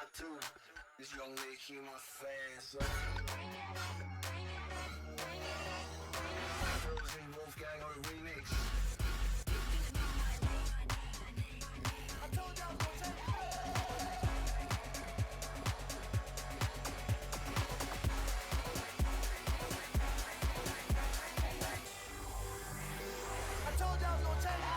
not to. This young lady in my fast. Frozen Wolfgang on the remix. I told y'all I was gonna take it. I told y'all I was gonna take it.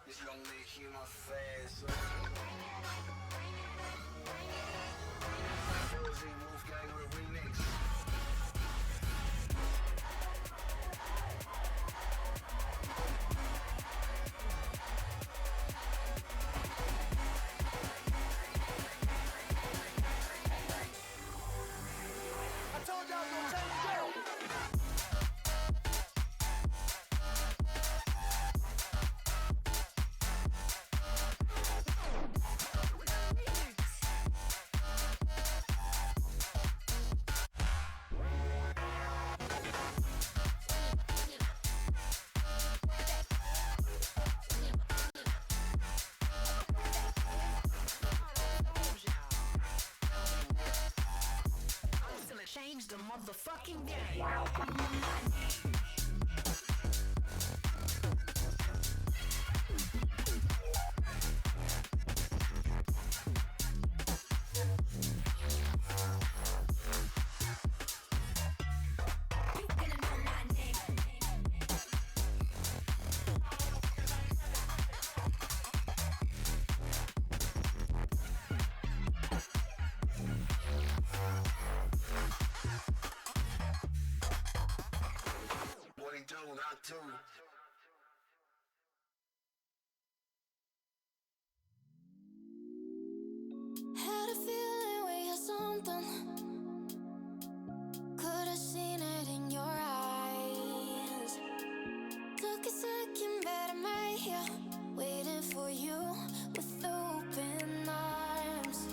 This young lady in my fast. Frozen Wolfgang with a remix. I told y'all I was gonna take it. Change the motherfucking game. Not to. Had a feeling we had something. Could have seen it in your eyes. Took a second, but I'm right here, waiting for you with open arms.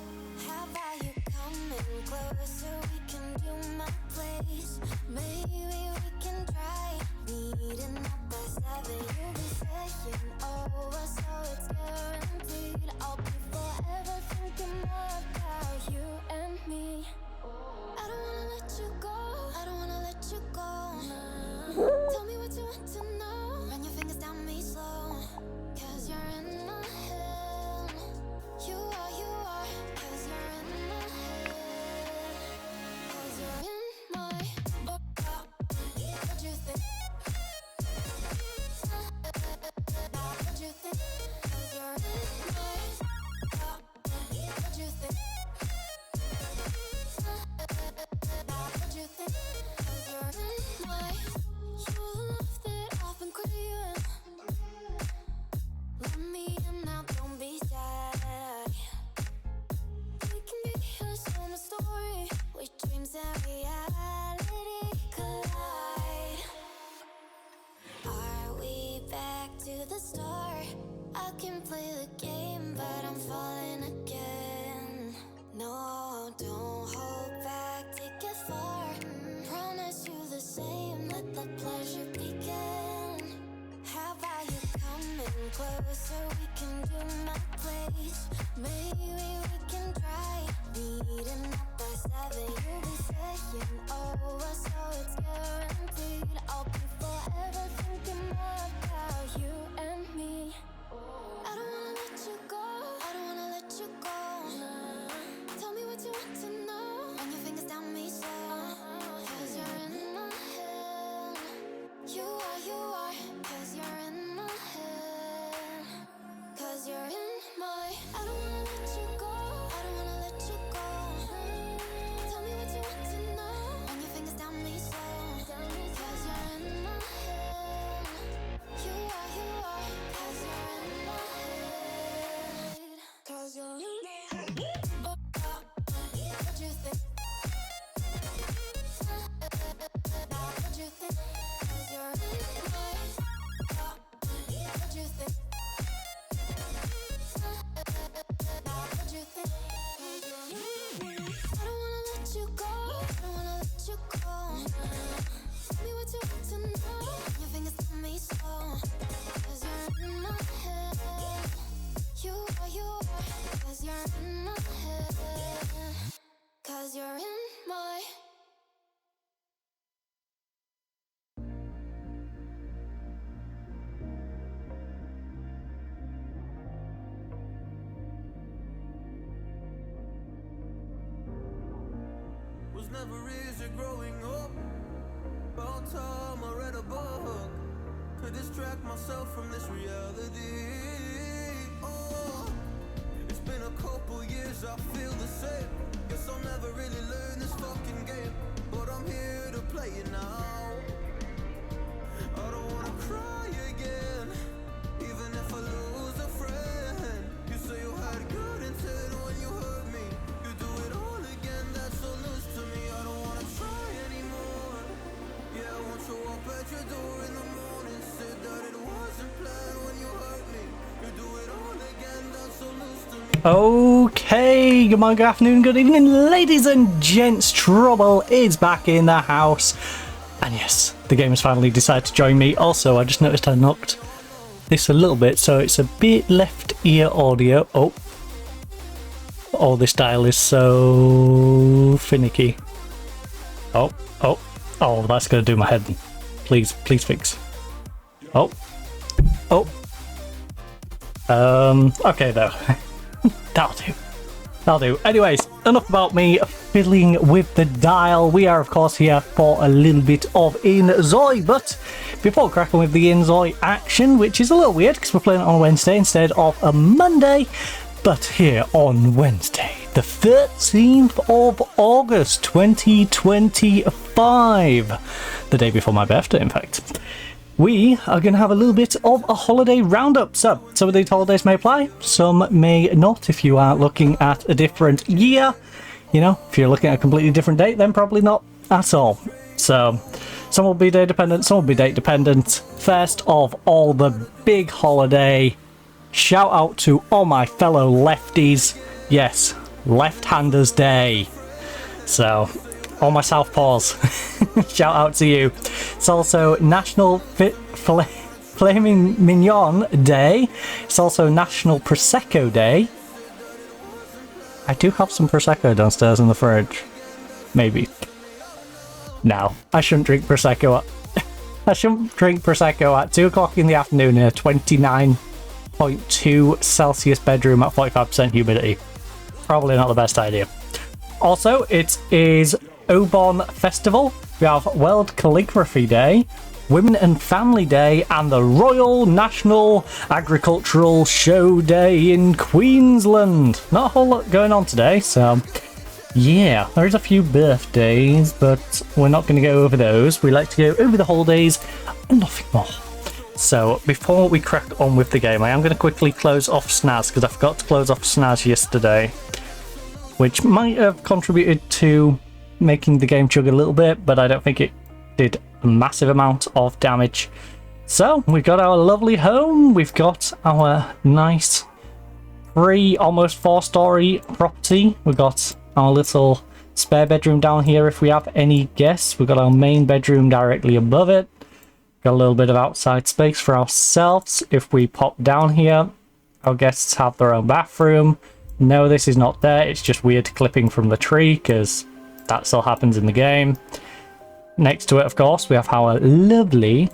How about you coming closer? We can do my place. Maybe we can try meeting up by 7. You'll be saying over, so it's guaranteed. I'll be forever thinking more about you and me. I don't wanna let you go. I don't wanna let you go. Tell me what you want to know. Run your fingers down me slow. 'Cause you're in my head. You are. 'Cause you're in my head. 'Cause you're in my what you think? What you think? 'Cause you're in my what you think? What you think? 'Cause you're in my you love that I've been craving. Let me in now, don't be shy. We can be a summer story where dreams and reality collide. Are we back to the start? I can play the game, but I'm falling again. No, don't hold back, take it far. Promise you the same, let the pleasure begin. How about you coming closer? We can do my place. Maybe we can try meeting up by 7. You'll be saying over, so it's guaranteed. I'll be forever thinking more never easy growing up. About time I read a book to distract myself from this reality. Oh, it's been a couple years, I feel the same. Guess I'll never really learn this fucking game, but I'm here to play it now. I don't wanna cry again, even if I lose a friend. You say you had good intent when you hurt me. You do it all again, that's so loose to me. I don't wanna try anymore. Yeah, I won't show up at your door in the morning. Said that it wasn't planned when you hurt me. You do it all again, that's so loose to me. Okay, good morning, good afternoon, good evening, ladies and gents. Trouble is back in the house. And yes, the game has finally decided to join me. Also, I just noticed I knocked this a little bit, so it's a bit left ear audio. Oh, this dial is so finicky. Oh, that's gonna do my head. Please fix. Okay though. That'll do. Anyways, enough about me fiddling with the dial. We are of course here for a little bit of InZOI, but before cracking with the InZOI action, which is a little weird because we're playing it on Wednesday instead of a Monday, but here on Wednesday, the 13th of August 2025, the day before my birthday in fact, we are going to have a little bit of a holiday roundup. So some of these holidays may apply, some may not. If you are looking at a different year, you know, if you're looking at a completely different date, then probably not at all. So some will be day dependent, some will be date dependent. First of all, the big holiday. Shout out to all my fellow lefties. Yes, Left-Handers Day. So all my southpaws, shout out to you. It's also National Flaming Mignon Day. It's also National Prosecco Day. I do have some Prosecco downstairs in the fridge. Maybe. No, I shouldn't drink Prosecco at 2 o'clock in the afternoon in a 29.2 Celsius bedroom at 45% humidity. Probably not the best idea. Also, it is Obon Festival. We have World Calligraphy Day, Women and Family Day, and the Royal National Agricultural Show Day in Queensland. Not a whole lot going on today, so yeah, there's a few birthdays, but we're not going to go over those. We like to go over the holidays and nothing more. So before we crack on with the game, I am going to quickly close off SNAS because I forgot to close off SNAS yesterday, which might have contributed to making the game chug a little bit, but I don't think it did a massive amount of damage. So we've got our lovely home, we've got our nice 3 almost 4-story property, we've got our little spare bedroom down here if we have any guests, we've got our main bedroom directly above it, got a little bit of outside space for ourselves. If we pop down here, our guests have their own bathroom. No, this is not there, it's just weird clipping from the tree because that still happens in the game. Next to it, of course, we have our lovely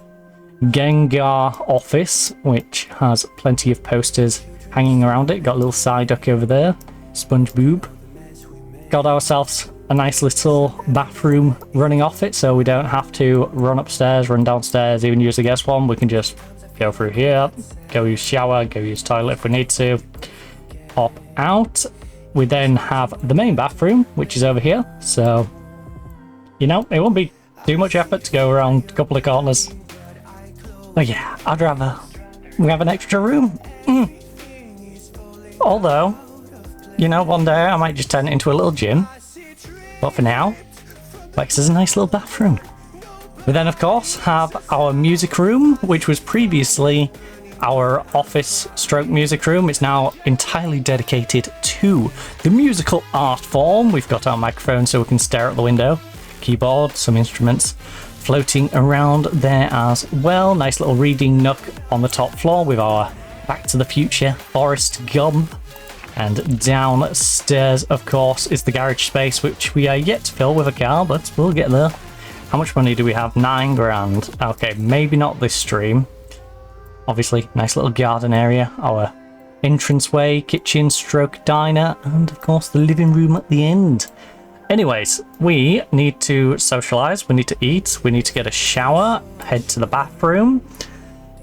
Gengar office, which has plenty of posters hanging around it. Got a little side duck over there, SpongeBob. Got ourselves a nice little bathroom running off it, so we don't have to run upstairs, run downstairs, even use the guest one. We can just go through here, go use shower, go use toilet if we need to, pop out. We then have the main bathroom, which is over here, so you know, it won't be too much effort to go around a couple of corners. But yeah, I'd rather we have an extra room. Although, you know, one day I might just turn it into a little gym, but for now, Lex is a nice little bathroom. We then of course have our music room, which was previously our office stroke music room. It's now entirely dedicated to the musical art form. We've got our microphone so we can stare at the window, keyboard, some instruments floating around there as well. Nice little reading nook on the top floor with our Back to the Future Forrest Gump. And downstairs, of course, is the garage space, which we are yet to fill with a car, but we'll get there. How much money do we have? 9 grand. Okay, maybe not this stream. Obviously, nice little garden area, our entranceway, kitchen stroke diner, and of course the living room at the end. Anyways, we need to socialize, we need to eat, we need to get a shower, head to the bathroom.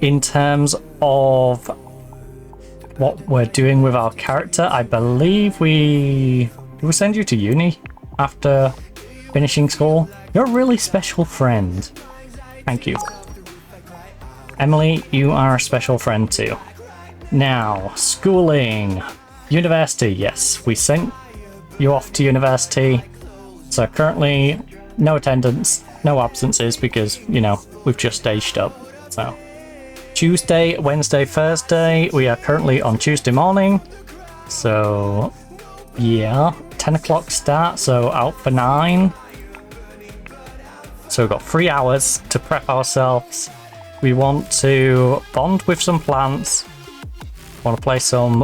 In terms of what we're doing with our character, I believe did we send you to uni after finishing school? You're a really special friend. Thank you. Emily, you are a special friend too. Now, schooling. University, yes. We sent you off to university. So currently, no attendance, no absences because, you know, we've just staged up. So, Tuesday, Wednesday, Thursday. We are currently on Tuesday morning. So, yeah. 10 o'clock start, so out for 9. So we've got 3 hours to prep ourselves. We want to bond with some plants. Want to play some...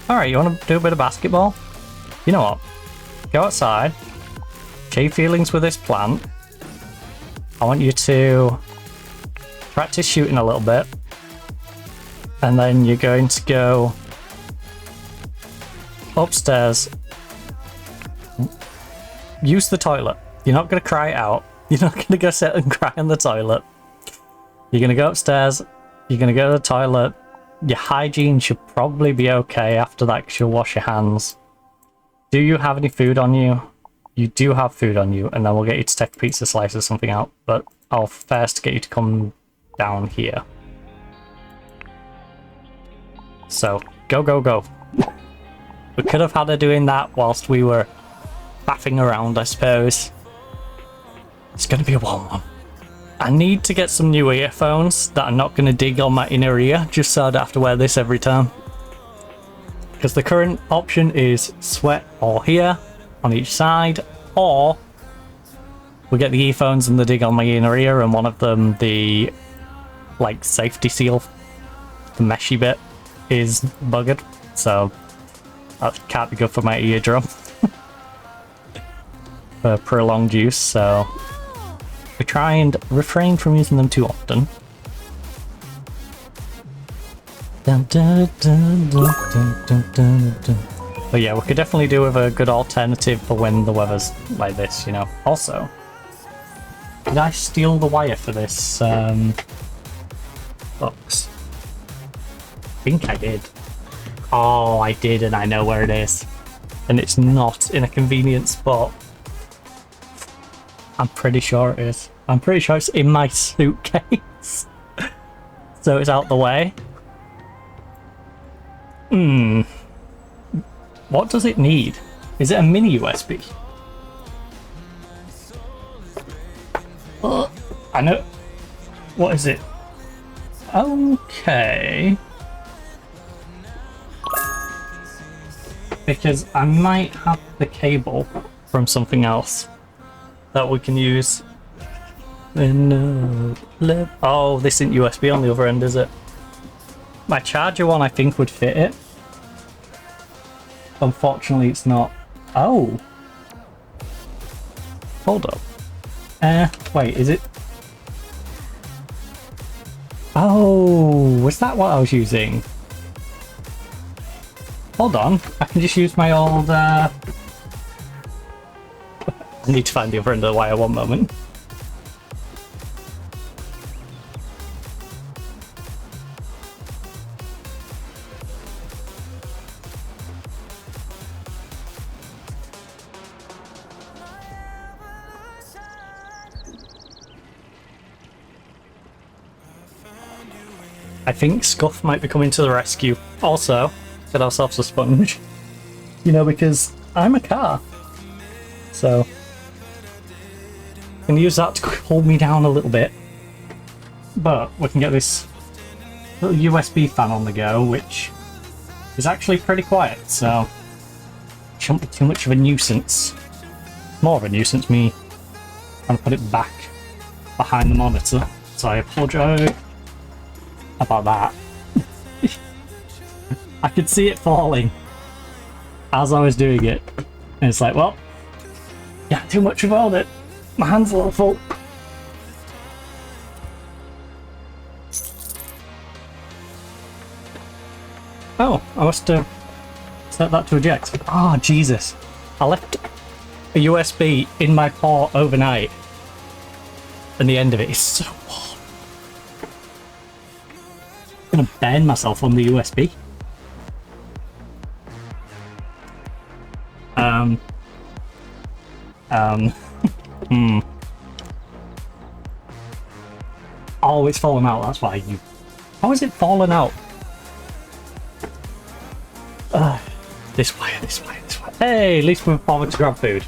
Alright, you want to do a bit of basketball? You know what? Go outside. Share your feelings with this plant. I want you to practice shooting a little bit. And then you're going to go upstairs. Use the toilet. You're not going to cry it out. You're not going to go sit and cry on the toilet. You're going to go upstairs. You're going to go to the toilet. Your hygiene should probably be okay after that because you'll wash your hands. Do you have any food on you? You do have food on you, and then we'll get you to take a pizza slice or something out. But I'll first get you to come down here. So, go, go, go. We could have had her doing that whilst we were faffing around, I suppose. It's going to be a warm one. I need to get some new earphones that are not going to dig on my inner ear, just so I don't have to wear this every time. Because the current option is sweat or here on each side, or we get the earphones and the dig on my inner ear, and one of them, the like safety seal, the meshy bit, is buggered, so that can't be good for my eardrum for prolonged use, so we try and refrain from using them too often. Dun, dun, dun, dun, dun, dun, dun, dun. But yeah, we could definitely do with a good alternative for when the weather's like this, you know. Also, did I steal the wire for this box? I think I did. Oh, I did, and I know where it is. And it's not in a convenient spot. I'm pretty sure it is. I'm pretty sure it's in my suitcase. So it's out the way. What does it need? Is it a mini USB? I know. What is it? Okay. Because I might have the cable from something else that we can use. Oh, this isn't USB on the other end, is it? My charger one I think would fit it. Unfortunately, it's not. Oh. Hold up. Wait, is it? Oh, was that what I was using? Hold on, I can just use my old, I need to find the other end of the wire, one moment. I think Scuff might be coming to the rescue. Also, get ourselves a sponge. You know, because I'm a car. So, I'm going to use that to hold me down a little bit. But we can get this little USB fan on the go, which is actually pretty quiet, so it shouldn't be too much of a nuisance. More of a nuisance, me trying to put it back behind the monitor. So I apologise about that. I could see it falling as I was doing it, and it's like, well, yeah, too much about it. My hand's a little full. Oh, I must set that to eject. Oh, Jesus. I left a USB in my port overnight, and the end of it is so warm. I'm gonna burn myself on the USB. Oh, it's fallen out, that's why you... How is it fallen out? This way, this way, this way. Hey, at least we've bothered to grab food.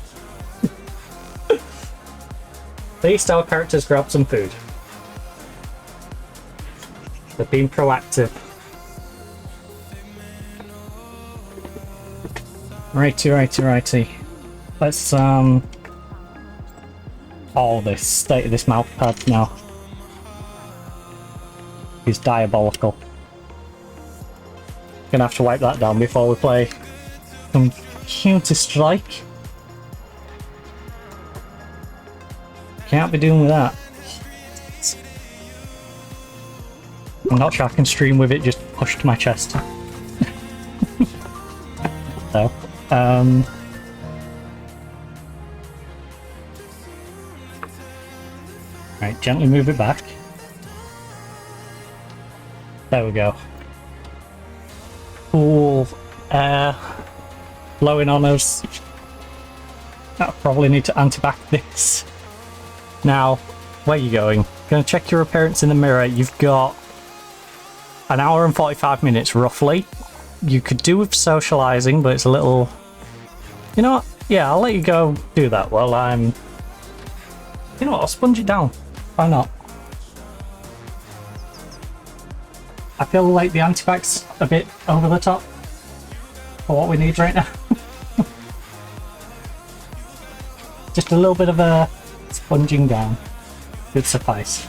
At least our characters grab some food. They're being proactive. Righty. Let's, oh, the state of this mouse pad now is diabolical. Gonna have to wipe that down before we play some Counter-Strike. Can't be doing with that. I'm not sure I can stream with it just pushed to my chest. So, right, gently move it back. There we go. Cool air blowing on us. I probably need to anti-back this. Now, where are you going? Gonna check your appearance in the mirror. You've got an hour and 45 minutes roughly. You could do with socializing, but it's a little... You know what? Yeah, I'll let you go do that while I'm... You know what? I'll sponge it down. Why not? I feel like the anti-back's a bit over the top for what we need right now. Just a little bit of a sponging down would suffice.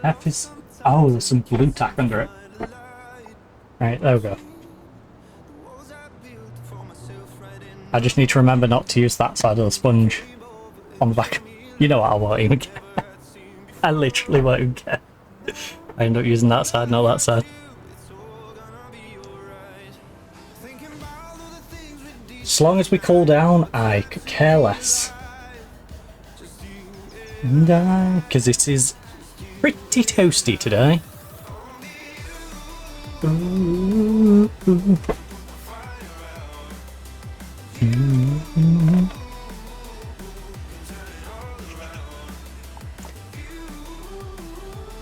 F is... Oh, there's some blue tack under it. Right, there we go. I just need to remember not to use that side of the sponge on the back. You know what, I won't even care. I literally won't even care. I end up using that side, not that side. As long as we cool down, I could care less. Because it is pretty toasty today.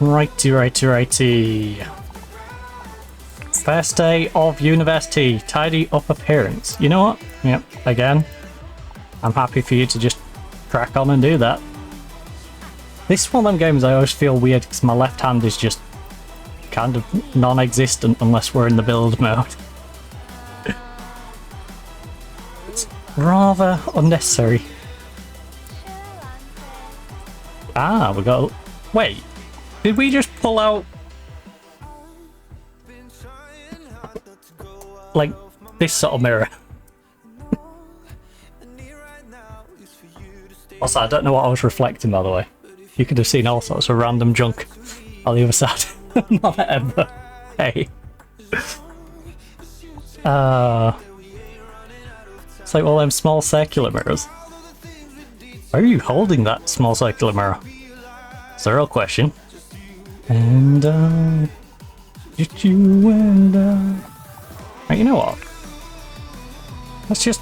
Righty. First day of university. Tidy up appearance. You know what? Yep, again. I'm happy for you to just crack on and do that. This is one of them games I always feel weird because my left hand is just kind of non-existent unless we're in the build mode. It's rather unnecessary. Ah, we got... Wait, did we just pull out... like, this sort of mirror? Also, I don't know what I was reflecting, by the way. You could have seen all sorts of random junk on the other side. Not ever. Hey. It's like all them small circular mirrors. Why are you holding that small circular mirror? It's a real question. And, just you and, Right, you know what? Let's just...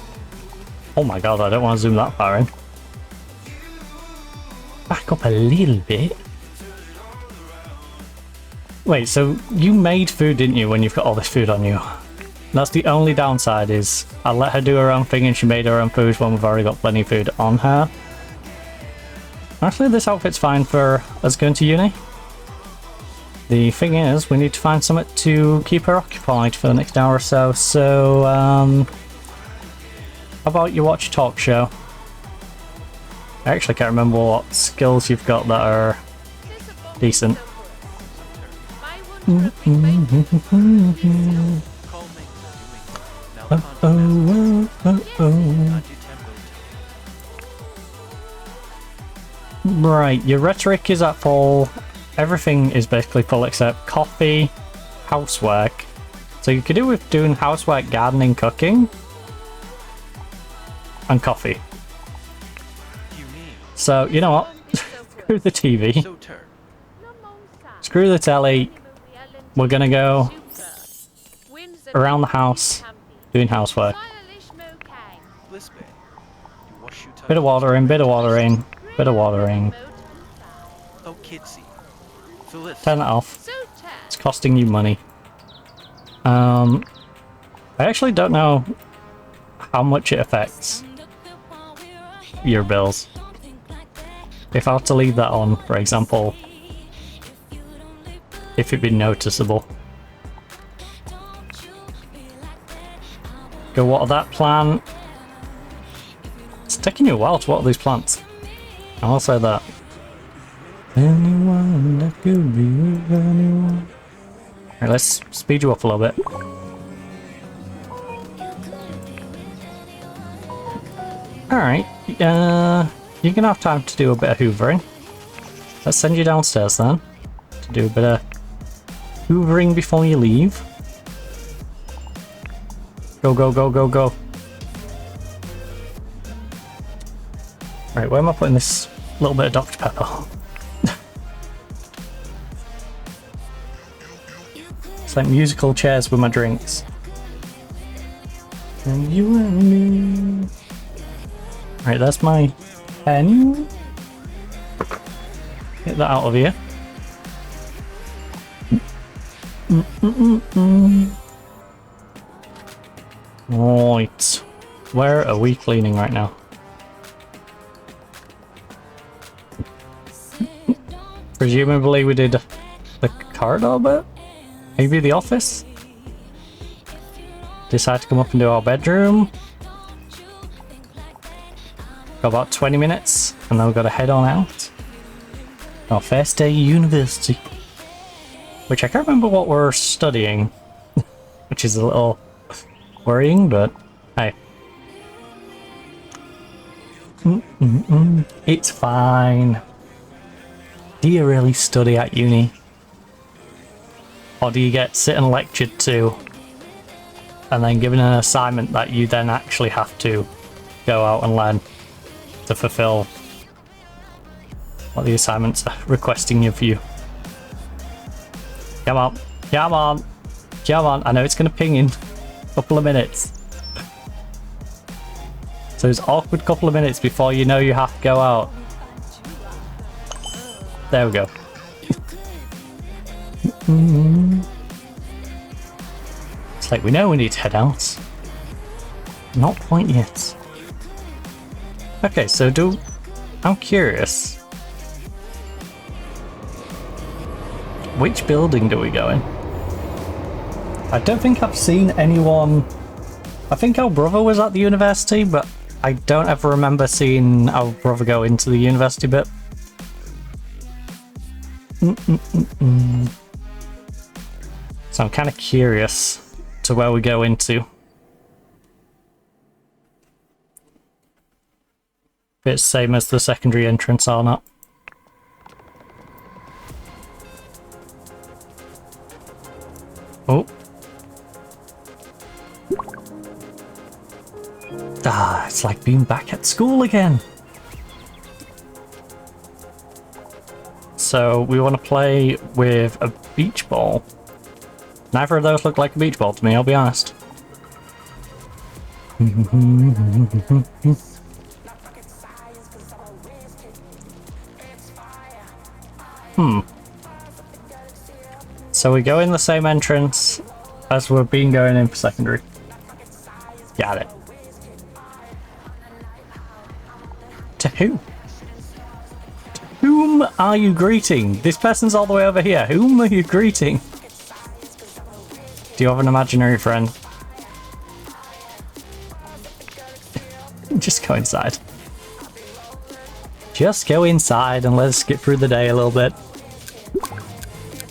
Oh my god, I don't want to zoom that far in. Back up a little bit. Wait, so you made food, didn't you, when you've got all this food on you? That's the only downside is I let her do her own thing and she made her own food when we've already got plenty of food on her. Actually, this outfit's fine for us going to uni. The thing is, we need to find something to keep her occupied for the next hour or so, so, how about you watch a talk show? I actually can't remember what skills you've got that are decent. Right, your rhetoric is at full. Everything is basically full except coffee, housework. So you could do with doing housework, gardening, cooking, and coffee. So, you know what? Screw the TV. Screw the telly. We're gonna go around the house doing housework. Bit of watering, bit of watering, bit of watering. Turn it off. It's costing you money. I actually don't know how much it affects your bills. If I have to leave that on, for example, if it'd be noticeable. Go water that plant. It's taking you a while to water these plants. I will say that. Anyone that could be with anyone. Alright, let's speed you up a little bit. Alright, you're gonna have time to do a bit of hoovering. Let's send you downstairs then, to do a bit of hoovering before you leave. Go, go, go, go, go. Right, where am I putting this little bit of Dr. Pepper? It's like musical chairs with my drinks. And you and me. Right, that's my pen. Get that out of here. Right. Where are we cleaning right now? Presumably we did the corridor bit? Maybe the office? Decide to come up and do our bedroom. Got about 20 minutes and then we've got to head on out. Our first day university. Which I can't remember what we're studying. Which is a little worrying, but hey. It's fine. Do you really study at uni? Or do you get sit and lectured to and then given an assignment that you then actually have to go out and learn to fulfill what the assignments are requesting of you? Come on, come on, come on. I know it's going to ping in a couple of minutes. So it's awkward couple of minutes before you know you have to go out. There we go. It's like we know we need to head out. Not quite yet. Okay, so I'm curious. Which building do we go in? I don't think I've seen anyone. I think our brother was at the university, but I don't ever remember seeing our brother go into the university bit. So I'm kind of curious to where we go into. If it's same as the secondary entrance or not. Oh. Ah, it's like being back at school again. So we want to play with a beach ball. Neither of those look like a beach ball to me, I'll be honest. So we go in the same entrance as we've been going in for secondary. Got it. To who? To whom are you greeting? This person's all the way over here. Whom are you greeting? Do you have an imaginary friend? Just go inside. Just go inside and let us get through the day a little bit.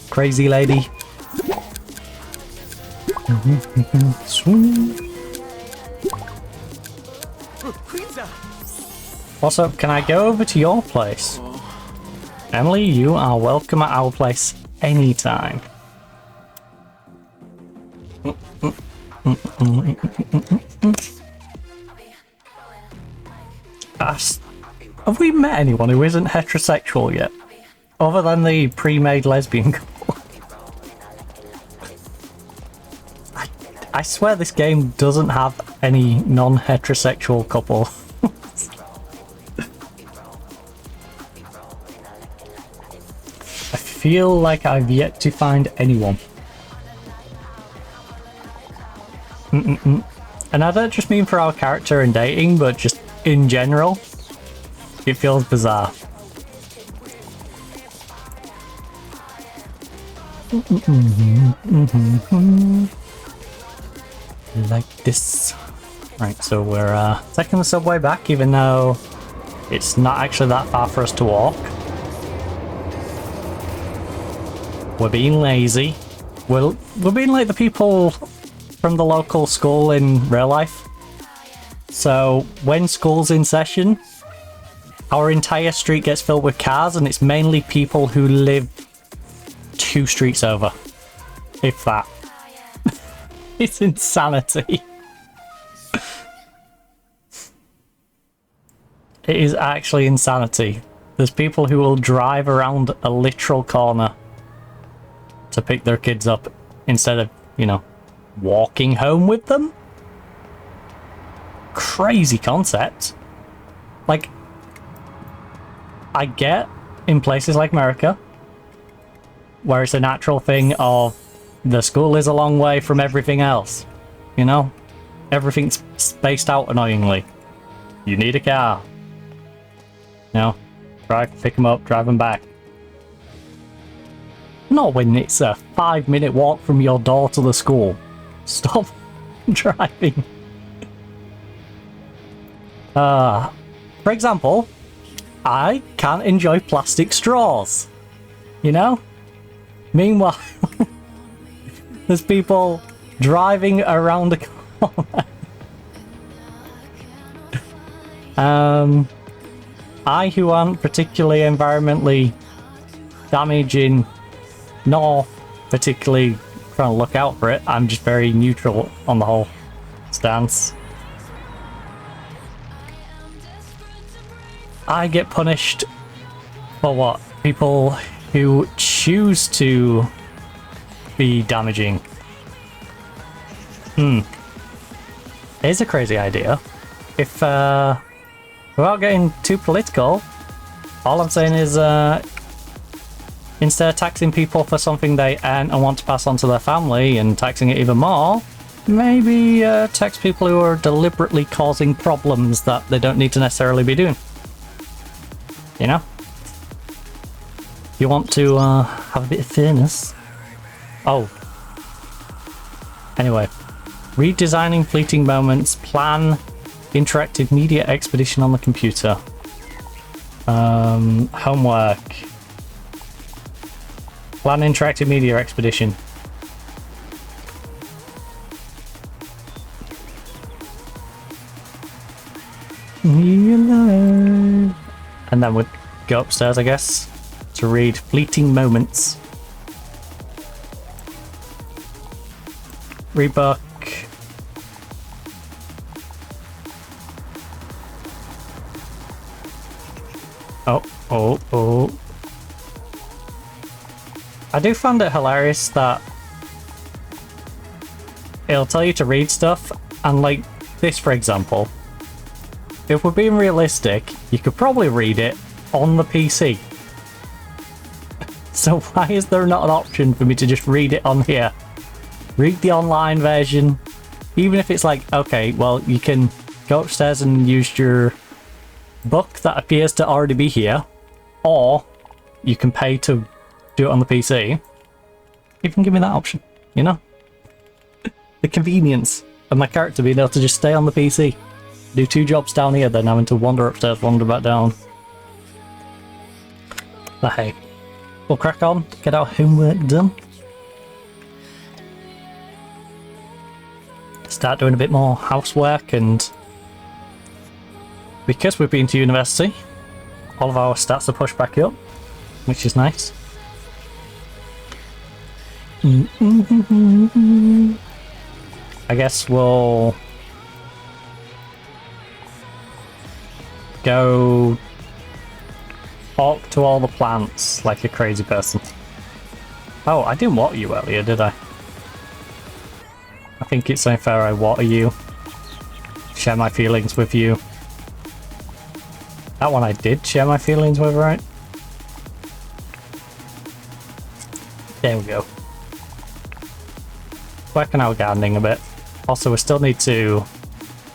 Crazy lady. Also, can I go over to your place? Emily, you are welcome at our place anytime. Have we met anyone who isn't heterosexual yet? Other than the pre-made lesbian couple? I swear this game doesn't have any non-heterosexual couple. I feel like I've yet to find anyone. And I don't just mean for our character and dating, but just in general. It feels bizarre. Like this. Right, so we're taking the subway back, even though it's not actually that far for us to walk. We're being lazy. We're being like the people from the local school in real life. So when school's in session, our entire street gets filled with cars, and it's mainly people who live 2 streets over. If that. It's insanity. It is actually insanity. There's people who will drive around a literal corner to pick their kids up instead of, you know, walking home with them. Crazy concept. Like, I get in places like America where it's a natural thing of the school is a long way from everything else, you know, everything's spaced out annoyingly. You need a car, you know, drive, pick them up, drive them back. Not when it's a 5-minute walk from your door to the school. Stop driving. For example, I can't enjoy plastic straws, you know? Meanwhile, there's people driving around the corner. I, who aren't particularly environmentally damaging, nor particularly trying to look out for it, I'm just very neutral on the whole stance. I get punished for what? People who choose to be damaging. Here's a crazy idea. If, without getting too political, all I'm saying is, instead of taxing people for something they earn and want to pass on to their family and taxing it even more, maybe tax people who are deliberately causing problems that they don't need to necessarily be doing. You know? You want to have a bit of fairness. Oh. Anyway. Redesigning fleeting moments. Plan interactive media expedition on the computer. Homework. Plan interactive media expedition. And then we'd go upstairs, I guess, to read Fleeting Moments. Read book. Oh. I do find it hilarious that it'll tell you to read stuff, and like this, for example. If we're being realistic, you could probably read it on the PC. So why is there not an option for me to just read it on here? Read the online version. Even if it's like, okay, well, you can go upstairs and use your book that appears to already be here, or you can pay to do it on the PC. Even give me that option, you know? The convenience of my character being able to just stay on the PC. Do 2 jobs down here, then having to wander upstairs, wander back down. But hey, we'll crack on, get our homework done. Start doing a bit more housework and because we've been to university, all of our stats are pushed back up, which is nice. I guess we'll go talk to all the plants like a crazy person. Oh, I didn't water you earlier, did I? I think it's unfair I water you. Share my feelings with you. That one I did share my feelings with, right? There we go. Working out gardening a bit. Also, we still need to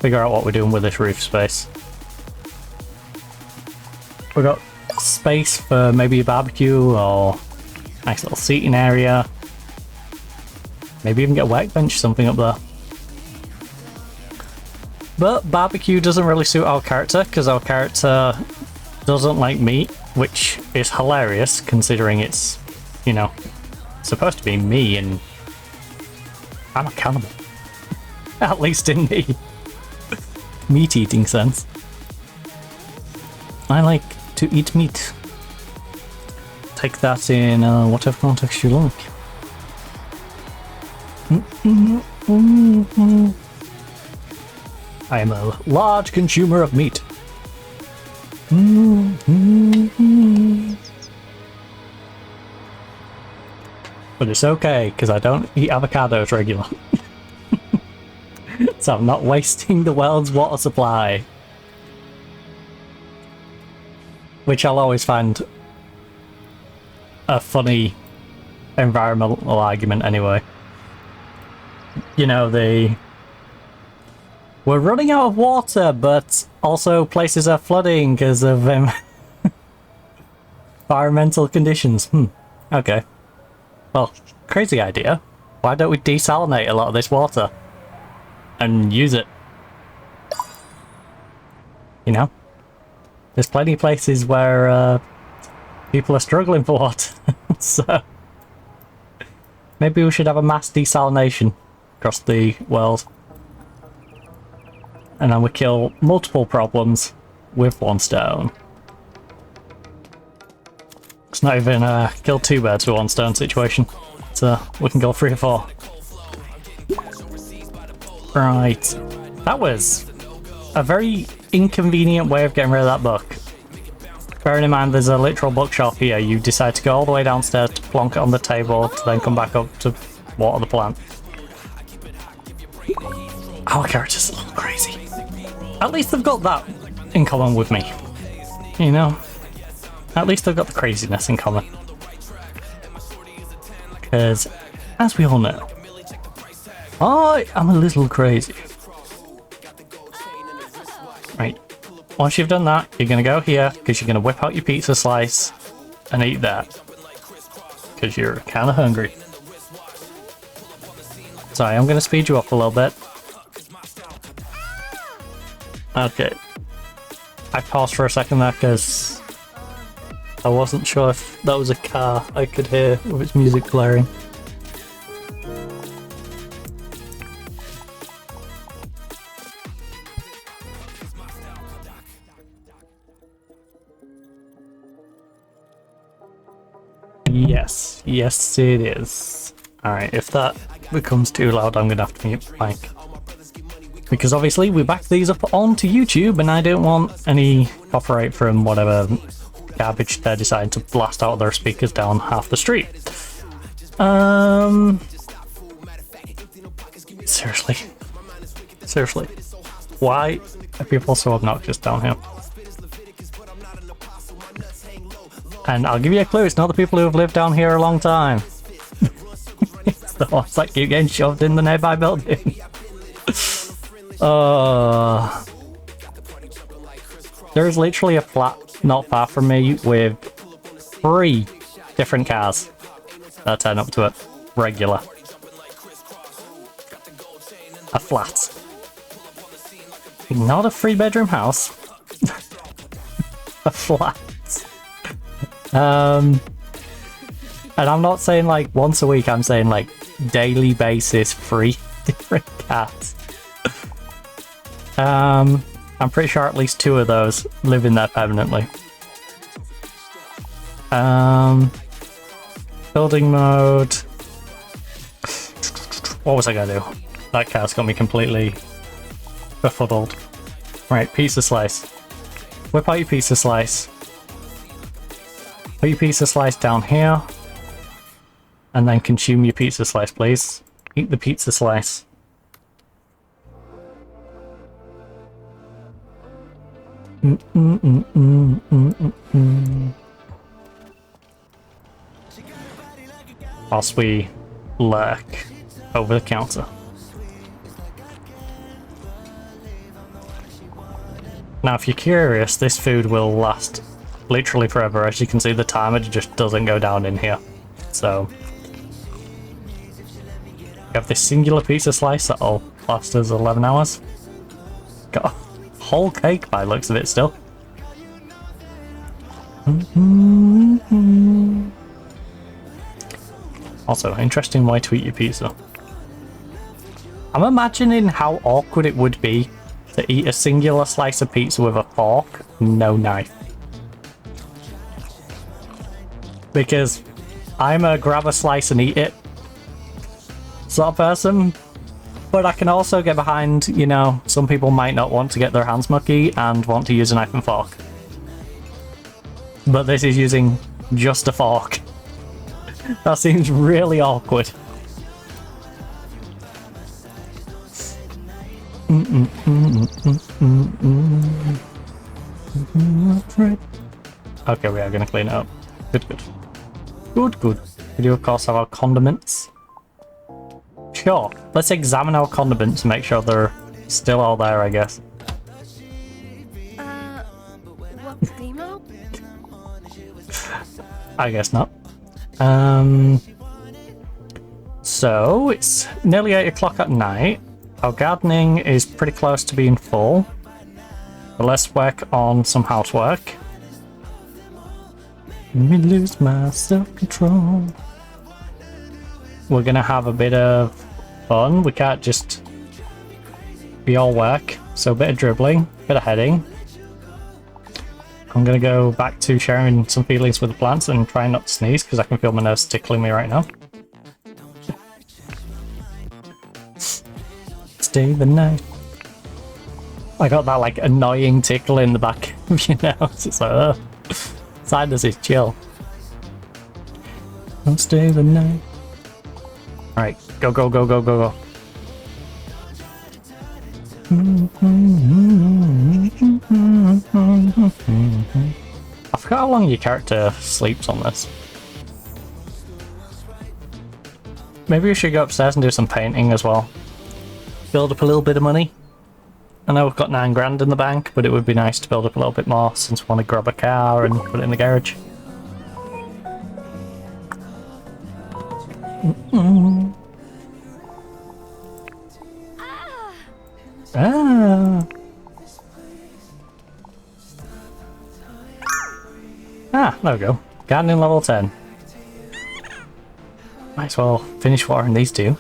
figure out what we're doing with this roof space. We've got space for maybe a barbecue or nice little seating area. Maybe even get a workbench, something up there. But barbecue doesn't really suit our character because our character doesn't like meat, which is hilarious considering it's, you know, supposed to be me and I'm a cannibal. At least in the meat-eating sense. I like to eat meat. Take that in whatever context you like. I am a large consumer of meat. But it's okay, because I don't eat avocados regularly. So I'm not wasting the world's water supply. Which I'll always find a funny environmental argument anyway. You know, we're running out of water, but also places are flooding because of environmental conditions. Okay. Well, crazy idea. Why don't we desalinate a lot of this water and use it? You know? There's plenty of places where people are struggling for water. So maybe we should have a mass desalination across the world. And then we kill multiple problems with one stone. It's not even a kill two birds with one stone situation. So we can go 3 or 4. Right. That was a very inconvenient way of getting rid of that book. Bearing in mind there's a literal bookshop here, you decide to go all the way downstairs to plonk it on the table to then come back up to water the plant. Our character's a little crazy. At least they've got that in common with me. You know? At least they've got the craziness in common. Because, as we all know, I am a little crazy. Right. Once you've done that, you're going to go here, because you're going to whip out your pizza slice and eat that. Because you're kind of hungry. Sorry, I'm going to speed you up a little bit. Okay. I paused for a second there because I wasn't sure if that was a car I could hear with its music blaring. Yes, yes it is. Alright, if that becomes too loud, I'm gonna have to mute the mic. Because obviously we back these up onto YouTube and I don't want any copyright from whatever garbage they're deciding to blast out of their speakers down half the street. Seriously. Seriously. Why are people so obnoxious down here? And I'll give you a clue, it's not the people who have lived down here a long time. It's the ones that keep getting shoved in the nearby building. There's literally a flat not far from me with 3 different cars that turn up to it regular. A flat. Not a 3-bedroom house. A flat. And I'm not saying like once a week, I'm saying like daily basis, 3 different cars. I I'm pretty sure at least 2 of those live in there permanently. Building mode. What was I gonna do? That car's got me completely befuddled. Right, pizza slice. Whip out your pizza slice. Put your pizza slice down here. And then consume your pizza slice, please. Eat the pizza slice. Whilst we lurk over the counter. Now, if you're curious, this food will last literally forever. As you can see, the timer just doesn't go down in here. So, you have this singular pizza slice that'll last us 11 hours. Got a whole cake by the looks of it still. Also, interesting way to eat your pizza. I'm imagining how awkward it would be to eat a singular slice of pizza with a fork, no knife. Because I'm a grab a slice and eat it sort of person, but I can also get behind, you know, some people might not want to get their hands mucky and want to use a knife and fork. But this is using just a fork. That seems really awkward. Okay, we are going to clean it up. Good, good. Good, good. We do, of course, have our condiments. Sure, let's examine our condiments and make sure they're still all there, I guess. What's the email? I guess not. So, it's nearly 8 o'clock at night. Our gardening is pretty close to being full. But let's work on some housework. Let me lose my self-control. We're gonna have a bit of fun. We can't just be all work. So a bit of dribbling, a bit of heading. I'm gonna go back to sharing some feelings with the plants and trying not to sneeze because I can feel my nose tickling me right now. Stay the night. I got that like annoying tickle in the back of your nose. It's like, sinus is chill. Don't stay the night. Alright, go, go, go, go, go, go. I forgot how long your character sleeps on this. Maybe we should go upstairs and do some painting as well. Build up a little bit of money. I know we've got 9 grand in the bank, but it would be nice to build up a little bit more since we want to grab a car and put it in the garage. There we go. Gardening level 10. Might as well finish watering these two.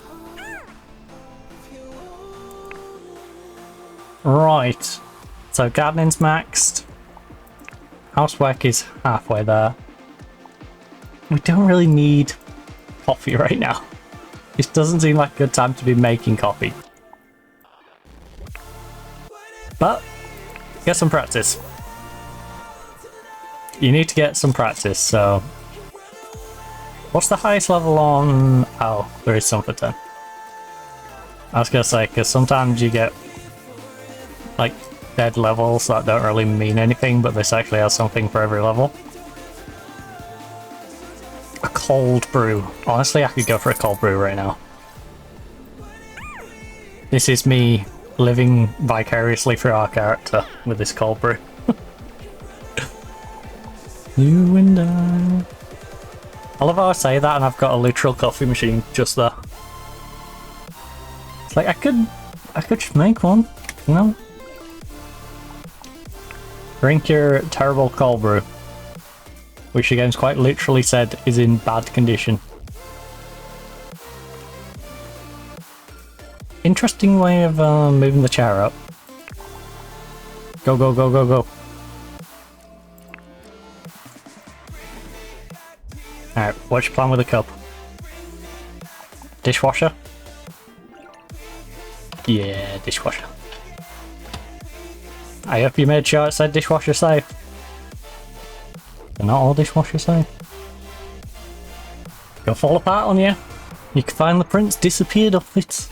Right. So gardening's maxed. Housework is halfway there. We don't really need coffee right now. It doesn't seem like a good time to be making coffee. But, get some practice. You need to get some practice, so... What's the highest level on... Oh, there is some for 10. I was gonna say, because sometimes you get like dead levels that don't really mean anything, but this actually has something for every level. A cold brew. Honestly, I could go for a cold brew right now. This is me living vicariously through our character with this cold brew. You and I love how I say that and I've got a literal coffee machine just there. It's like I could just make one, you know? Drink your terrible cold brew, which the game's quite literally said is in bad condition. Interesting way of moving the chair up. Go, go, go, go, go. Alright, what's your plan with the cup? Dishwasher? Yeah, dishwasher. I hope you made sure it said dishwasher safe. They're not all dishwasher safe. Gonna fall apart on you. You can find the prints disappeared off it.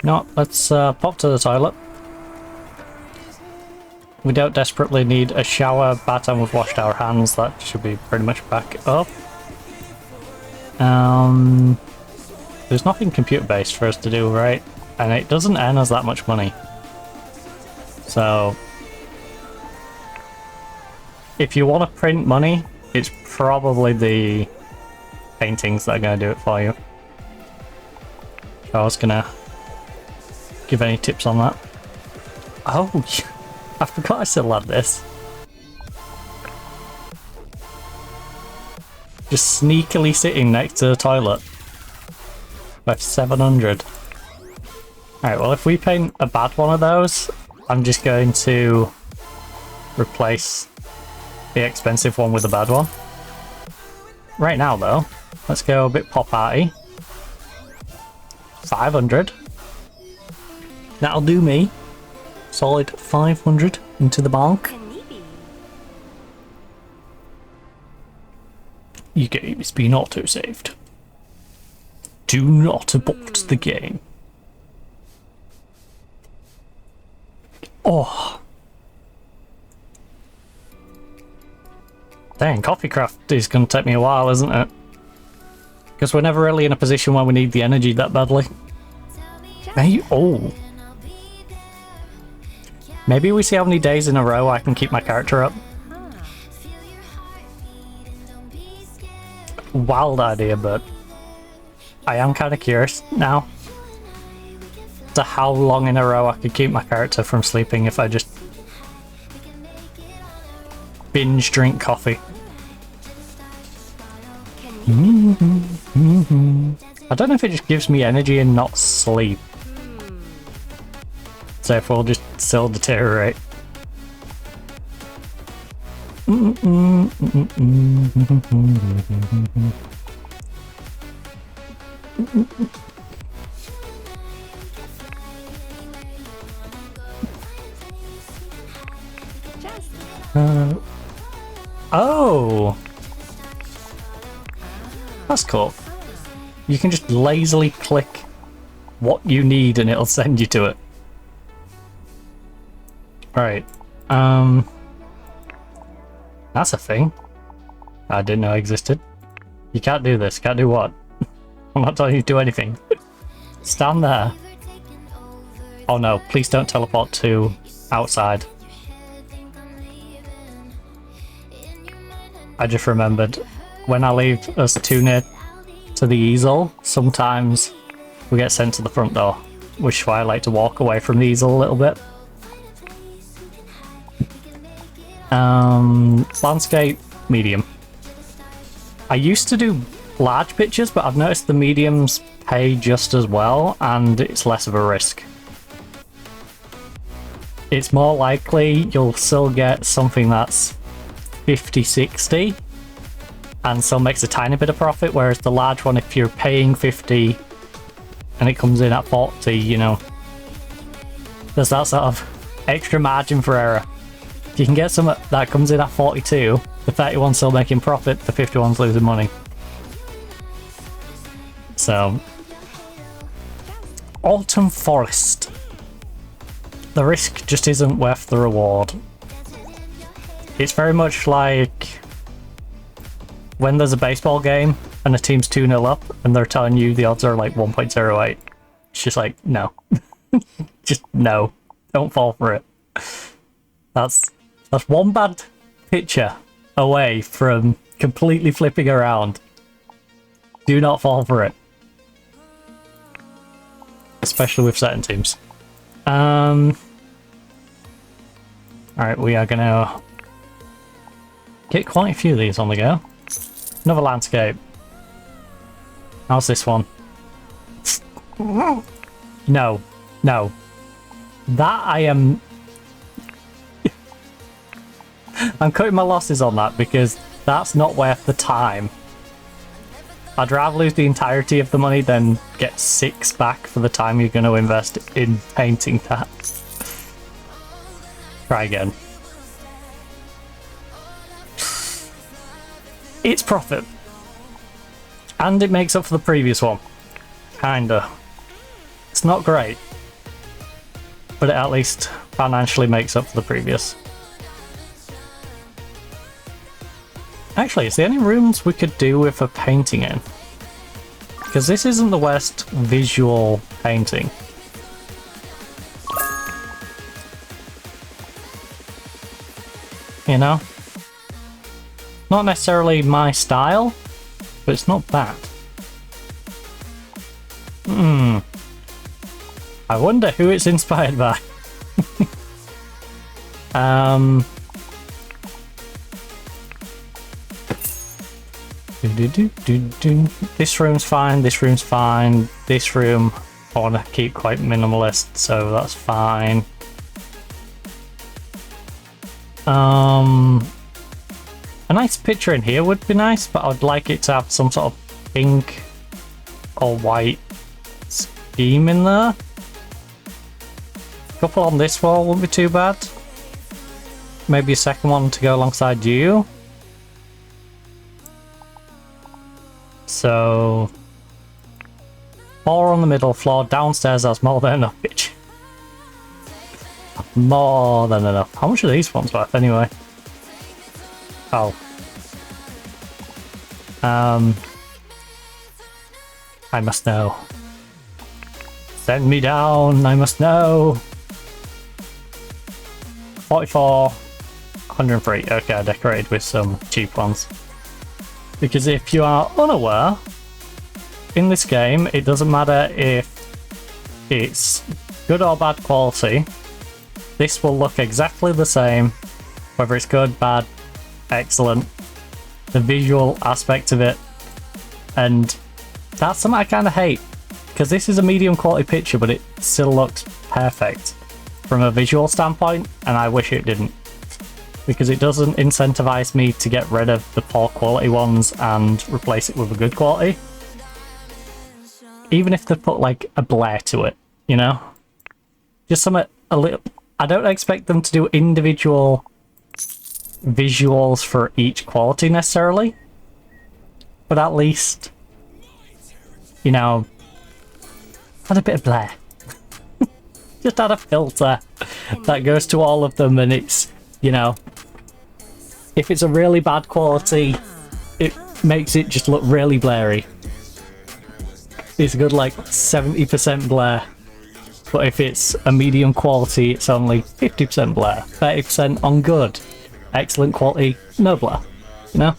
No, let's pop to the toilet. We don't desperately need a shower. By the time we've washed our hands, that should be pretty much back up. There's nothing computer-based for us to do, right? And it doesn't earn us that much money. So, if you want to print money, it's probably the paintings that are going to do it for you. I was going to give any tips on that. Oh, I forgot I still had this. Just sneakily sitting next to the toilet. Worth 700. Alright, well if we paint a bad one of those, I'm just going to replace the expensive one with a bad one. Right now though, let's go a bit pop arty. 500. That'll do me. Solid 500 into the bank. Your game is being auto-saved. Do not abort the game. Oh. Dang, coffee craft is going to take me a while, isn't it? Because we're never really in a position where we need the energy that badly. Hey, oh. Maybe we see how many days in a row I can keep my character up. Wild idea, but I am kind of curious now to how long in a row I could keep my character from sleeping if I just binge drink coffee. I don't know if it just gives me energy and not sleep. So if we'll just still deteriorate. Oh! That's cool. You can just lazily click what you need and it'll send you to it. Right. That's a thing I didn't know existed. You can't do this. Can't do what? I'm not telling you to do anything. Stand there. Oh no, please don't teleport to outside. I just remembered, when I leave us too near to the easel, sometimes we get sent to the front door, which is why I like to walk away from the easel a little bit. Landscape, medium. I used to do large pictures, but I've noticed the mediums pay just as well, and it's less of a risk. It's more likely you'll still get something that's 50-60 and still makes a tiny bit of profit, whereas the large one, if you're paying 50 and it comes in at 40, you know, there's that sort of extra margin for error. If you can get some that comes in at 42, the 31's still making profit, the 51's losing money. So, Autumn Forest. The risk just isn't worth the reward. It's very much like when there's a baseball game and a team's 2-0 up and they're telling you the odds are like 1.08. It's just like, no. Just no. Don't fall for it. That's one bad picture away from completely flipping around. Do not fall for it. Especially with certain teams. Alright, we are gonna get quite a few of these on the go. Another landscape. How's this one? No. No. That I am... I'm cutting my losses on that because that's not worth the time. I'd rather lose the entirety of the money than get 6 back for the time you're going to invest in painting that. Try again. It's profit. And it makes up for the previous one. Kinda. It's not great. But it at least financially makes up for the previous. Actually, is there any rooms we could do with a painting in? Because this isn't the worst visual painting. You know? Not necessarily my style, but it's not bad. I wonder who it's inspired by. This room's fine, this room's fine, this room I want to keep quite minimalist, so that's fine. A nice picture in here would be nice, but I'd like it to have some sort of pink or white scheme in there. A couple on this wall wouldn't be too bad. Maybe a second one to go alongside you. So 4 on the middle floor, downstairs that's more than enough, bitch. More than enough. How much are these ones worth anyway? Oh. I must know. Send me down, I must know. 44, 103. Okay, I decorated with some cheap ones. Because if you are unaware, in this game, it doesn't matter if it's good or bad quality. This will look exactly the same, whether it's good, bad, excellent. The visual aspect of it. And that's something I kind of hate. Because this is a medium quality picture, but it still looks perfect from a visual standpoint, and I wish it didn't. Because it doesn't incentivize me to get rid of the poor quality ones and replace it with a good quality. Even if they put like a blur to it, you know? Just something a little... I don't expect them to do individual visuals for each quality necessarily. But at least, you know, add a bit of blur. Just add a filter that goes to all of them, and it's, you know, if it's a really bad quality, it makes it just look really blurry. It's a good like 70% blur. But if it's a medium quality, it's only 50% blur. 30% on good. Excellent quality, no blur. You know?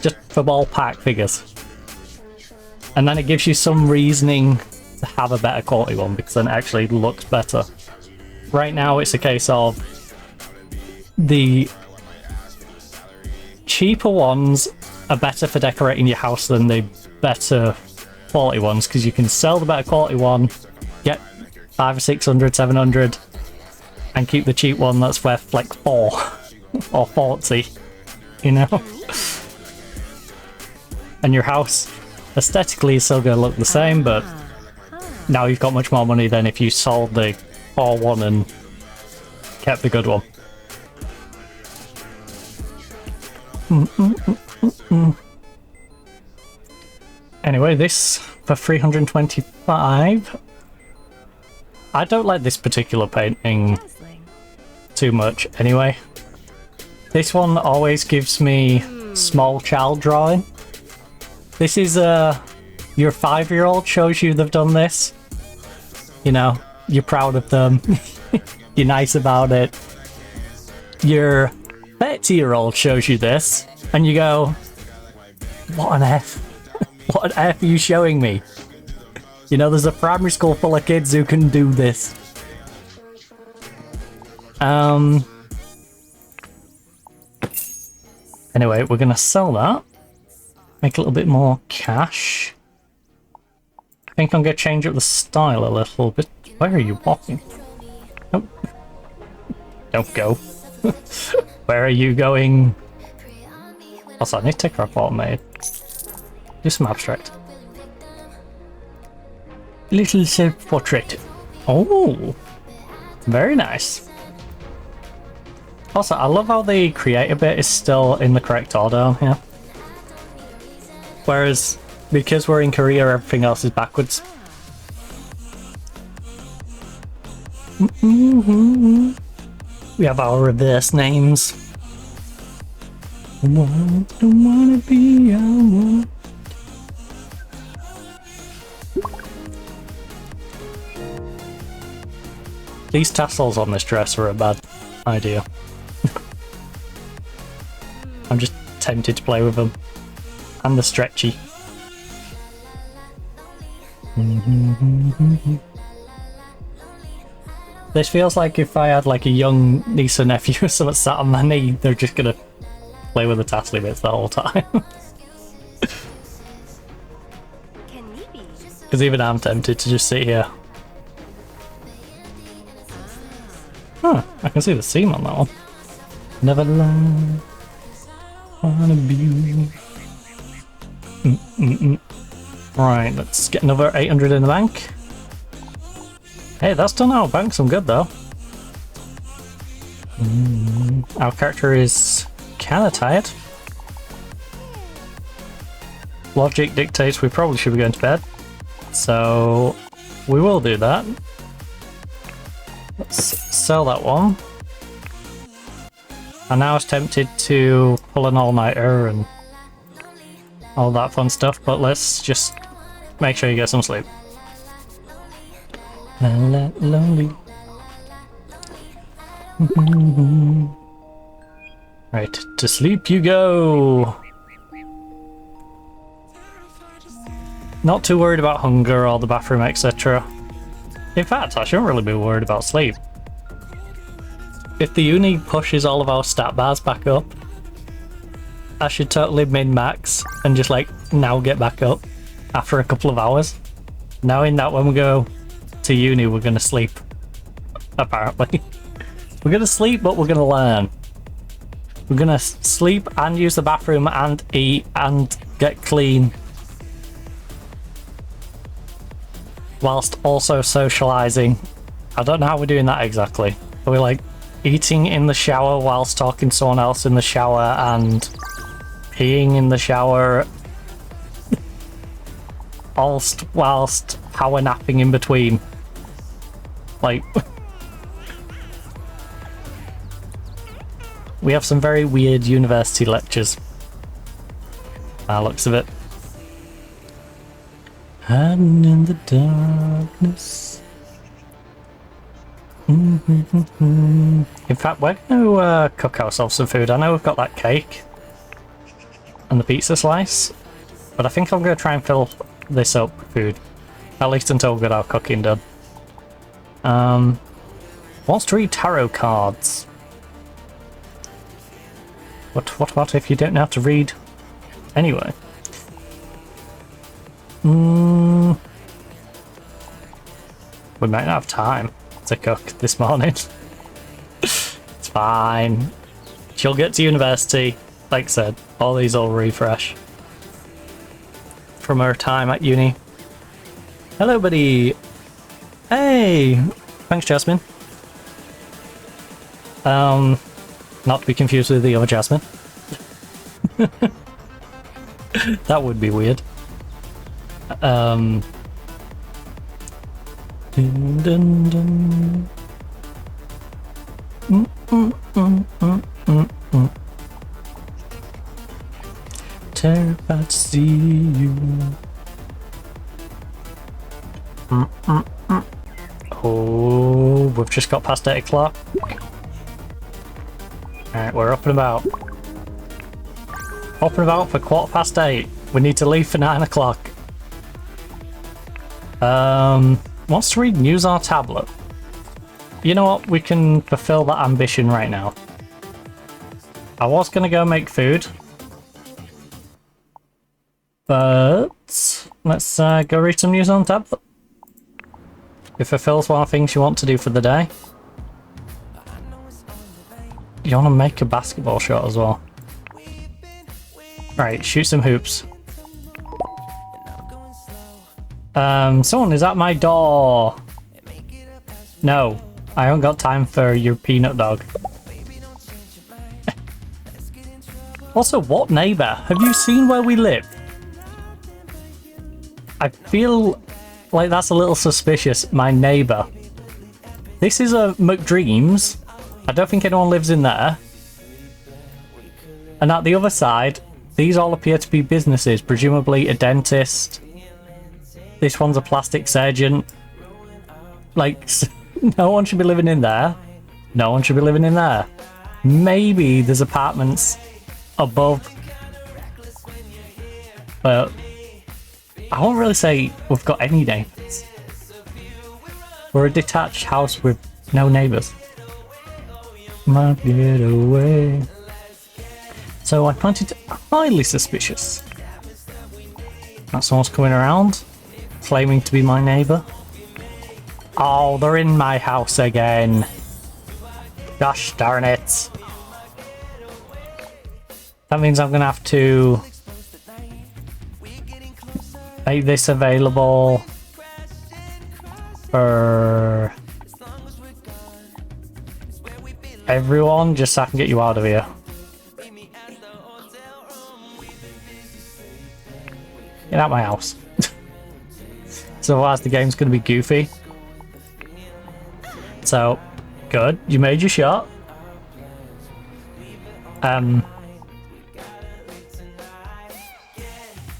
Just for ballpark figures. And then it gives you some reasoning to have a better quality one, because then it actually looks better. Right now it's a case of the cheaper ones are better for decorating your house than the better quality ones, because you can sell the better quality one, get 500 or 600, 700, and keep the cheap one that's worth like 4 or 40, you know? And your house aesthetically is still going to look the same, but now you've got much more money than if you sold the poor one and kept the good one. Anyway, this for 325. I don't like this particular painting too much anyway. This one always gives me small child drawing. This is your 5-year-old shows you they've done this. You know, you're proud of them. You're nice about it. Your 30-year-old shows you this, and you go, what on earth? What on earth are you showing me? You know, there's a primary school full of kids who can do this. Anyway, we're gonna sell that. make a little bit more cash. I think I'm going to change up the style a little bit. Where are you walking? Nope. Don't go. Where are you going? Also, I need to take a report made. Do some abstract. Little self-portrait. Oh, very nice. Also, I love how the creator bit is still in the correct order here. Whereas, because we're in Korea, everything else is backwards. We have our reverse names. Don't wanna be a woman. These tassels on this dress are a bad idea. I'm just tempted to play with them. And the stretchy. This feels like if I had like a young niece or nephew or something sat on my knee, they're just gonna play with the tassely bits the whole time. Because even I'm tempted to just sit here. Huh, I can see the seam on that one. Never lie, wanna be. Right, let's get another 800 in the bank. Hey, that's done our bank some good though. Our character is kinda tired. Logic dictates we probably should be going to bed. So we will do that. Let's sell that one. And now I was tempted to pull an all-nighter and all that fun stuff, but let's just make sure you get some sleep. Lonely. Right, to sleep you go. Not too worried about hunger or the bathroom, etc. In fact, I shouldn't really be worried about sleep. If the uni pushes all of our stat bars back up, I should totally min-max and just like now get back up after a couple of hours. Knowing that when we go to uni we're gonna sleep. Apparently. We're gonna sleep but we're gonna learn. We're gonna sleep and use the bathroom and eat and get clean. Whilst also socializing. I don't know how we're doing that exactly. Are we like eating in the shower whilst talking to someone else in the shower and peeing in the shower whilst power napping in between? Like we have some very weird university lectures. Looks of it. Hiding in the darkness. In fact, we're going to cook ourselves some food. I know we've got that cake and the pizza slice, but I think I'm going to try and fill this up with food, at least until we get our cooking done. Wants to read tarot cards. What about if you don't know how to read anyway? We might not have time to cook this morning. It's fine. She'll get to university. Like I said, all these will refresh from her time at uni. Hello, buddy. Hey, thanks, Jasmine. Not to be confused with the other Jasmine. That would be weird. Dun, dun, dun. Terrified to see you. Oh, we've just got past 8 o'clock. Alright, we're up and about. Up and about for 8:15. We need to leave for 9 o'clock. Wants to read news on tablet. You know what? We can fulfill that ambition right now. I was gonna go make food. But let's go read some news on tab. It fulfills one of the things you want to do for the day. You want to make a basketball shot as well. Right, shoot some hoops. Someone is at my door. No, I haven't got time for your peanut dog. Also, what neighbour? Have you seen where we live? I feel like that's a little suspicious. My neighbour. This is a McDreams. I don't think anyone lives in there. And at the other side, these all appear to be businesses. Presumably a dentist. This one's a plastic surgeon. Like, no one should be living in there. No one should be living in there. Maybe there's apartments above. But I won't really say we've got any neighbours. We're a detached house with no neighbours. Might get away. So I find it highly suspicious that someone's coming around, claiming to be my neighbour. Oh, they're in my house again. Gosh darn it. That means I'm gonna have to make this available for everyone, just so I can get you out of here. Get out of my house. So otherwise the game's gonna be goofy. So, good, you made your shot.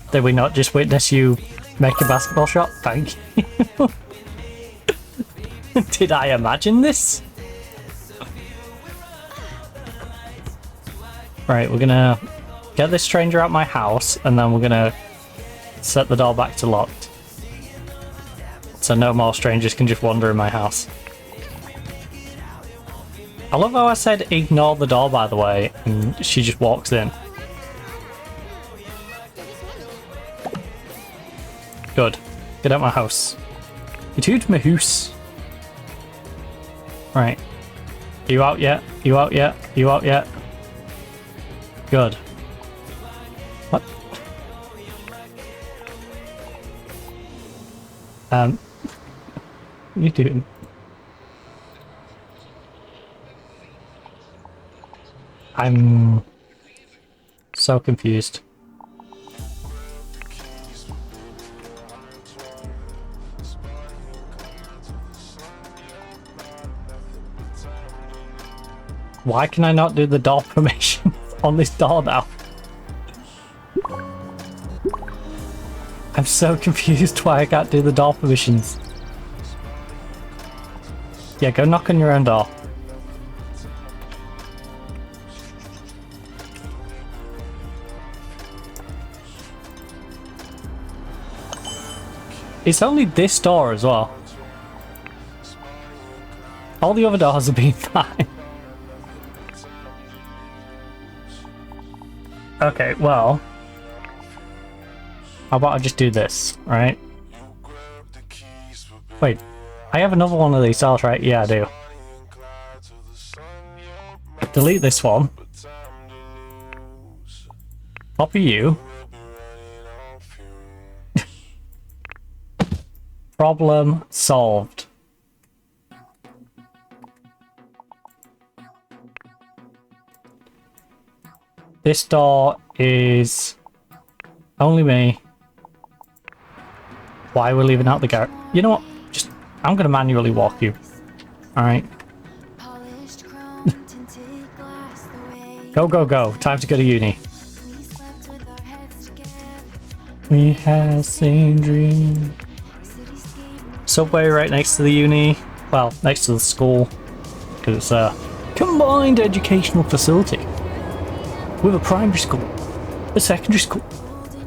Did we not just witness you make a basketball shot? Thank you. Did I imagine this? Right, we're gonna get this stranger out my house, and then we're gonna set the door back to locked. So no more strangers can just wander in my house. I love how I said ignore the door, by the way, and she just walks in. Good. Get out my house. Get out my house. Right. You out yet? You out yet? You out yet? Good. What? What are you doing? I'm so confused. Why can I not do the door permission on this door now? I'm so confused why I can't do the door permissions. Yeah, go knock on your own door. It's only this door as well. All the other doors have been fine. Okay, well, how about I just do this, right? Wait, I have another one of these cells, right? Yeah, I do. Delete this one. Copy you. Problem solved. This door is only me. Why we're leaving out the garage? You know what? Just I'm gonna manually walk you. All right. Go, go, go! Time to go to uni. We had same dream. Subway right next to the uni. Well, next to the school, because it's a combined educational facility with a primary school, a secondary school,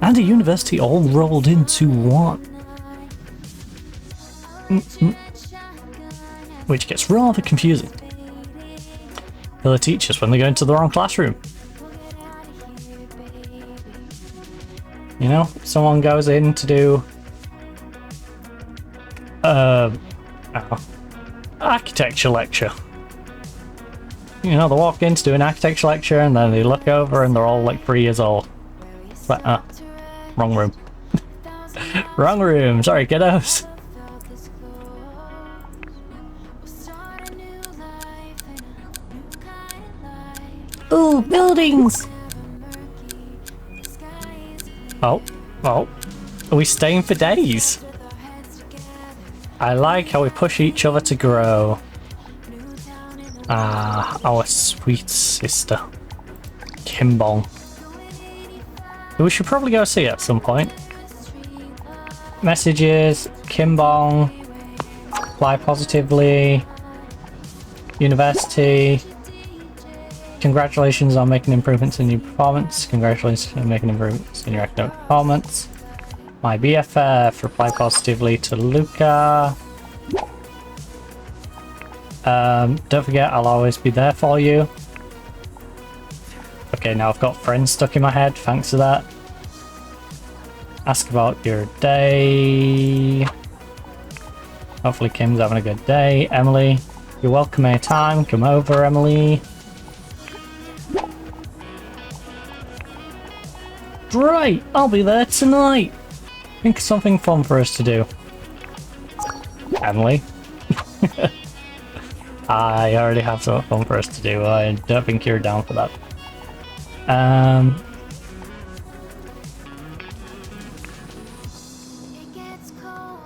and a university all rolled into one. Which gets rather confusing for the teachers when they go into the wrong classroom. You know, someone goes in to do architecture lecture. You know, they walk in to do an architecture lecture and then they look over and they're all like 3 years old. But, wrong room. Wrong room, sorry kiddos. Ooh, buildings! Oh, are we staying for days? I like how we push each other to grow. Ah, our sweet sister. Kimbong. We should probably go see at some point. Messages, Kimbong, apply positively, university. Congratulations on making improvements in your performance. Congratulations on making improvements in your academic performance. My BFF, reply positively to Luca. Don't forget, I'll always be there for you. Okay, now I've got friends stuck in my head, thanks for that. Ask about your day. Hopefully Kim's having a good day. Emily, you're welcome anytime. Come over, Emily. Right, I'll be there tonight. Think of something fun for us to do. Emily. I already have something fun for us to do. I don't think you're down for that.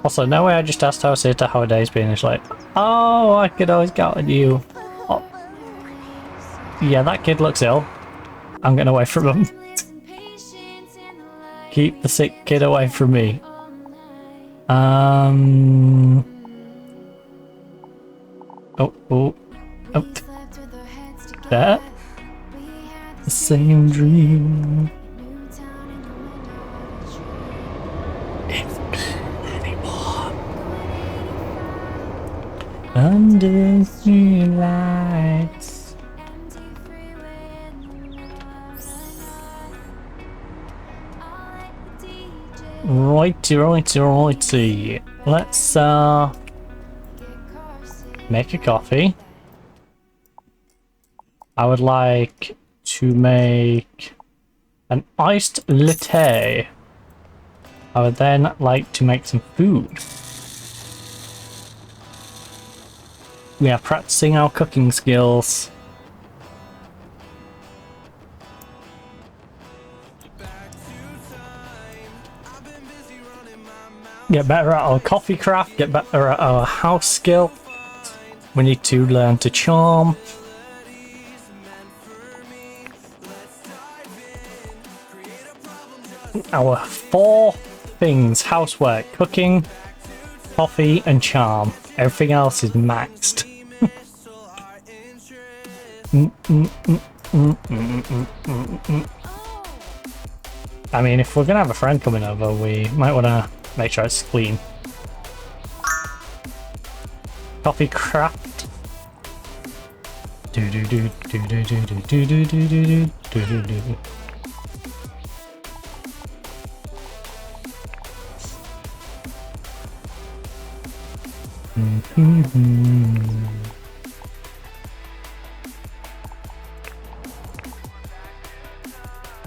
Also, no way I just asked how Sita how her day's been. It's like, oh, I could always count on you. Oh. Yeah, that kid looks ill. I'm getting away from him. Keep the sick kid away from me. Oh. There. The same dream. It's anymore. Under the lights. Righty. Let's make a coffee. I would like to make an iced latte. I would then like to make some food. We are practicing our cooking skills. Get better at our coffee craft, get better at our house skill. We need to learn to charm. Our 4 things: housework, cooking, coffee, and charm. Everything else is maxed. I mean, if we're gonna have a friend coming over, we might want to make sure it's clean. Coffee craft.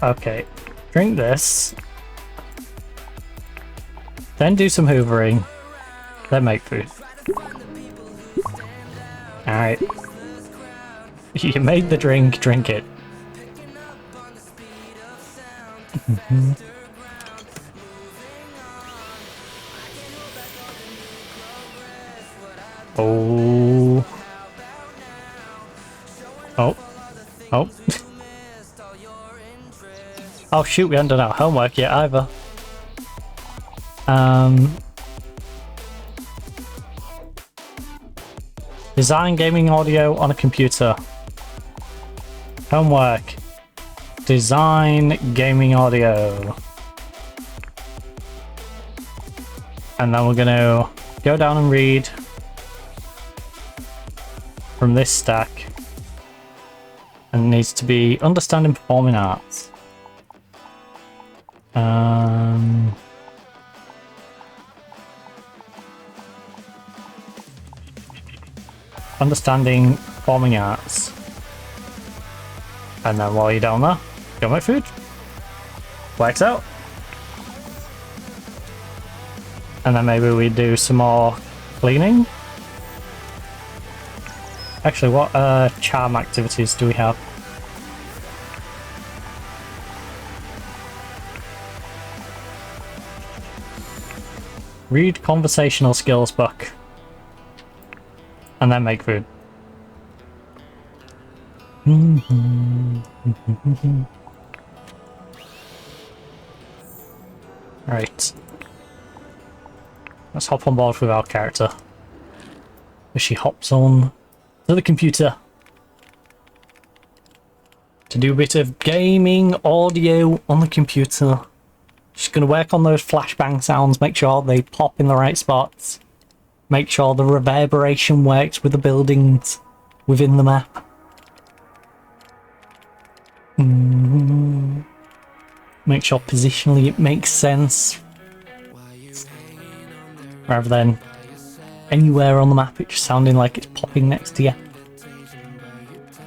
Okay, drink this. Then do some hoovering. Then make food. Alright. You made the drink, drink it. Oh. Oh shoot, we haven't done our homework yet either. Design gaming audio on a computer. Homework. Design gaming audio. And then we're gonna go down and read from this stack. And it needs to be understanding performing arts. Understanding performing arts. And then while you're down there, go make food. Works out. And then maybe we do some more cleaning. Actually, what charm activities do we have? Read conversational skills book. And then make food. Right. Let's hop on board with our character. As she hops on to the computer to do a bit of gaming audio on the computer. She's going to work on those flashbang sounds, make sure they pop in the right spots. Make sure the reverberation works with the buildings within the map. Make sure positionally it makes sense. Rather than anywhere on the map it's just sounding like it's popping next to you.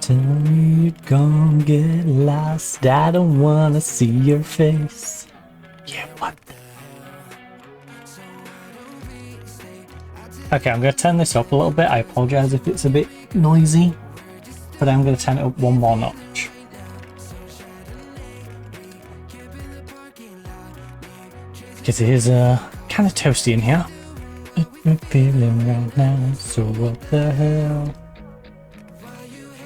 Tell me you're gonna get lost, I don't wanna see your face. Yeah, what? Okay, I'm going to turn this up a little bit. I apologise if it's a bit noisy, but I'm going to turn it up one more notch. Because it is kind of toasty in here. I'm feeling right now, so what the hell?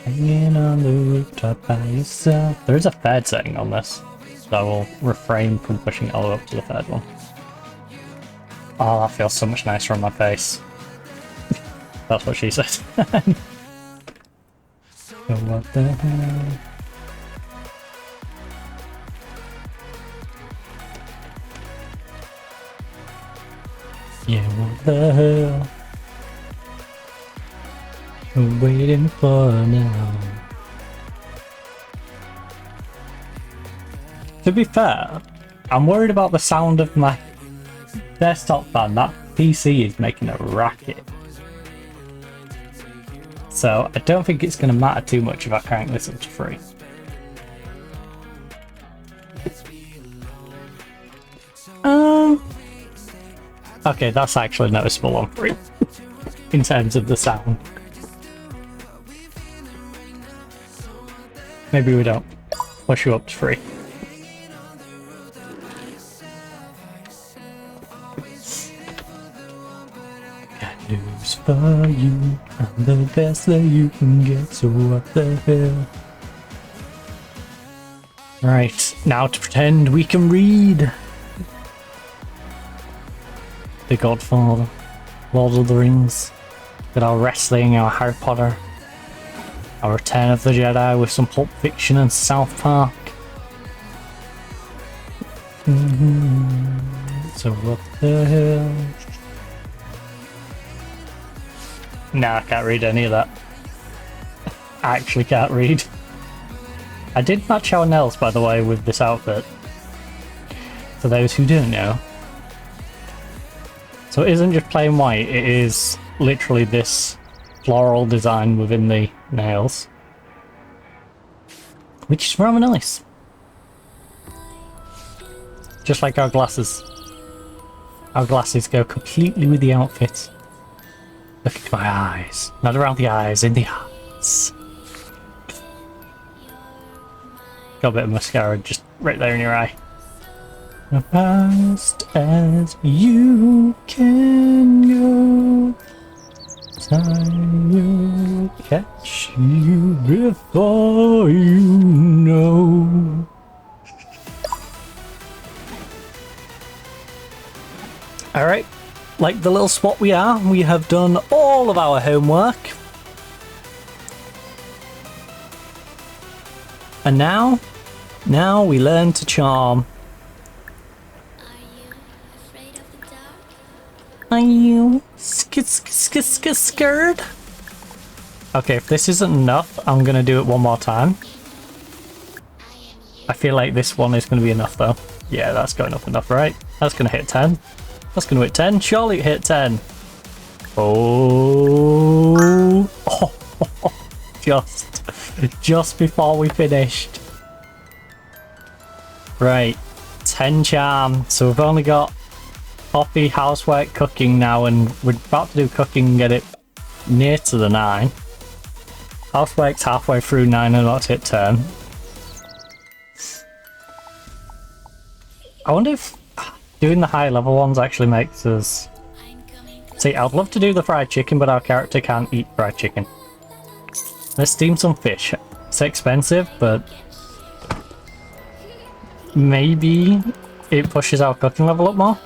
Hanging on the rooftop by yourself. There is a third setting on this, so I will refrain from pushing it all the way up to the third one. Oh, that feels so much nicer on my face. That's what she said. So what the hell? Yeah, what the hell? I'm waiting for now. To be fair, I'm worried about the sound of my desktop fan. That PC is making a racket. So I don't think it's going to matter too much if I crank this up to 3. Okay, that's actually noticeable on 3 in terms of the sound. Maybe we don't push you up to 3. Got news for you, I'm the best that you can get, so what the hell? Right, now to pretend we can read. The Godfather, Lord of the Rings, with our wrestling, our Harry Potter, our Return of the Jedi with some Pulp Fiction and South Park. So what the hell? Nah, I can't read any of that. I actually can't read. I did match our nails, by the way, with this outfit. For those who don't know. So it isn't just plain white, it is literally this floral design within the nails. Which is rather nice. Just like our glasses. Our glasses go completely with the outfit. Look at my eyes. Not around the eyes, in the eyes. Got a bit of mascara just right there in your eye. As fast as you can go, time will catch you before you know. Alright, like the little spot we are, we have done all of our homework. And now we learn to charm. Are you scared? Okay, if this isn't enough, I'm gonna do it one more time. I feel like this one is gonna be enough though. Yeah, that's going up enough, right? That's going to hit 10. That's going to hit 10. Surely it hit 10. Oh. Just before we finished. Right. 10 charm. So we've only got coffee, housework, cooking now, and we're about to do cooking and get it near to the 9. Housework's halfway through 9 and let's hit 10. I wonder if doing the high level ones actually makes us... See, I'd love to do the fried chicken, but our character can't eat fried chicken. Let's steam some fish. It's expensive, but maybe it pushes our cooking level up more.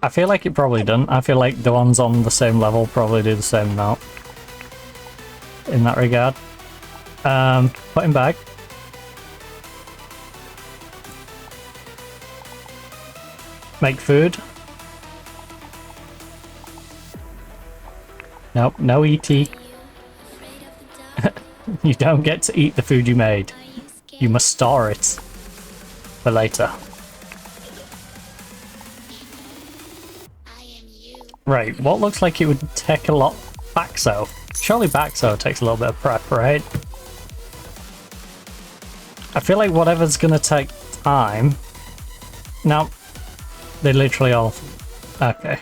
I feel like it probably doesn't. I feel like the ones on the same level probably do the same amount in that regard. Put him back. Make food. Nope, no ET. You don't get to eat the food you made. You must store it for later. Right, what looks like it would take a lot... Baxo. Surely Baxo takes a little bit of prep, right? I feel like whatever's gonna take time... No. They literally all... Okay.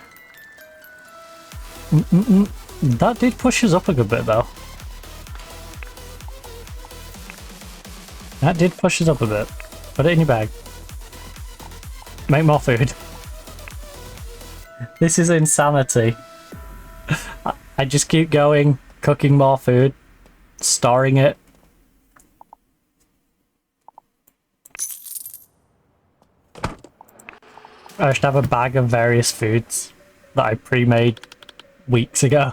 That did push us up a good bit, though. That did push us up a bit. Put it in your bag. Make more food. This is insanity. I just keep going, cooking more food, storing it. I should have a bag of various foods that I pre-made weeks ago.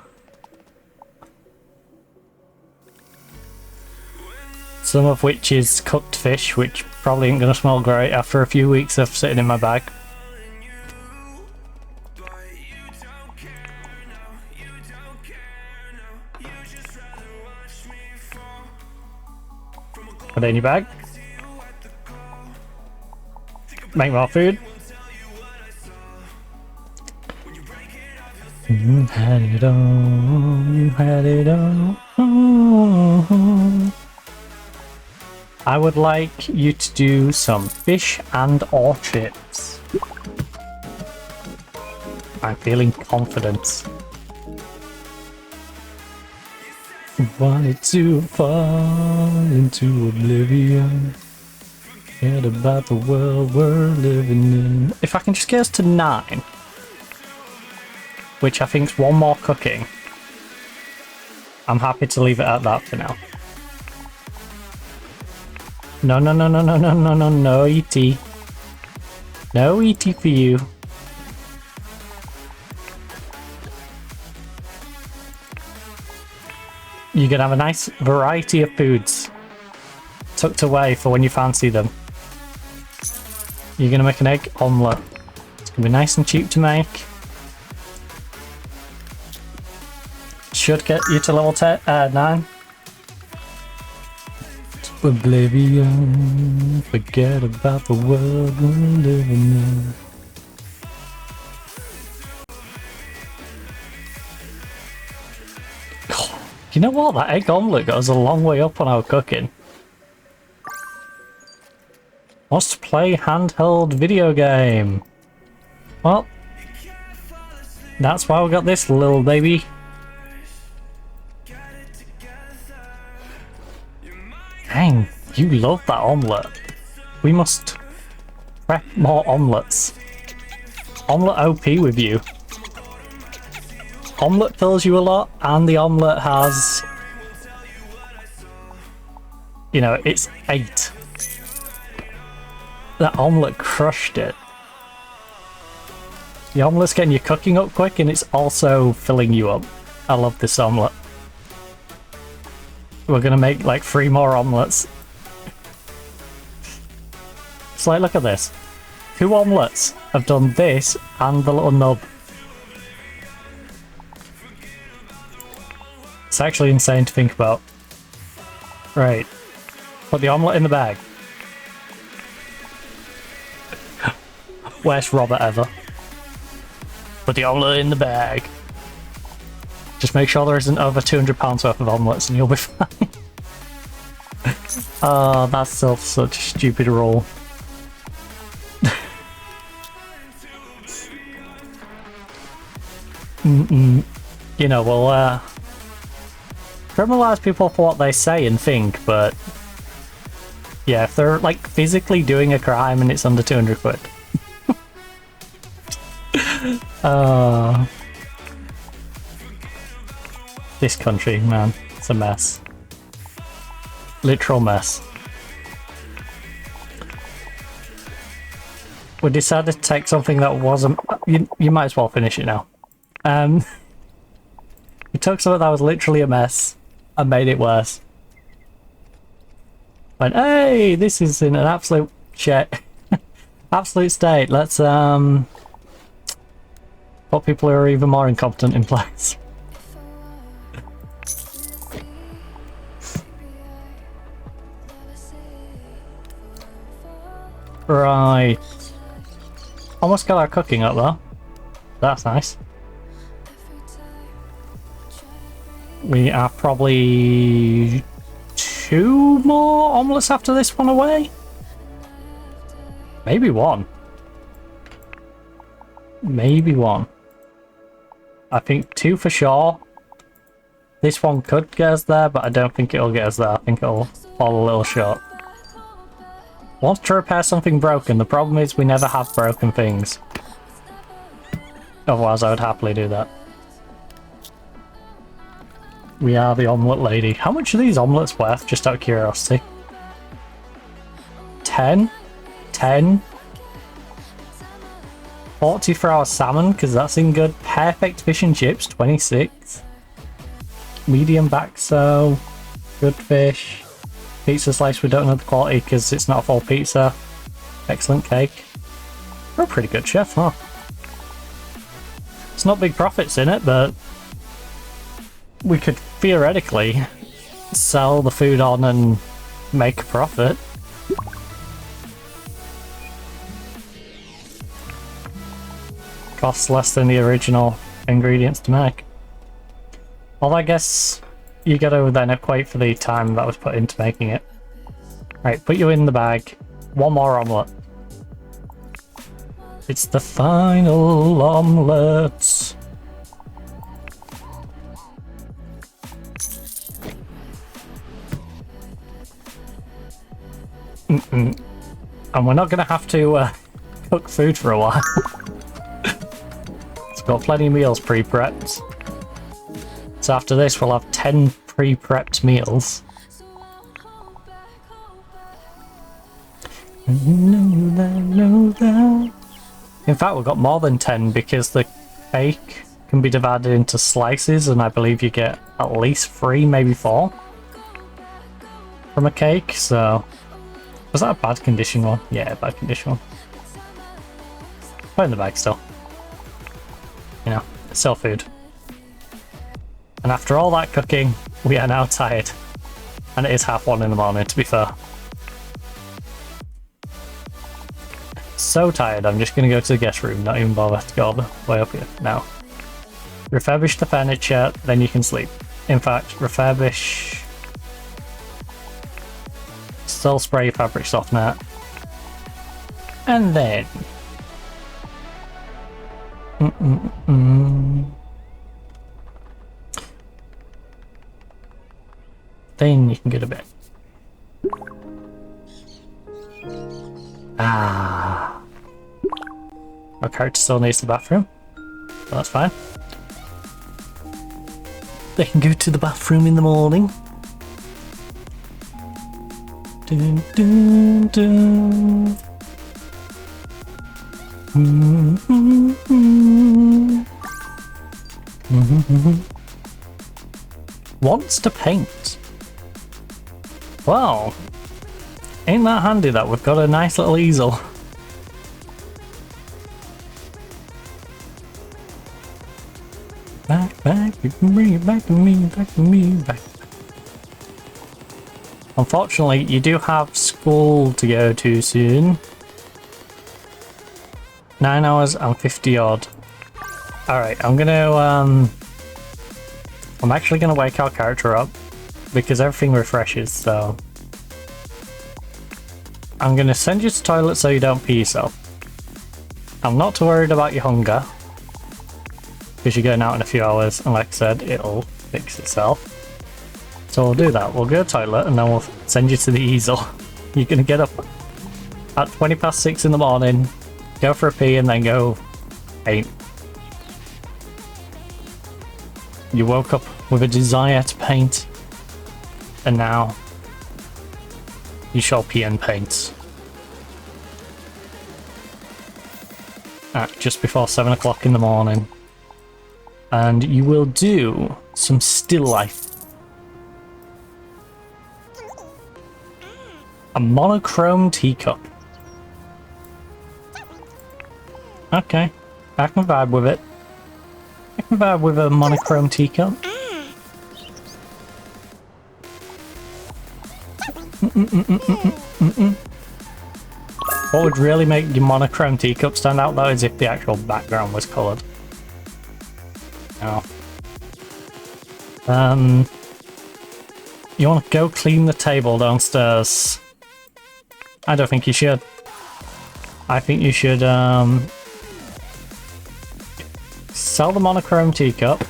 Some of which is cooked fish, which probably ain't gonna smell great after a few weeks of sitting in my bag. Put it in your bag. Make more food. You had it all, you had it all. I would like you to do some fish and or chips. I'm feeling confident. Wanted to fall into oblivion. Forget about the world we're living in. If I can just get us to 9, which I think's one more cooking, I'm happy to leave it at that for now. No, no, no, no, no, no, no, no, no, ET. No ET for you. You're gonna have a nice variety of foods tucked away for when you fancy them. You're gonna make an egg omelette. It's gonna be nice and cheap to make. Should get you to level 9. Oblivion, forget about the world we're living in. You know what? That egg omelette goes a long way up on our cooking. Wants to play handheld video game. Well, that's why we got this little baby. Dang, you love that omelette. We must prep more omelettes. Omelette OP with you. Omelette fills you a lot, and the omelette has... You know, it's 8. That omelette crushed it. The omelette's getting your cooking up quick, and it's also filling you up. I love this omelette. We're gonna make like 3 more omelettes. It's like, look at this. 2 omelettes have done this and the little nub. It's actually insane to think about. Right. Put the omelette in the bag. Worst Robert ever. Put the omelette in the bag. Just make sure there isn't over £200 worth of omelettes and you'll be fine. Oh, that's still such a stupid rule. You know, we'll criminalize people for what they say and think, but yeah, if they're like physically doing a crime and it's under 200 quid. This country, man, it's a mess. Literal mess. We decided to take something that wasn't... You might as well finish it now. We took something that was literally a mess and made it worse. Went, hey, this is in an absolute shit. Absolute state. Let's put people who are even more incompetent in place. Right. Almost got our cooking up though. That's nice. We are probably 2 more omelettes after this one away? Maybe 1. Maybe 1. I think 2 for sure. This one could get us there, but I don't think it'll get us there. I think it'll fall a little short. Want to repair something broken. The problem is we never have broken things. Otherwise I would happily do that. We are the omelette lady. How much are these omelettes worth, just out of curiosity? 10? 10? 40 for our salmon, because that's in good. Perfect fish and chips, 26. Medium baxo. Good fish. Pizza slice, we don't know the quality because it's not a full pizza. Excellent cake. We're a pretty good chef, huh? It's not big profits in it, but we could theoretically sell the food on and make a profit. Costs less than the original ingredients to make. Well, I guess you gotta then equate for the time that was put into making it. Right, put you in the bag. 1 more omelette. It's the final omelette. And we're not gonna have to cook food for a while. It's got plenty of meals pre-prepped. So after this we'll have 10 pre-prepped meals. Know that. In fact, we've got more than 10 because the cake can be divided into slices, and I believe you get at least 3, maybe 4 from a cake. So was that a bad condition one? Yeah, bad condition one. Put in the bag still. You know, it's still food. And after all that cooking, we are now tired. And it is 1:30 in the morning, to be fair. So tired, I'm just going to go to the guest room, not even bother to go all the way up here. Now, refurbish the furniture, then you can sleep. In fact, refurbish... Still spray your fabric softener. And then... Then you can go to bed. Ah. Our character still needs the bathroom. Well, that's fine. They can go to the bathroom in the morning. Dun, dun, dun. Wants to paint. Well, ain't that handy that we've got a nice little easel. Back, you can bring it back to me, back to me, back. Unfortunately, you do have school to go to soon. 9 hours and 50 odd. Alright, I'm actually gonna wake our character up because everything refreshes, so I'm gonna send you to the toilet so you don't pee yourself. I'm not too worried about your hunger because you're going out in a few hours, and like I said, it'll fix itself. So we'll do that. We'll go to the toilet and then we'll send you to the easel. You're gonna get up at 20 past 6 in the morning, go for a pee, and then go paint. You woke up with a desire to paint, and now you shall pee and paint. At just before 7 o'clock in the morning. And you will do some still life. A monochrome teacup. Okay, I can vibe with it. I can vibe with a monochrome teacup. What would really make your monochrome teacup stand out though is if the actual background was coloured. Oh. You want to go clean the table downstairs? I don't think you should. I think you should sell the monochrome teacup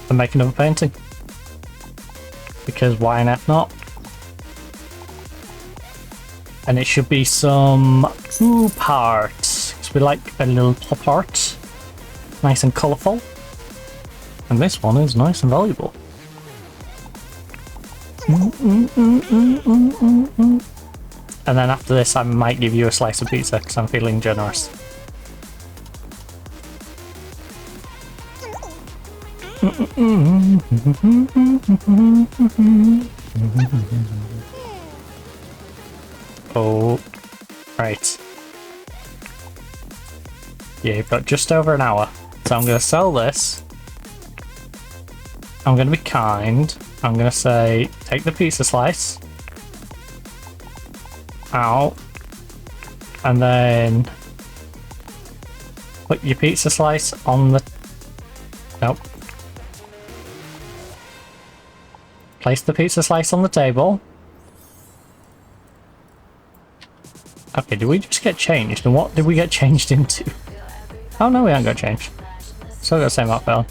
and make another painting. Because why on earth not? And it should be some poop art, because we like a little pop art. Nice and colourful. And this one is nice and valuable. And then after this I might give you a slice of pizza because I'm feeling generous. Oh, right. Yeah, you've got just over an hour. So I'm going to sell this. I'm going to be kind. I'm going to say, take the pizza slice. Out. And then put your pizza slice on the... Nope. Place the pizza slice on the table. Okay, did we just get changed? And what did we get changed into? Oh no, we haven't got changed. Still got the same outfit on.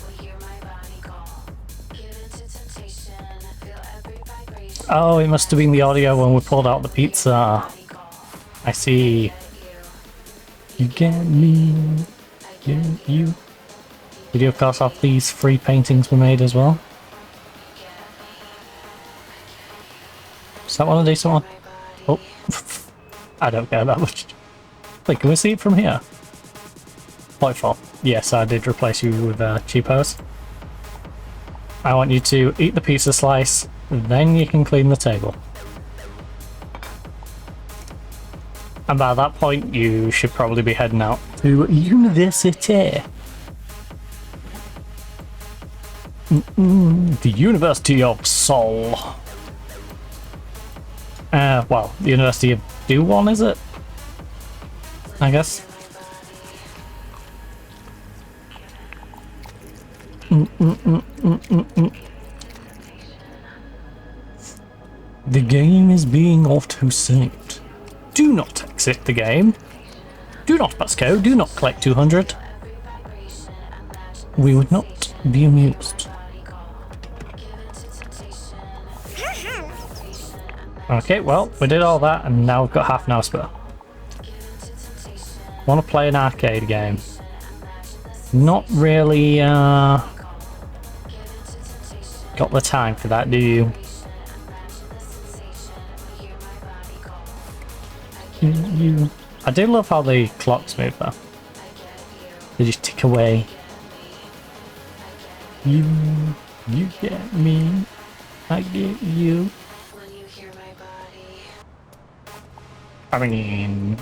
Oh, it must have been the audio when we pulled out the pizza. I see. You get me. Get you. Video cost off these free paintings we made as well. Is that one a decent one? Oh. I don't care that much. Wait, can we see it from here? Lightfall. Yes, I did replace you with cheapos. I want you to eat the pizza slice, then you can clean the table. And by that point, you should probably be heading out to university. The University of Seoul. Well, the University of Dowon, is it? I guess. The game is being auto-saved. Do not exit the game. Do not pass code. Do not collect 200. We would not be amused. Okay, well, we did all that and now we've got half an hour spare. Want to play an arcade game? Not really got the time for that, do you? I do love how the clocks move though. They just tick away. You get me, I get you. I mean,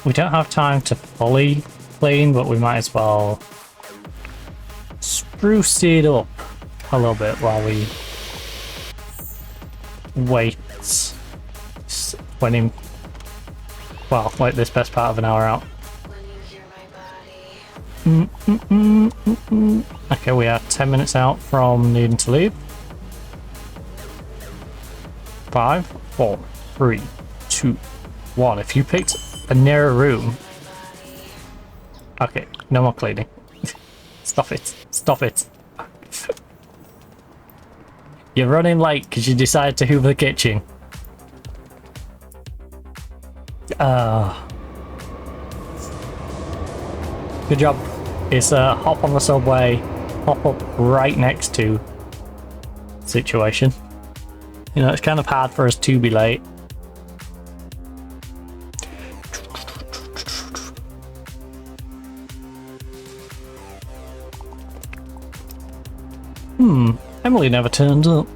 we don't have time to fully clean, but we might as well spruce it up a little bit while we wait 20, well, wait this best part of an hour out. Okay, we are 10 minutes out from needing to leave. 5, 4, 3, 2, 1. If you picked a nearer room... Okay, no more cleaning. Stop it. Stop it. You're running late because you decided to hoover the kitchen. Good job. It's a hop on the subway, hop up right next to situation. You know, it's kind of hard for us to be late. Emily never turned up.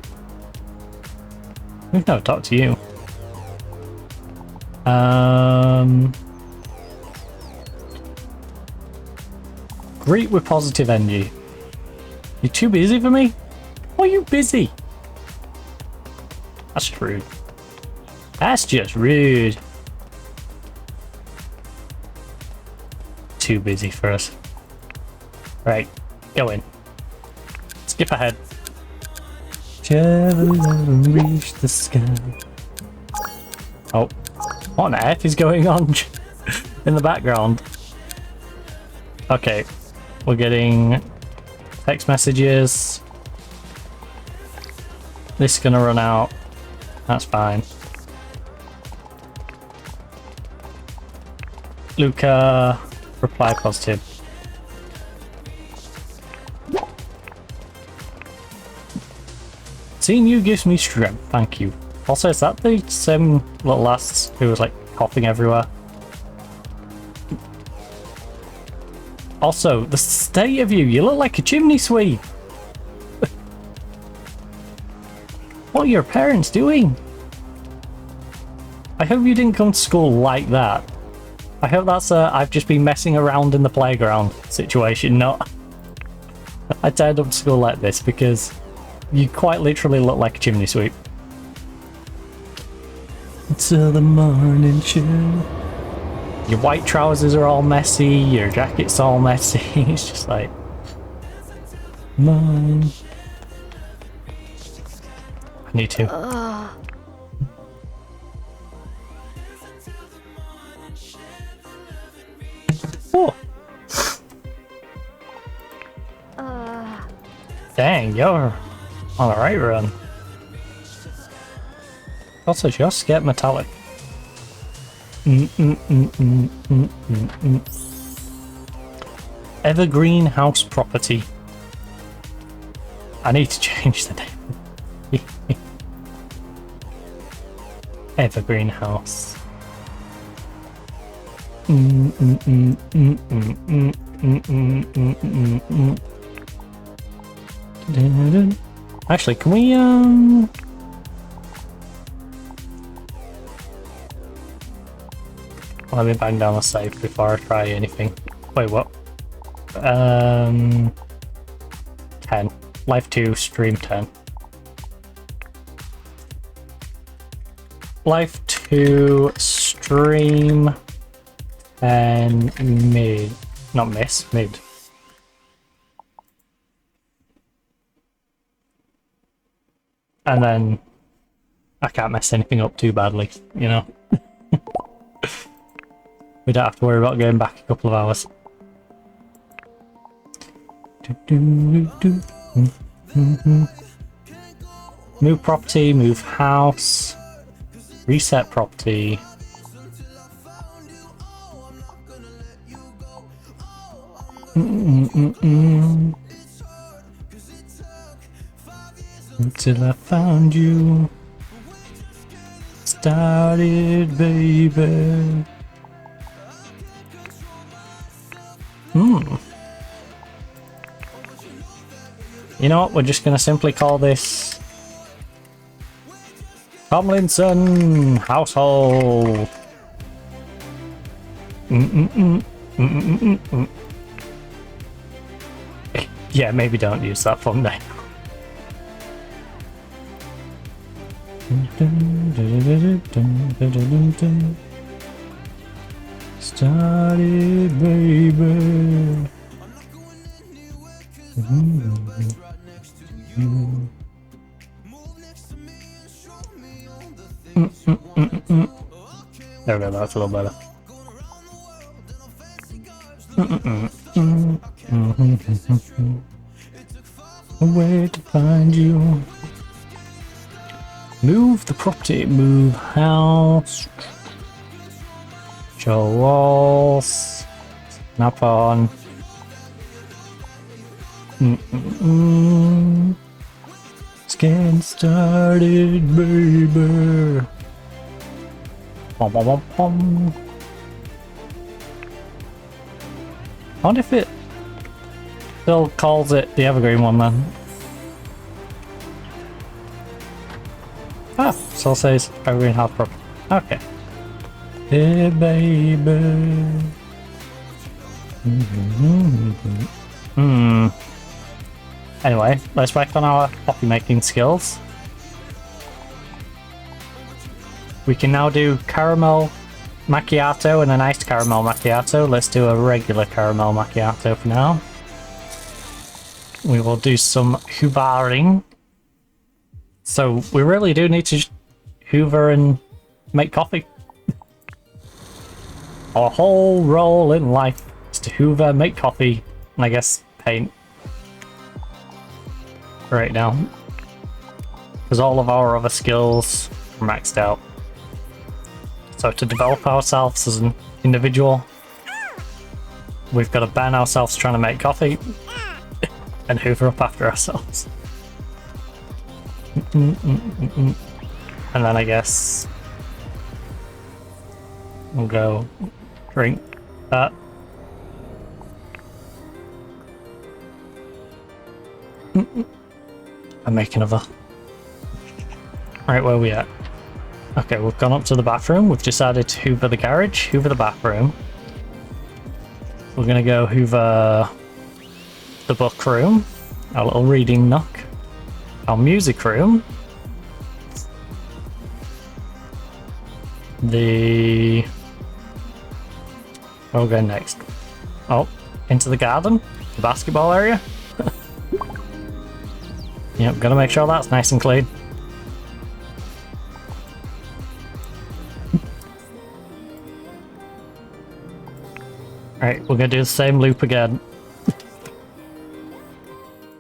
We've never talked to you. Greet with positive energy. You're too busy for me? Why are you busy? That's just rude. That's just rude. Too busy for us. Right, go in. Skip ahead. Travel and reach the sky. Oh, what on earth is going on in the background? Okay, we're getting text messages. This is gonna run out. That's fine. Luca, reply positive. Seeing you gives me strength, thank you. Also, is that the same little lass who was like coughing everywhere? Also, the state of you, you look like a chimney sweep. What are your parents doing? I hope you didn't come to school like that. I hope that's a I've just been messing around in the playground situation, not I turned up to school like this, because you quite literally look like a chimney sweep. Until the morning chill. Your white trousers are all messy, your jacket's all messy. It's just like... Mine. I need to. Oh. Dang, you're on the right run. Also, just get metallic. Evergreen house property. I need to change the name. Evergreen house. Actually, can we let me bang down the safe before I try anything. Wait, what? 10. Life 2, stream 10. Life 2, stream 10, mid. Not miss, mid. And then I can't mess anything up too badly, you know? We don't have to worry about going back a couple of hours. Move property, move house, reset property. Until I found you. Started, baby. You know what? We're just gonna simply call this Tomlinson household. Yeah, maybe don't use that thumbnail. Started, baby. There we go, that's a little better. A way to find you. Move the property, move house. Show walls. Snap on. It's getting started, baby. Bom, bom, bom, bom. I wonder if it still calls it the evergreen one then. Ah, still says evergreen house property. Okay. Hey baby. Anyway, let's work on our coffee making skills. We can now do caramel macchiato and an iced caramel macchiato. Let's do a regular caramel macchiato for now. We will do some hoovering. So we really do need to hoover and make coffee. Our whole role in life is to hoover, make coffee, and I guess paint. Right now. Because all of our other skills are maxed out. So to develop ourselves as an individual, we've got to ban ourselves trying to make coffee and hoover up after ourselves. And then I guess we'll go drink that. And make another. Right, where are we at? Okay, we've gone up to the bathroom. We've decided to hoover the garage, hoover the bathroom. We're gonna go hoover the book room, our little reading nook, our music room, where we'll go next. Oh, into the garden, the basketball area. Yep, gotta make sure that's nice and clean. Alright, we're gonna do the same loop again.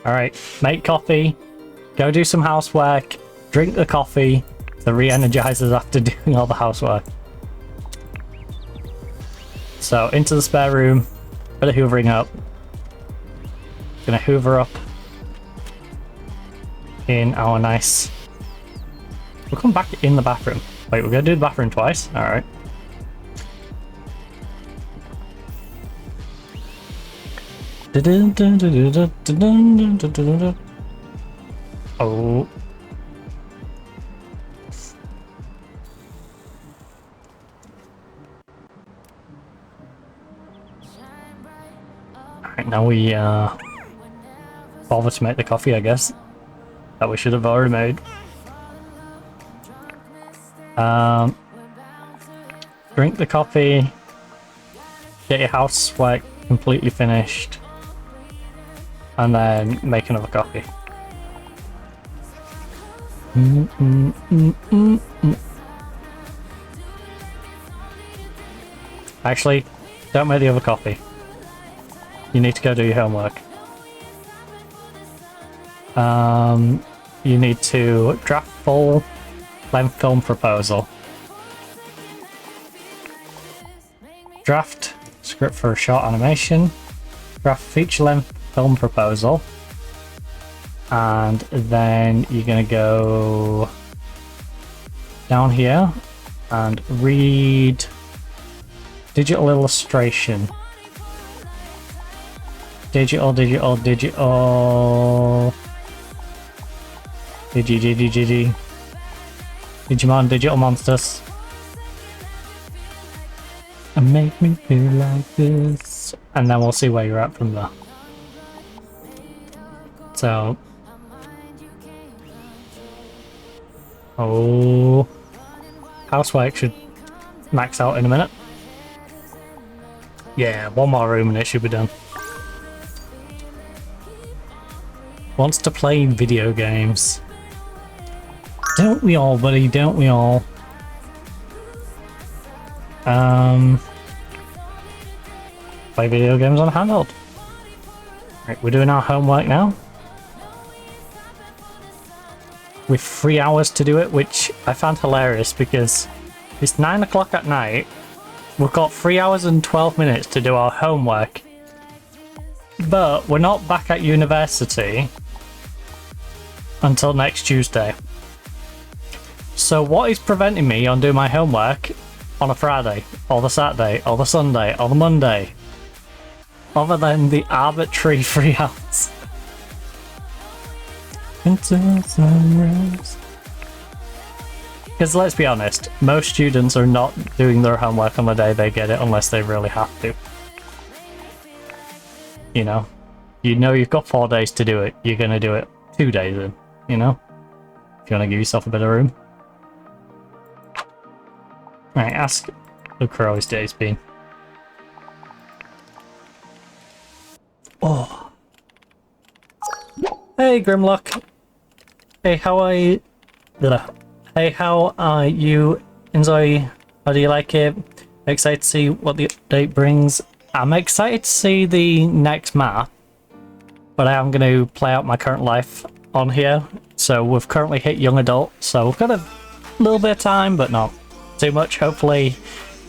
Alright, make coffee, go do some housework, drink the coffee, the re-energizers after doing all the housework. So, into the spare room, bit of hoovering up. Gonna hoover up in our nice... We'll come back in the bathroom. Wait, we're gonna do the bathroom twice? Alright. Oh. Alright, now we bother to make the coffee, I guess. That we should have already made. Drink the coffee. Get your housework completely finished. And then make another coffee. Actually, don't make the other coffee. You need to go do your homework. You need to draft full length film proposal. Draft script for a short animation. Draft feature length film proposal. And then you're gonna go down here and read digital illustration. Digital. Digimon, digital monsters. And make me feel like this. And then we'll see where you're at from there. So Oh, housework should max out in a minute. Yeah, one more room and it should be done. Wants to play video games. Don't we all, buddy? Don't we all? Play video games on a handheld. Right, we're doing our homework now. With 3 hours to do it, which I found hilarious because it's 9 o'clock at night. We've got 3 hours and 12 minutes to do our homework. But we're not back at university until next Tuesday. So what is preventing me on doing my homework on a Friday, or the Saturday, or the Sunday, or the Monday? Other than the arbitrary 3 hours. Into sunrise. Because let's be honest, most students are not doing their homework on the day they get it unless they really have to. You know you've got 4 days to do it, you're going to do it 2 days in, you know? If you want to give yourself a bit of room. Right, ask Luke how his day's been. Oh. Hey, Grimlock. Hey, how are you? Hey, how are you, InZOI? How do you like it? Excited to see what the update brings. I'm excited to see the next map, but I am going to play out my current life on here. So we've currently hit young adult, so we've got a little bit of time, but not too much. Hopefully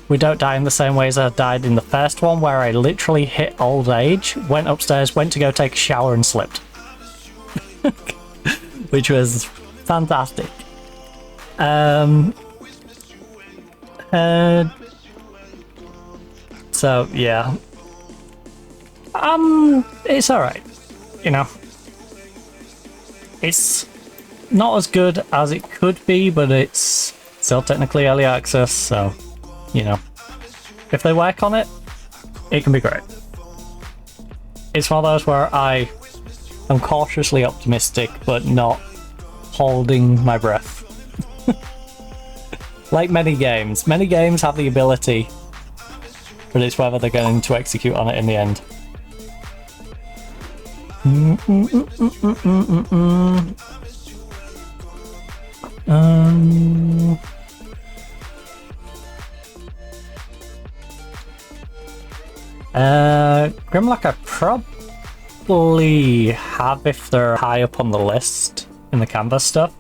we don't die in the same way as I died in the first one, where I literally hit old age, went upstairs, went to go take a shower and slipped. Which was fantastic. So yeah. It's alright, you know. It's not as good as it could be, but it's still technically early access, so, you know. If they work on it, it can be great. It's one of those where I am cautiously optimistic, but not holding my breath. Like many games have the ability, but it's whether they're going to execute on it in the end. Grimlock I probably have if they're high up on the list in the canvas stuff,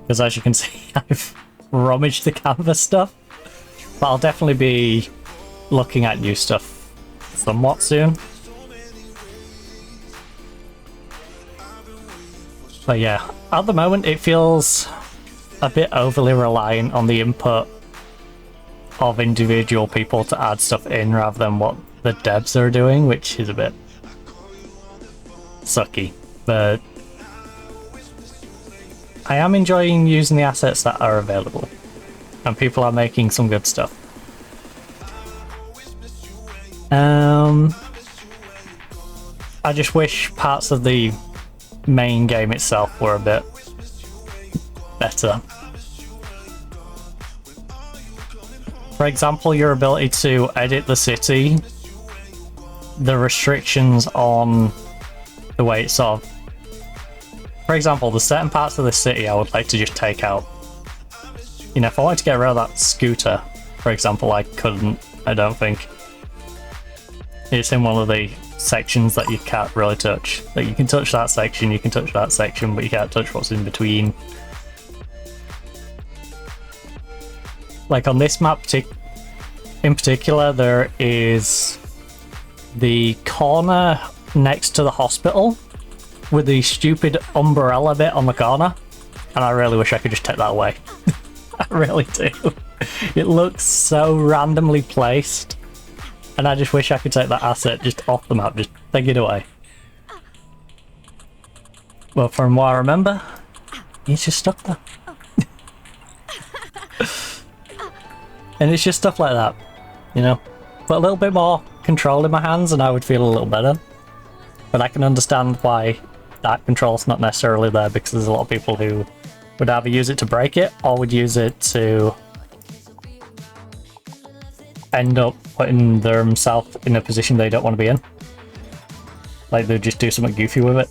because as you can see I've rummaged the canvas stuff, but I'll definitely be looking at new stuff somewhat soon. But yeah, at the moment it feels a bit overly reliant on the input of individual people to add stuff in rather than what the devs are doing, which is a bit sucky, but I am enjoying using the assets that are available, and people are making some good stuff. I just wish parts of the main game itself were a bit better. For example, your ability to edit the city, the restrictions on the way it's sort of... For example, there's certain parts of the city I would like to just take out. You know, if I wanted to get rid of that scooter, for example, I couldn't, I don't think. It's in one of the sections that you can't really touch. Like, you can touch that section, you can touch that section, but you can't touch what's in between. Like on this map in particular, there is the corner next to the hospital with the stupid umbrella bit on the corner, and I really wish I could just take that away. I really do. It looks so randomly placed, and I just wish I could take that asset just off the map, just take it away. Well, from what I remember, it's just stuck there. And it's just stuff like that, you know. Put a little bit more control in my hands and I would feel a little better. But I can understand why that control's not necessarily there, because there's a lot of people who would either use it to break it or would use it to end up putting themselves in a position they don't want to be in. Like they'll just do something goofy with it.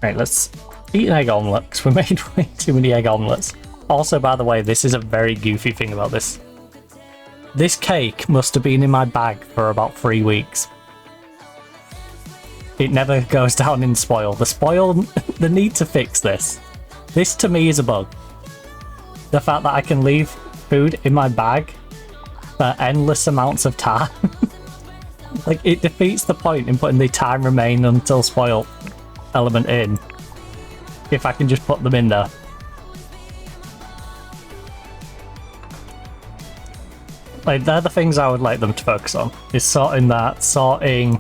Right, let's eat an egg omelette because we made way too many egg omelettes. Also, by the way, this is a very goofy thing about this. This cake must have been in my bag for about 3 weeks. It never goes down in spoil. The need to fix this. This to me is a bug. The fact that I can leave food in my bag for endless amounts of time. Like, it defeats the point in putting the time remain until spoil element in. If I can just put them in there. Like, they're the things I would like them to focus on. Is sorting that, sorting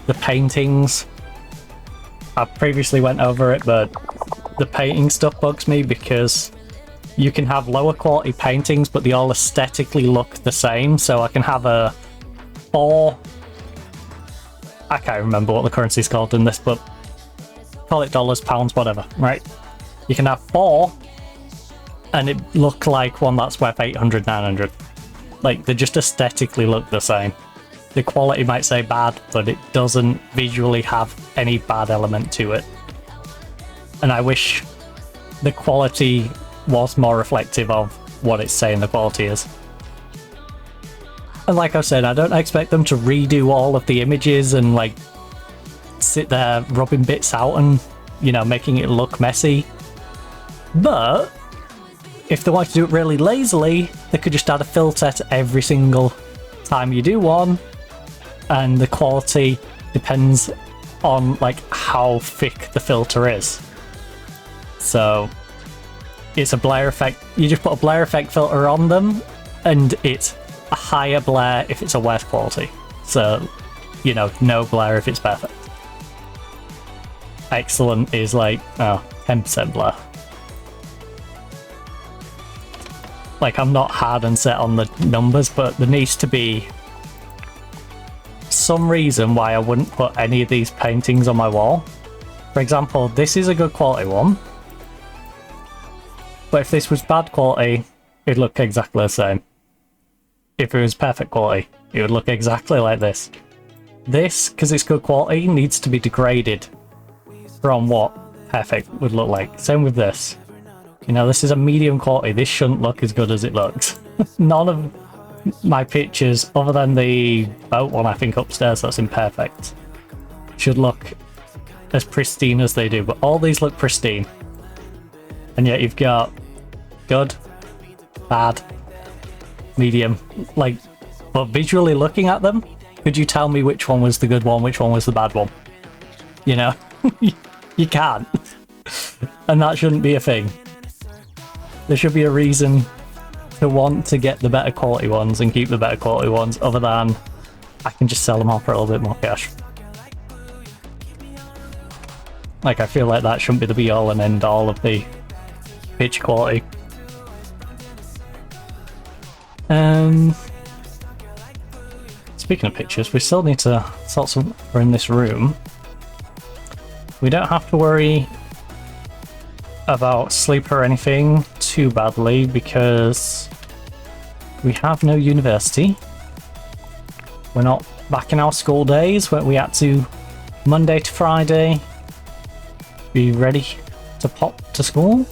the paintings. I previously went over it, but the painting stuff bugs me because you can have lower quality paintings, but they all aesthetically look the same. So I can have a 4... I can't remember what the currency's called in this, but call it dollars, pounds, whatever, right? You can have 4 and it look like one that's worth 800, 900. Like, they just aesthetically look the same. The quality might say bad, but it doesn't visually have any bad element to it. And I wish the quality was more reflective of what it's saying the quality is. And like I said, I don't expect them to redo all of the images and like sit there rubbing bits out and, you know, making it look messy. But if they want to do it really lazily, they could just add a filter to every single time you do one, and the quality depends on like how thick the filter is. So it's a blur effect. You just put a blur effect filter on them and it's a higher blur if it's a worse quality. So, you know, no blur if it's perfect. Excellent is like, oh, 10% blur. Like, I'm not hard and set on the numbers, but there needs to be some reason why I wouldn't put any of these paintings on my wall. For example, this is a good quality one, but if this was bad quality, it'd look exactly the same. If it was perfect quality, it would look exactly like this. This, because it's good quality, needs to be degraded from what perfect would look like. Same with this. You know, this is a medium quality. This shouldn't look as good as it looks. None of my pictures, other than the boat one I think upstairs that's imperfect, should look as pristine as they do. But all these look pristine. And yet you've got good, bad, medium. Like, but visually looking at them, could you tell me which one was the good one, which one was the bad one? You know, you can't. And that shouldn't be a thing. There should be a reason to want to get the better quality ones and keep the better quality ones, other than I can just sell them off for a little bit more cash. Like, I feel like that shouldn't be the be all and end all of the pitch quality. Speaking of pictures, we still need to sort some for in this room. We don't have to worry about sleep or anything too badly because we have no university. We're not back in our school days where we had to Monday to Friday be ready to pop to school.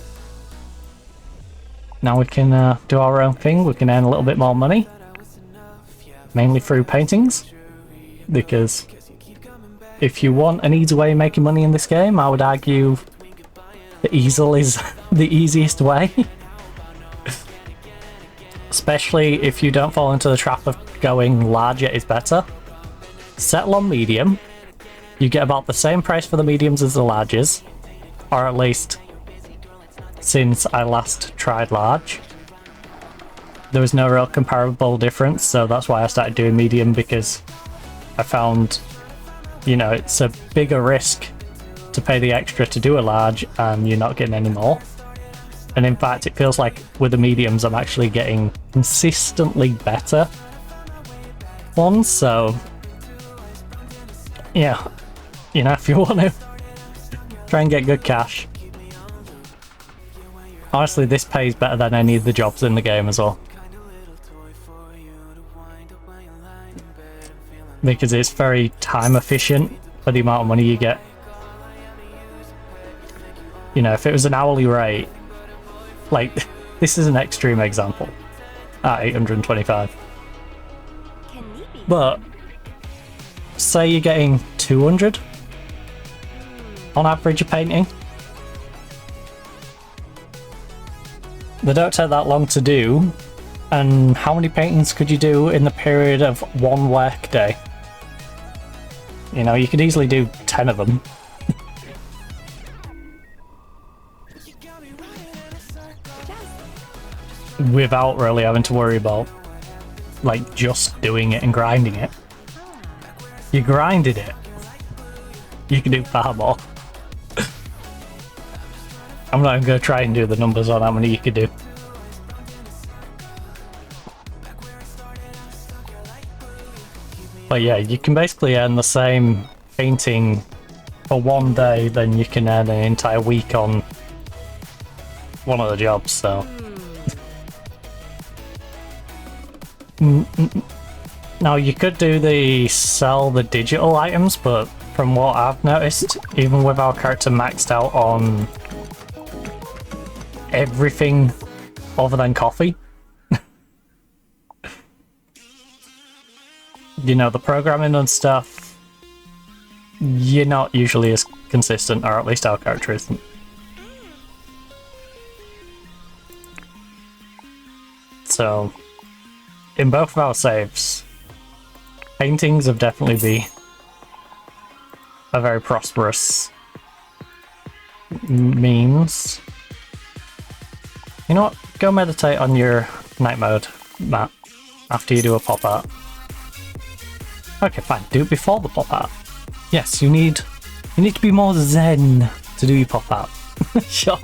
Now we can do our own thing. We can earn a little bit more money, mainly through paintings, because if you want an easy way of making money in this game, I would argue the easel is the easiest way. Especially if you don't fall into the trap of going larger is better. Settle on medium. You get about the same price for the mediums as the larges, or at least since I last tried large. There was no real comparable difference, so that's why I started doing medium, because I found, you know, it's a bigger risk to pay the extra to do a large and you're not getting any more. And in fact, it feels like with the mediums I'm actually getting consistently better ones. So yeah, you know, if you want to Try and get good cash. Honestly, this pays better than any of the jobs in the game as well. Because it's very time efficient for the amount of money you get. You know, if it was an hourly rate, like, this is an extreme example at 825. But, say you're getting 200 on average a painting. They don't take that long to do, and how many paintings could you do in the period of one work day? You know, you could easily do 10 of them. Without really having to worry about, like, just doing it and grinding it. You grinded it, you can do far more. I'm not even going to try and do the numbers on how many you could do. But yeah, you can basically earn the same painting for one day than you can earn an entire week on one of the jobs, so... Now, you could do the sell the digital items, but from what I've noticed, even with our character maxed out on everything other than coffee, you know, the programming and stuff, you're not usually as consistent, or at least our character isn't. So, in both of our saves, paintings have definitely been a very prosperous means. You know what? Go meditate on your night mode, Matt, after you do a pop art. Okay, fine. Do it before the pop art. Yes, you need to be more zen to do your pop art. Sure.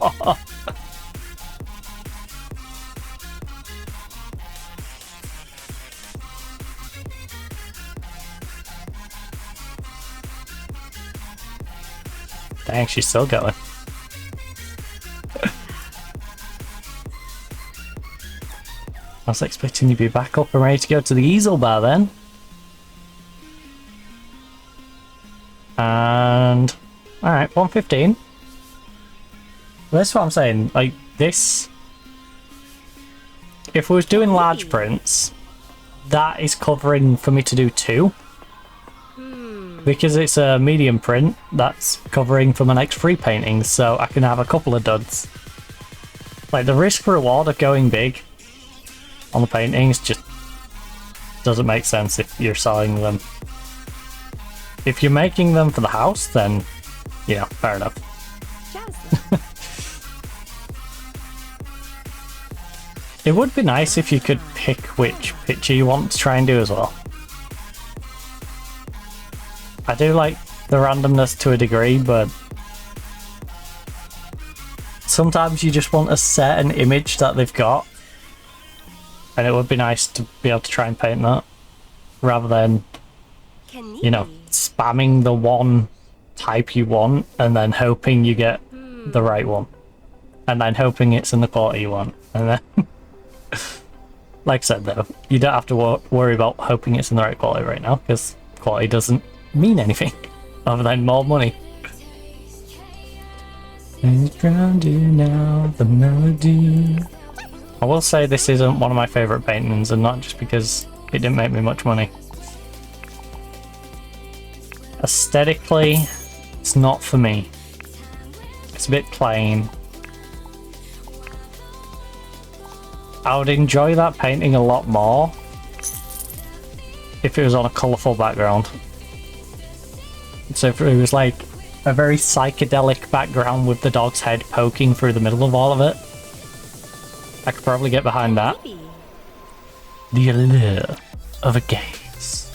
Dang, she's still going. I was expecting you to be back up and ready to go to the easel bar then. And... alright, 115. That's what I'm saying, like, this... if we was doing large prints, that is covering for me to do 2. Because it's a medium print, that's covering for my next 3 paintings, so I can have a couple of duds. Like, the risk reward of going big on the paintings just doesn't make sense if you're selling them. If you're making them for the house, then, yeah, fair enough. It would be nice if you could pick which picture you want to try and do as well. I do like the randomness to a degree, but sometimes you just want a certain image that they've got, and it would be nice to be able to try and paint that, rather than, you know, spamming the one type you want, and then hoping you get the right one, and then hoping it's in the quality you want, and then... Like I said though, you don't have to worry about hoping it's in the right quality right now, because quality doesn't mean anything other than more money. And drowned in now the melody. I will say this isn't one of my favourite paintings, and not just because it didn't make me much money. Aesthetically, it's not for me. It's a bit plain. I would enjoy that painting a lot more if it was on a colourful background. So if it was like a very psychedelic background with the dog's head poking through the middle of all of it, I could probably get behind that. The allure of a gaze.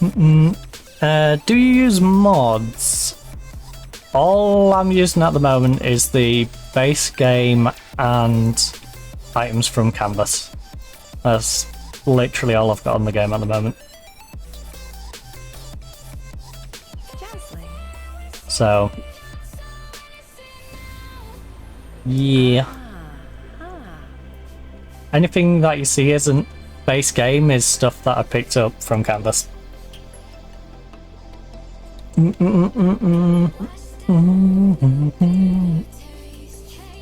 Do you use mods? All I'm using at the moment is the base game and items from Canvas. That's literally all I've got on the game at the moment. So, yeah. Anything that you see isn't base game is stuff that I picked up from Canvas.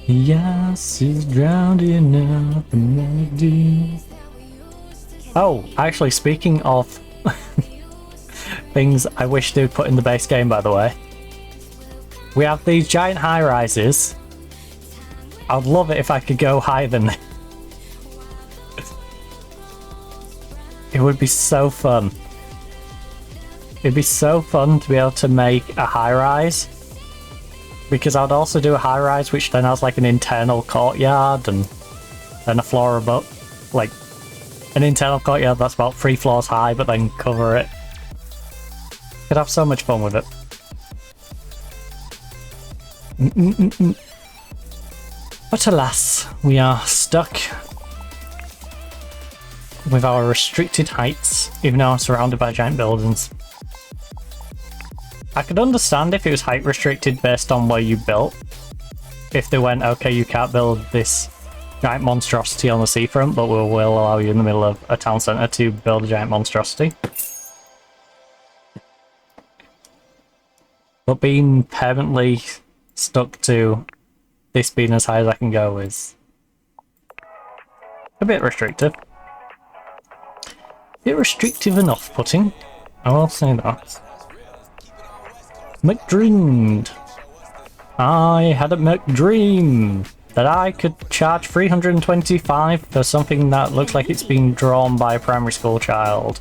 Yes, he's drowned enough in melody. Oh, actually, speaking of things I wish they would put in the base game, by the way. We have these giant high-rises. I'd love it if I could go higher than this. It would be so fun. It'd be so fun to be able to make a high-rise. Because I'd also do a high-rise which then has like an internal courtyard and then a floor above. Like, an internal courtyard that's about 3 floors high but then cover it. Could have so much fun with it. But alas, we are stuck with our restricted heights, even though I'm surrounded by giant buildings. I could understand if it was height restricted based on where you built. If they went, okay, you can't build this giant monstrosity on the seafront, but we will allow you in the middle of a town centre to build a giant monstrosity. But being permanently stuck to this being as high as I can go is a bit restrictive. A bit restrictive and off-putting, I will say that. McDreamed. I had a McDream that I could charge $325 for something that looks like it's been drawn by a primary school child.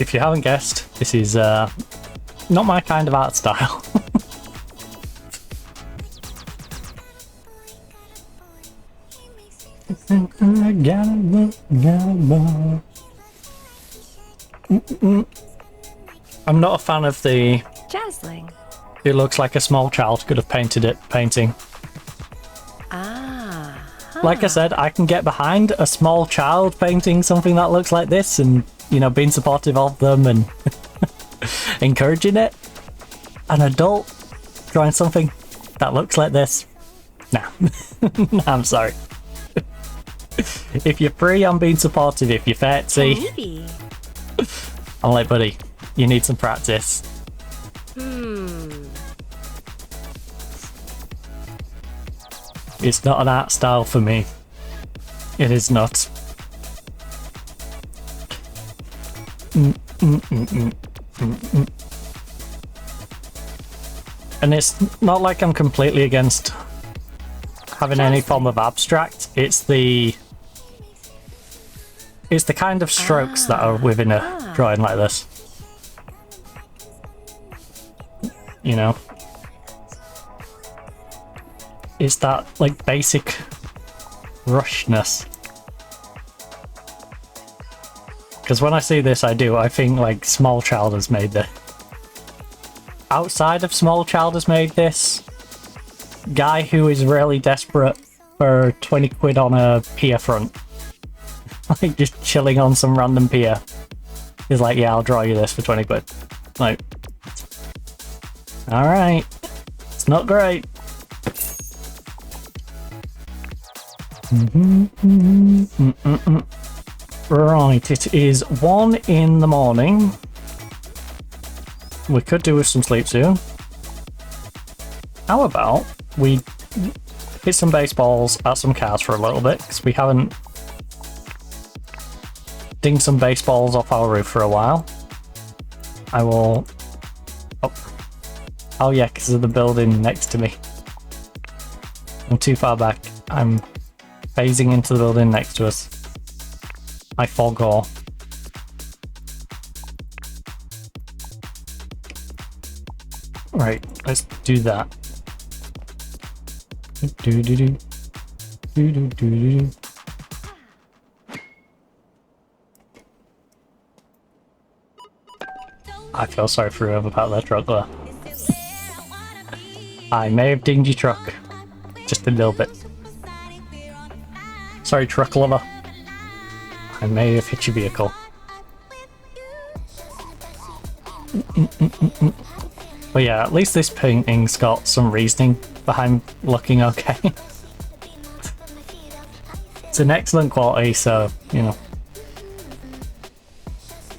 If you haven't guessed, this is not my kind of art style. I'm not a fan of the... Jazzling. It looks like a small child could have painted it painting. Like I said, I can get behind a small child painting something that looks like this and, you know, being supportive of them and encouraging it. An adult drawing something that looks like this? Nah. Nah, I'm sorry. If you're free, I'm being supportive. If you're fancy, I'm like, buddy, you need some practice. It's not an art style for me. It is not. And it's not like I'm completely against having any form of abstract. It's the kind of strokes that are within a drawing like this. You know? It's that, like, basic rushness. Because when I see this, I think, like, Small Child has made this. Outside of Small Child has made this, guy who is really desperate for 20 quid on a pier front. Like, just chilling on some random pier. He's like, yeah, I'll draw you this for 20 quid. Like, alright. It's not great. Right, it is 1 in the morning. We could do with some sleep soon. How about we hit some baseballs at some cars for a little bit, because we haven't dinged some baseballs off our roof for a while. I will... Oh yeah, because of the building next to me. I'm too far back. I'm phasing into the building next to us. I forgo. Right, let's do that. I feel sorry for whoever parked their truck there. I may have dinged your truck. Just a little bit. Sorry, truck lover. I may have hit your vehicle. But yeah, at least this painting's got some reasoning behind looking okay. It's an excellent quality, so, you know.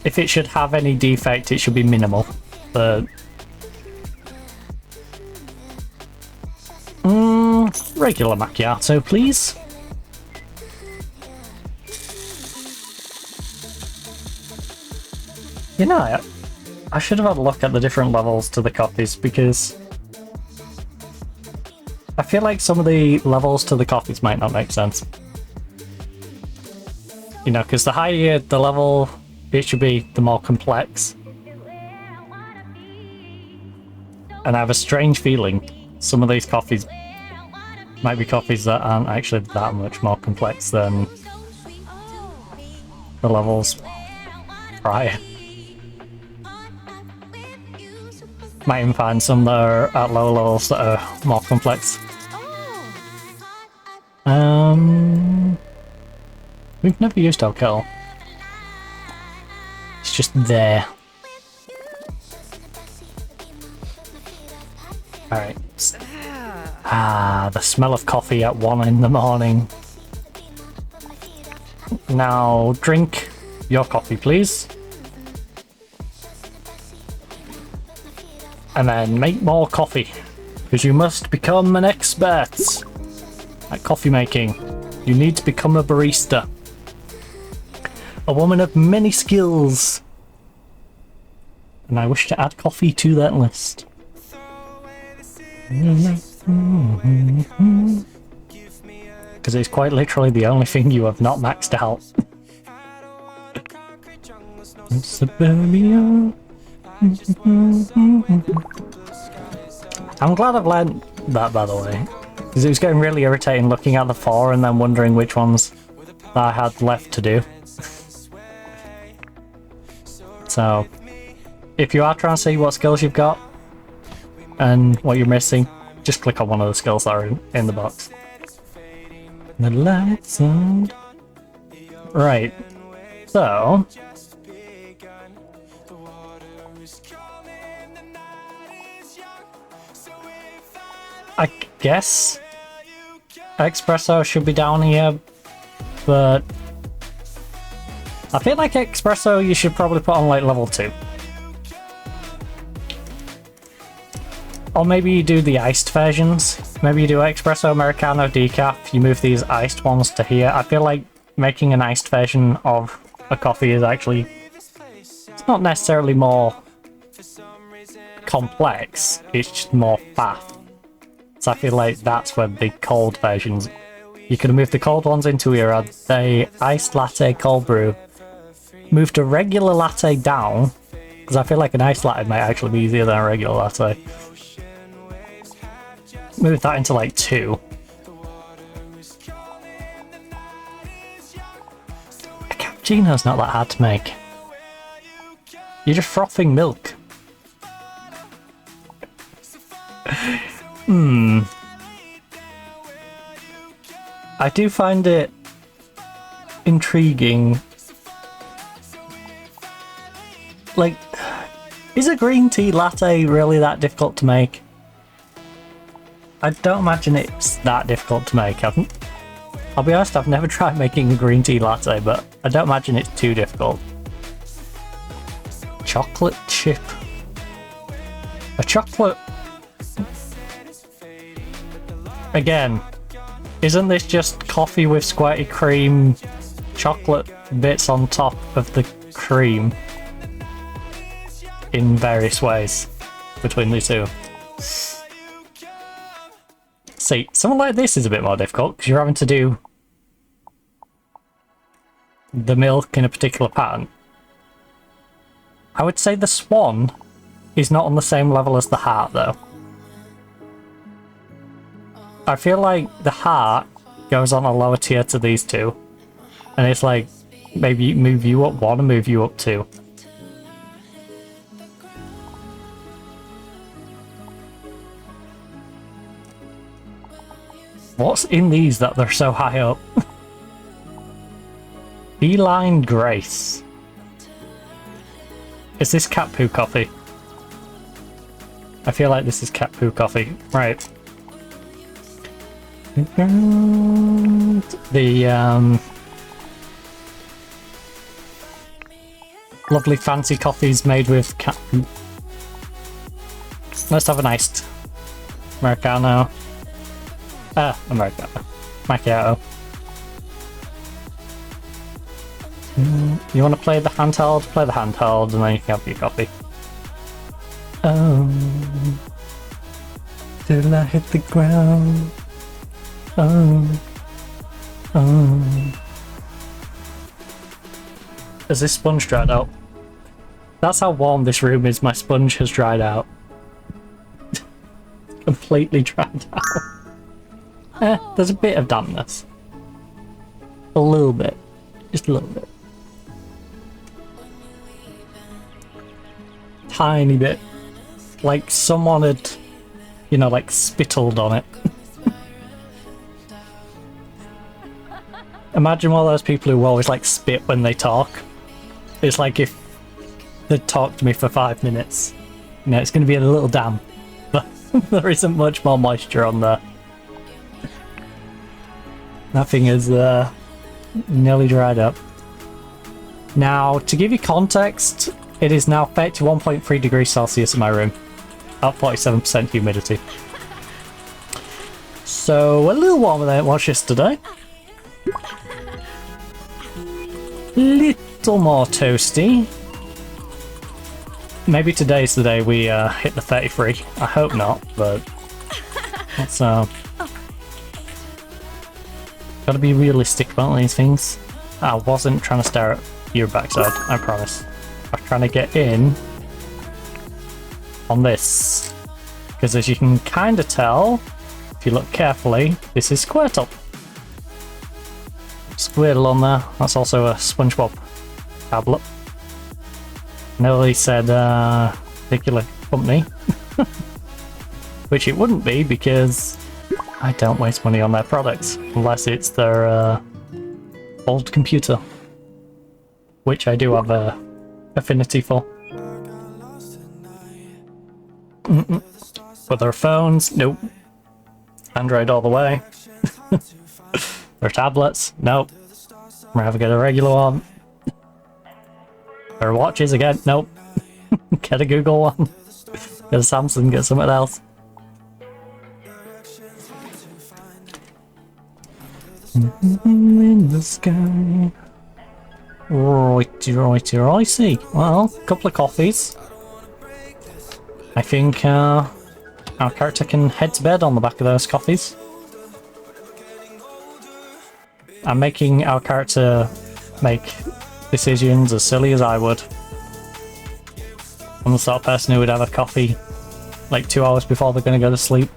If it should have any defect, it should be minimal. But... regular macchiato, please. You know, I should have had a look at the different levels to the coffees, because I feel like some of the levels to the coffees might not make sense. You know, because the higher the level it should be, the more complex. And I have a strange feeling some of these coffees might be coffees that aren't actually that much more complex than the levels prior. Might even find some that are at lower levels that are more complex. We've never used our kettle. It's just there. Alright. The smell of coffee at 1 in the morning. Now, drink your coffee, please. And then make more coffee, because you must become an expert at coffee making. You need to become a barista. A woman of many skills. And I wish to add coffee to that list. Because it's quite literally the only thing you have not maxed out. Suburbia. I'm glad I've learned that, by the way, because it was getting really irritating looking at the 4 and then wondering which ones that I had left to do. So, if you are trying to see what skills you've got and what you're missing, just click on one of the skills that are in the box. The lights on. Right, so... I guess Espresso should be down here, but I feel like Espresso you should probably put on like level 2. Or maybe you do the iced versions. Maybe you do Espresso, Americano, Decaf, you move these iced ones to here. I feel like making an iced version of a coffee is actually... it's not necessarily more complex, it's just more faff. So I feel like that's where the cold versions... You can move the cold ones into here, add the iced latte cold brew, move to regular latte down, because I feel like an iced latte might actually be easier than a regular latte. Move that into like 2. A cappuccino's not that hard to make. You're just frothing milk. I do find it intriguing. Like, is a green tea latte really that difficult to make? I don't imagine it's that difficult to make. I'll be honest, I've never tried making a green tea latte, but I don't imagine it's too difficult. Chocolate chip. A chocolate... Again, isn't this just coffee with squirty cream, chocolate bits on top of the cream in various ways between the two? See, something like this is a bit more difficult because you're having to do the milk in a particular pattern. I would say the Swan is not on the same level as the Heart though. I feel like the Heart goes on a lower tier to these two, and it's like maybe move you up 1 and move you up 2. What's in these that they're so high up? Feline Grace. Is this cat poo coffee? I feel like this is cat poo coffee. Right. The lovely fancy coffees made with cat poo. Let's have an iced Americano. Americano. Macchiato. You want to play the handheld? Play the handheld and then you can have your coffee. Till I hit the ground. Has this sponge dried out? That's how warm this room is. My sponge has dried out. Completely dried out. There's a bit of dampness. A little bit. Just a little bit. Tiny bit. Like someone had, you know, like spittled on it. Imagine one of those people who always like spit when they talk. It's like if they talk to me for 5 minutes. You know, it's going to be a little damp. But there isn't much more moisture on there. That thing is nearly dried up. Now, to give you context, it is now 31.3 degrees Celsius in my room. At 47% humidity. So, a little warmer than it was yesterday. Little more toasty. Maybe today's the day we hit the 33. I hope not, but let's gotta be realistic about these things. I wasn't trying to stare at your backside, I promise. I was trying to get in on this. Because as you can kind of tell, if you look carefully, this is Squirtle. Squirtle on there. That's also a SpongeBob tablet. Nobody said particular company. Which it wouldn't be because I don't waste money on their products unless it's their old computer, which I do have a affinity for. But their phones, nope. Android all the way. Their tablets, nope. Rather get a regular one. Their watches again, nope. Get a Google one. Get a Samsung, get something else. In the sky. Righty. Well, a couple of coffees. I think our character can head to bed on the back of those coffees. I'm making our character make decisions as silly as I would. I'm the sort of person who would have a coffee like 2 hours before they're going to go to sleep.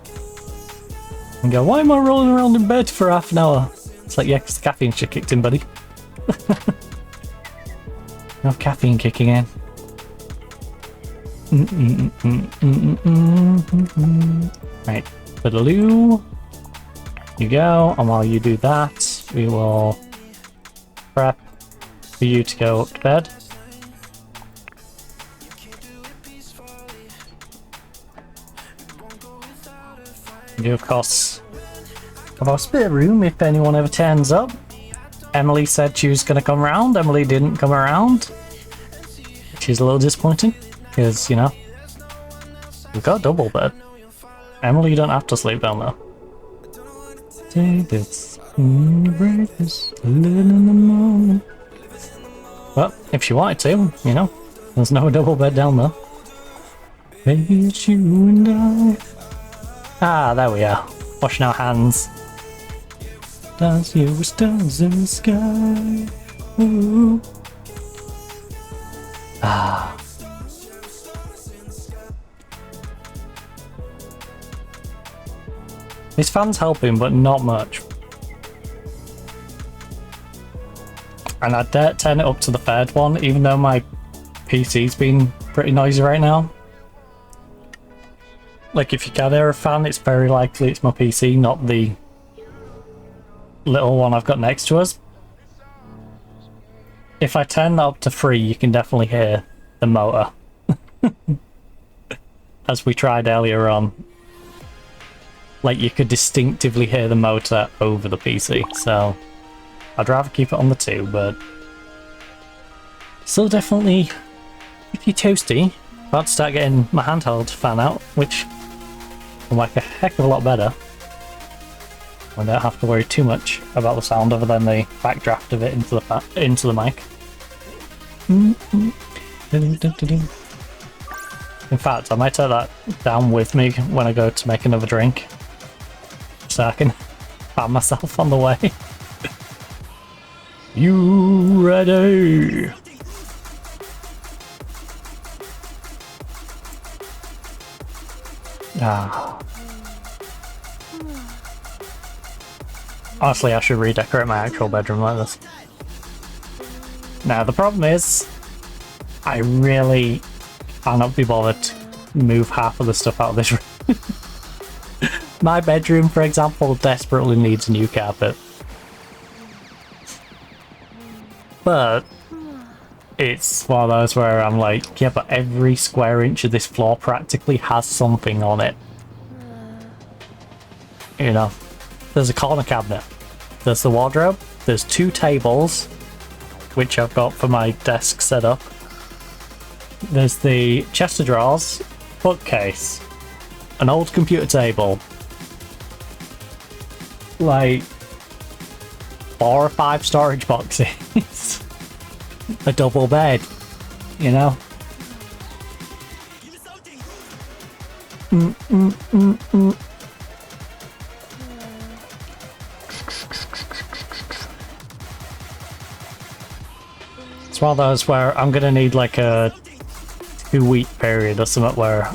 And go, why am I rolling around in bed for half an hour? It's like, yeah, because the caffeine shit kicked in, buddy. No caffeine kicking in. Right, Fiddaloo. You go, and while you do that, we will prep for you to go up to bed. You, of course, have our spare room if anyone ever turns up. Emily said she was going to come around. Emily didn't come around, which is a little disappointing because, you know, we've got a double bed. Emily, you don't have to sleep down there. Take this, breakfast, in the morning. Well, if she wanted to, you know, there's no double bed down there. Maybe it's you and I. Ah, there we are. Washing our hands. Stars, you were stars in the sky. Ooh. Ah. This fan's helping, but not much. And I dare turn it up to the third one, even though my PC's been pretty noisy right now. Like, if you can hear a fan, it's very likely it's my PC, not the little one I've got next to us. If I turn that up to 3, you can definitely hear the motor. as we tried earlier on, like you could distinctively hear the motor over the PC, so I'd rather keep it on the 2, but still definitely pretty toasty. About to start getting my handheld fan out, which will make a heck of a lot better. I don't have to worry too much about the sound other than the backdraft of it into the mic. In fact, I might take that down with me when I go to make another drink, so I can fan myself on the way. You ready? Ah. Honestly, I should redecorate my actual bedroom like this. Now, the problem is, I really cannot be bothered to move half of the stuff out of this room. My bedroom, for example, desperately needs a new carpet. But it's one of those where I'm like, yeah, but every square inch of this floor practically has something on it. You know, there's a corner cabinet, there's the wardrobe, there's 2 tables, which I've got for my desk set up. There's the chest of drawers, bookcase, an old computer table, like 4 or 5 storage boxes, a double bed, you know? It's one of those where I'm gonna need like a 2-week period or something where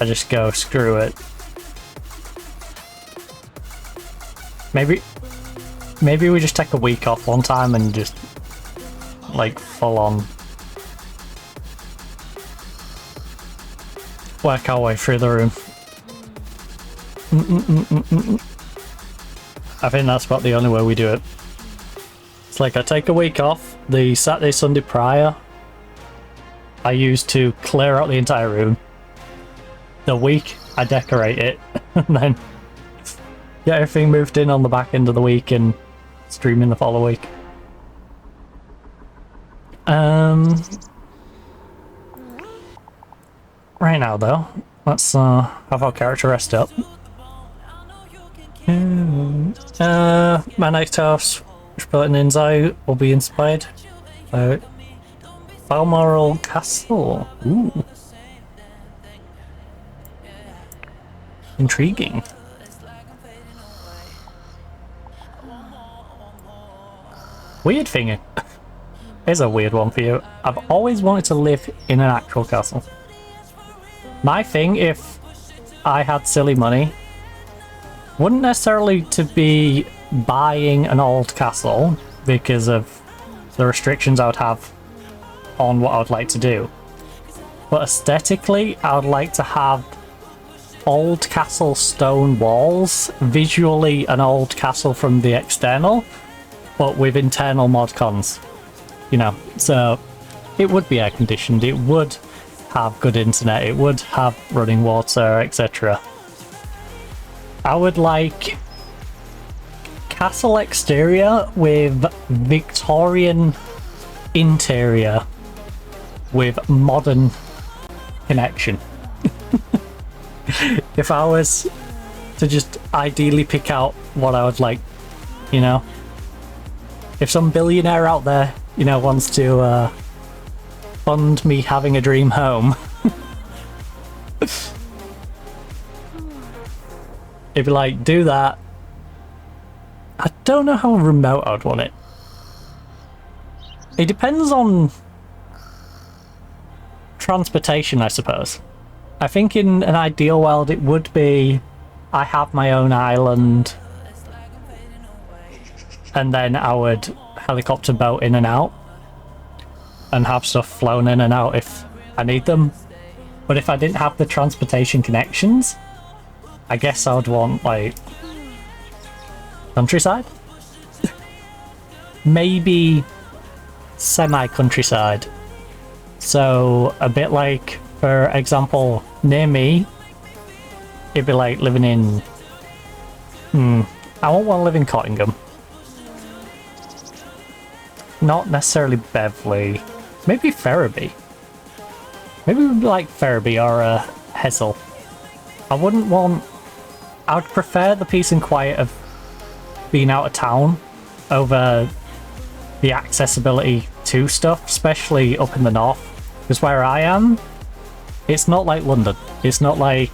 I just go screw it. Maybe we just take a week off one time and just like full on work our way through the room. I think that's about the only way we do it. It's like I take a week off, the Saturday, Sunday prior I use to clear out the entire room. The week I decorate it and then get everything moved in on the back end of the week and stream in the following week. Right now though, let's have our character rest up. My next house, which built in InZOI, will be inspired by Balmoral Castle. Ooh. Intriguing. Weird thing. Here's a weird one for you. I've always wanted to live in an actual castle. My thing, if I had silly money, wouldn't necessarily to be buying an old castle because of the restrictions I would have on what I would like to do. But aesthetically, I would like to have old castle stone walls, visually an old castle from the external, but with internal mod cons. You know, so it would be air conditioned, it would have good internet, it would have running water, etc. I would like castle exterior with Victorian interior with modern connection. If I was to just ideally pick out what I would like, you know, if some billionaire out there, you know, wants to fund me having a dream home, it'd be like, do that. I don't know how remote I'd want it. It depends on transportation, I suppose. I think in an ideal world it would be I have my own island and then I would helicopter boat in and out and have stuff flown in and out if I need them. But if I didn't have the transportation connections, I guess I would want like countryside? Maybe semi-countryside. So a bit like, for example, near me, it'd be like living in... I won't want to live in Cottingham. Not necessarily Beverley. Maybe Ferriby. Maybe we'd like Ferriby or Hessel. I wouldn't want... I would prefer the peace and quiet of being out of town over the accessibility to stuff, especially up in the north. Because where I am, it's not like London. It's not like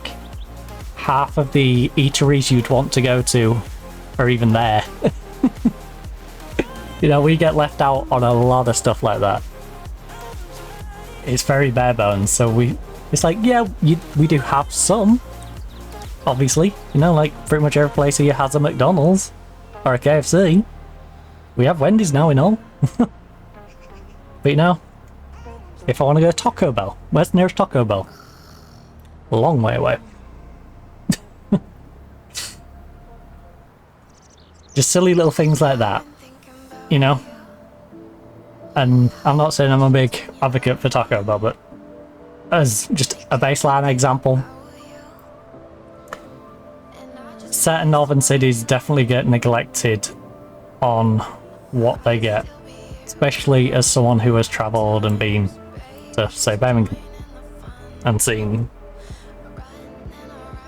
half of the eateries you'd want to go to are even there. You know, we get left out on a lot of stuff like that. It's very bare bones, so it's like, yeah, we do have some, obviously. You know, like pretty much every place here has a McDonald's or a KFC. We have Wendy's now and all. But you know, if I want to go to Taco Bell, where's the nearest Taco Bell? A long way away. Just silly little things like that, you know? And I'm not saying I'm a big advocate for Taco Bell, but as just a baseline example, certain northern cities definitely get neglected on what they get, especially as someone who has travelled and been to, say, Birmingham and seen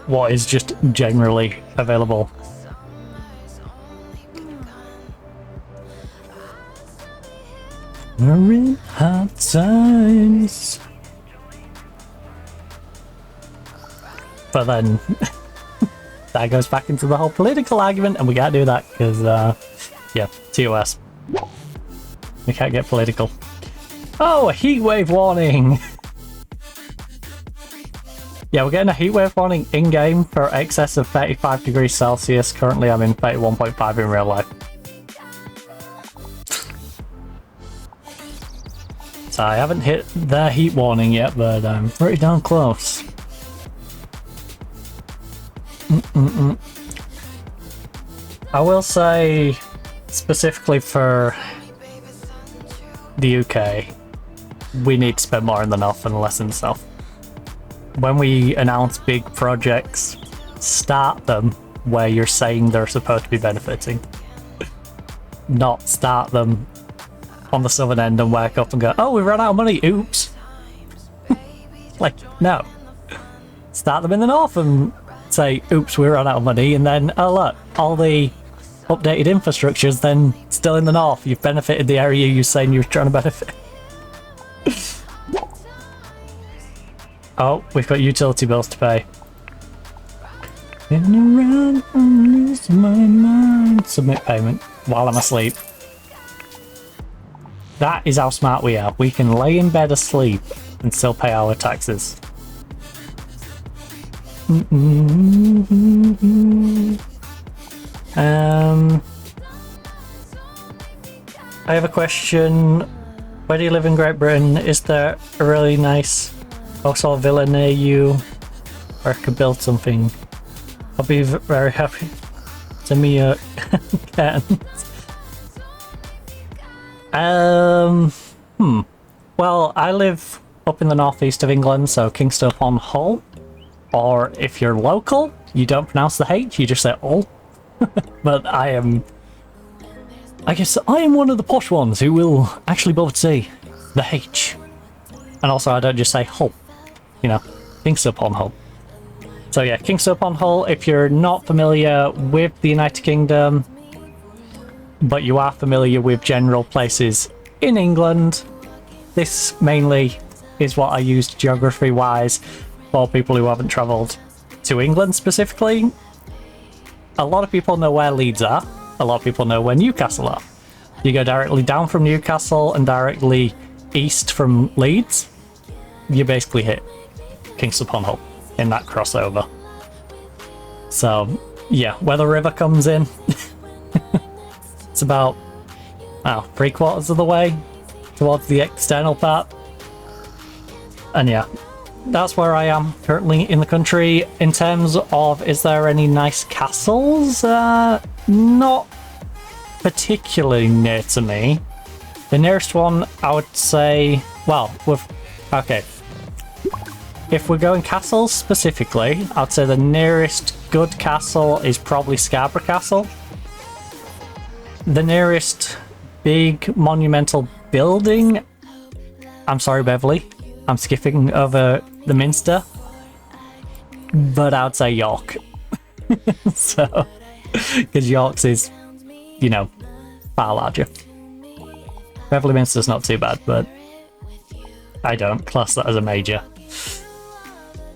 what is just generally available. We're in hard times. But then that goes back into the whole political argument, and we can't do that because, yeah, TOS. We can't get political. Oh, a heatwave warning! Yeah, we're getting a heatwave warning in-game for excess of 35 degrees Celsius. Currently I'm in 31.5 in real life. So I haven't hit the heat warning yet, but I'm pretty darn close. I will say, specifically for the UK, we need to spend more in the north and less in the south. When we announce big projects, start them where you're saying they're supposed to be benefiting. Not start them on the southern end and work up and go, oh, we ran out of money, oops. Like, no. Start them in the north and say, oops, we ran out of money, and then, oh look, all the updated infrastructure's then still in the north. You've benefited the area you're saying you're trying to benefit. Oh, we've got utility bills to pay. In around, I lose my mind. Submit payment while I'm asleep. That is how smart we are. We can lay in bed asleep and still pay our taxes. I have a question. Where do you live in Great Britain? Is there a really nice Vauxhall Villa near you where I could build something? I'll be very happy to meet your curtains. Well, I live up in the northeast of England, so Kingston upon Hull. Or if you're local, you don't pronounce the H, you just say Hull. But I guess I am one of the posh ones who will actually be able to say the H. And also I don't just say Hull, you know, Kingston upon Hull. So yeah, Kingston upon Hull, if you're not familiar with the United Kingdom, but you are familiar with general places in England, this mainly is what I used geography-wise for people who haven't travelled to England specifically. A lot of people know where Leeds are, a lot of people know where Newcastle are. You go directly down from Newcastle and directly east from Leeds, you basically hit Kingston upon Hull in that crossover. So yeah, where the river comes in, it's about 3/4 of the way towards the external part. And yeah, that's where I am currently in the country. In terms of, is there any nice castles? Not particularly near to me. The nearest one, I would say, well, okay. if we're going castles specifically, I'd say the nearest good castle is probably Scarborough Castle. The nearest big monumental building, I'm sorry Beverly, I'm skipping over the Minster, but I'd say York. So, because York's is, you know, far larger. Beverly Minster's not too bad, but I don't class that as a major.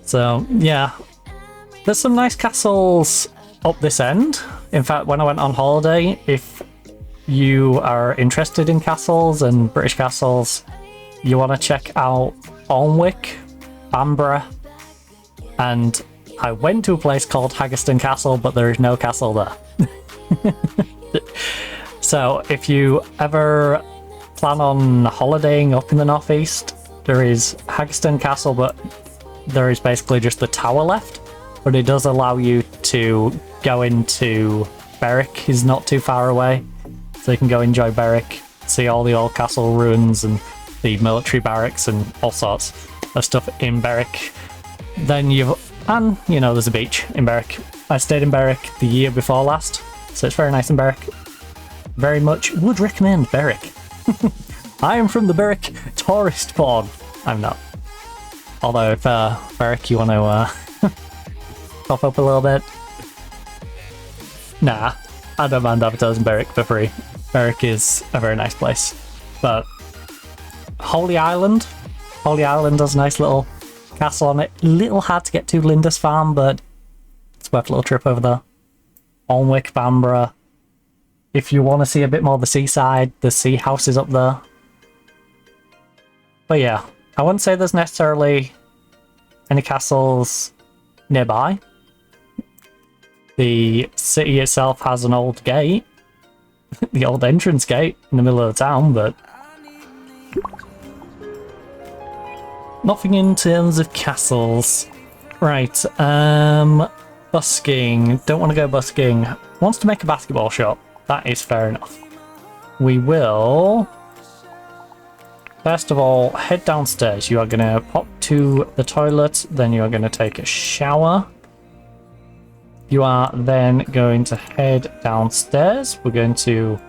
So, yeah. There's some nice castles up this end. In fact, when I went on holiday, if you are interested in castles and British castles, you want to check out Alnwick, Bamborough, and I went to a place called Haggerston Castle, but there is no castle there. So if you ever plan on holidaying up in the northeast, there is Haggerston Castle, but there is basically just the tower left. But it does allow you to go into Berwick, is not too far away. So you can go enjoy Berwick, see all the old castle ruins and the military barracks and all sorts of stuff in Berwick. Then and you know, there's a beach in Berwick. I stayed in Berwick the year before last, so it's very nice in Berwick. Very much would recommend Berwick. I am from the Berwick tourist board. I'm not. Although if Berwick you want to pop up a little bit, nah, I don't mind advertising Berwick for free. Berwick is a very nice place. But Holy Island has a nice little castle on it. Little hard to get to Lindisfarne, but it's worth a little trip over there. Alnwick, Bamborough. If you want to see a bit more of the seaside, the sea house is up there. But yeah, I wouldn't say there's necessarily any castles nearby. The city itself has an old gate, the old entrance gate in the middle of the town, but nothing in terms of castles. Right, busking. Don't want to go busking. Wants to make a basketball shop. That is fair enough. We will, first of all, head downstairs. You are going to pop to the toilet, then you are going to take a shower. You are then going to head downstairs. We're going to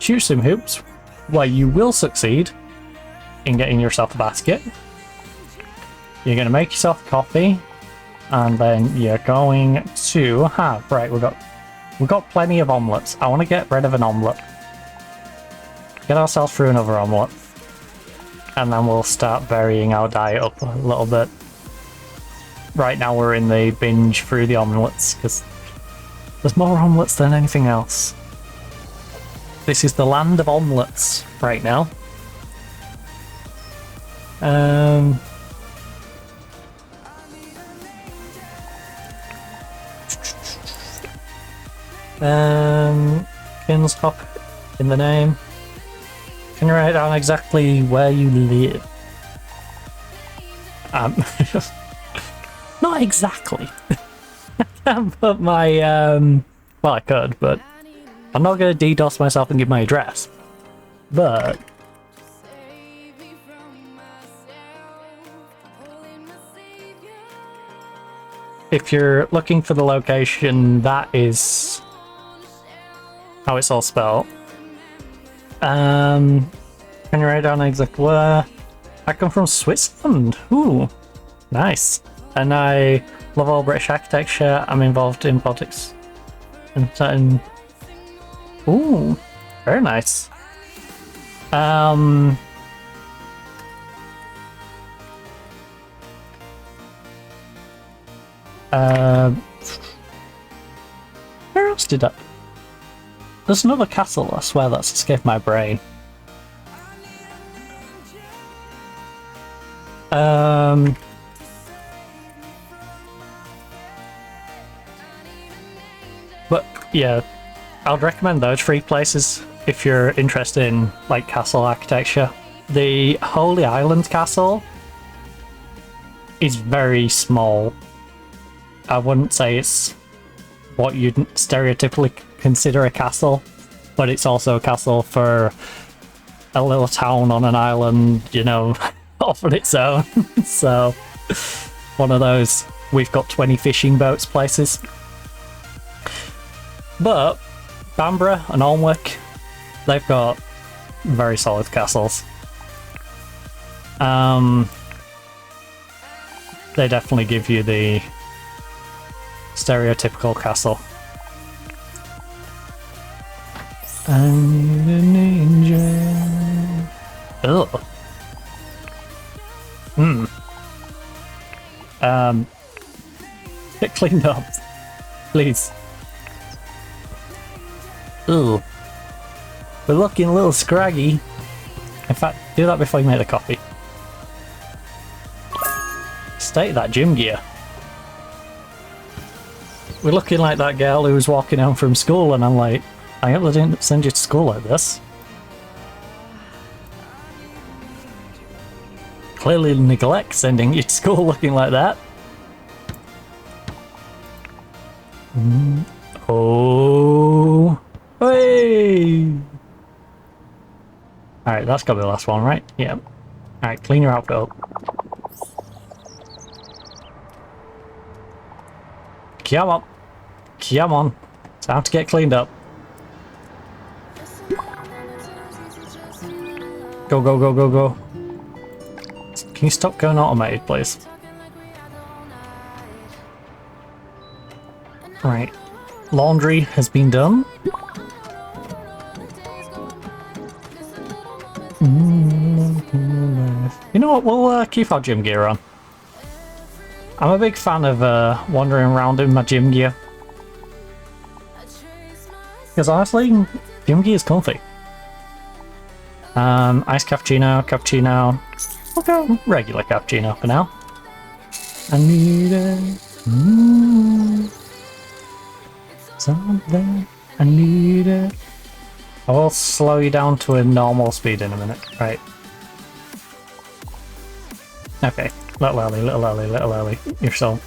shoot some hoops, where you will succeed in getting yourself a basket. You're going to make yourself coffee, and then you're going to have, right, we've got plenty of omelettes. I want to get rid of an omelette. Get ourselves through another omelette. And then we'll start varying our diet up a little bit. Right now we're in the binge through the omelettes, because there's more omelettes than anything else. This is the land of omelettes right now. Kinshop in the name. Can you write down exactly where you live? Not exactly. I can't put my well, I could, but I'm not going to DDoS myself and give my address. But if you're looking for the location, that is how it's all spelled. Can you write down exactly where? I come from Switzerland. Ooh, nice. And I love all British architecture. I'm involved in politics. And ooh, very nice. Where else did I? There's another castle, I swear that's escaped my brain. But yeah, I would recommend those three places if you're interested in like castle architecture. The Holy Island Castle is very small. I wouldn't say it's what you'd stereotypically consider a castle, but it's also a castle for a little town on an island, you know, off on its own. So One of those we've got 20 fishing boats places. But Bamborough and Alnwick, they've got very solid castles. They definitely give you the stereotypical castle. I'm a ninja. Ugh. Get cleaned up, please. Ugh. We're looking a little scraggy. In fact, do that before you make the coffee. State that gym gear. We're looking like that girl who was walking home from school, and I'm like, I hope they didn't send you to school like this. Clearly neglect sending you to school looking like that. Oh. Hey! Alright, that's gotta be the last one, right? Yeah. Alright, clean your outfit up. Come on. Come on. Time to get cleaned up. Go, go, go, go, go. Can you stop going automated, please? Right. Laundry has been done. You know what? We'll keep our gym gear on. I'm a big fan of wandering around in my gym gear. Because honestly, gym gear is comfy. Iced cappuccino, cappuccino. We'll go regular cappuccino for now. I need it. Something. I need it. I will slow you down to a normal speed in a minute. Right. Okay. Little early, little early, little early. You're still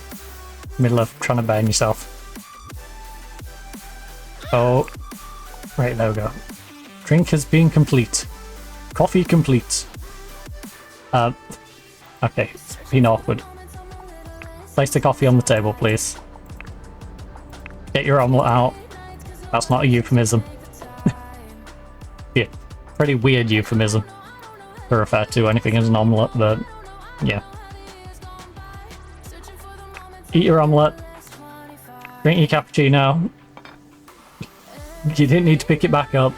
middle of trying to burn yourself. Oh. Right, there we go. Drink has been complete. Coffee complete. Okay, it's been awkward. Place the coffee on the table, please. Get your omelette out. That's not a euphemism. Yeah, pretty weird euphemism to refer to anything as an omelette, but yeah. Eat your omelette. Drink your cappuccino. You didn't need to pick it back up.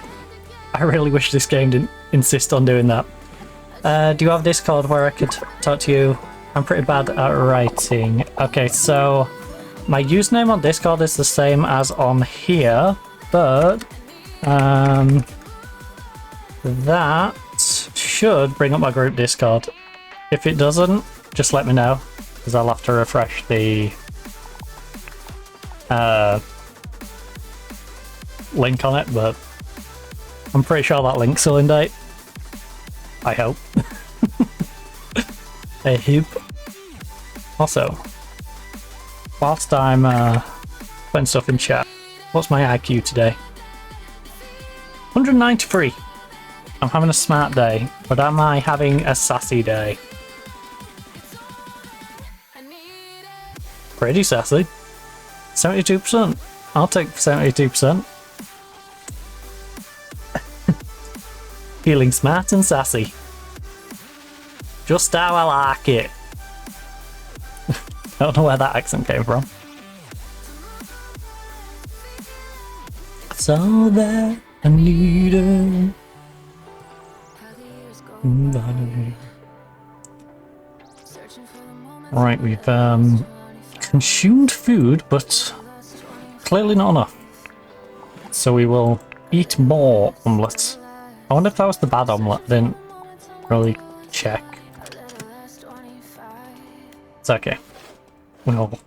I really wish this game didn't insist on doing that. Do you have Discord where I could talk to you? I'm pretty bad at writing. Okay, so my username on Discord is the same as on here, but that should bring up my group Discord. If it doesn't, just let me know, because I'll have to refresh the link on it, but I'm pretty sure that link's still in date. I hope. I hope. Also, whilst I'm putting stuff in chat, what's my IQ today? 193. I'm having a smart day, but am I having a sassy day? Pretty sassy. 72%. I'll take 72%. Feeling smart and sassy. Just how I like it. I don't know where that accent came from. It's all that I needed. Right, we've consumed food, but clearly not enough. So we will eat more omelettes. I wonder if that was the bad omelette. I didn't really check. It's okay. We'll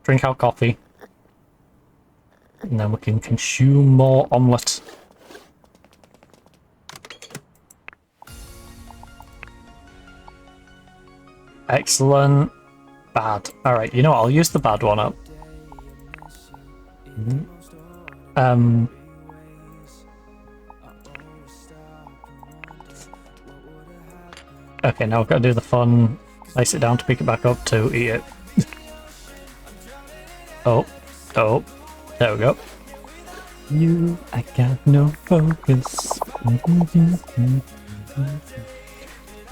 drink our coffee. And then we can consume more omelette. Excellent. Bad. Alright, you know what? I'll use the bad one up. Okay, now we've got to do the fun Place it down to pick it back up to eat it. Oh, there we go. I got no focus.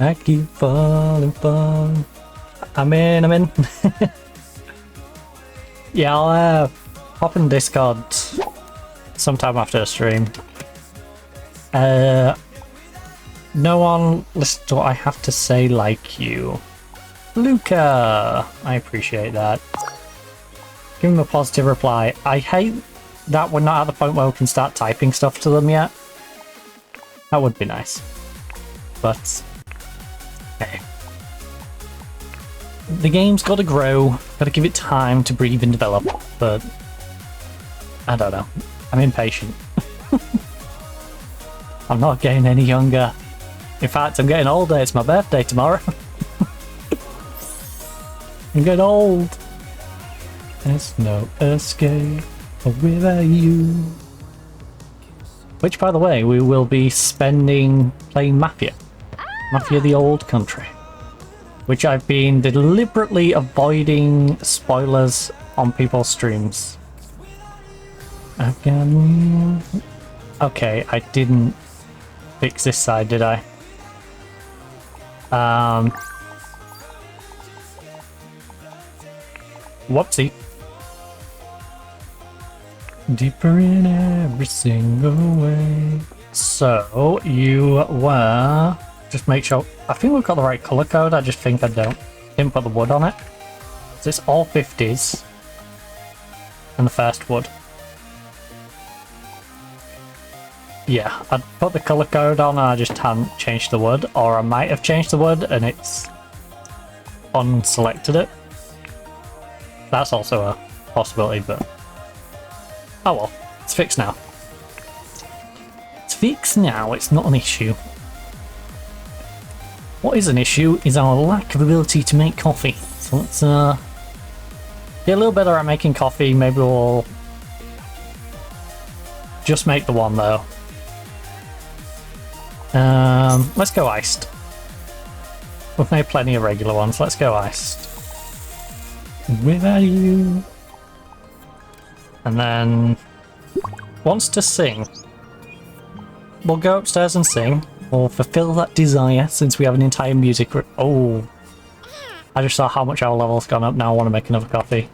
I keep falling. I'm in. Yeah, I'll hop in Discord sometime after the stream. No one listen to what I have to say like you. Luca! I appreciate that. Give him a positive reply. I hate that we're not at the point where we can start typing stuff to them yet. That would be nice. But, hey. The game's gotta grow, gotta give it time to breathe and develop, but I don't know. I'm impatient. I'm not getting any younger. In fact, I'm getting older. It's my birthday tomorrow. I'm getting old. There's no escape without you. Which, by the way, we will be spending playing Mafia. Mafia the Old Country. Which I've been deliberately avoiding spoilers on people's streams. Okay, I didn't fix this side, did I? Whoopsie. Deeper in every single way. So, you were... Just make sure... I think we've got the right colour code, I just think I didn't put the wood on it. So it's all 50s. And the first wood. Yeah, I'd put the colour code on and I just hadn't changed the wood. Or I might have changed the wood and it's unselected it. That's also a possibility, but... Oh well, it's fixed now. It's fixed now, it's not an issue. What is an issue is our lack of ability to make coffee. So let's get a little better at making coffee. Maybe we'll just make the one though. Let's go iced. We've made plenty of regular ones. Let's go iced. Without you. And then wants to sing. We'll go upstairs and sing. We'll fulfill that desire since we have an entire music room. Oh, I just saw how much our level's gone up. Now I want to make another coffee.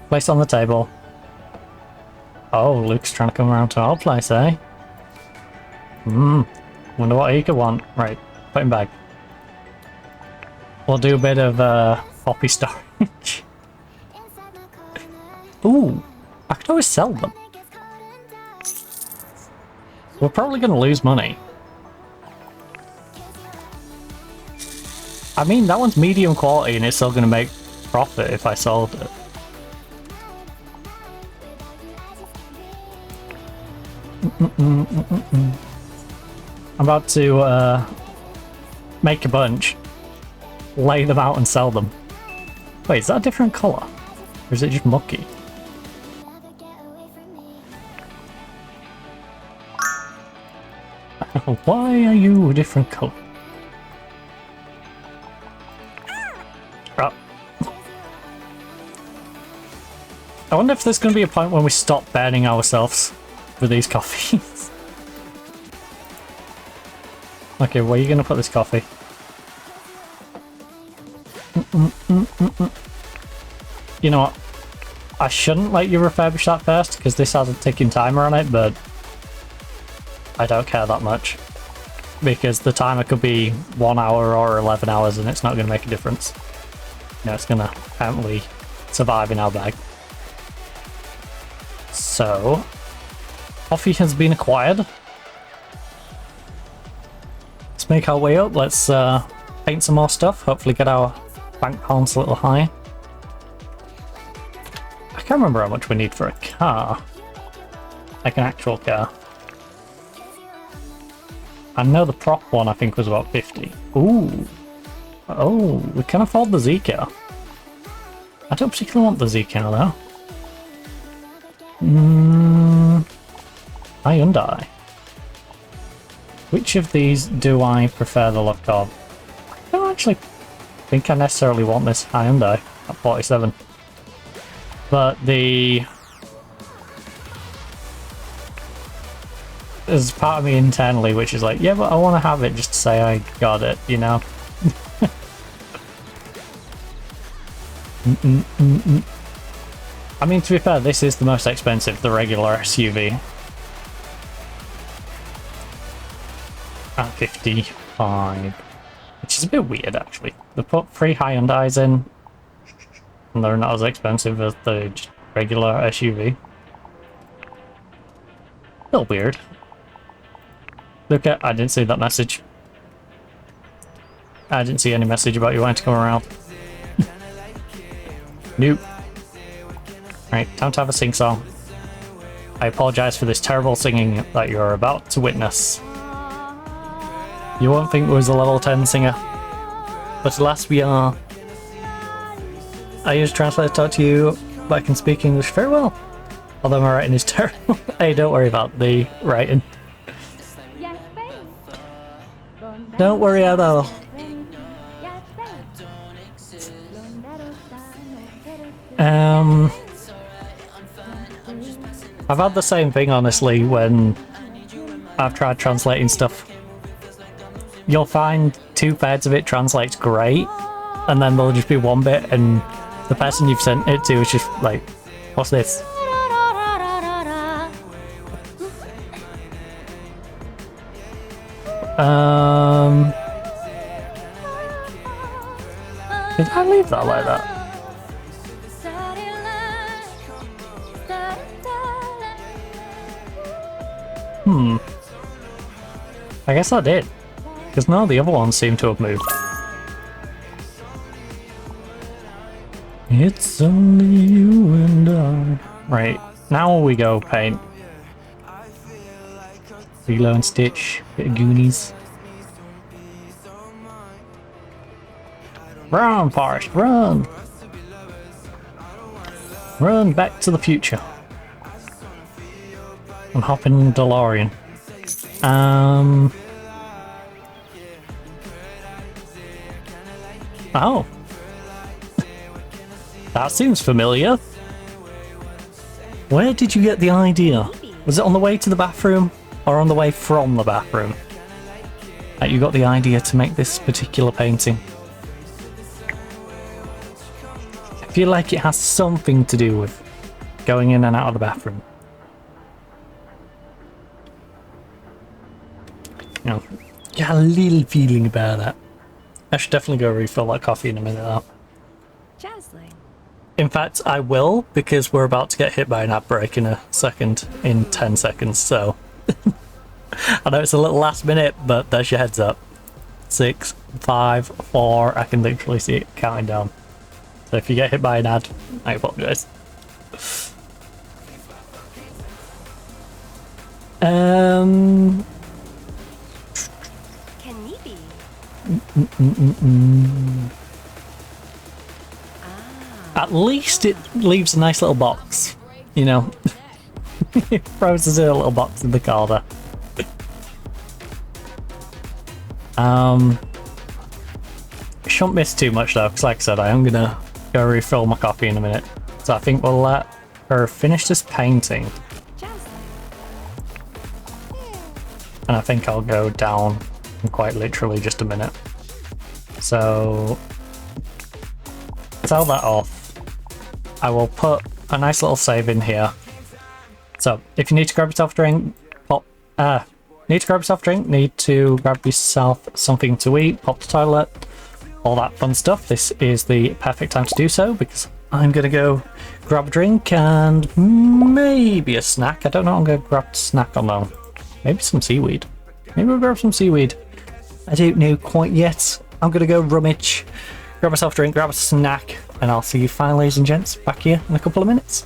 Place on the table. Oh, Luke's trying to come around to our place, eh? Wonder what he could want. Right, put him back. We'll do a bit of poppy storage. Ooh, I could always sell them. We're probably going to lose money. I mean, that one's medium quality and it's still going to make profit if I sold it. I'm about to make a bunch, lay them out and sell them. Wait, is that a different colour? Or is it just mucky? Why are you a different colour? Oh. I wonder if there's going to be a point when we stop burning ourselves with these coffees. Okay, where are you going to put this coffee? You know what? I shouldn't let you refurbish that first because this has a ticking timer on it, but I don't care that much because the timer could be 1 hour or 11 hours and it's not going to make a difference. You know, it's going to apparently survive in our bag. So, coffee has been acquired. Let's make our way up. Let's paint some more stuff. Hopefully get our bank balance a little higher. I can't remember how much we need for a car. Like an actual car. I know the prop one I think was about 50. Ooh. Oh, we can afford the Z car. I don't particularly want the Z car though. Hyundai. Which of these do I prefer the look of? I don't actually think I necessarily want this Hyundai at 47. But there's part of me internally which is like, yeah, but I want to have it just to say I got it, you know? I mean, to be fair, this is the most expensive, the regular SUV. At 55. Which is a bit weird, actually. They put 3 Hyundais in, and they're not as expensive as the regular SUV. A little weird. Look at, I didn't see that message. I didn't see any message about you wanting to come around. Nope. Right, time to have a sing-song. I apologise for this terrible singing that you're about to witness. You won't think we was a level 10 singer, but alas we are. I use Translate to talk to you, but I can speak English very well. Although my writing is terrible. Hey, don't worry about the writing. Don't worry at all. I've had the same thing, honestly, when I've tried translating stuff. You'll find 2/3 of it translates great, and then there'll just be one bit, and the person you've sent it to is just like, what's this? Did I leave that like that? I guess I did, because none of the other ones seem to have moved. It's only you and I. Right, now we go paint. Lilo and Stitch, bit of Goonies. Run, Forrest, run! Run back to the future. I'm hopping in DeLorean. Oh. That seems familiar. Where did you get the idea? Was it on the way to the bathroom or on the way from the bathroom that you got the idea to make this particular painting? I feel like it has something to do with going in and out of the bathroom. You know, got a little feeling about that. I should definitely go refill that coffee in a minute though. Jazzling. In fact, I will, because we're about to get hit by an ad break in a second, in 10 seconds, so. I know it's a little last minute, but there's your heads up. 6, 5, 4, I can literally see it counting down. So if you get hit by an ad, I apologise. Can he be? At least it leaves a nice little box, you know. It throws us in a little box in the corner. Shouldn't miss too much though, because like I said, I am gonna go refill my coffee in a minute. So I think we'll let her finish this painting. And I think I'll go down in quite literally just a minute. So tell that off. I will put a nice little save in here. So if you need to grab yourself a drink, need to grab yourself a drink, need to grab yourself something to eat, pop the toilet, all that fun stuff, this is the perfect time to do so, because I'm gonna go grab a drink and maybe a snack. I don't know what I'm gonna grab a snack on though. Maybe some seaweed. Maybe we'll grab some seaweed. I don't know quite yet. I'm gonna go rummage, grab myself a drink, grab a snack, and I'll see you fine, ladies and gents, back here in a couple of minutes.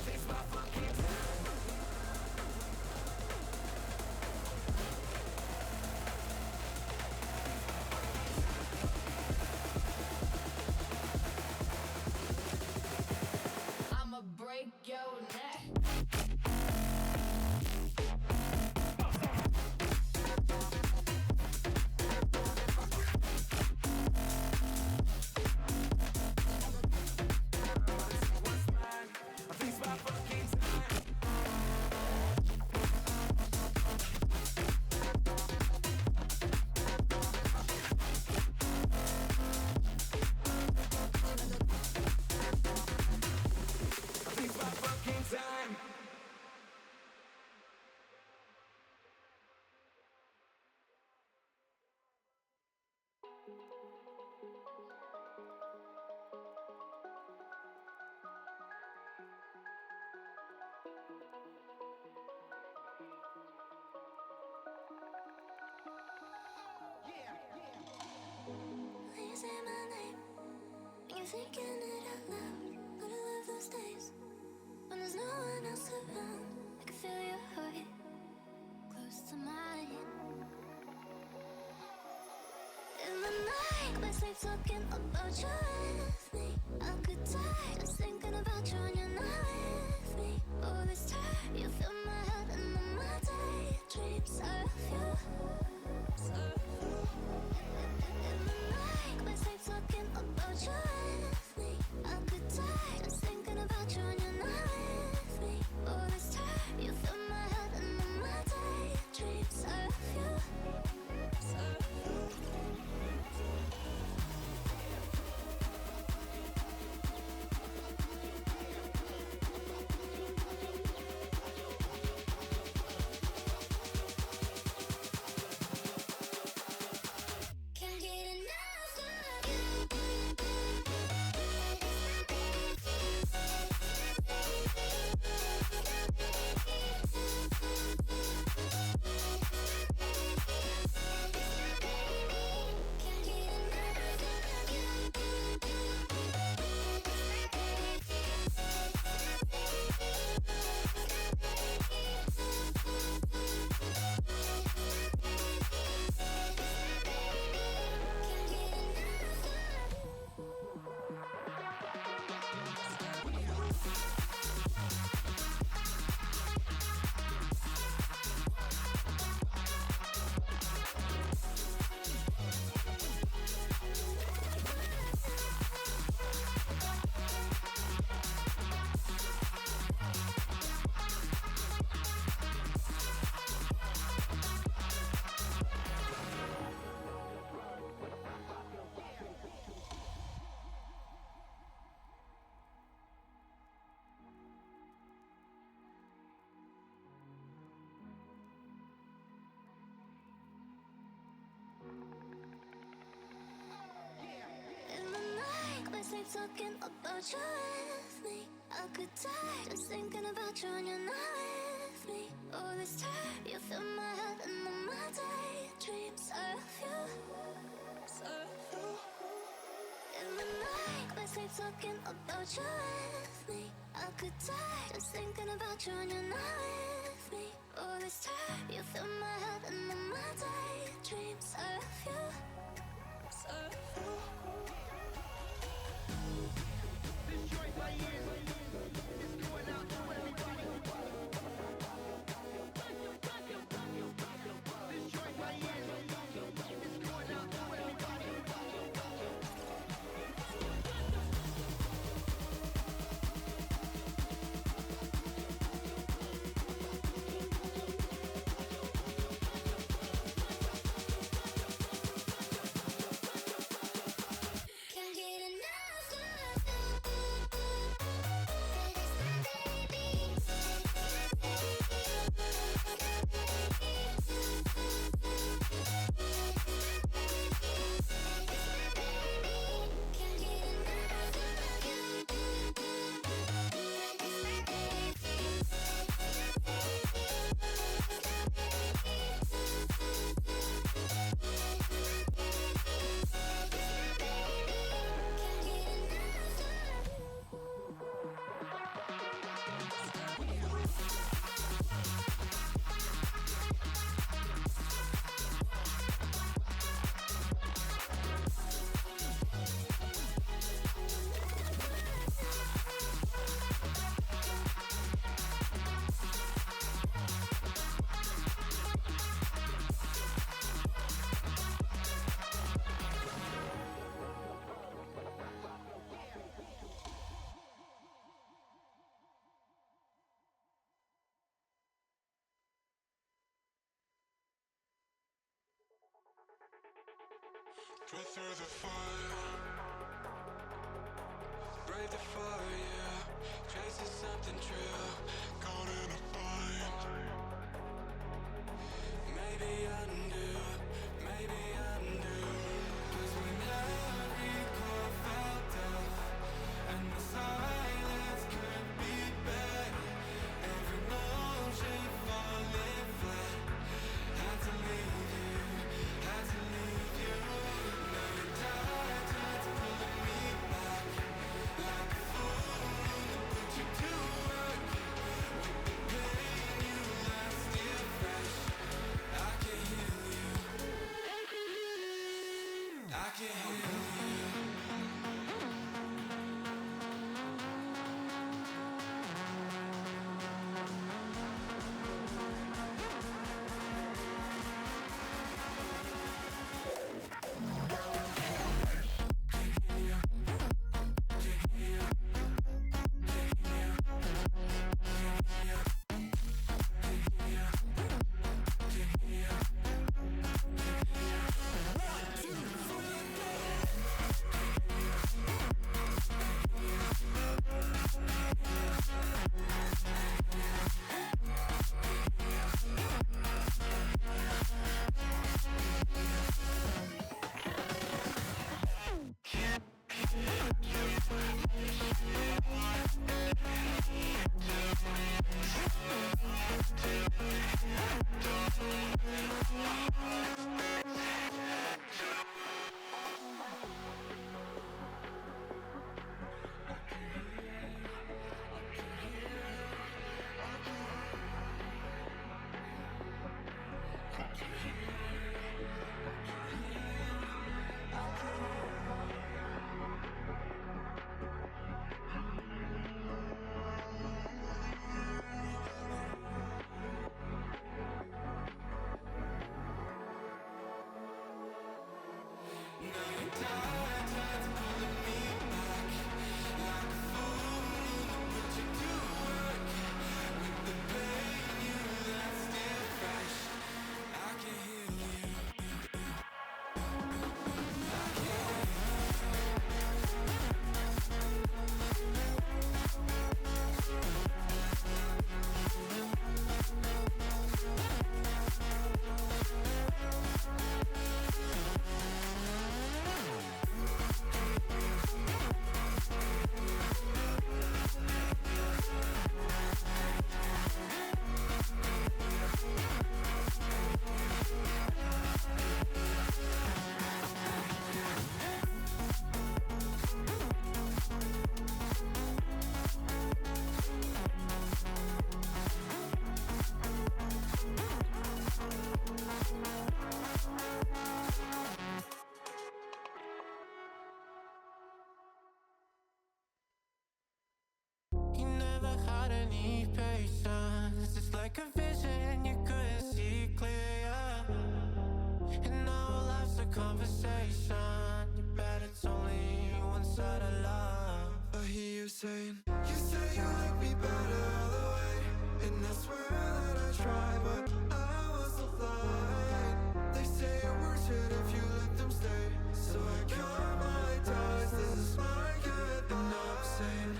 say my name. When you're thinking it out loud. But I love those days when there's no one else around. I can feel your heart close to mine. In the night, my sleep talking about you with me. I could die just thinking about you when you're not with me. Oh, this time you fill my head and all my daydreams of you. In the night, my sleep talking about you with me. I could die just thinking about you when you're not with me. Oh, this time you fill my head and all my daydreams of you. Can't get enough of you. Can't get enough of In the night, my sleep talking about you with me. I could die just thinking about you when you're not with me. Oh, this time you fill my head and all my daydreams of you. In the night, my sleep talking about you with me. I could die just thinking about you when you're not with me. Oh, this time you fill my head and all my daydreams of you. Destroyed my ears. It's going out to everybody. Destroyed my ears. It's going out to everybody. You never had any patience. It's like a vision you couldn't see clear. And now life's a conversation. You bet it's only one side of love. I hear you saying, you say you like me better the way. And I swear that I try, but I was blind. They say it works it if you let them stay. So I count my ties, this is my good. And I'm saying,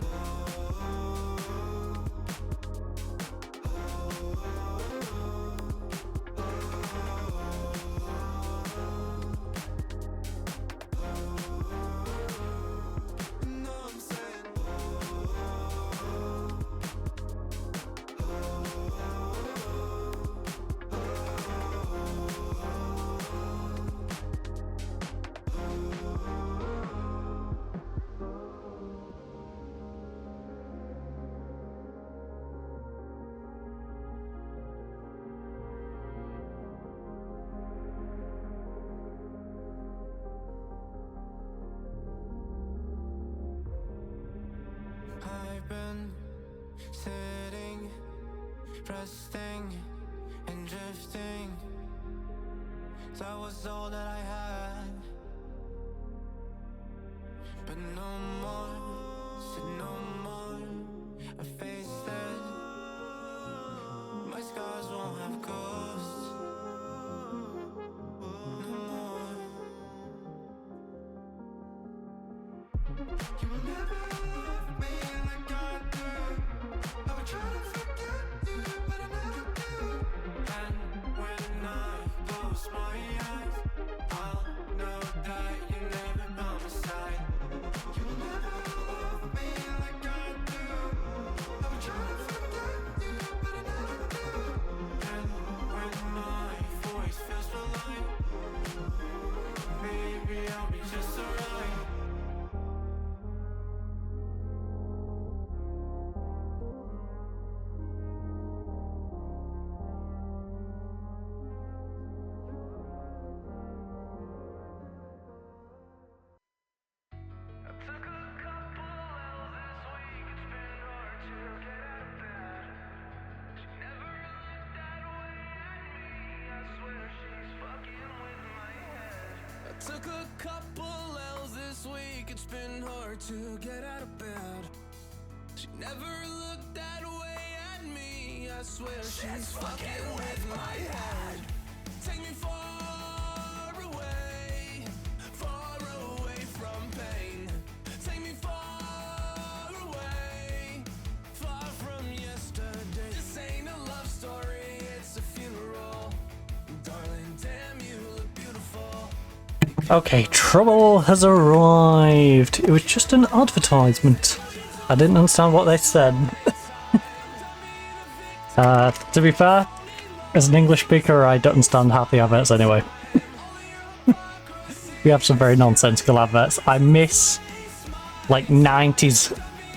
I've been sitting, resting, and drifting. That was all that I had. But no more, said no more. I faced it. My scars won't have ghosts. No more. You will never love me like I do. I would try to forget you, but I never do. And when I close my eyes, I'll know that you're never by my side. You will never love me like I do. I would try to forget you, but I never do. And when my voice feels so light, maybe I'll be just alright. Took a couple L's this week, it's been hard to get out of bed. She never looked that way at me, I swear she's fucking with my head. Take me far away from pain. Take me far away, far from yesterday. This ain't a love story, it's a funeral. Darling, damn, you look beautiful. Okay, trouble has arrived. It was just an advertisement. I didn't understand what they said. To be fair, As an English speaker, I don't understand half the adverts anyway. We have some very nonsensical adverts. I miss like 90s,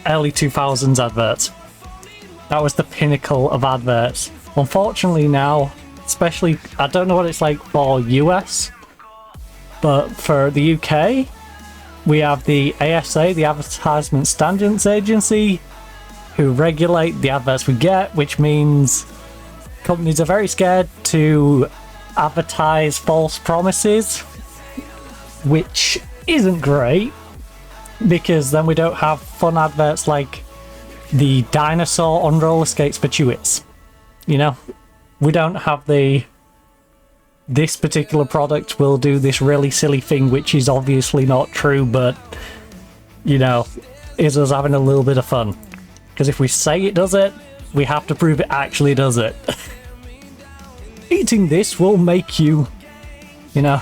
early 2000s adverts. That was the pinnacle of adverts. Unfortunately now, especially, I don't know what it's like for US, but for the UK, we have the ASA, the Advertisement Standards Agency, who regulate the adverts we get, which means companies are very scared to advertise false promises, which isn't great, because then we don't have fun adverts like the dinosaur on roller skates for Chewits. You know, we don't have the this particular product will do this really silly thing which is obviously not true, but you know, is us having a little bit of fun. Because if we say it does it, we have to prove it actually does it. Eating this will make you, you know,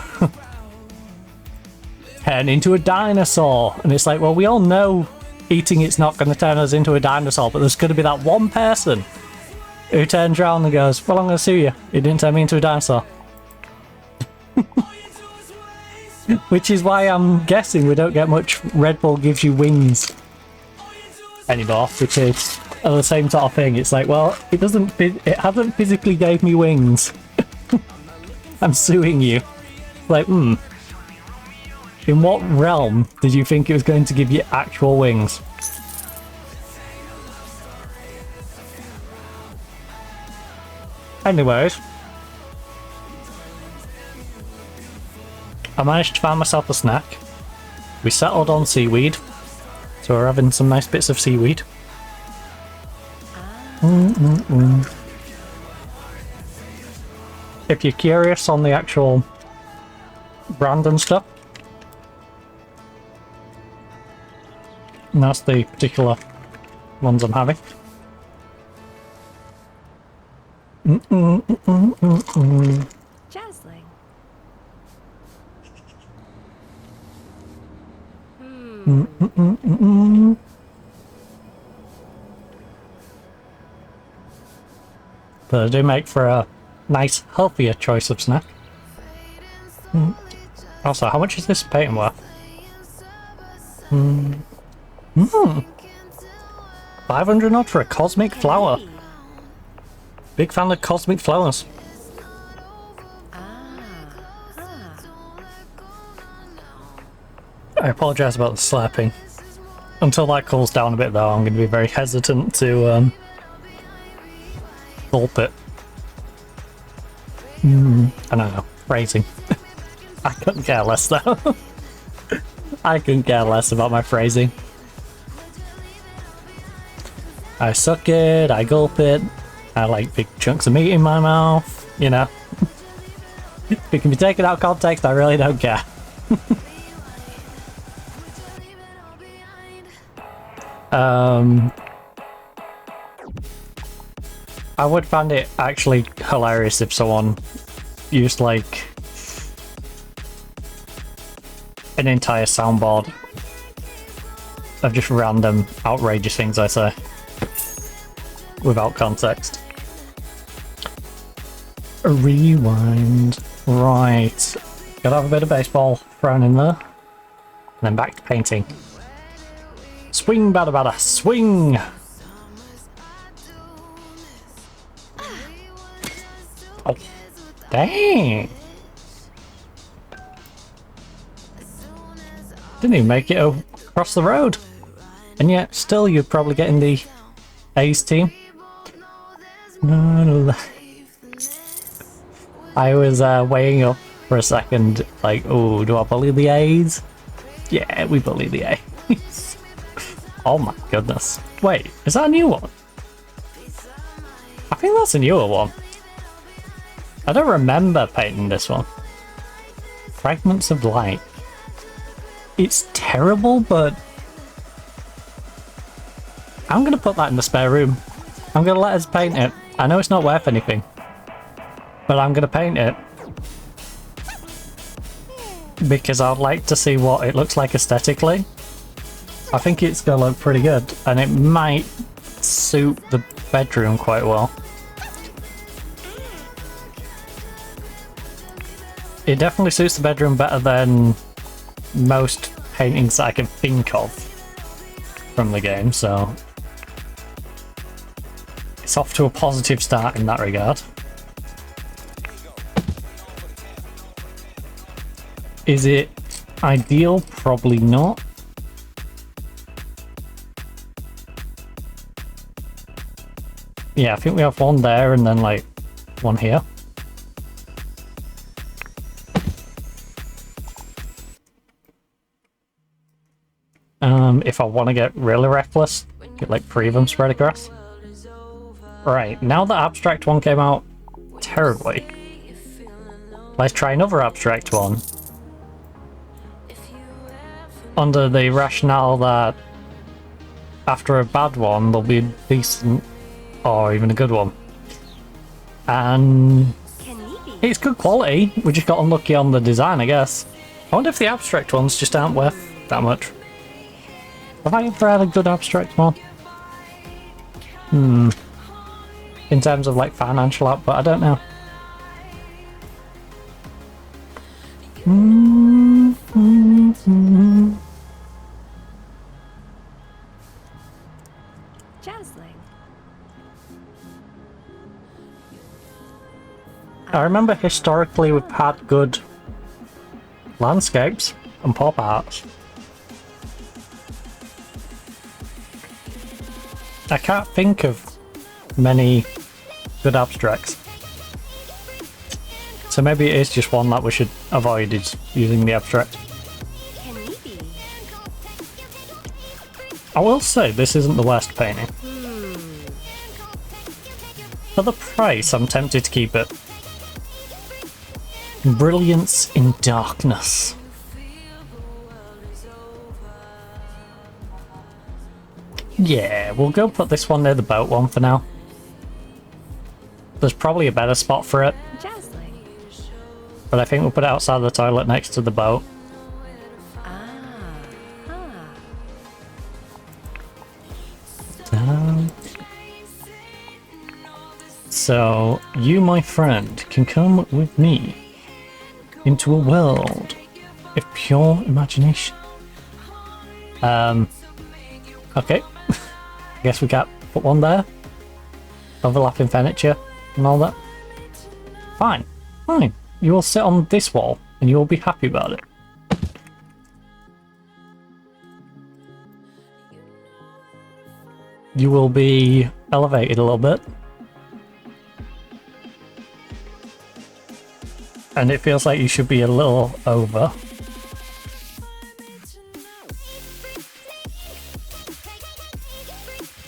turn into a dinosaur. And it's like, well, we all know eating it's not going to turn us into a dinosaur, but there's going to be that one person who turns around and goes, well, I'm going to sue you. It didn't turn me into a dinosaur. Which is why I'm guessing we don't get much Red Bull gives you wings anymore, which is the same sort of thing. It's like, well, it hasn't physically gave me wings. I'm suing you. Like, in what realm did you think it was going to give you actual wings? Anyways, I managed to find myself a snack. We settled on seaweed, so we're having some nice bits of seaweed. If you're curious on the actual brand and stuff, and that's the particular ones I'm having. Jasling. But they do make for a nice, healthier choice of snack. Also, how much is this painting worth? 500 odd for a cosmic flower. Big fan of cosmic flowers. I apologise about the slapping. Until that cools down a bit though, I'm going to be very hesitant to gulp it. I don't know, phrasing. I couldn't care less though. I couldn't care less about my phrasing. I suck it, I gulp it, I like big chunks of meat in my mouth, you know. If it can be taken out of context, I really don't care. I would find it actually hilarious if someone used like an entire soundboard of just random outrageous things I say without context. Rewind. Right. Gotta have a bit of baseball thrown in there. And then back to painting. Swing, bada bada, swing! Oh, dang! Didn't even make it across the road. And yet, still, you're probably getting the A's team. I was weighing up for a second, like, oh, do I believe the A's? Yeah, we believe the A's. Oh my goodness. Wait, is that a new one? I think that's a newer one. I don't remember painting this one. Fragments of Light. It's terrible, but I'm going to put that in the spare room. I'm going to let us paint it. I know it's not worth anything, but I'm going to paint it because I'd like to see what it looks like aesthetically. I think it's going to look pretty good, and it might suit the bedroom quite well. It definitely suits the bedroom better than most paintings that I can think of from the game, so it's off to a positive start in that regard. Is it ideal? Probably not. Yeah, I think we have one there and then like one here. If I want to get really reckless, get like 3 of them spread across. Right, now the abstract one came out terribly, let's try another abstract one. Under the rationale that after a bad one, there'll be a decent or even a good one. And it's good quality, we just got unlucky on the design, I guess. I wonder if the abstract ones just aren't worth that much. Have I ever had a good abstract one? In terms of like financial output, I don't know. Jazzling. I remember historically we've had good landscapes and pop arts. I can't think of many good abstracts. So maybe it is just one that we should avoid, is using the abstract. I will say this isn't the worst painting. For the price, I'm tempted to keep it. Brilliance in Darkness. Yeah, we'll go put this one near the boat one for now. There's probably a better spot for it. Jazzling. But I think we'll put it outside the toilet next to the boat. So, you, my friend, can come with me into a world of pure imagination. Okay. I guess we got put one there. Overlapping furniture and all that. Fine. Fine. You will sit on this wall and you will be happy about it. You will be elevated a little bit. And it feels like you should be a little over.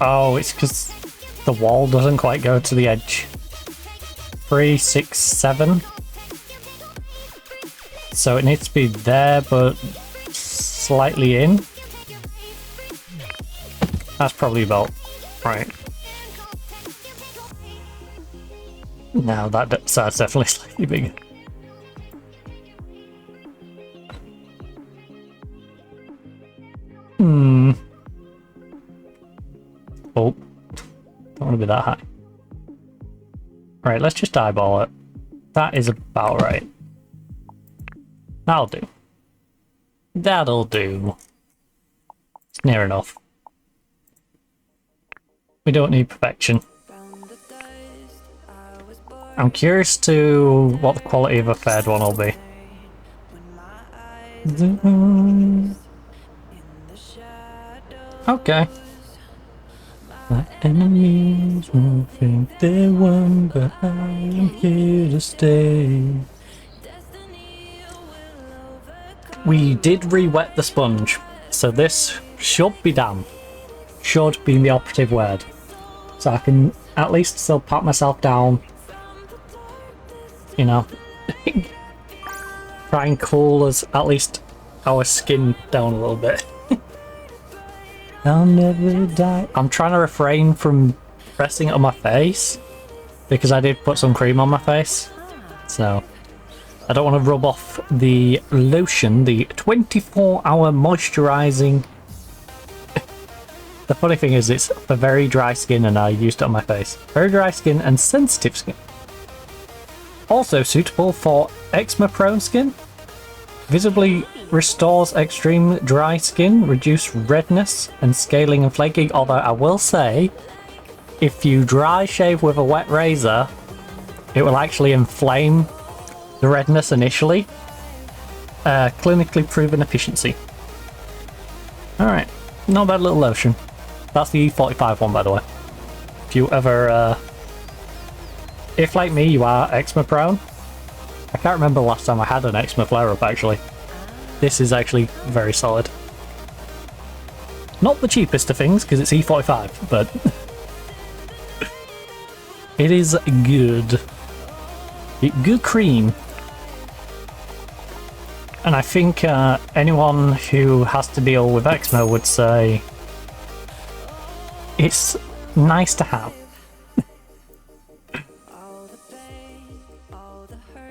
Oh, it's because the wall doesn't quite go to the edge. 3, 6, 7. So it needs to be there, but slightly in. That's probably about right. No, that's definitely slightly bigger. Oh, don't want to be that high. Right, let's just eyeball it. That is about right. That'll do. That'll do. It's near enough. We don't need perfection. I'm curious to what the quality of a third one will be. Okay. My enemies won't think they won, but I am here to stay. We did re-wet the sponge, so this should be damp. Should be the operative word. So I can at least still pat myself down. You know. Try and cool us, at least our skin down a little bit. I'll never die. I'm trying to refrain from pressing it on my face because I did put some cream on my face. So I don't want to rub off the lotion, the 24-hour moisturizing. The funny thing is it's for very dry skin and I used it on my face. Very dry skin and sensitive skin. Also suitable for eczema prone skin. Visibly restores extreme dry skin, reduce redness and scaling and flaking. Although I will say, if you dry shave with a wet razor, it will actually inflame the redness initially. Clinically proven efficiency. Alright, not a bad little lotion. That's the E45 one, by the way. If you ever, if like me you are eczema prone, I can't remember the last time I had an eczema flare-up actually. This is actually very solid. Not the cheapest of things, because it's E45, but it is good. Good cream. And I think anyone who has to deal with eczema would say it's nice to have.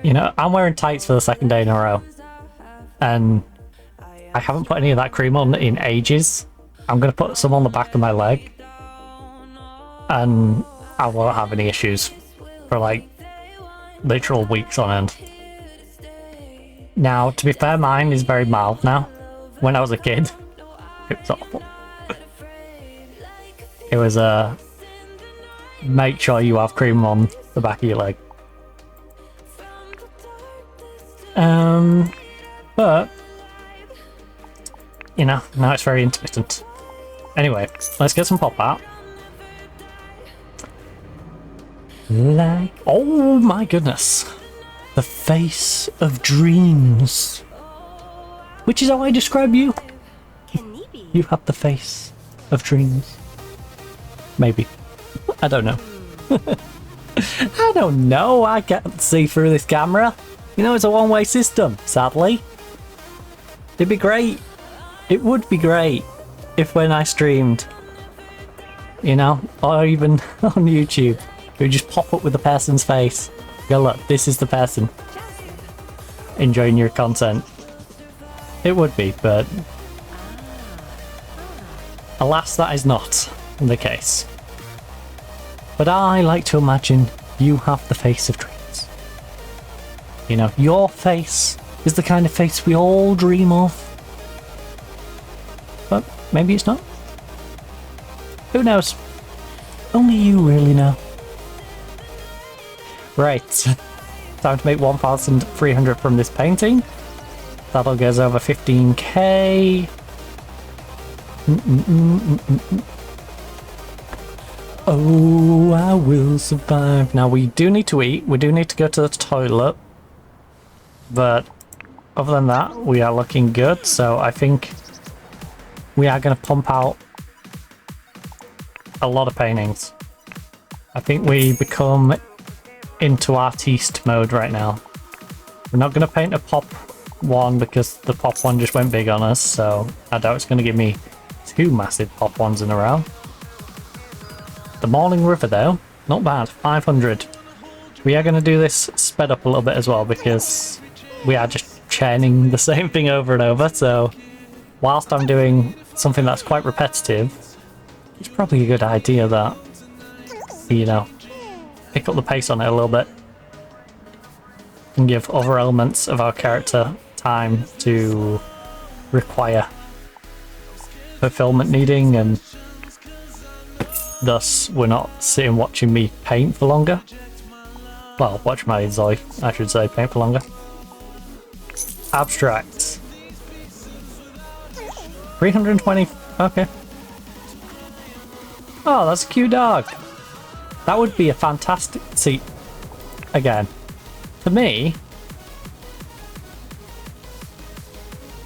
You know, I'm wearing tights for the second day in a row, and I haven't put any of that cream on in ages. I'm going to put some on the back of my leg, and I won't have any issues for like literal weeks on end. Now, to be fair, mine is very mild now. When I was a kid, it was awful. It was make sure you have cream on the back of your leg. But you know, now it's very intermittent. Anyway, let's get some pop art. Like, oh my goodness, the face of dreams, which is how I describe you. You have the face of dreams. Maybe. I don't know. I don't know. I can't see through this camera. You know, it's a one-way system, sadly. It'd be great. It would be great if when I streamed, you know, or even on YouTube, it would just pop up with the person's face. Go, look, this is the person enjoying your content. It would be, but alas, that is not the case. But I like to imagine you have the face of dreams. You know, your face is the kind of face we all dream of. But maybe it's not. Who knows? Only you really know. Right. Time to make 1,300 from this painting. That'll get us over 15k. Oh, I will survive. Now, we do need to eat. We do need to go to the toilet. But other than that, we are looking good. So I think we are going to pump out a lot of paintings. I think we become into artiste mode right now. We're not going to paint a pop one because the pop one just went big on us. So I doubt it's going to give me 2 massive pop ones in a row. The Morning River though, not bad, 500. We are going to do this sped up a little bit as well because we are just churning the same thing over and over, so whilst I'm doing something that's quite repetitive, it's probably a good idea that, you know, pick up the pace on it a little bit and give other elements of our character time to require fulfillment needing, and thus we're not sitting watching me paint for longer. Well, watch my InZOI, I should say, paint for longer. Abstract. 320, okay. Oh, that's a cute dog. That would be a fantastic, see, again, to me,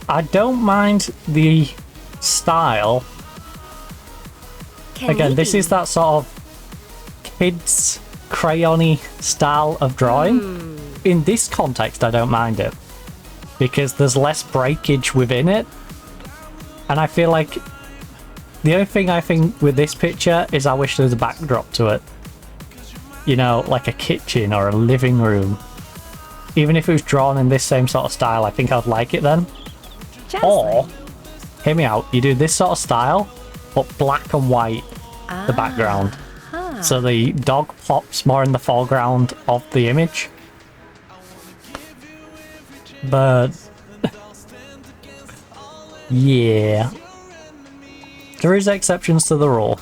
I don't mind the style. Again, this is that sort of kids crayon-y style of drawing. In this context, I don't mind it because there's less breakage within it, and I feel like the only thing I think with this picture is I wish there was a backdrop to it. You know, like a kitchen or a living room. Even if it was drawn in this same sort of style, I think I'd like it then. Or, hear me out, you do this sort of style, but black and white, the background. So the dog pops more in the foreground of the image. But yeah, there is exceptions to the rule.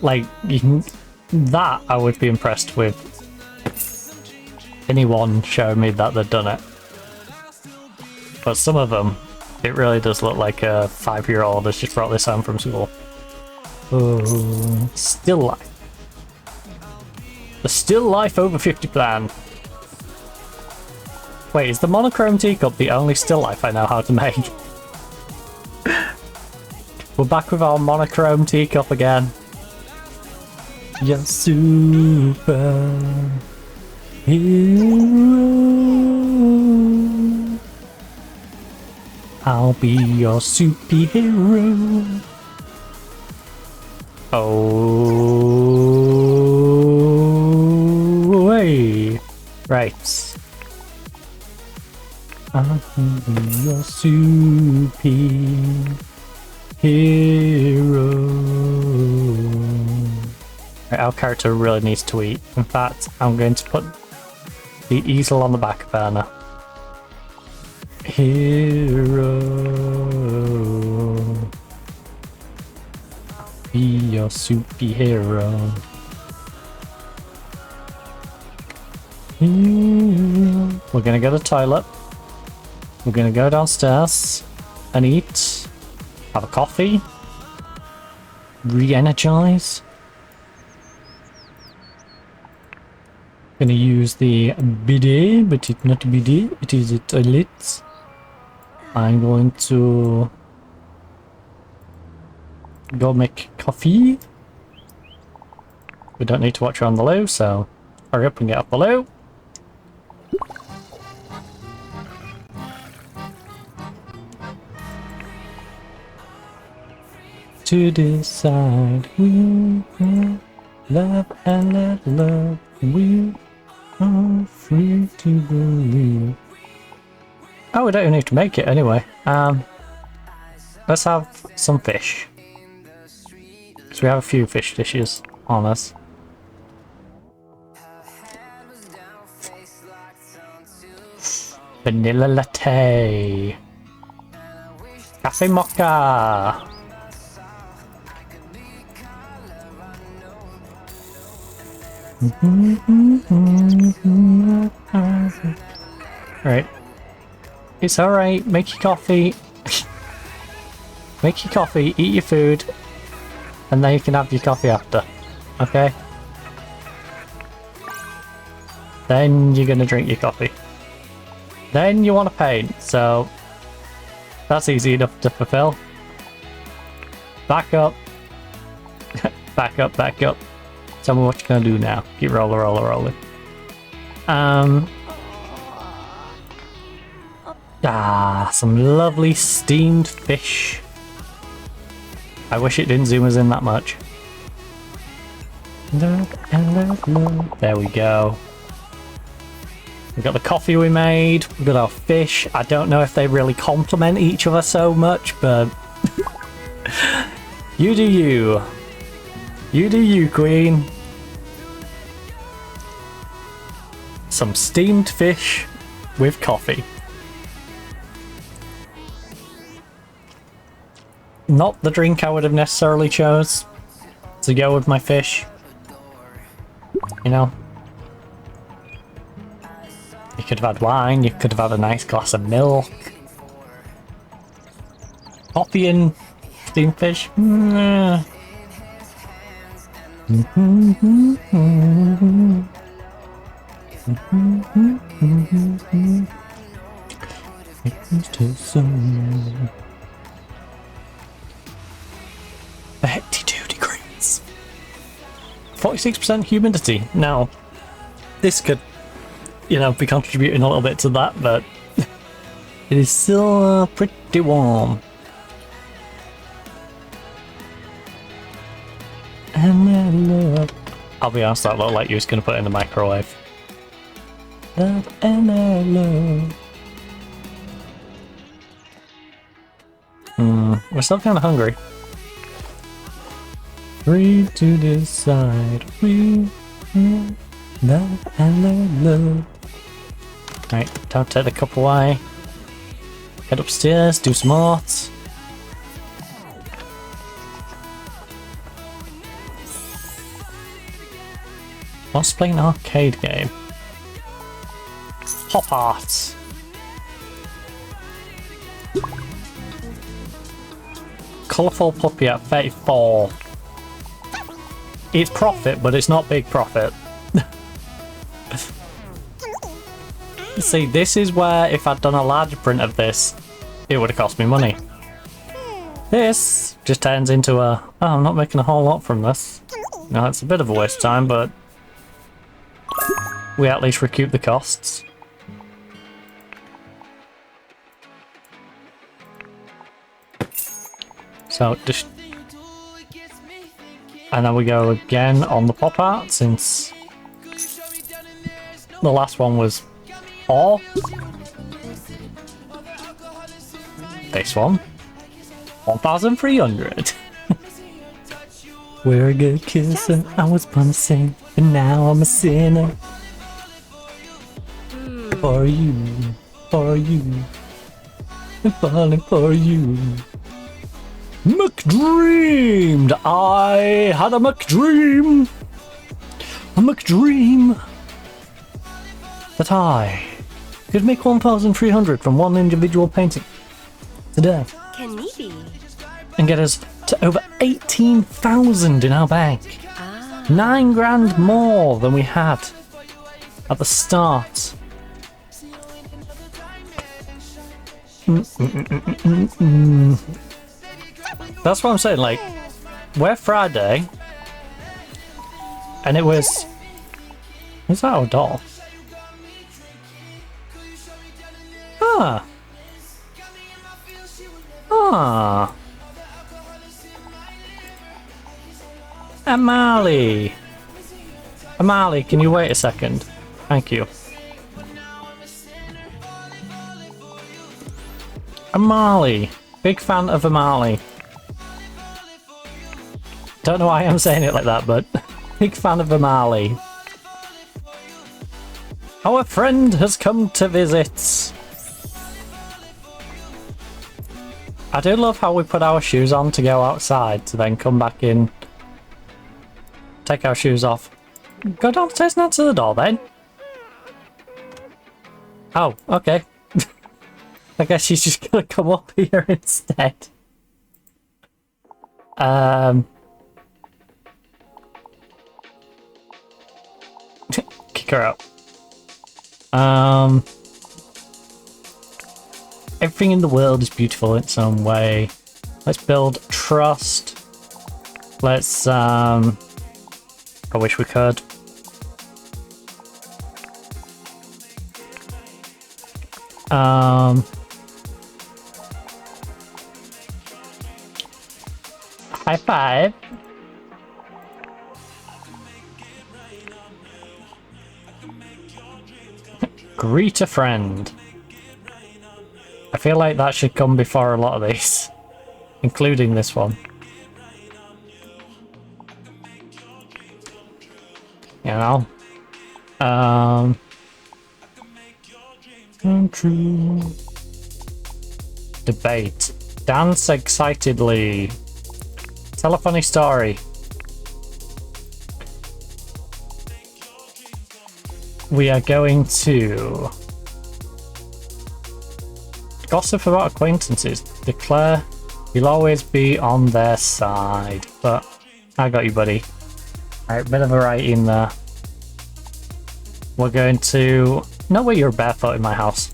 Like you can, that I would be impressed with anyone showing me that they've done it. But some of them, it really does look like a 5-year-old has just brought this home from school. Oh, still life. The still life over 50 plan. Wait, is the monochrome teacup the only still life I know how to make? We're back with our monochrome teacup again. You're super hero. I'll be your superhero. Oh, hey. Right. I'll be your superhero. Right, our character really needs to eat. In fact, I'm going to put the easel on the back burner. Hero. Be your superhero. We're gonna go to the toilet. We're gonna go downstairs and eat. Have a coffee. Re-energize. Gonna use the bidet, but it's not a bidet, it is a toilet. I'm going to go make coffee. We don't need to watch her on the low, so hurry up and get up the low. To decide we love and let love, we are free to believe. Oh, we don't even need to make it anyway. Let's have some fish. So we have a few fish dishes on us. Vanilla latte. Cafe mocha. Right. It's alright, make your coffee. Make your coffee, eat your food, and then you can have your coffee after. Okay? Then you're gonna drink your coffee. Then you want to paint, so that's easy enough to fulfill. Back up. Back up, back up. Tell me what you're gonna do now. Keep rolling. Some lovely steamed fish. I wish it didn't zoom us in that much. There we go. We've got the coffee we made, we've got our fish. I don't know if they really complement each other so much, but you do you. You do you, queen. Some steamed fish with coffee. Not the drink I would have necessarily chose to go with my fish. You know? You could have had wine, you could have had a nice glass of milk. Coffee and steamed fish? Nah. It 82 degrees. 46% humidity. Now, this could, you know, be contributing a little bit to that, but it is still pretty warm. And love. I'll be honest, that looked like you was going to put it in the microwave. Love and love. We're still kind of hungry. Free to decide. We love and love. Right, don't take the cup away. Head upstairs, do some art. Let's play an arcade game. Pop art. Colourful puppy at 34. It's profit, but it's not big profit. See, this is where if I'd done a larger print of this, it would have cost me money. This just turns into a, oh, I'm not making a whole lot from this. No, it's a bit of a waste of time, but we at least recoup the costs. So just, and then we go again on the pop art since the last one was 4. This one 1,300. We're a good kisser, I was born a saint, and now I'm a sinner. For you, I'm falling for you. McDreamed! I had a McDream! A McDream! That I could make 1,300 from one individual painting today. Can maybe. And get us to over 18,000 in our bank. 9 grand more than we had at the start. That's what I'm saying, like, we're Friday, and it was... Is that our doll? Ah. Ah. Amali. Amali, can you wait a second? Thank you. Amali. Big fan of Amali. Don't know why I'm saying it like that, but big fan of Amali. Our friend has come to visit. I do love how we put our shoes on to go outside to then come back in, take our shoes off, go downstairs and answer the door then. Oh, okay. I guess she's just gonna come up here instead. Kick her out. Everything in the world is beautiful in its own way. Let's build trust. Let's I wish we could. High five. Greet a friend. I feel like that should come before a lot of these, including this one. You know? True. Debate. Dance excitedly. Tell a funny story. We are going to gossip about acquaintances. Declare you'll always be on their side. But I got you, buddy. Alright, bit of variety in there. We're going to... No way you're barefoot in my house.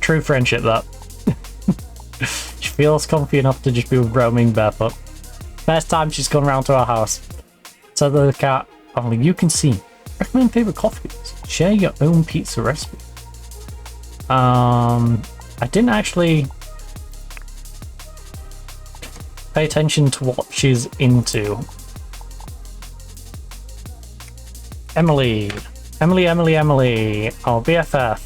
True friendship, that. She feels comfy enough to just be roaming barefoot. First time she's gone around to our house. So the cat, only you can see. Recommend favorite coffees. Share your own pizza recipe. I didn't actually pay attention to what she's into. Emily, our BFF,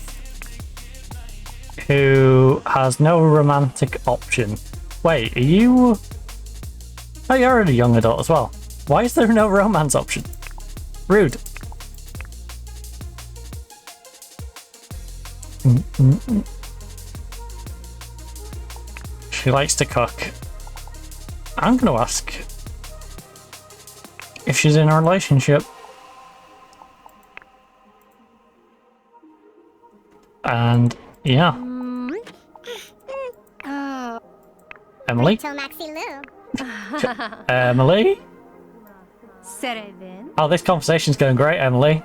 who has no romantic option. Wait, are you... Oh, you're a young adult as well. Why is there no romance option? Rude. She likes to cook. I'm gonna ask if she's in a relationship. And yeah. Emily? Emily? Oh, this conversation's going great, Emily.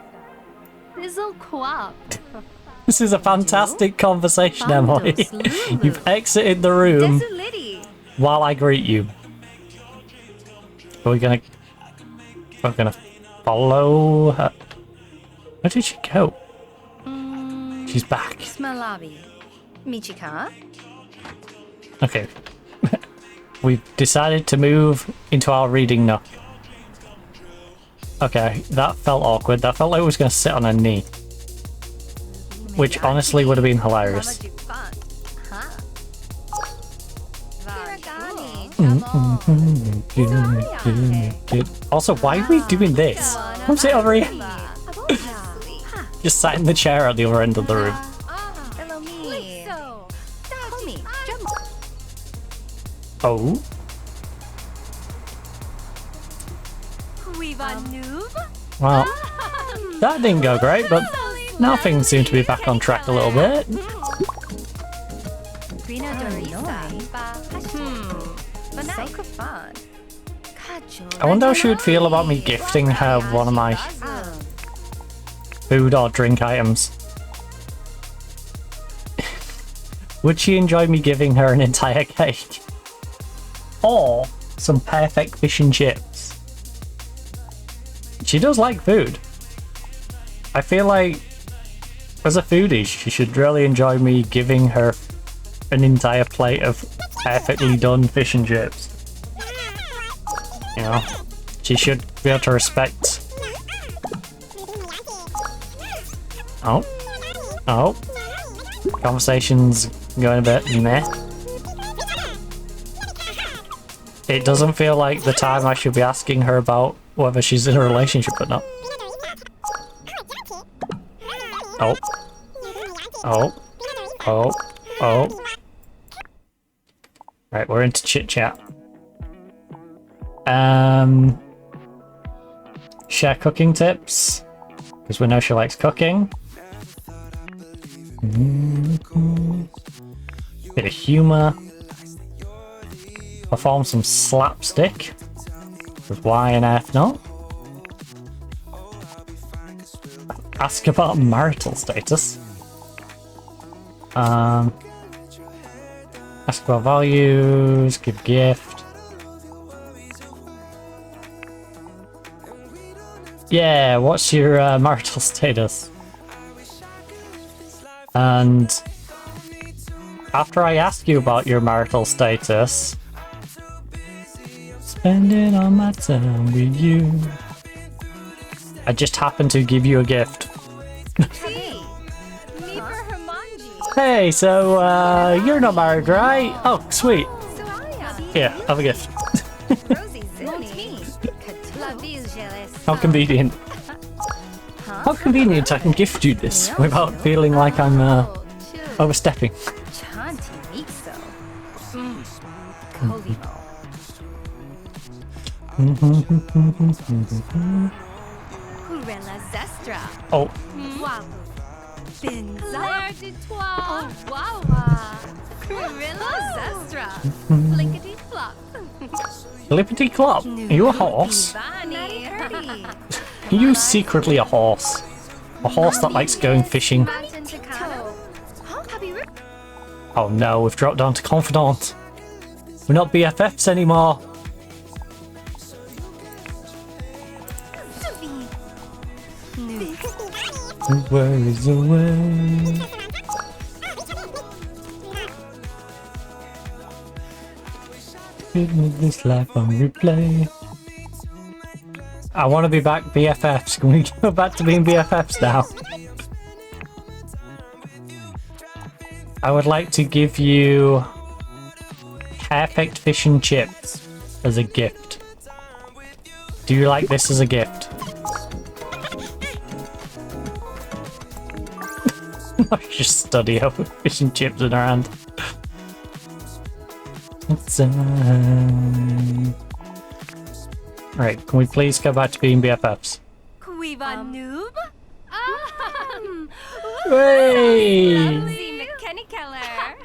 This is a fantastic conversation, Emily. You've exited the room while I greet you. We're gonna follow her. Where did she go? She's back. Okay. We've decided to move into our reading nook. Okay, that felt awkward. That felt like it was going to sit on her knee. Which honestly would have been hilarious. Also, why are we doing this? Come sit over here. Just sat in the chair at the other end of the room. Oh? Well, that didn't go great, but now things seem to be back on track a little bit. I wonder how she would feel about me gifting her one of my food or drink items. Would she enjoy me giving her an entire cake? Or some perfect fish and chips? She does like food. I feel like, as a foodie, she should really enjoy me giving her an entire plate of perfectly done fish and chips. You know, she should be able to respect. Oh. Oh. Conversation's going a bit meh. It doesn't feel like the time I should be asking her about whether she's in a relationship or not. Oh. Oh. Oh. Oh. Right, we're into chit chat. Share cooking tips, because we know she likes cooking. Bit of humour. Perform some slapstick. Because why on earth not? Ask about marital status. Ask about values. Give gift. Yeah, what's your marital status? And after I ask you about your marital status, spending all my time with you. I just happened to give you a gift. Hey, so you're not married, right? Oh, sweet. Here, have a gift. How convenient. How convenient I can gift you this without feeling like I'm overstepping. Oh. Flippity Clop, are you a horse? Are you secretly a horse? A horse that likes going fishing? Oh no, we've dropped down to confidant. We're not BFFs anymore. Worries away. This life on replay. I want to be back BFFs. Can we go back to being BFFs now? I would like to give you perfect fish and chips as a gift. Do you like this as a gift? Just study over fish and chips in her hand. Right, can we please go back to being BFFs? Quiva noob? Hey! Si McKenny-Keller.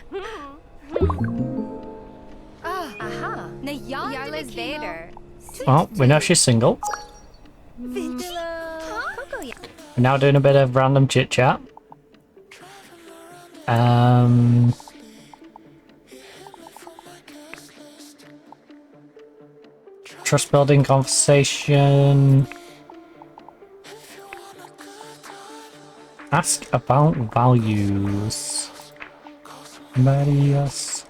Aha. Na Yarla's Vader. Well, we know she's single. We're now doing a bit of random chit chat. Trust building conversation. Ask about values. Somebody else.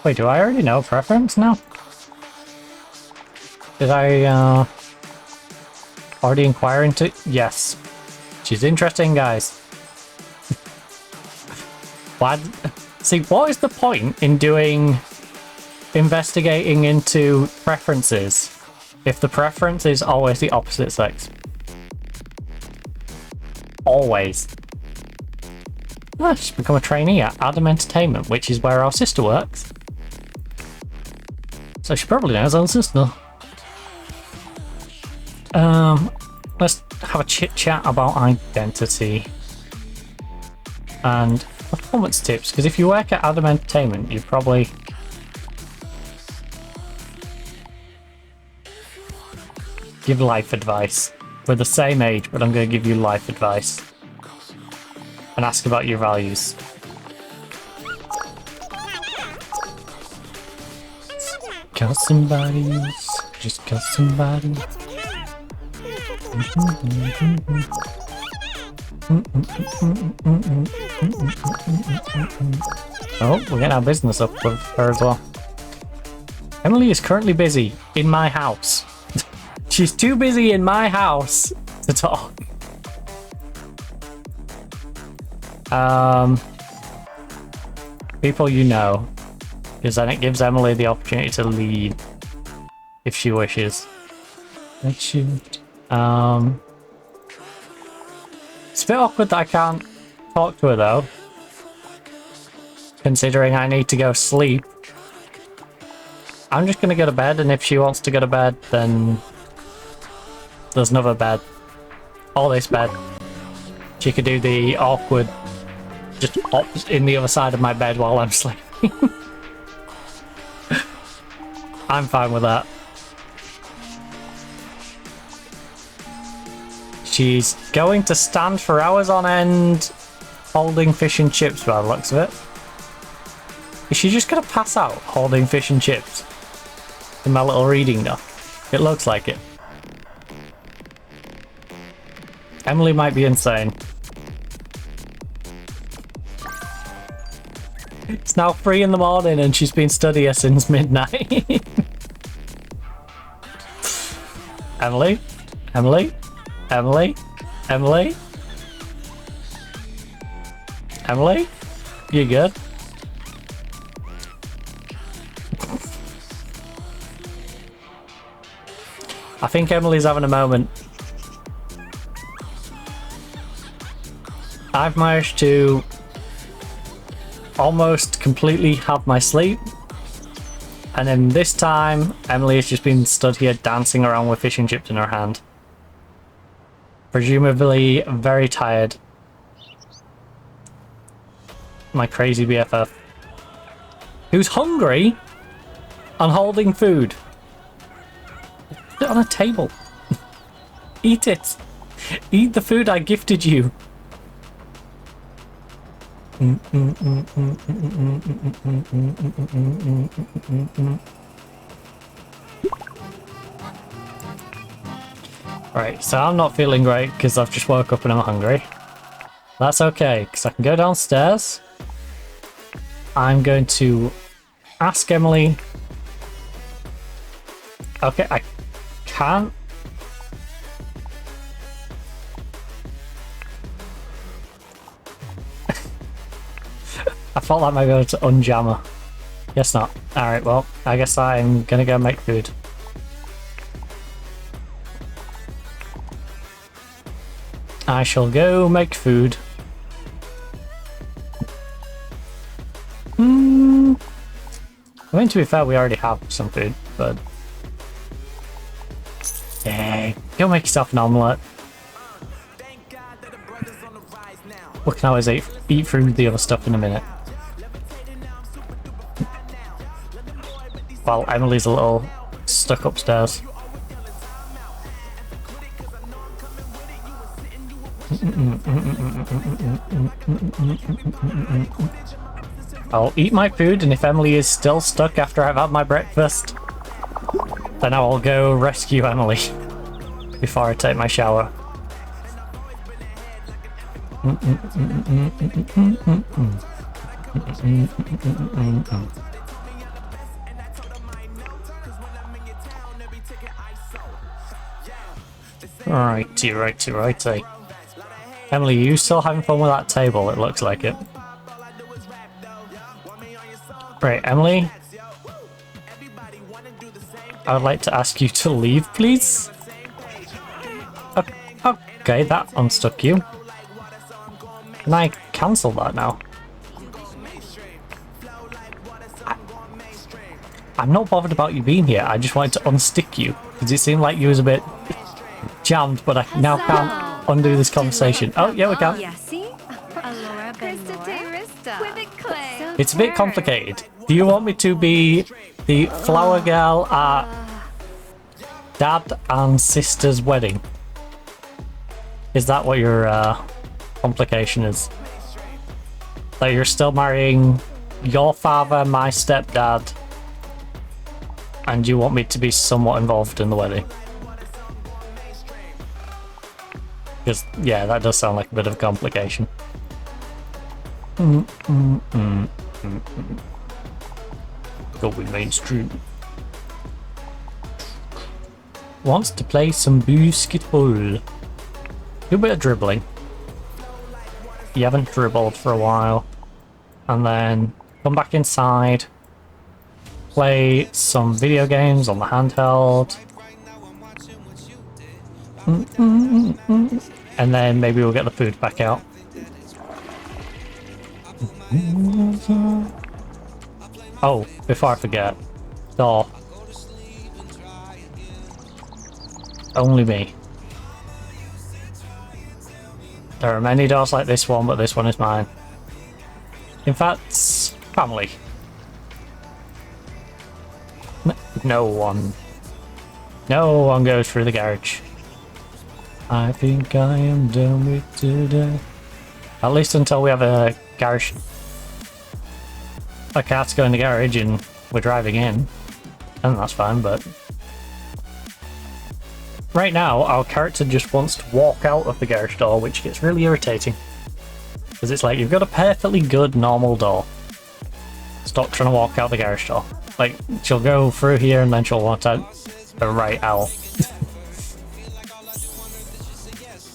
Wait, do I already know preference now? Did I already inquire into? Yes. She's interesting, guys. Why? See, what is the point in investigating into preferences if the preference is always the opposite sex? Always. Well, she's become a trainee at Adam Entertainment, which is where our sister works. So she probably knows our sister. Let's have a chit chat about identity and performance tips, because if you work at Adam Entertainment, you probably give life advice. We're the same age, but I'm going to give you life advice and ask about your values. Got somebody else, just got somebody. Oh, we're getting our business up with her as well. Emily is currently busy in my house. She's too busy in my house to talk. People you know, because then it gives Emily the opportunity to lead if she wishes. Let's shoot. It's a bit awkward that I can't talk to her though, considering I need to go sleep. I'm just gonna go to bed, and if she wants to go to bed, then there's another bed. Or this bed. She could do the awkward, just in the other side of my bed while I'm sleeping. I'm fine with that. She's going to stand for hours on end holding fish and chips by the looks of it. Is she just going to pass out holding fish and chips in my little reading nook? It looks like it. Emily might be insane. It's now 3 in the morning and she's been studying since midnight. Emily? Emily? Emily? Emily? Emily? You good? I think Emily's having a moment. I've managed to almost completely have my sleep, and then this time Emily has just been stood here dancing around with fish and chips in her hand. Presumably very tired. My crazy BFF. Who's hungry and holding food. Put it on a table. Eat it. Eat the food I gifted you. Right, so I'm not feeling great because I've just woke up and I'm hungry. That's okay, because I can go downstairs. I'm going to ask Emily. Okay, I can't. I thought that might be able to unjam her. Guess not. Alright, well, I guess I'm gonna go make food. I shall go make food. I mean, to be fair, we already have some food, but... Yeah, go make yourself an omelette. We can always eat through the other stuff in a minute. While Emily's a little stuck upstairs. I'll eat my food, and if Emily is still stuck after I've had my breakfast, then I will go rescue Emily before I take my shower. Righty. Emily, you still having fun with that table? It looks like it. Right, Emily? I would like to ask you to leave, please. Okay, that unstuck you. Can I cancel that now? I'm not bothered about you being here, I just wanted to unstick you, because it seemed like you was a bit jammed, but I now can't undo this conversation. Oh, yeah, we can. It's a bit complicated. Do you want me to be the flower girl at dad and sister's wedding? Is that what your complication is? That you're still marrying your father, my stepdad, and you want me to be somewhat involved in the wedding? Because, yeah, that does sound like a bit of a complication. Going mainstream. Wants to play some basketball. Do a bit of dribbling. You haven't dribbled for a while. And then come back inside. Play some video games on the handheld. And then maybe we'll get the food back out. Oh, before I forget. Door. Only me. There are many doors like this one, but this one is mine. In fact, family. No one goes through the garage. I think I am done with today. At least until we have a garage. A car to go in the garage and we're driving in. And that's fine, but... Right now, our character just wants to walk out of the garage door, which gets really irritating. Because it's like, you've got a perfectly good normal door. Stop trying to walk out the garage door. Like, she'll go through here and then she'll want out the right owl.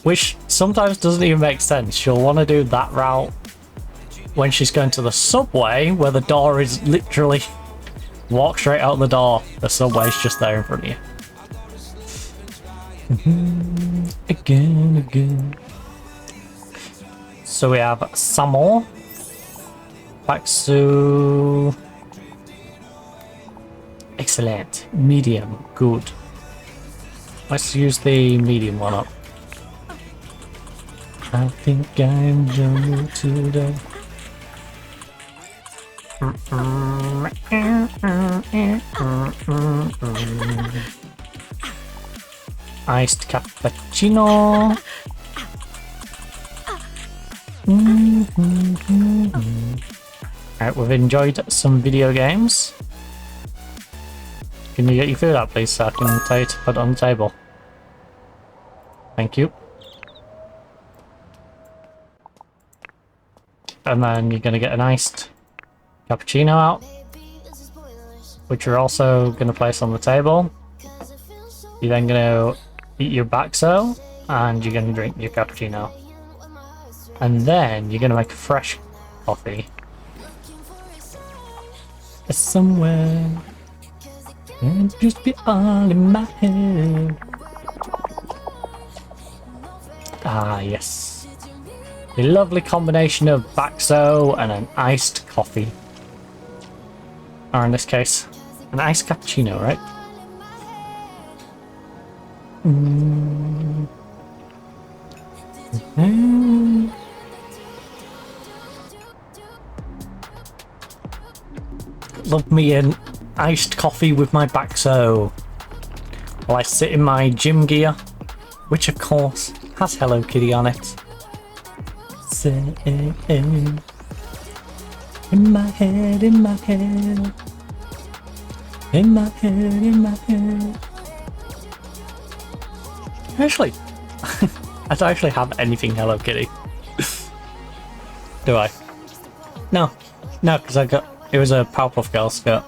Which sometimes doesn't even make sense. She'll want to do that route when she's going to the subway, where the door is literally... Walk straight out the door. The subway's just there in front of you. Again. So we have some more. Back to... Excellent. Medium. Good. Let's use the medium one up. I think I'm done today. Iced cappuccino. Alright, we've enjoyed some video games. Can you get your food out, please, so I can tell you to put it on the table? Thank you. And then you're going to get an iced cappuccino out, which you're also going to place on the table. You're then going to eat your bakso, and you're going to drink your cappuccino. And then you're going to make a fresh coffee. Somewhere. And just be all in my head. Ah, yes. A lovely combination of Baxo and an iced coffee. Or in this case, an iced cappuccino, right? Love me an iced coffee with my Baxo while I sit in my gym gear, which of course has Hello Kitty on it. In my head, in my head, in my head, in my head. Actually, I don't actually have anything Hello Kitty. Do I? No, because I got it was a Powerpuff Girls skirt.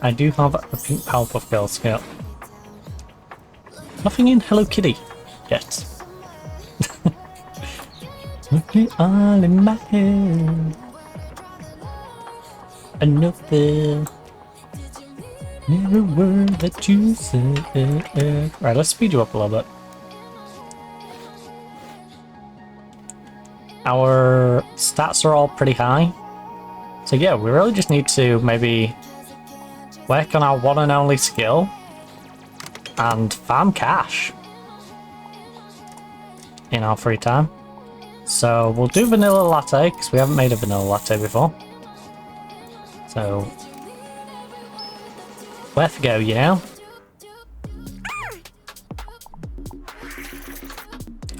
I do have a pink Powerpuff Girls skirt. Nothing in Hello Kitty yet. Put me all in my head. Another. Never a word that you said. Right, let's speed you up a little bit. Our stats are all pretty high. So yeah, we really just need to maybe work on our one and only skill and farm cash in our free time. So we'll do vanilla latte because we haven't made a vanilla latte before. So worth a go, you know?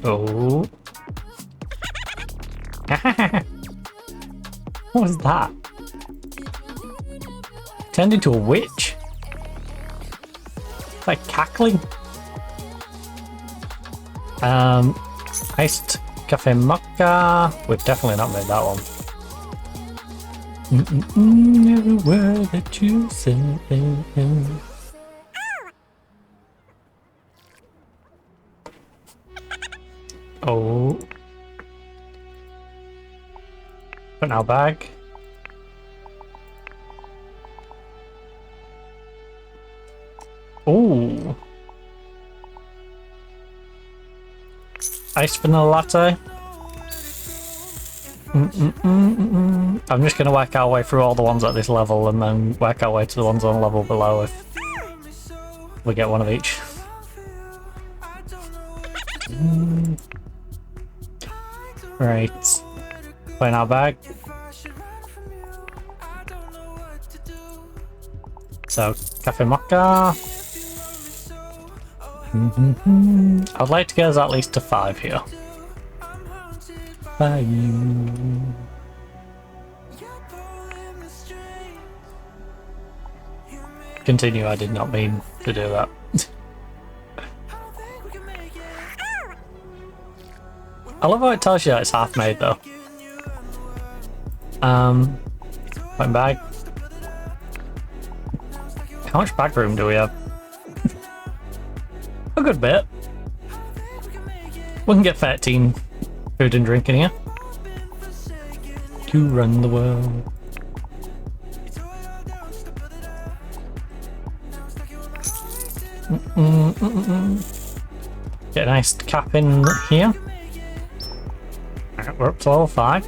Oh. What was that? Turned into a witch? Like cackling? Iced cafe mocha. We've definitely not made that one. Every word that you said. Oh. Put in our bag. Oh. Iced vanilla latte. I'm just going to work our way through all the ones at this level and then work our way to the ones on level below if we get one of each. Right. Put in our bag. So, cafe mocha. I'd like to get us at least to 5 here. By you. Continue, I did not mean to do that. I love how it tells you that it's half made though. Went bag. How much bag room do we have? A good bit. We can get 13 food and drink in here. To run the world. Get a nice cap in here. Alright, we're up to level 5.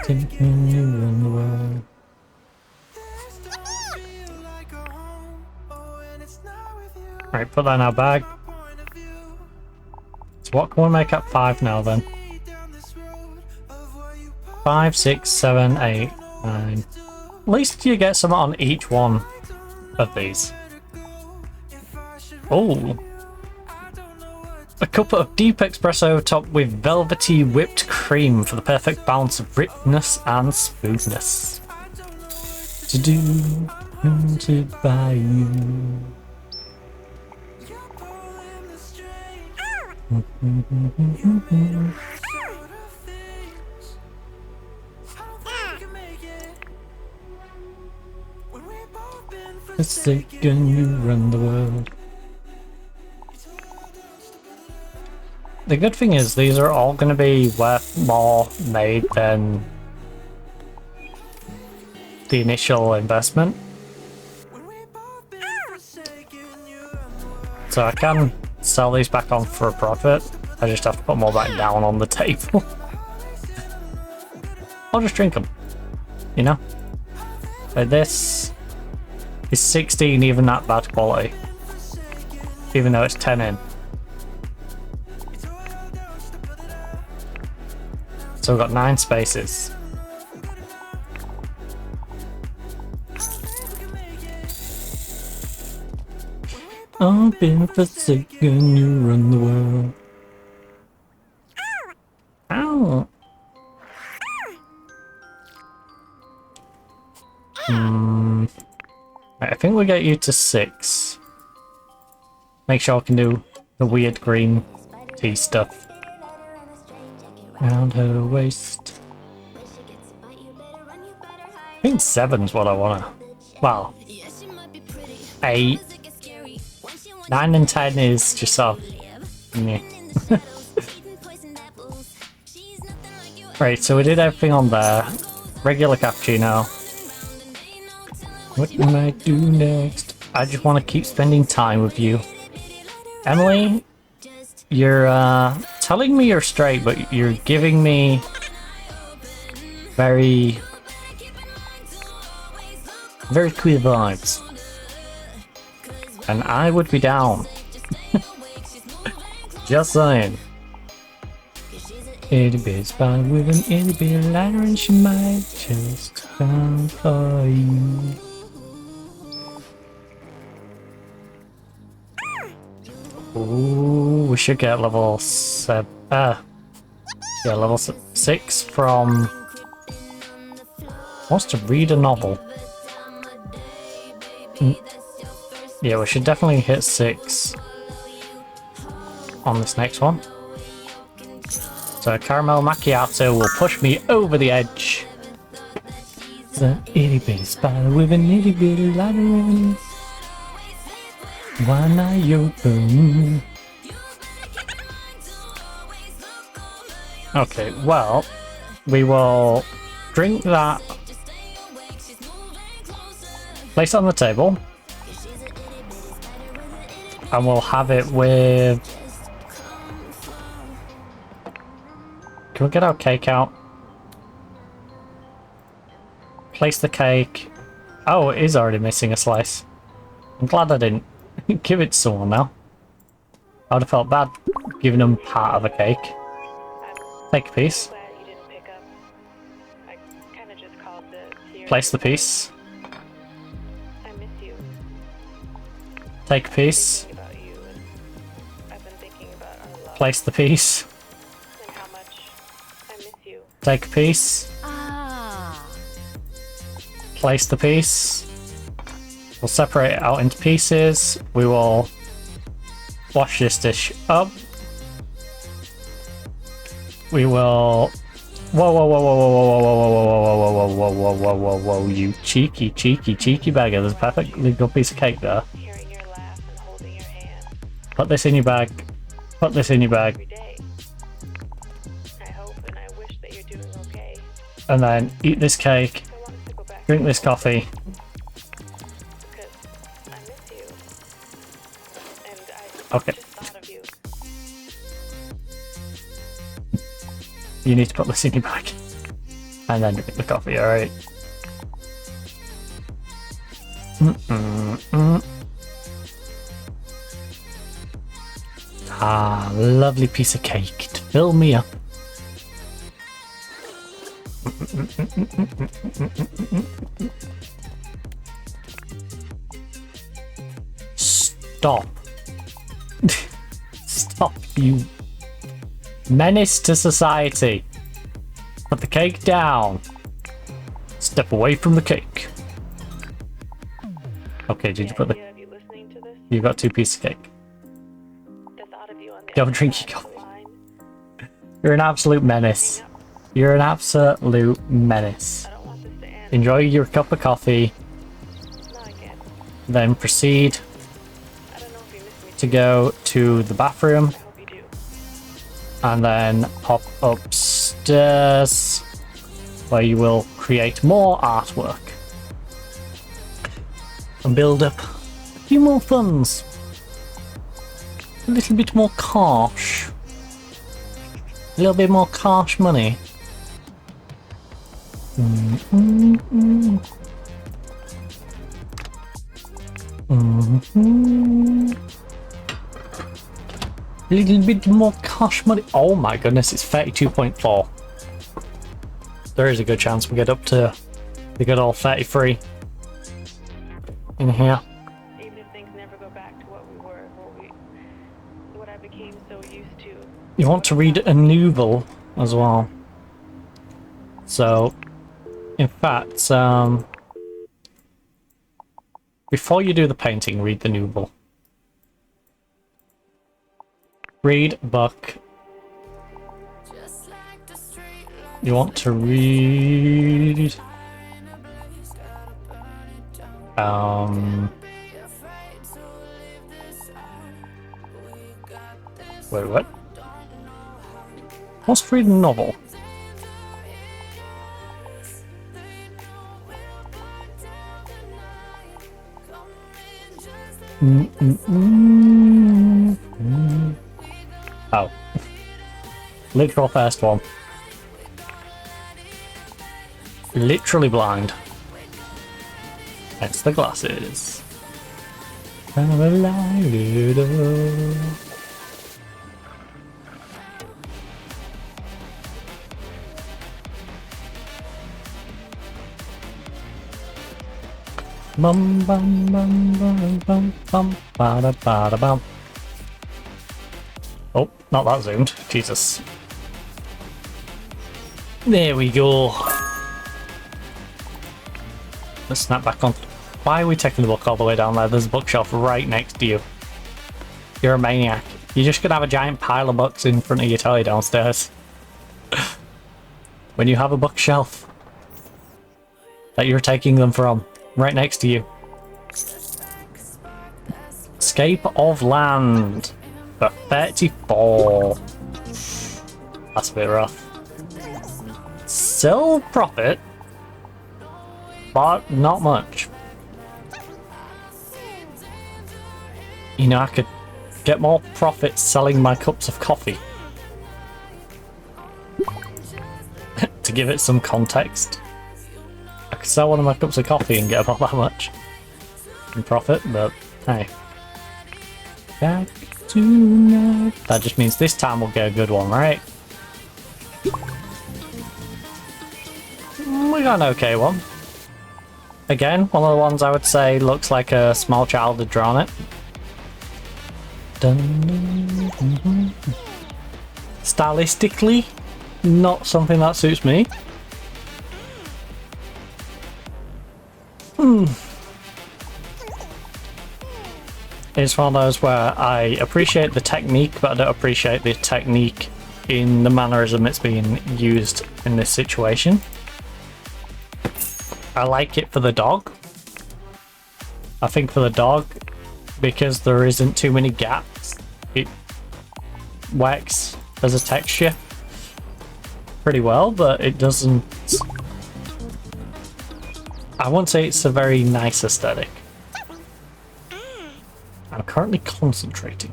Continue run the world. Right, put that in our bag. So what can we make up 5 now then? 5, 6, 7, 8, 9. At least you get some on each one of these. Oh! A cup of deep espresso topped with velvety whipped cream for the perfect balance of richness and smoothness. To do, wanted by you. A second you run the world. The good thing is these are all going to be worth more made than the initial investment. So I can sell these back on for a profit. I just have to put more back down on the table. I'll just drink them, you know? But this is 16, even that bad quality. Even though it's 10 in. So we've got 9 spaces. I've been forsaken, you run the world. Ow! Right, I think we'll get you to 6. Make sure I can do the weird green tea stuff. Round her waist. I think 7's what I wanna. Well, 8. 9 and 10 is just sort of, yeah. Right, so we did everything on there. Regular cappuccino. What can I do next? I just want to keep spending time with you. Emily, you're telling me you're straight, but you're giving me very queer vibes. And I would be down. Just saying. Itty bitty spot with an itty bitty lighter and she might just come for you. Ooh, we should get level 7. Yeah, level 6 from. Wants to read a novel. Yeah, we should definitely hit 6 on this next one. So a caramel macchiato will push me over the edge. The itty bitty spider with an itty bitty lighter. One eye open. Okay, well, we will drink that. Place it on the table. And we'll have it with... Can we get our cake out? Place the cake. Oh, it is already missing a slice. I'm glad I didn't give it to someone now. I would have felt bad giving them part of a cake. Take a piece. Place the piece. Take a piece. Place the piece. Take a piece. Place the piece. We'll separate it out into pieces. We will wash this dish up. We will... Whoa, whoa, whoa, whoa, whoa, whoa, whoa, whoa, whoa, whoa, whoa, whoa, whoa, whoa, whoa, whoa, you cheeky, cheeky, cheeky bagger. There's a perfectly good piece of cake there. Put this in your bag. Put this in your bag. And then eat this cake. Drink this coffee. Okay. You need to put this in your bag. And then drink the coffee, alright? Ah, lovely piece of cake to fill me up. Stop. Stop, you menace to society. Put the cake down. Step away from the cake. Okay, did you put the... You got 2 pieces of cake. Don't drink your coffee. You're an absolute menace. You're an absolute menace. Enjoy your cup of coffee. Then proceed to go to the bathroom. And then hop upstairs, where you will create more artwork. And build up a few more funds. a little bit more cash. A little bit more cash money. A little bit more cash money. Oh my goodness, it's 32.4. There is a good chance we get up to the good old 33 in here. Even if things never go back to what we were, what I became so used to. You want to read a novel as well. So, in fact, before you do the painting, read the novel. Read a book. You want to read... Wait, what? What's read a novel? Oh. Literal first one. Literally blind. Hence the glasses. Bum bum bum bum bum bum bada bada bum. Oh, not that zoomed. Jesus. There we go. Let's snap back on. Why are we taking the book all the way down there? There's a bookshelf right next to you. You're a maniac. You're just gonna have a giant pile of books in front of your telly downstairs. When you have a bookshelf that you're taking them from right next to you. Escape of Land for 34. That's a bit rough. Still profit, but not much. You know, I could get more profit selling my cups of coffee. To give it some context, I could sell one of my cups of coffee and get about that much in profit, but hey. Back tonight. That just means this time we'll get a good one, right? We got an okay one. Again, one of the ones I would say looks like a small child had drawn it. Stylistically, not something that suits me. It's one of those where I appreciate the technique, but I don't appreciate the technique in the mannerism it's being used in this situation. I like it for the dog. I think for the dog, because there isn't too many gaps, it works as a texture pretty well, but it doesn't... I won't say it's a very nice aesthetic. I'm currently concentrating.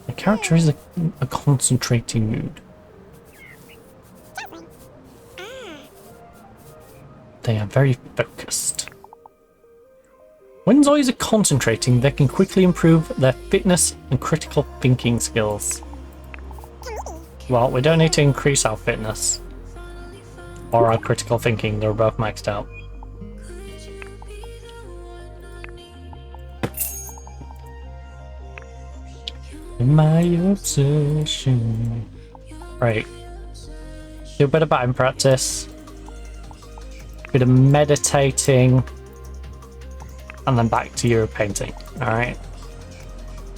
The character is a concentrating mood. They are very focused. When InZOIs are concentrating, they can quickly improve their fitness and critical thinking skills. Well, we don't need to increase our fitness or our critical thinking, they're both maxed out. My obsession. Right. Do a bit of batting practice. Bit of meditating. And then back to your painting. Alright.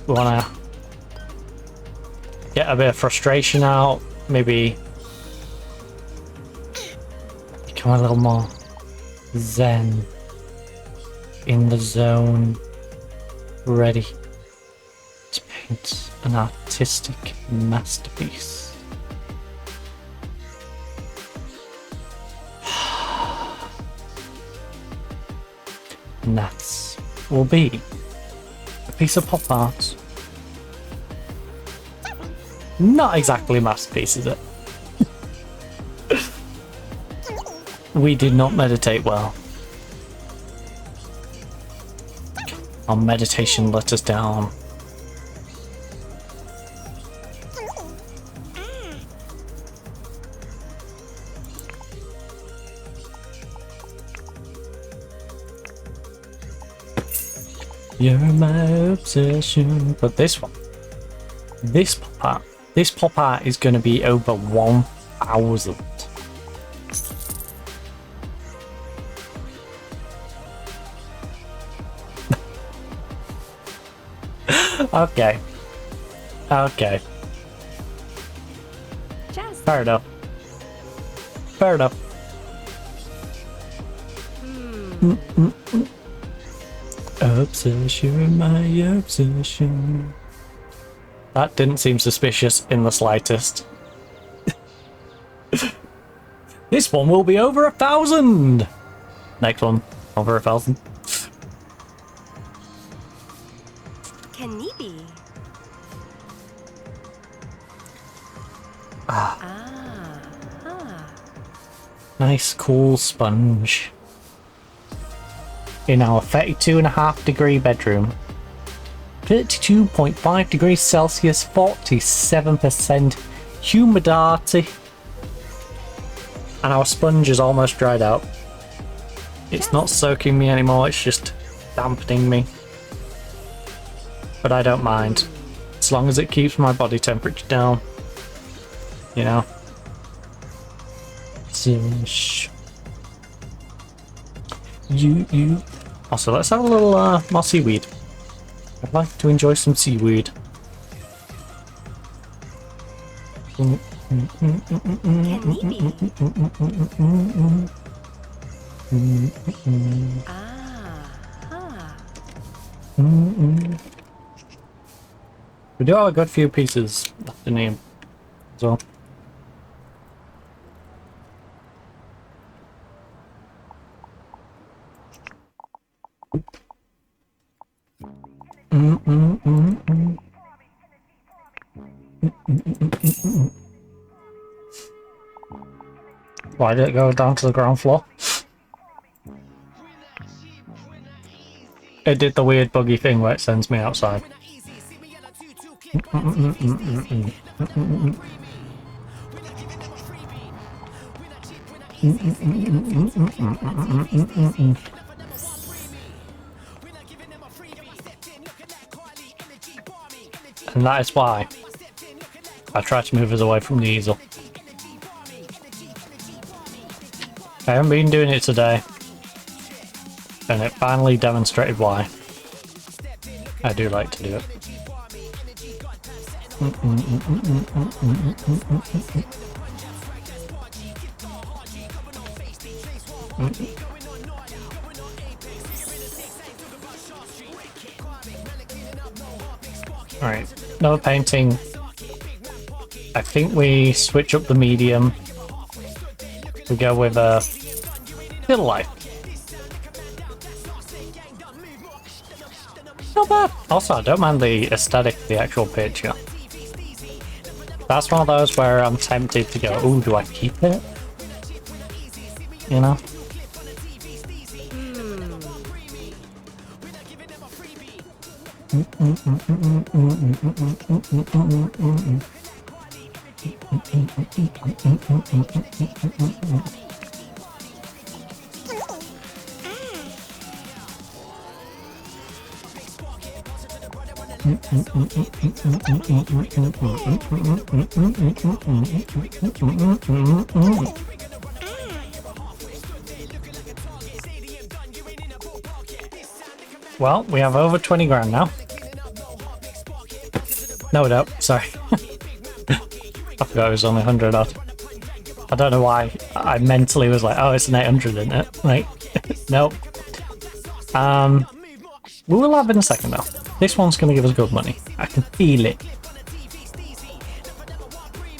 We wanna get a bit of frustration out. Maybe become a little more zen. In the zone. Ready to paint an artistic masterpiece. And that will be a Piece of pop art. Not exactly a masterpiece, is it? We did not meditate well. Our meditation let us down. You're my obsession. But this one, this pop art is going to be over 1,000. Okay. Okay. Just Fair enough. Fair enough. Obsession, my obsession. That didn't seem suspicious in the slightest. This one will be over 1,000. Next one, over 1,000. Kanibi. Nice cool sponge. In our 32.5-degree bedroom. 32.5 degrees Celsius, 47% humidity. And our sponge is almost dried out. It's not soaking me anymore, it's just dampening me. But I don't mind. As long as it keeps my body temperature down. You know? You. Also, let's have a little more seaweed. I'd like to enjoy some seaweed. We do have a good few pieces left in here as well. Why did it go down to the ground floor? It did the weird buggy thing where it sends me outside. And that is why I try to move us away from the easel. I haven't been doing it today, and it finally demonstrated why I do like to do it. Alright, another painting. I think we switch up the medium. We go with a still life. Not bad. Also, I don't mind the aesthetic of the actual picture. That's one of those where I'm tempted to go, ooh, do I keep it? You know? Well, we have over 20 grand now. No, we don't. Sorry. I forgot it was only 100 odd. I don't know why I mentally was like, oh, it's an 800, isn't it? Like, nope. We will have in a second though. This one's going to give us good money. I can feel it.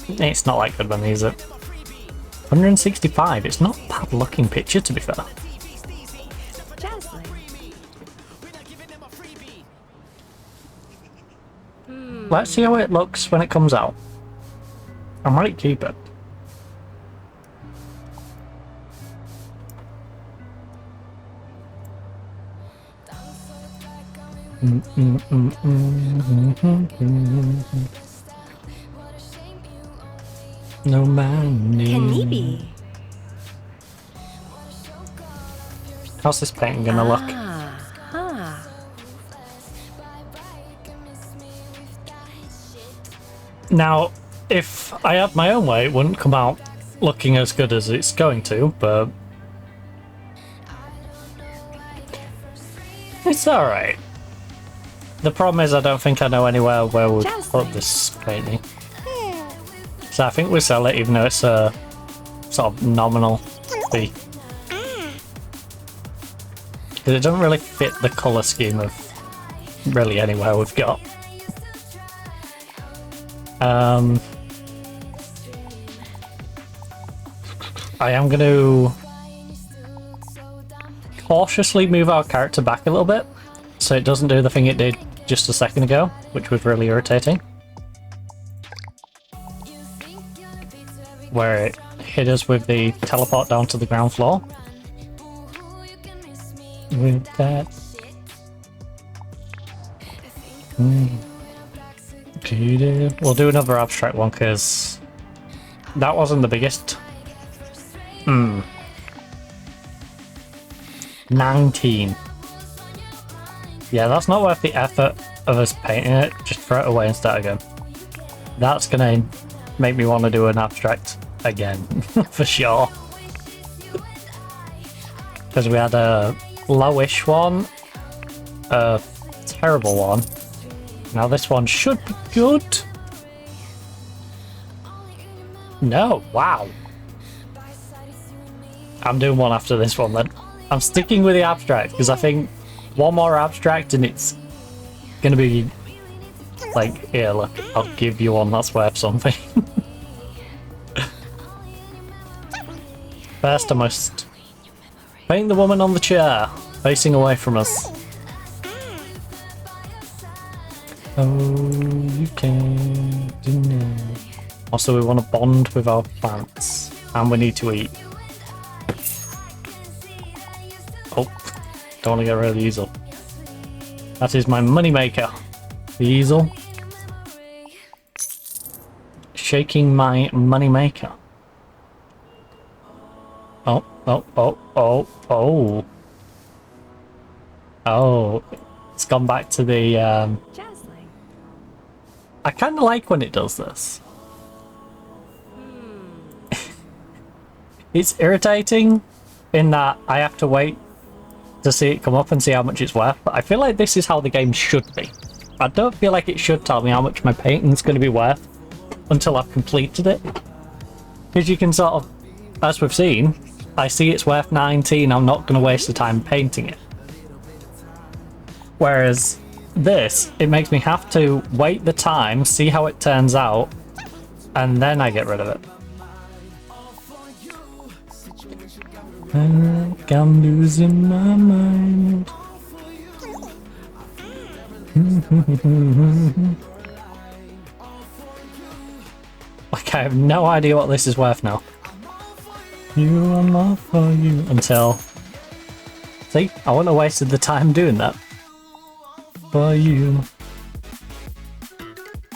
It's not like good money, is it? 165. It's not a bad looking picture, to be fair. Let's see how it looks when it comes out. I might keep it. No money. Kanibi. How's this painting gonna look? Now, if I had my own way, it wouldn't come out looking as good as it's going to, but it's alright. The problem is I don't think I know anywhere where we'll put this painting. So I think we sell it even though it's a sort of nominal fee. Because it doesn't really fit the colour scheme of really anywhere we've got. I am going to cautiously move our character back a little bit so it doesn't do the thing it did just a second ago, which was really irritating. Where it hit us with the teleport down to the ground floor. With that. We'll do another abstract one because that wasn't the biggest. 19. Yeah, that's not worth the effort of us painting it. Just throw it away and start again. That's gonna make me want to do an abstract again, for sure. Because we had a lowish one, a terrible one. Now this one should be good. No, wow. I'm doing one after this one then. I'm sticking with the abstract because I think one more abstract and it's gonna be like, here, look, I'll give you one that's worth something. First, I must paint the woman on the chair, facing away from us. Oh, you can't deny. Also, we want to bond with our plants, and we need to eat. Oh, don't want to get rid of the easel. That is my money maker. The easel. Shaking my money maker. Oh, oh, oh, oh, oh. Oh, it's gone back to the, I kind of like when it does this. It's irritating in that I have to wait to see it come up and see how much it's worth, but I feel like this is how the game should be. I don't feel like it should tell me how much my painting's going to be worth until I've completed it. Because you can sort of, as we've seen, I see it's worth 19, I'm not going to waste the time painting it. Whereas this, it makes me have to wait the time, see how it turns out, and then I get rid of it. I'm losing my mind. Like, I have no idea what this is worth now. You are not for you until... See, I wouldn't have wasted the time doing that. For you.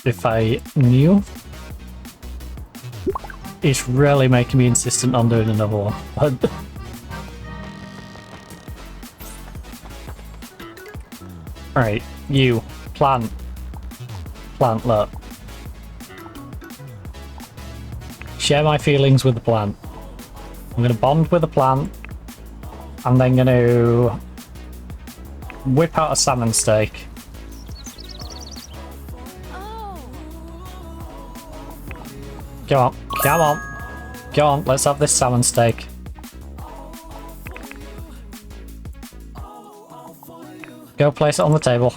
If I knew. It's really making me insistent on doing another one. Alright, you. Plant. Plant, look. Share my feelings with the plant. I'm going to bond with the plant. I'm then going to whip out a salmon steak. Come on, come on. Go on, let's have this salmon steak. Go place it on the table.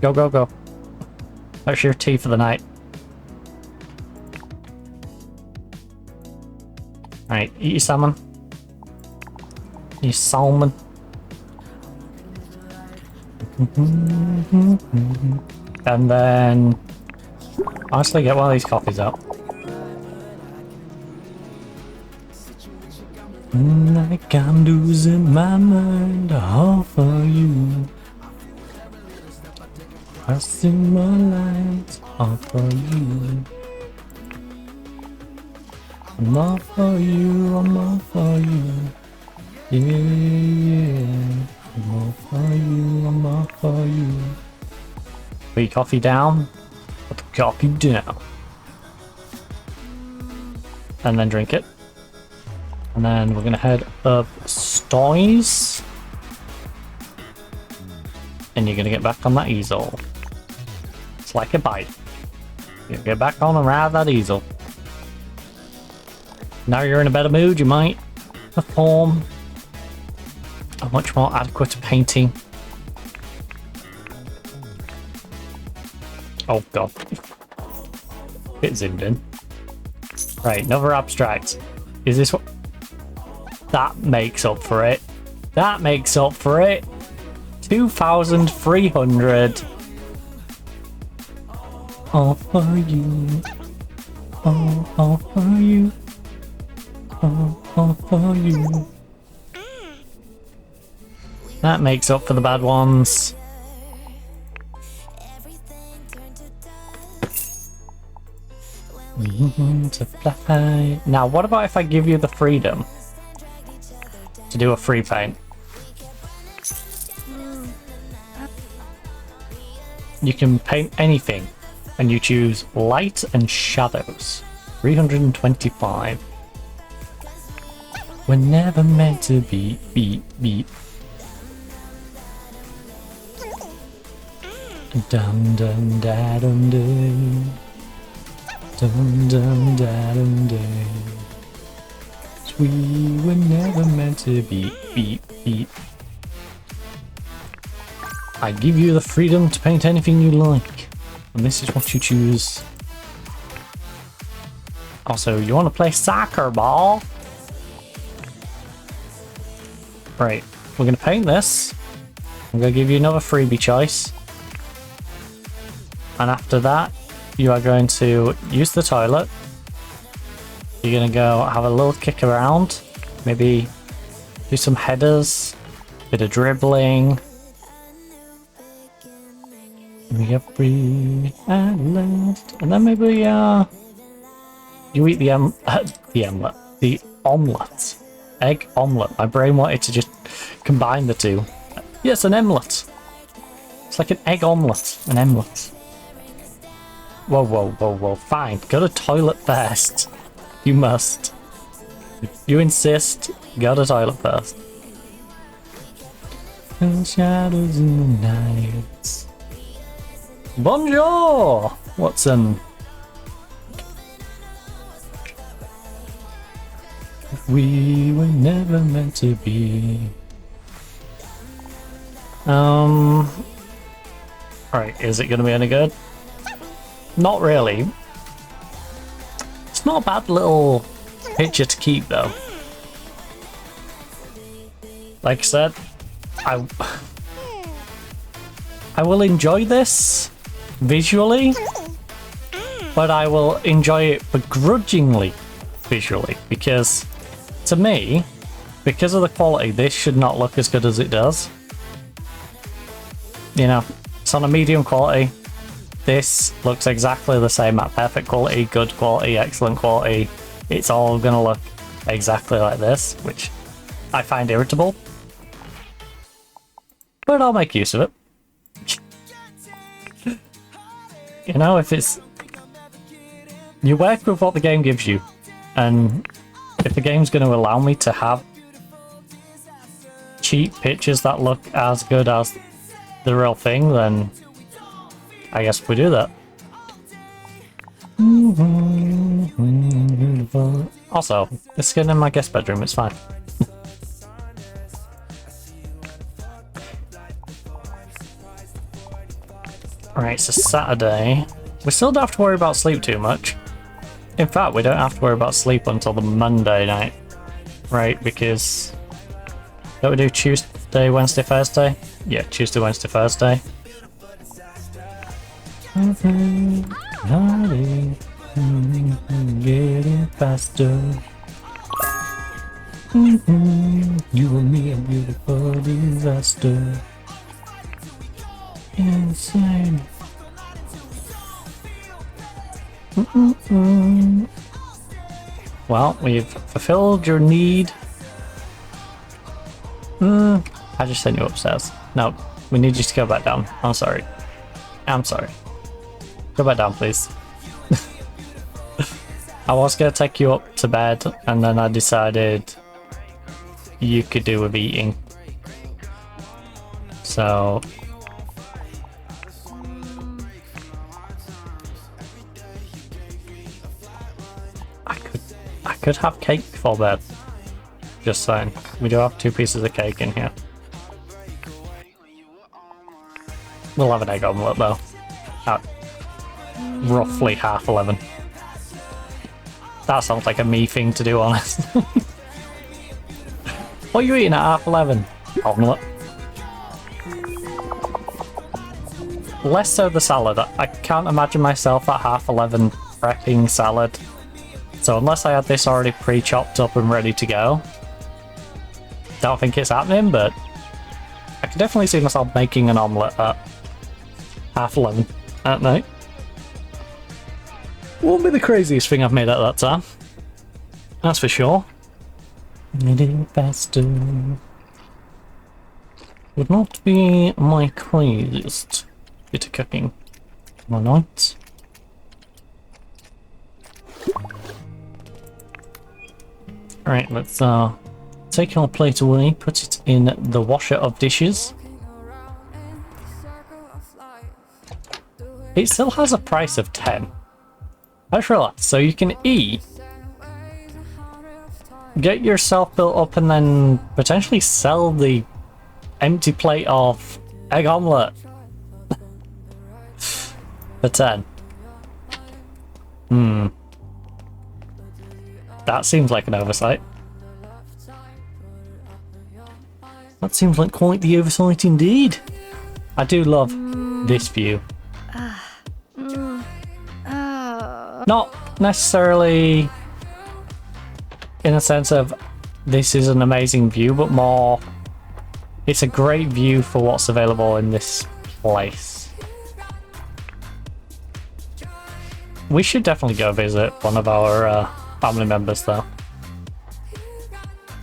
Go, go, go. That's your tea for the night. Alright, eat your salmon. Your salmon. And then Honestly, get one of these coffees out. Like I'm losing my mind all for you. Crossing my lines all for you. I'm all for you, I'm all for you. Yeah, I'm all for you, I'm all for you. Put your coffee down. Put the coffee down. And then drink it. And then we're gonna head up stairs. And you're gonna get back on that easel. It's like a bike. You get back on and ride that easel. Now you're in a better mood, you might perform a much more adequate painting. Oh god. Bit zoomed in. Right, another abstract. Is this what? That makes up for it. That makes up for it. 2,300. All for you. All for you. All for you. That makes up for the bad ones. To fly. Now, what about if I give you the freedom to do a free paint? You can paint anything, and you choose light and shadows. 325. We're never meant to be beat. Dum dum da dum dum. Dum dum da dum dum. We were never meant to be beat. I give you the freedom to paint anything you like, and this is what you choose. Also, you want to play soccer ball? Right, we're going to paint this. I'm going to give you another freebie choice. And after that, you are going to use the toilet. You're going to go have a little kick around. Maybe do some headers. Bit of dribbling. We are free at last. And then maybe you eat the omelette. Egg omelette. My brain wanted to just combine the two. Yes, an omelette. It's like an egg omelette. An omelette. Whoa. Fine. Go to toilet first. You must. If you insist, go to toilet first. And shadows in the night. Bonjour, Watson. We were never meant to be. Alright, is it gonna be any good? Not really. It's not a bad little picture to keep though. Like I said, I will enjoy this visually, but I will enjoy it begrudgingly visually, because to me, because of the quality, this should not look as good as it does. You know, it's on a medium quality. This looks exactly the same at perfect quality, good quality, excellent quality. It's all gonna look exactly like this, which I find irritable. But I'll make use of it. You know, if it's... You work with what the game gives you, and if the game's going to allow me to have cheap pictures that look as good as the real thing, then I guess we do that. Also, it's getting in my guest bedroom, it's fine. Right, it's a Saturday. We still don't have to worry about sleep too much. In fact, we don't have to worry about sleep until the Monday night. Right, because... Don't we do Tuesday, Wednesday, Thursday? Yeah, Tuesday, Wednesday, Thursday. Getting faster. You and me, a beautiful disaster. Insane. Well, we've fulfilled your need. I just sent you upstairs. No, we need you to go back down. I'm sorry. I'm sorry. Go back down, please. I was gonna take you up to bed, and then I decided you could do with eating. So I could have cake before bed. Just saying. We do have 2 pieces of cake in here. We'll have an egg omelette though. At roughly 11:30. That sounds like a me thing to do, honestly. What are you eating at 11:30? Omelette. Less so the salad. I can't imagine myself at 11:30 prepping salad. So unless I had this already pre-chopped up and ready to go, don't think it's happening, but I can definitely see myself making an omelette at 11:30 at night. Won't be the craziest thing I've made at that time. That's for sure. A little faster. Would not be my craziest bit of cooking. Why not? Alright, let's take our plate away, put it in the washer of dishes. It still has a price of 10. I just realized, so you can eat, get yourself built up, and then potentially sell the empty plate of egg omelette for 10. That seems like an oversight. That seems like quite the oversight indeed. I do love this view. Not necessarily in a sense of this is an amazing view, but more it's a great view for what's available in this place. We should definitely go visit one of our family members though.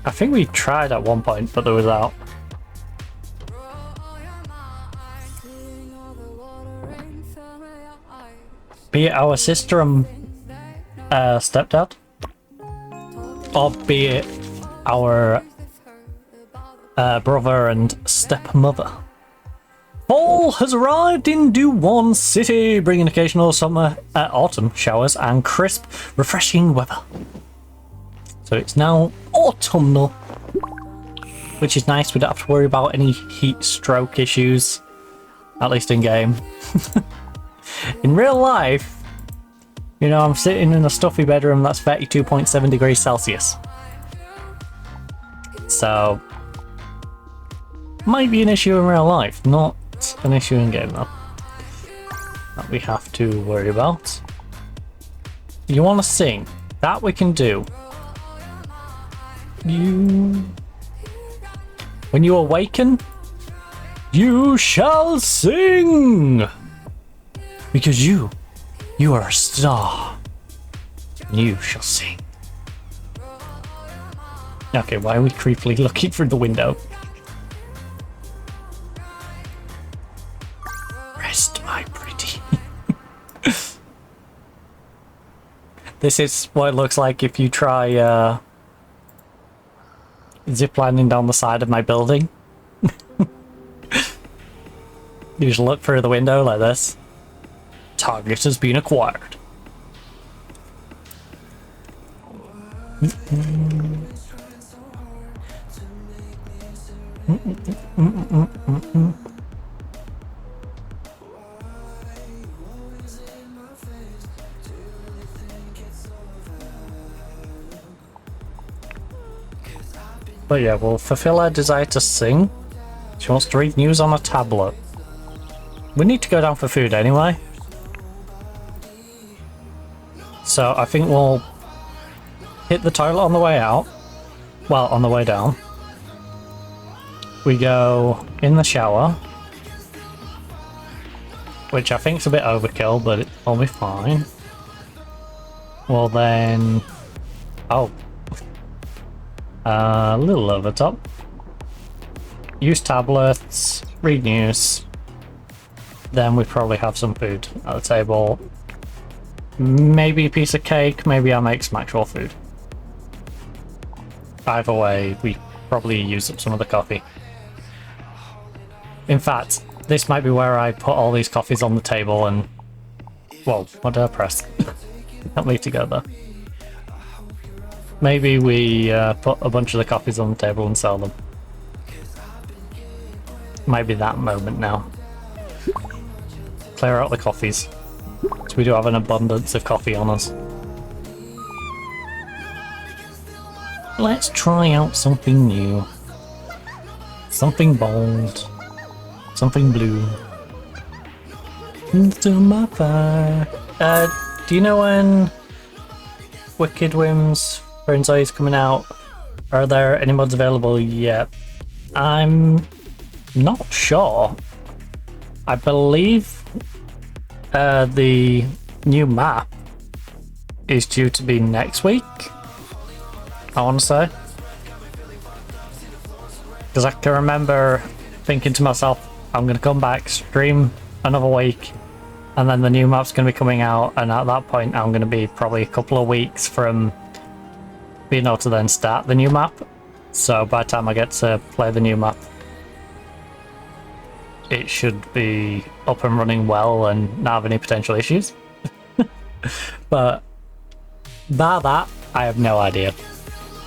I think we tried at one point, but there was out. Be it our sister and stepdad, or be it our brother and stepmother. Fall has arrived in Dowon City, bringing occasional autumn showers and crisp, refreshing weather. So it's now autumnal, which is nice. We don't have to worry about any heat stroke issues, at least in game. In real life, you know, I'm sitting in a stuffy bedroom that's 32.7 degrees Celsius. So, might be an issue in real life, not an issue in game though. That we have to worry about. You want to sing? That we can do. When you awaken, you shall sing! Because you are a star. You shall sing. Okay, why are we creepily looking through the window? Rest, my pretty. This is what it looks like if you try ziplining down the side of my building. You just look through the window like this. Target has been acquired. But yeah, we'll fulfill her desire to sing. She wants to read news on a tablet. We need to go down for food anyway. So I think we'll hit the toilet on the way out. Well, on the way down. We go in the shower. Which I think's a bit overkill, but it'll be fine. Well then... Oh. A little over top. Use tablets, read news. Then we probably have some food at the table. Maybe a piece of cake, maybe I'll make some actual food. Either way, we probably use up some of the coffee. In fact, this might be where I put all these coffees on the table and... Whoa, what did I press? Can't leave together. Maybe we put a bunch of the coffees on the table and sell them. Might be that moment now. Clear out the coffees. So we do have an abundance of coffee on us. Let's try out something new. Something bold. Something blue. Into my fire. Do you know when Wicked Whims for InZOI is coming out? Are there any mods available yet? I'm not sure. I believe the new map is due to be next week, I want to say. Because I can remember thinking to myself, I'm going to come back, stream another week, and then the new map's going to be coming out, and at that point I'm going to be probably a couple of weeks from being able to then start the new map. So by the time I get to play the new map, it should be up and running well and not have any potential issues. But bar that, I have no idea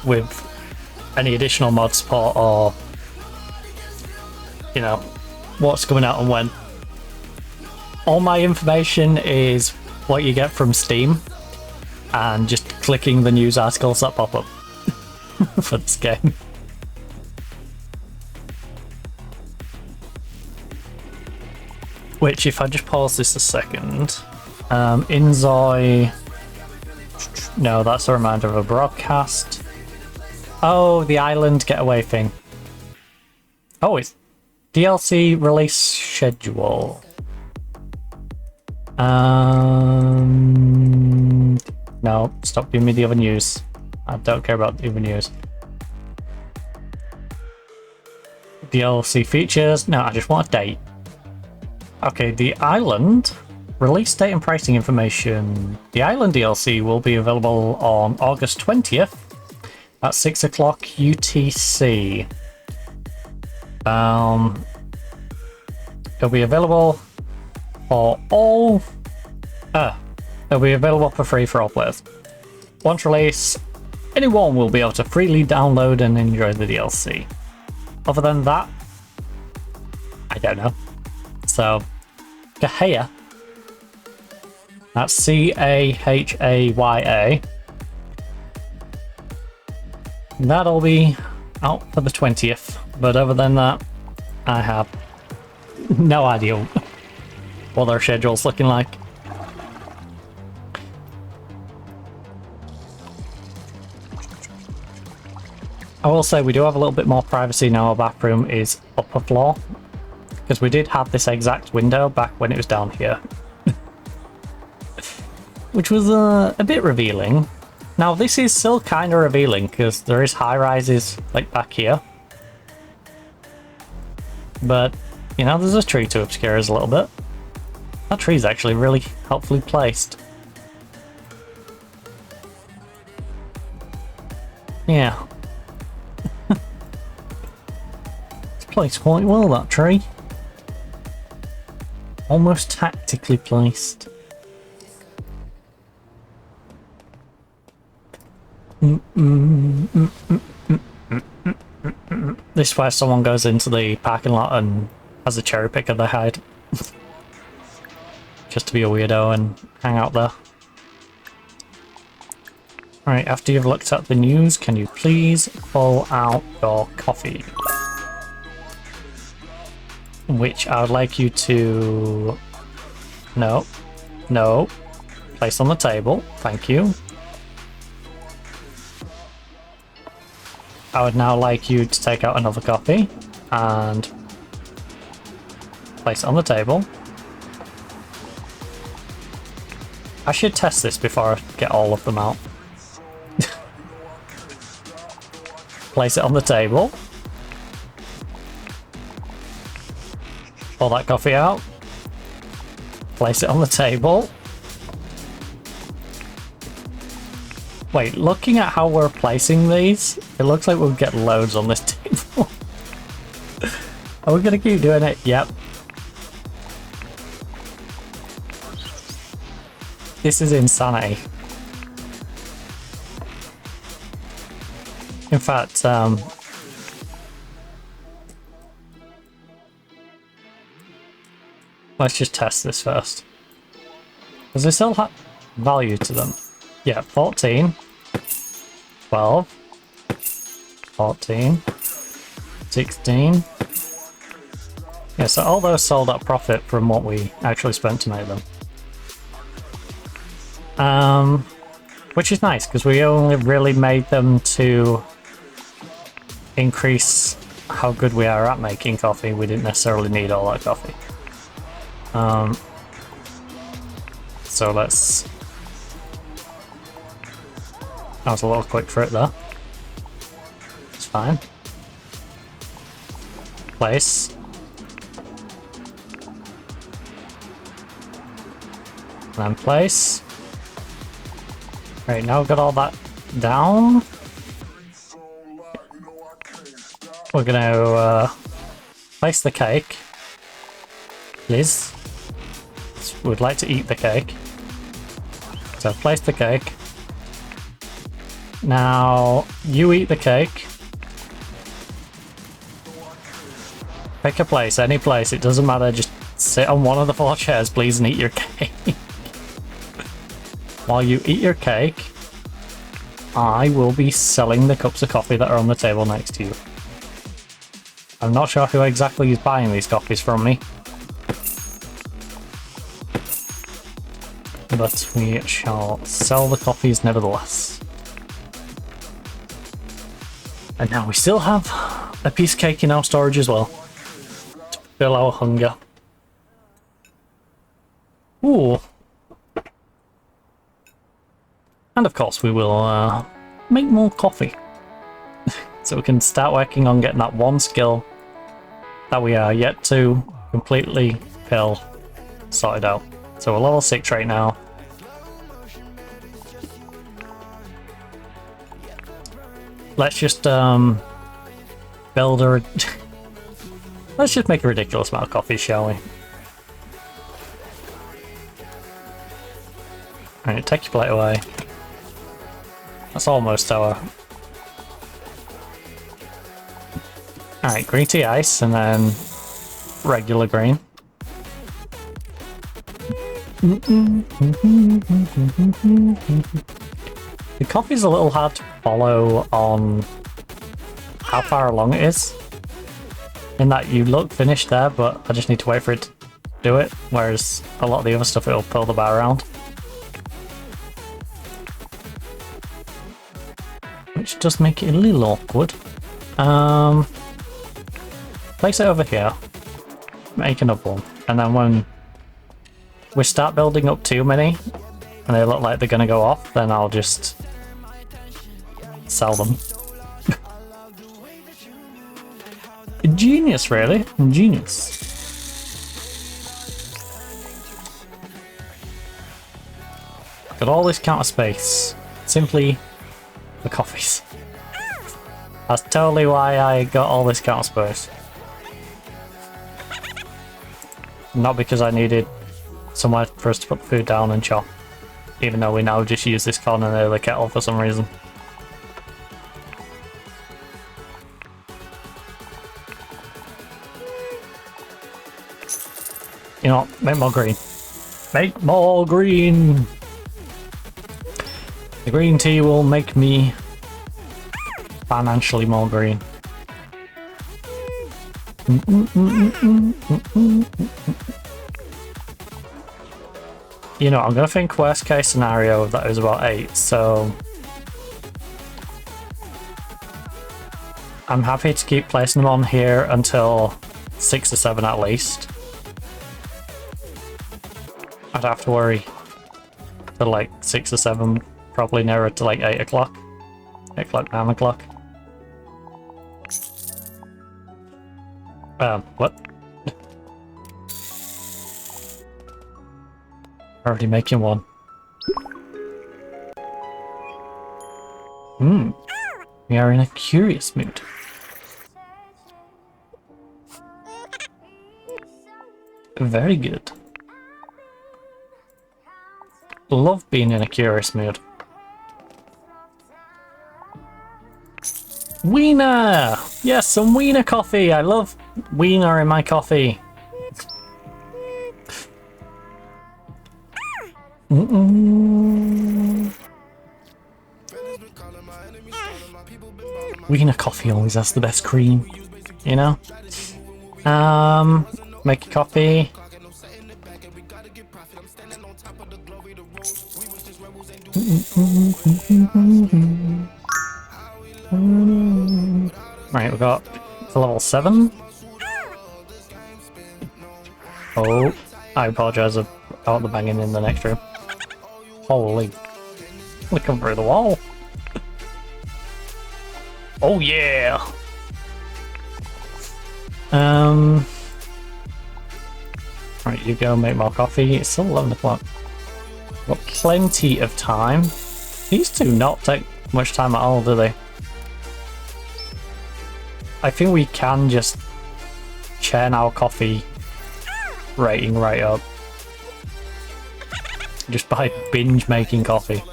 with any additional mod support or, you know, what's coming out and when. All my information is what you get from Steam and just clicking the news articles that pop up for this game. Which, if I just pause this a second, InZOI... No, that's a reminder of a broadcast. Oh, the island getaway thing. Oh, it's DLC release schedule. No, stop giving me the other news. I don't care about the other news. DLC features. No, I just want a date. Okay, the island release date and pricing information. The island DLC will be available on August 20th at 6 o'clock UTC. It'll be available for all. It'll be available for free for all players. Once released, anyone will be able to freely download and enjoy the DLC. Other than that, I don't know. So, Cahaya. That's Cahaya. That'll be out for the 20th. But other than that, I have no idea what their schedule's looking like. I will say we do have a little bit more privacy now. Our bathroom is upper floor, because we did have this exact window back when it was down here. Which was a bit revealing. Now this is still kind of revealing because there is high rises like back here. But, you know, there's a tree to obscure us a little bit. That tree's actually really helpfully placed. Yeah. It's placed quite well, that tree. Almost tactically placed. This is where someone goes into the parking lot and has a cherry picker they hide. Just to be a weirdo and hang out there. Alright, after you've looked at the news, can you please pull out your coffee? Which I would like you to... No. No. Place on the table. Thank you. I would now like you to take out another coffee and place it on the table. I should test this before I get all of them out. Place it on the table. Pull that coffee out. Place it on the table. Wait, looking at how we're placing these, it looks like we'll get loads on this table. Are we gonna keep doing it? Yep. This is insanity. In fact, let's just test this first. Does it still have value to them? Yeah, 14, 12, 14, 16. Yeah, so all those sold at profit from what we actually spent to make them. Which is nice, because we only really made them to increase how good we are at making coffee. We didn't necessarily need all that coffee. So let's... I was a little quick for it there. It's fine. Place. And then place. Right, now we've got all that down. We're gonna place the cake. Liz would like to eat the cake. So place the cake. Now you eat the cake. Pick a place, any place, it doesn't matter, just sit on one of the 4 chairs please and eat your cake. While you eat your cake, I will be selling the cups of coffee that are on the table next to you. I'm not sure who exactly is buying these coffees from me, but we shall sell the coffees nevertheless. And now we still have a piece of cake in our storage as well, to fill our hunger. Ooh. And of course we will make more coffee. So we can start working on getting that one skill that we are yet to completely pill sorted out. So we're level 6 right now. Let's just build a... Let's just make a ridiculous amount of coffee, shall we? Alright, take your plate away. That's almost our... Alright, green tea ice and then regular green. The coffee's a little hard to follow on how far along it is. In that you look finished there, but I just need to wait for it to do it, whereas a lot of the other stuff it'll pull the bar around. Which does make it a little awkward. Place it over here. Make another one. And then when we start building up too many, and they look like they're gonna go off, then I'll just sell them. Genius, really. Genius. Got all this counter space. Simply the coffees. That's totally why I got all this counter space. Not because I needed somewhere for us to put the food down and chop. Even though we now just use this corner near the kettle for some reason. You know what? Make more green. Make more green! The green tea will make me financially more green. You know, I'm gonna think worst case scenario that it was about 8, so I'm happy to keep placing them on here until 6 or 7 at least. I'd have to worry till like 6 or 7, probably nearer to like 8 o'clock. 8 o'clock, 9 o'clock. What? Already making one. We are in a curious mood. Very good. Love being in a curious mood. Wiener! Yes, some wiener coffee! I love wiener in my coffee. Wiener coffee always has the best cream, you know? Make a coffee. Right, we've got to level 7. Oh, I apologise about the banging in the next room. Holy. They come through the wall. Oh yeah! Right, you go make more coffee. It's still 11 o'clock. Got plenty of time. These two not take much time at all, do they? I think we can just churn our coffee rating right up. Just by binge making coffee.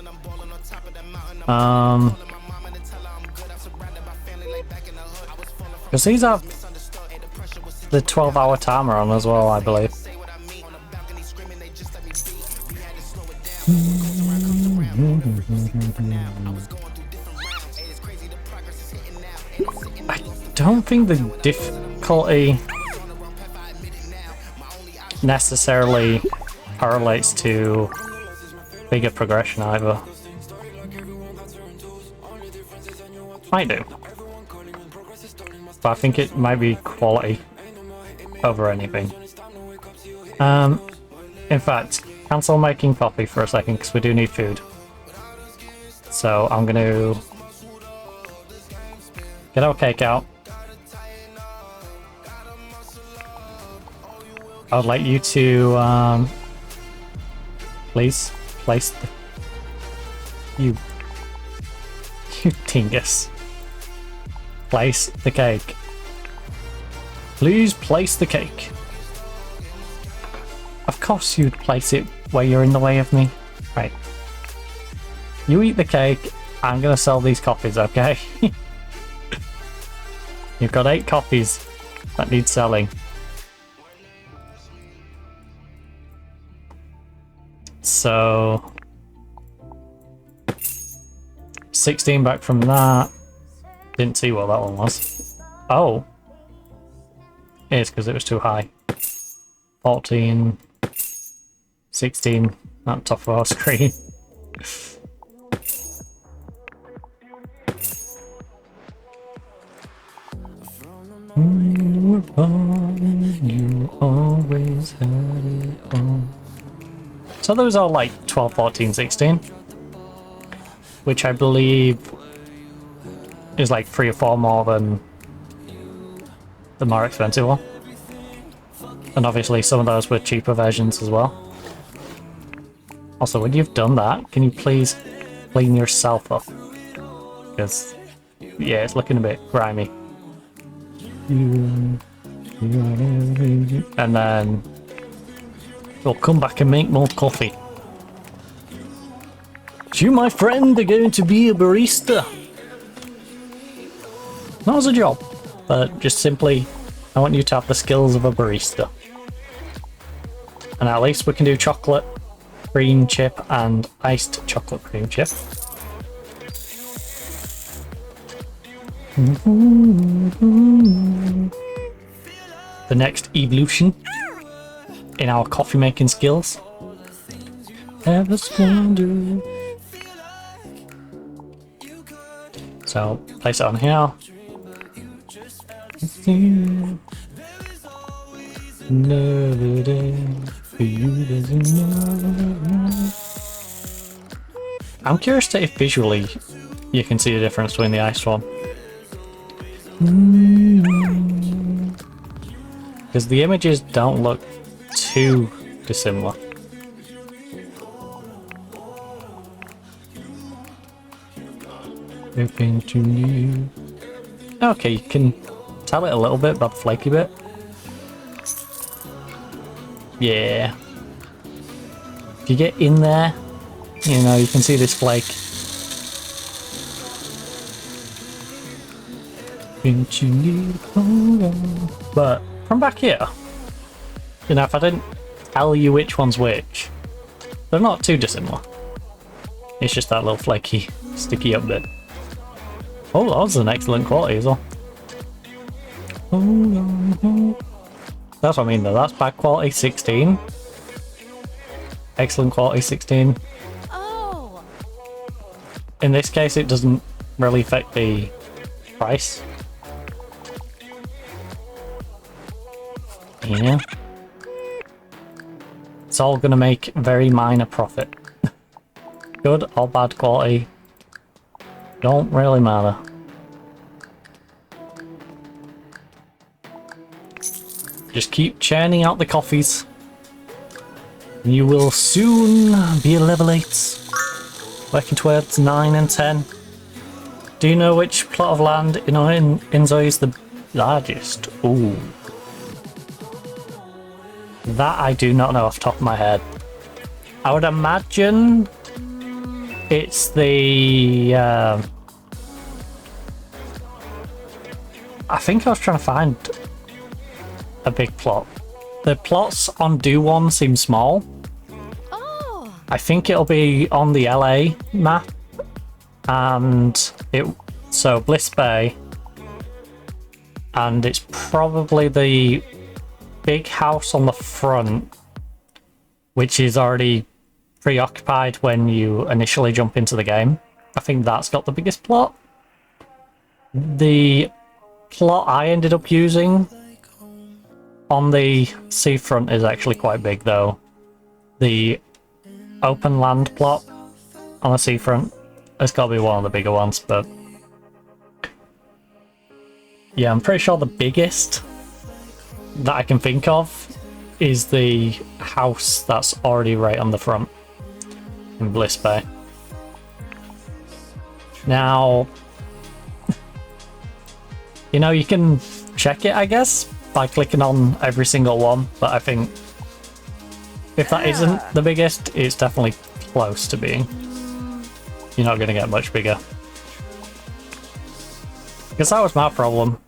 Because these have the 12-hour timer on as well, I believe. I don't think the difficulty necessarily correlates to bigger progression either. Might do. But I think it might be quality over anything. In fact, cancel making coffee for a second because we do need food. So I'm going to get our cake out. I would like you to please place the you dingus. Place the cake. Please place the cake. Of course you'd place it where you're in the way of me. Right. You eat the cake. I'm gonna sell these coffees, okay? You've got 8 coffees that need selling. So 16 back from that. Didn't see what that one was. Oh. It's because it was too high. 14. 16 at top of our screen. You always had it all. So those are like 12, 14, 16. Which I believe is like 3 or 4 more than the more expensive one. And obviously some of those were cheaper versions as well. Also, when you've done that, can you please clean yourself up? Because, yeah, it's looking a bit grimy. And then we'll come back and make more coffee. You, my friend, are going to be a barista. Not as a job, but just simply, I want you to have the skills of a barista. And at least we can do chocolate cream chip and iced chocolate cream chip. The next evolution in our coffee making skills. ever squander. So place it on here. Another day for you, there's another. I'm curious to if visually you can see the difference between the ice one. Because the images don't look too dissimilar. Looking to you. Okay, you can tell it a little bit, that flaky bit. Yeah. If you get in there, you know, you can see this flake. But from back here, you know, if I didn't tell you which one's which, they're not too dissimilar. It's just that little flaky, sticky up bit. Oh, that was an excellent quality as well. That's what I mean though, that's bad quality 16. Excellent quality 16. Oh. In this case, it doesn't really affect the price. Yeah. It's all gonna make very minor profit. Good or bad quality, don't really matter. Just keep churning out the coffees. You will soon be a level 8. Working towards 9 and 10. Do you know which plot of land in InZOI is the largest? Ooh. That I do not know off the top of my head. I would imagine it's the... I think I was trying to find a big plot. The plots on Dowon seem small. Oh. I think it'll be on the LA map, and so Bliss Bay, and it's probably the big house on the front, which is already preoccupied when you initially jump into the game. I think that's got the biggest plot. The plot I ended up using on the seafront is actually quite big though. The open land plot on the seafront has got to be one of the bigger ones, but yeah, I'm pretty sure the biggest that I can think of is the house that's already right on the front in Bliss Bay. Now, you know, you can check it, I guess, by clicking on every single one, but I think if that isn't the biggest, it's definitely close to being. You're not going to get much bigger. Because that was my problem.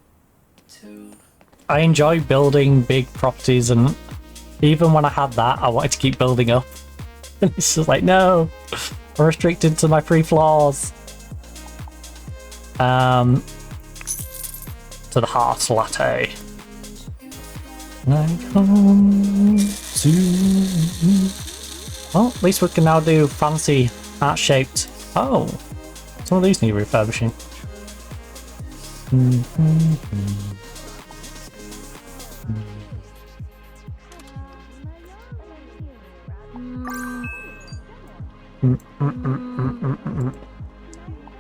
I enjoy building big properties, and even when I had that, I wanted to keep building up. And it's just like, no, I'm restricted to my 3 floors. To the heart latte. Like home to... Well, at least we can now do fancy heart-shaped... Oh, some of these need refurbishing.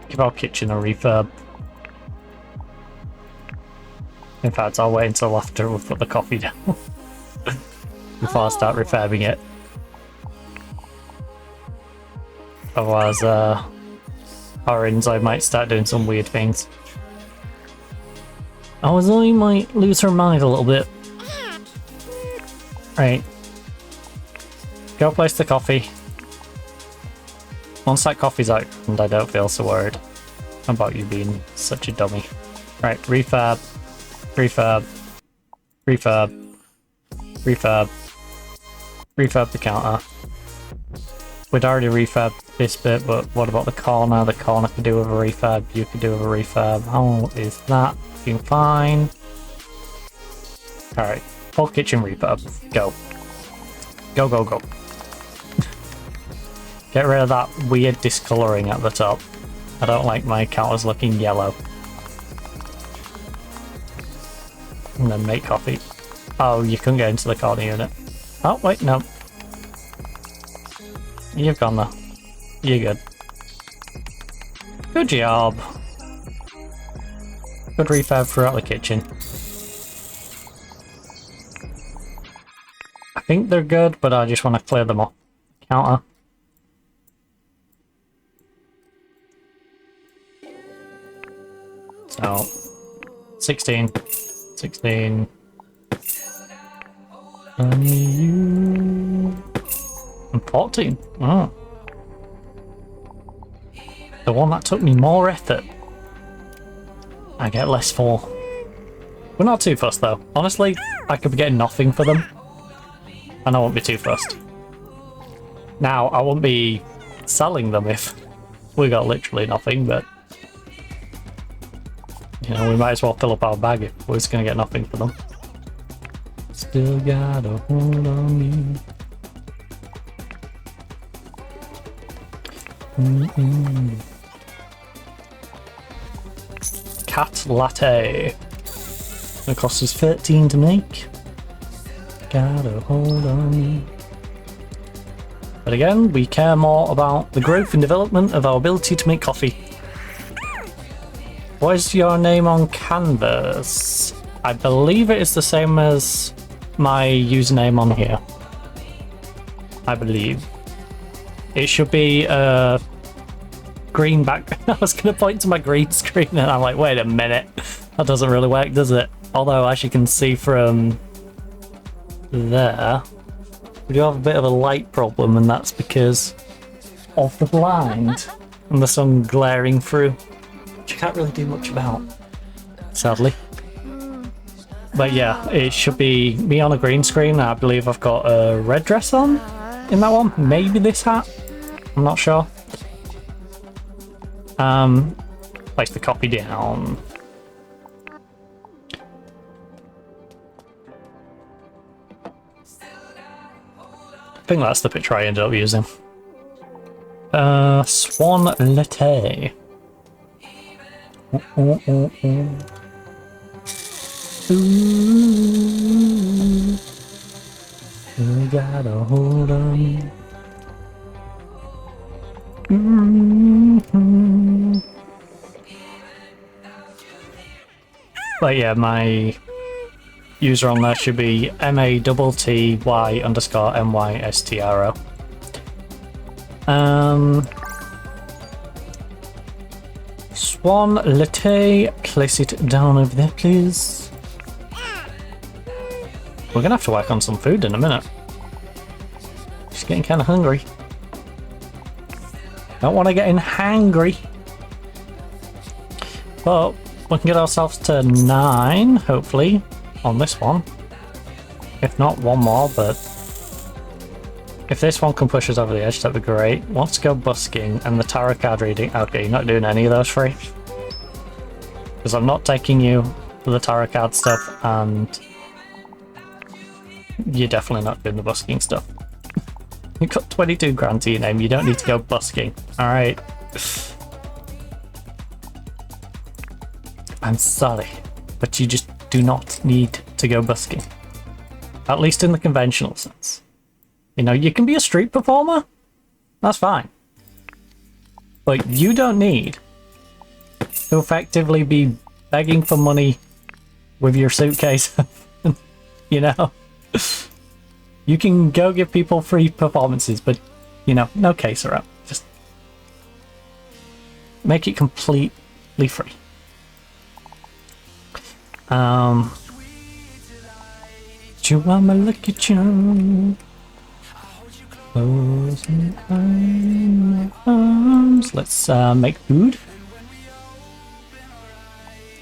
Give our kitchen a refurb. In fact, I'll wait until after we've put the coffee down before I start refurbing it. Otherwise, our InZOI might start doing some weird things. Our InZOI might lose her mind a little bit. Right. Go place the coffee. Once that coffee's out, and I don't feel so worried about you being such a dummy. Right, refurb. Refurb. Refurb. Refurb. Refurb the counter. We'd already refurbed this bit, but what about the corner? The corner could do with a refurb, you could do with a refurb. How is that? Looking fine. Alright, full kitchen refurb. Go. Go, go, go. Get rid of that weird discolouring at the top. I don't like my counters looking yellow. And then make coffee. Oh, you couldn't get into the corner unit. Oh, wait, no. You've gone there. You're good. Good job. Good refurb throughout the kitchen. I think they're good, but I just want to clear them off. Counter. So, 16. 16. Only you. And 14. Oh. The one that took me more effort. I get less for. We're not too fussed though. Honestly, I could be getting nothing for them. And I won't be too fussed. Now, I won't be selling them if we got literally nothing, but you know, we might as well fill up our bag if we're just gonna get nothing for them. Still got a hold on you. Cat latte. It costs us 13 to make. Got a hold on you. But again, we care more about the growth and development of our ability to make coffee. What is your name on Canvas? I believe it is the same as my username on here. I believe. It should be green back. I was going to point to my green screen and I'm like, wait a minute. That doesn't really work, does it? Although, as you can see from there, we do have a bit of a light problem, and that's because of the blind and the sun glaring through, which you can't really do much about, sadly. But yeah, it should be me on a green screen. I believe I've got a red dress on in that one. Maybe this hat. I'm not sure. Place the copy down. I think that's the picture I ended up using. Swan latte. Ooh, you got a hold on me. But yeah, my user on there should be MATTY_MYSTRO. Swan latte, place it down over there, please. We're gonna have to work on some food in a minute. Just getting kind of hungry. Don't want to get in hangry. But we can get ourselves to 9, hopefully, on this one. If not, one more, but if this one can push us over the edge, that'd be great. Let's go busking and the tarot card reading. Okay, you're not doing any of those free. Because I'm not taking you for the tarot card stuff, and you're definitely not doing the busking stuff. You've got 22 grand to your name, you don't need to go busking. Alright. I'm sorry, but you just do not need to go busking. At least in the conventional sense. You know, you can be a street performer, that's fine. But you don't need to effectively be begging for money with your suitcase. You know? You can go give people free performances, but, you know, no case around. Just make it completely free. You are my lucky charm. Close my arms. Let's make food.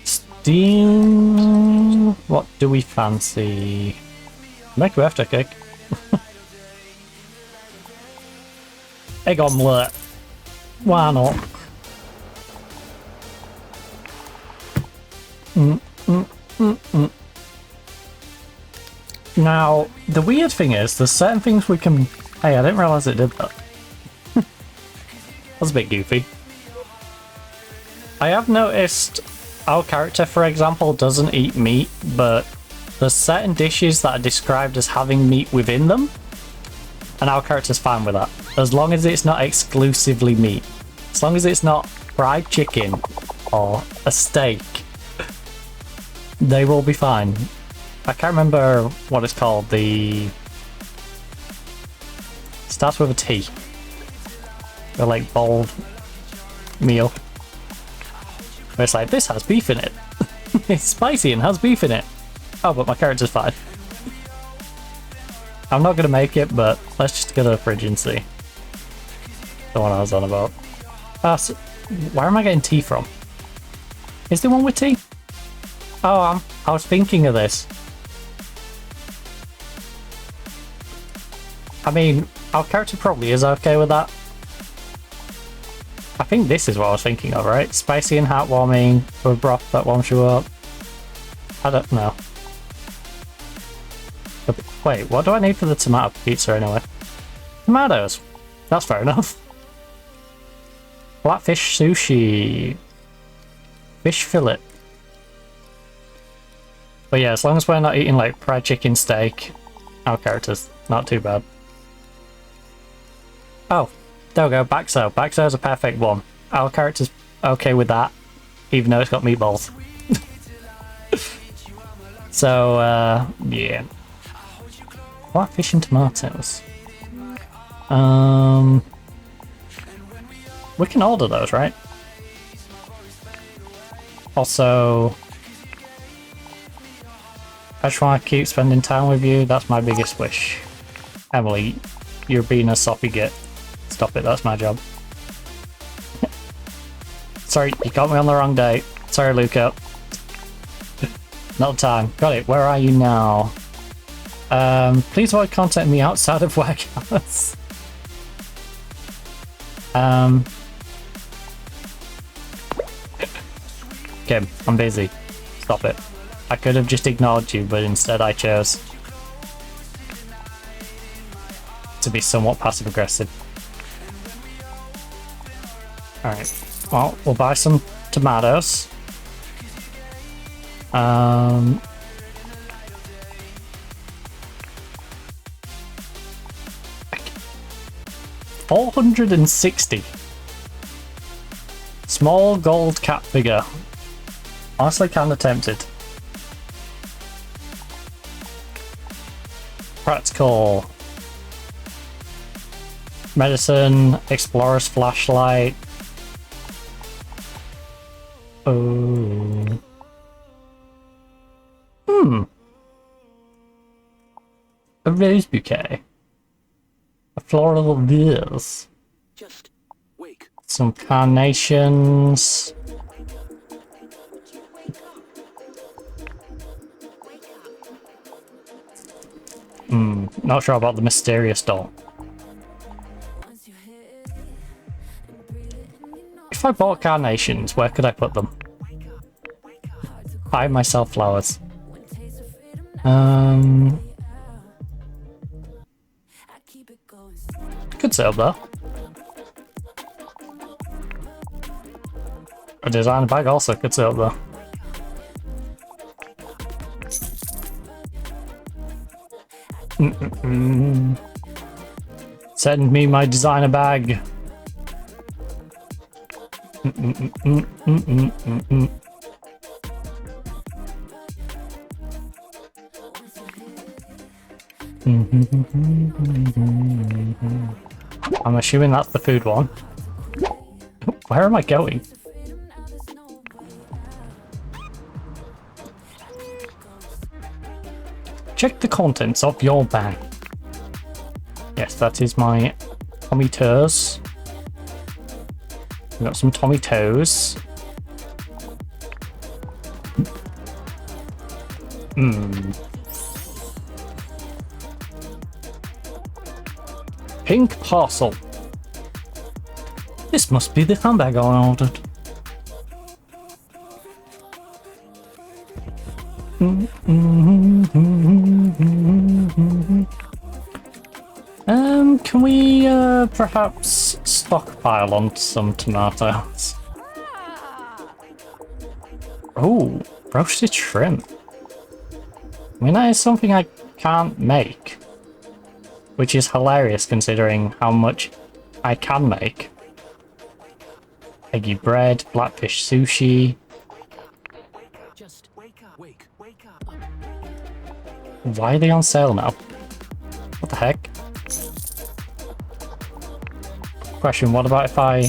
Steam. What do we fancy? Make birthday cake. Egg omelette. Why not? Now, the weird thing is, there's certain things we can... Hey, I didn't realise it did that. That's a bit goofy. I have noticed our character, for example, doesn't eat meat, but there's certain dishes that are described as having meat within them, and our character's fine with that. As long as it's not exclusively meat. As long as it's not fried chicken or a steak, they will be fine. I can't remember what it's called. Starts with a T. The like bold meal. Where it's like, this has beef in it. It's spicy and has beef in it. Oh, but my character's fine. I'm not gonna make it, but let's just go to the fridge and see. The one I was on about. So, where am I getting tea from? Is there one with tea? Oh, I was thinking of this. I mean, our character probably is okay with that. I think this is what I was thinking of, right? Spicy and heartwarming with broth that warms you up. I don't know. But wait, what do I need for the tomato pizza anyway? Tomatoes. That's fair enough. Flatfish sushi. Fish fillet. But yeah, as long as we're not eating like fried chicken steak, our character's not too bad. Oh, there we go, Baxo. Baxo's a perfect one. Our character's okay with that, even though it's got meatballs. So, yeah. What fish and tomatoes? We can order those, right? Also, I just want to keep spending time with you. That's my biggest wish. Emily, you're being a soppy git. Stop it, that's my job. Sorry, you got me on the wrong day. Sorry, Luca. Not time. Got it, where are you now? Please avoid contacting me outside of work hours. Kim, I'm busy. Stop it. I could have just ignored you, but instead I chose to be somewhat passive-aggressive. Alright, well, we'll buy some tomatoes. $460. Small gold cat figure. Honestly, kinda tempted. Practical. Medicine, explorer's flashlight. Oh. A rose bouquet. A floral vase. Just wake. Some carnations. Not sure about the mysterious doll. If I bought carnations, where could I put them? Buy myself flowers. Could sit up there. A designer bag also could sit up there. Send me my designer bag. I'm assuming that's the food one. Where am I going? Check the contents of your bag. Yes, that is my Tommy Toes. We got some Tommy Toes. Pink parcel. This must be the handbag I ordered. Can we perhaps stockpile on some tomatoes. Oh, roasted shrimp. I mean, that is something I can't make. Which is hilarious considering how much I can make. Eggy bread, blackfish sushi. Just wake up. Wake up. Why are they on sale now? What the heck? Question, what about if I...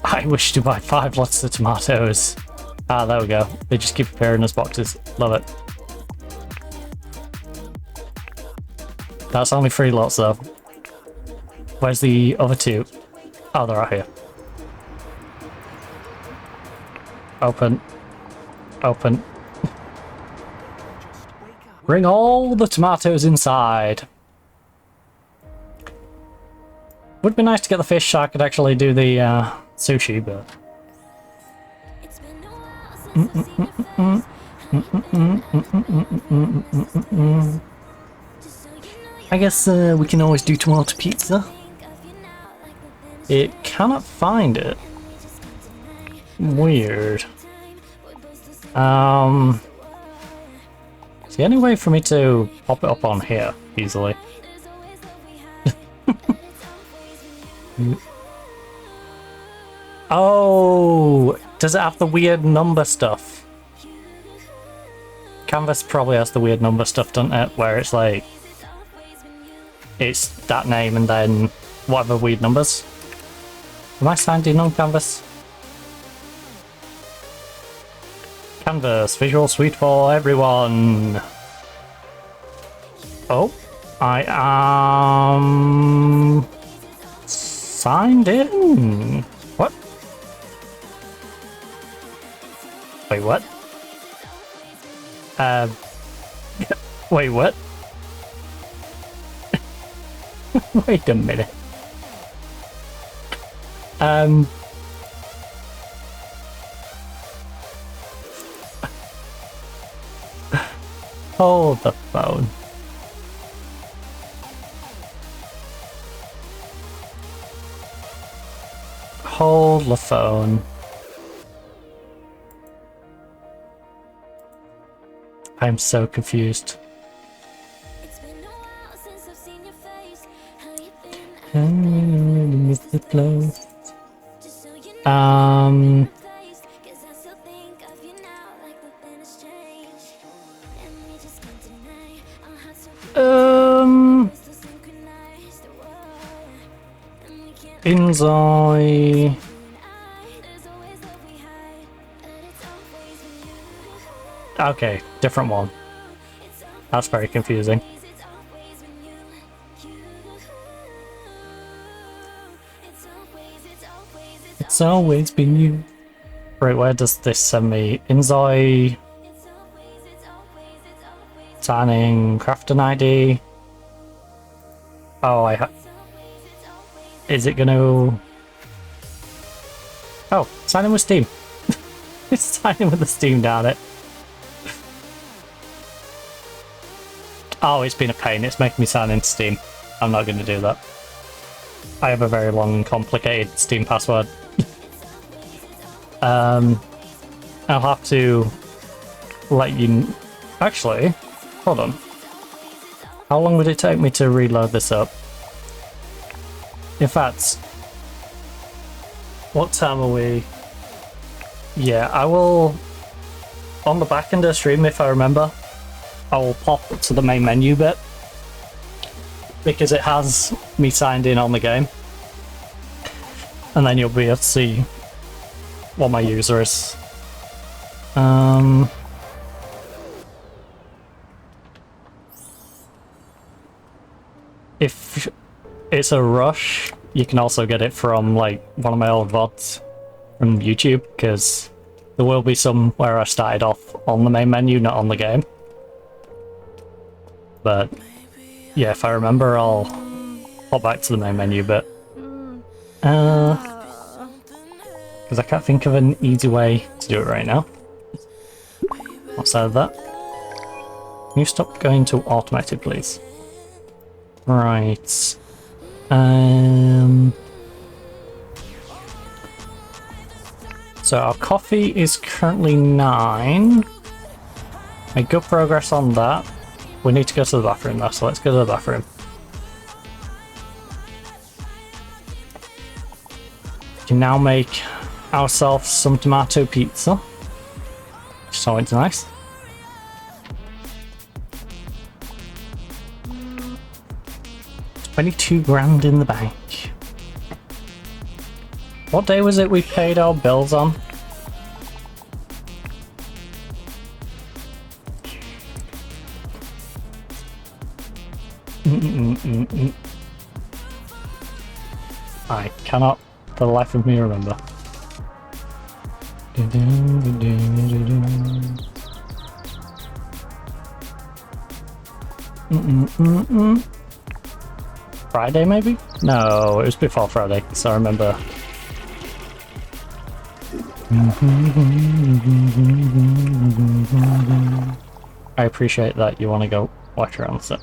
I wish to buy 5 lots of tomatoes. Ah, there we go. They just keep appearing as boxes. Love it. That's only 3 lots though. Where's the other 2? Oh, they're out here. Open. Open. Bring all the tomatoes inside. Would be nice to get the fish so I could actually do the sushi, but... It's been a while since I've seen your face. How you been? Just so you know, I guess we can always do tomato pizza. think of you now like the finish It cannot find it. and we just can't deny Weird. time. We're both still so Is there any way for me to pop it up on here easily? there's always love we hide, and it's always been you. Oh, does it have the weird number stuff? Canvas probably has the weird number stuff, doesn't it? Where it's like, it's that name and then whatever weird numbers. Am I signed in on Canvas? Canvas, visual suite for everyone. Oh, I am signed in. What? Wait, what? Wait, what? Wait a minute. Hold the phone. Hold the phone. I'm so confused. It's been a while since I've seen your face. How you been? Miss the clothes. Just so you know, place, 'cause I still think of you now like nothing has changed. And we just can't deny our hearts so we're still synchronized. And we can't InZOI. there's always love we hide, and it's always been you. Okay, different one. It's That's very confusing. always been you. It's always been you. Right, where does this send me? InZOI, signing, crafting ID. Oh, is it gonna... Oh, sign in with Steam. It's signing with the Steam down it. Oh, it's been a pain. It's making me sign into Steam. I'm not going to do that. I have a very long and complicated Steam password. I'll have to let you... Actually, hold on. How long would it take me to reload this up? In fact, what time are we? Yeah, I will... On the back end of the stream, if I remember, I will pop to the main menu bit. Because it has me signed in on the game. And then you'll be able to see what my user is. If it's a rush, you can also get it from like one of my old VODs from YouTube, because there will be some where I started off on the main menu, not on the game. But yeah, if I remember, I'll hop back to the main menu, but because I can't think of an easy way to do it right now. Outside of that. Can you stop going to automated, please? Right. So our coffee is currently 9. Make good progress on that. We need to go to the bathroom though, so let's go to the bathroom. We can now make ourselves some tomato pizza. So it's nice. $22,000 in the bank. What day was it we paid our bills on? I cannot for the life of me remember. Friday maybe? No, it was before Friday, so I remember. I appreciate that you want to go wash your hands. So.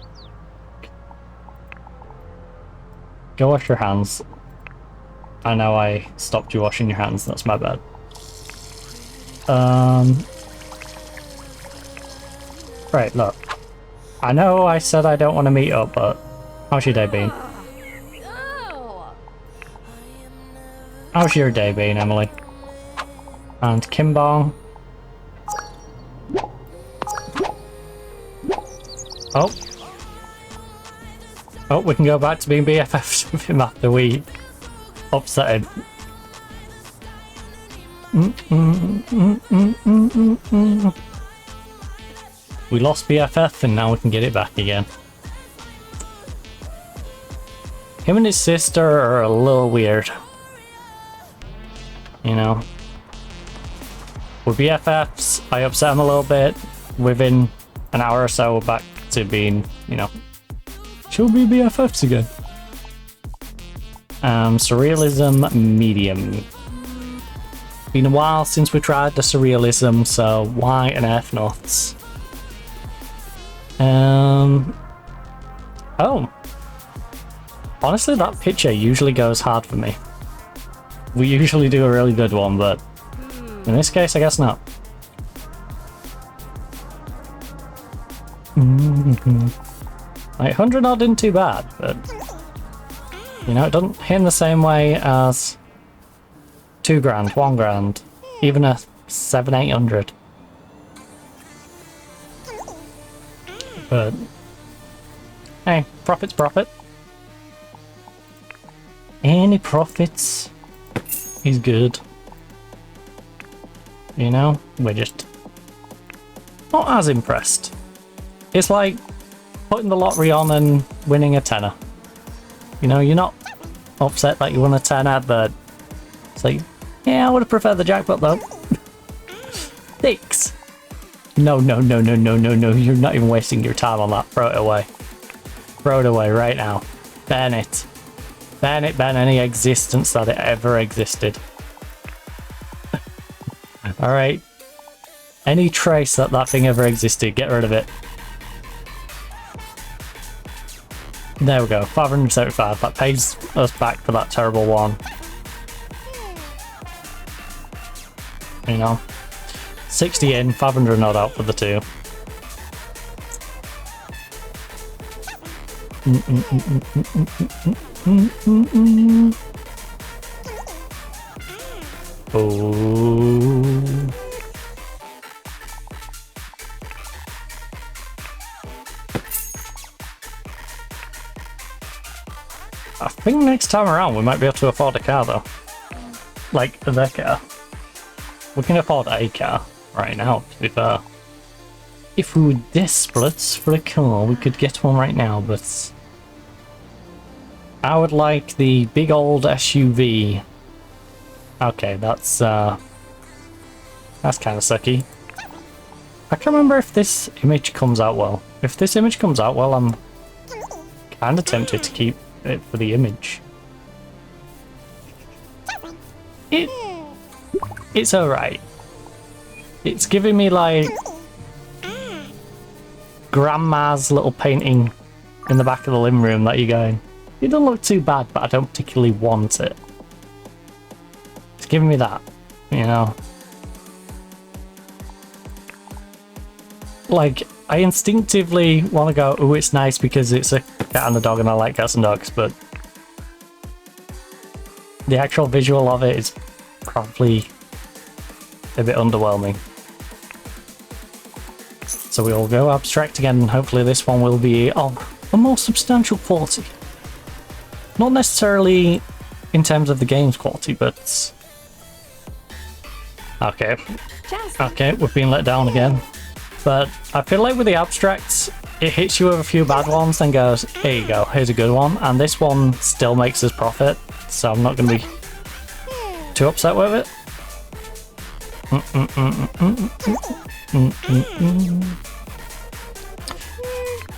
Go wash your hands. I know I stopped you washing your hands, that's my bad. Right, look. I know I said I don't want to meet up, but how's your day been? Oh. How's your day been, Emily? And Kimbong. Oh. Oh, we can go back to being BFFs with him after we upset him. We lost BFF and now we can get it back again. Him and his sister are a little weird. You know. We're BFFs, I upset him a little bit. Within an hour or so, we're back to being, you know, she'll be BFFs again. Surrealism medium. Been a while since we tried the surrealism, so why on earth not? Oh. Honestly, that picture usually goes hard for me. We usually do a really good one, but in this case, I guess not. Like, 100 odd isn't too bad, but you know, it doesn't hit in the same way as $2,000, $1,000, even a 700-800. But hey, profit's profit. Any profits is good. You know, we're just not as impressed. It's like putting the lottery on and winning a tenner. You know, you're not upset that you won a tenner, but it's like, yeah, I would have preferred the jackpot though. 6. No, no, no, no, no, no, no, you're not even wasting your time on that. Throw it away. Throw it away right now. Ban it. Ban it, ban any existence that it ever existed. Alright. Any trace that that thing ever existed, get rid of it. There we go, 575. That pays us back for that terrible one. You know, 60 in, 500 not out for the 2. Oh. I think next time around we might be able to afford a car though. Like the car. We can afford a car right now, to be fair. If we were desperate for a car, we could get one right now, but I would like the big old SUV. Okay, that's kind of sucky. I can't remember if this image comes out well. If this image comes out well, I'm kind of tempted to keep it for the image. It's alright. It's giving me like grandma's little painting in the back of the living room that you're going, it doesn't look too bad, but I don't particularly want it. It's giving me that, you know. Like, I instinctively want to go, oh, it's nice because it's a cat and a dog and I like cats and dogs, but the actual visual of it is probably a bit underwhelming. So we'll go abstract again, and hopefully this one will be of a more substantial quality. Not necessarily in terms of the game's quality, but... Okay. Okay, we've been let down again. But I feel like with the abstracts, it hits you with a few bad ones, then goes, here you go, here's a good one. And this one still makes us profit, so I'm not going to be too upset with it.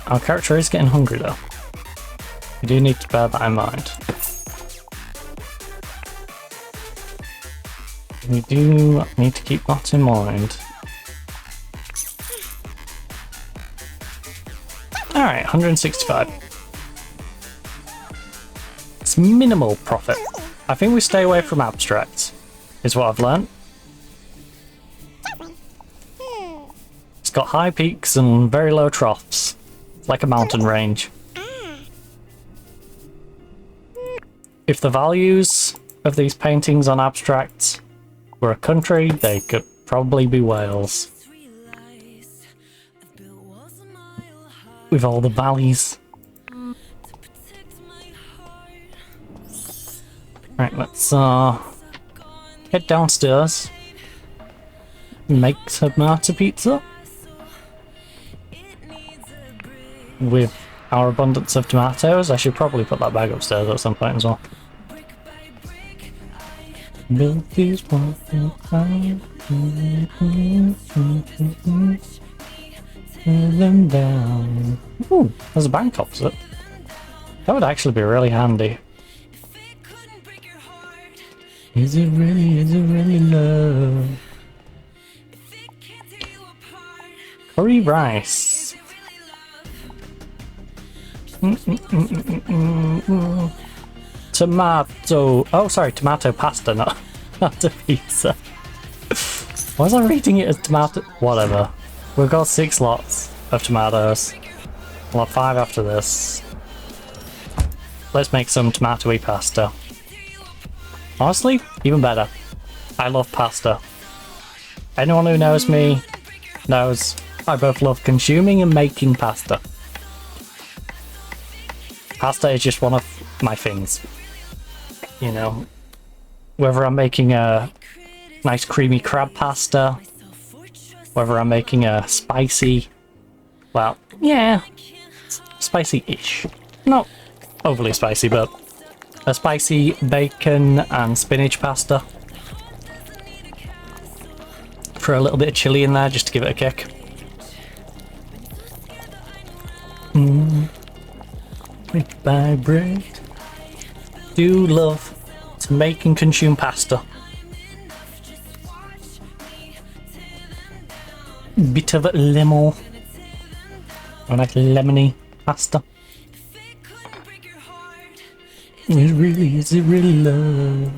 Our character is getting hungry though. We do need to bear that in mind. We do need to keep that in mind. Alright, 165. It's minimal profit. I think we stay away from abstracts, is what I've learned. It's got high peaks and very low troughs, like a mountain range. If the values of these paintings on abstracts were a country, they could probably be Wales. With all the valleys. Right, let's head downstairs. Make tomato pizza. With our abundance of tomatoes, I should probably put that bag upstairs at some point as well. Build these them down. Ooh, there's a bank opposite. That would actually be really handy. Is it really love? Curry rice. Tomato. Oh, sorry, tomato pasta, not a pizza. Why was I reading it as tomato? Whatever. We've got 6 lots of tomatoes. We'll have 5 after this. Let's make some tomatoey pasta. Honestly, even better. I love pasta. Anyone who knows me knows I both love consuming and making pasta. Pasta is just one of my things. You know, whether I'm making a nice creamy crab pasta, whether I'm making a spicy, well, yeah, spicy-ish. Not overly spicy, but a spicy bacon and spinach pasta. Throw a little bit of chilli in there just to give it a kick. Brick by brick. Do love to make and consume pasta. Bit of lemon. I like lemony pasta. Is it really love?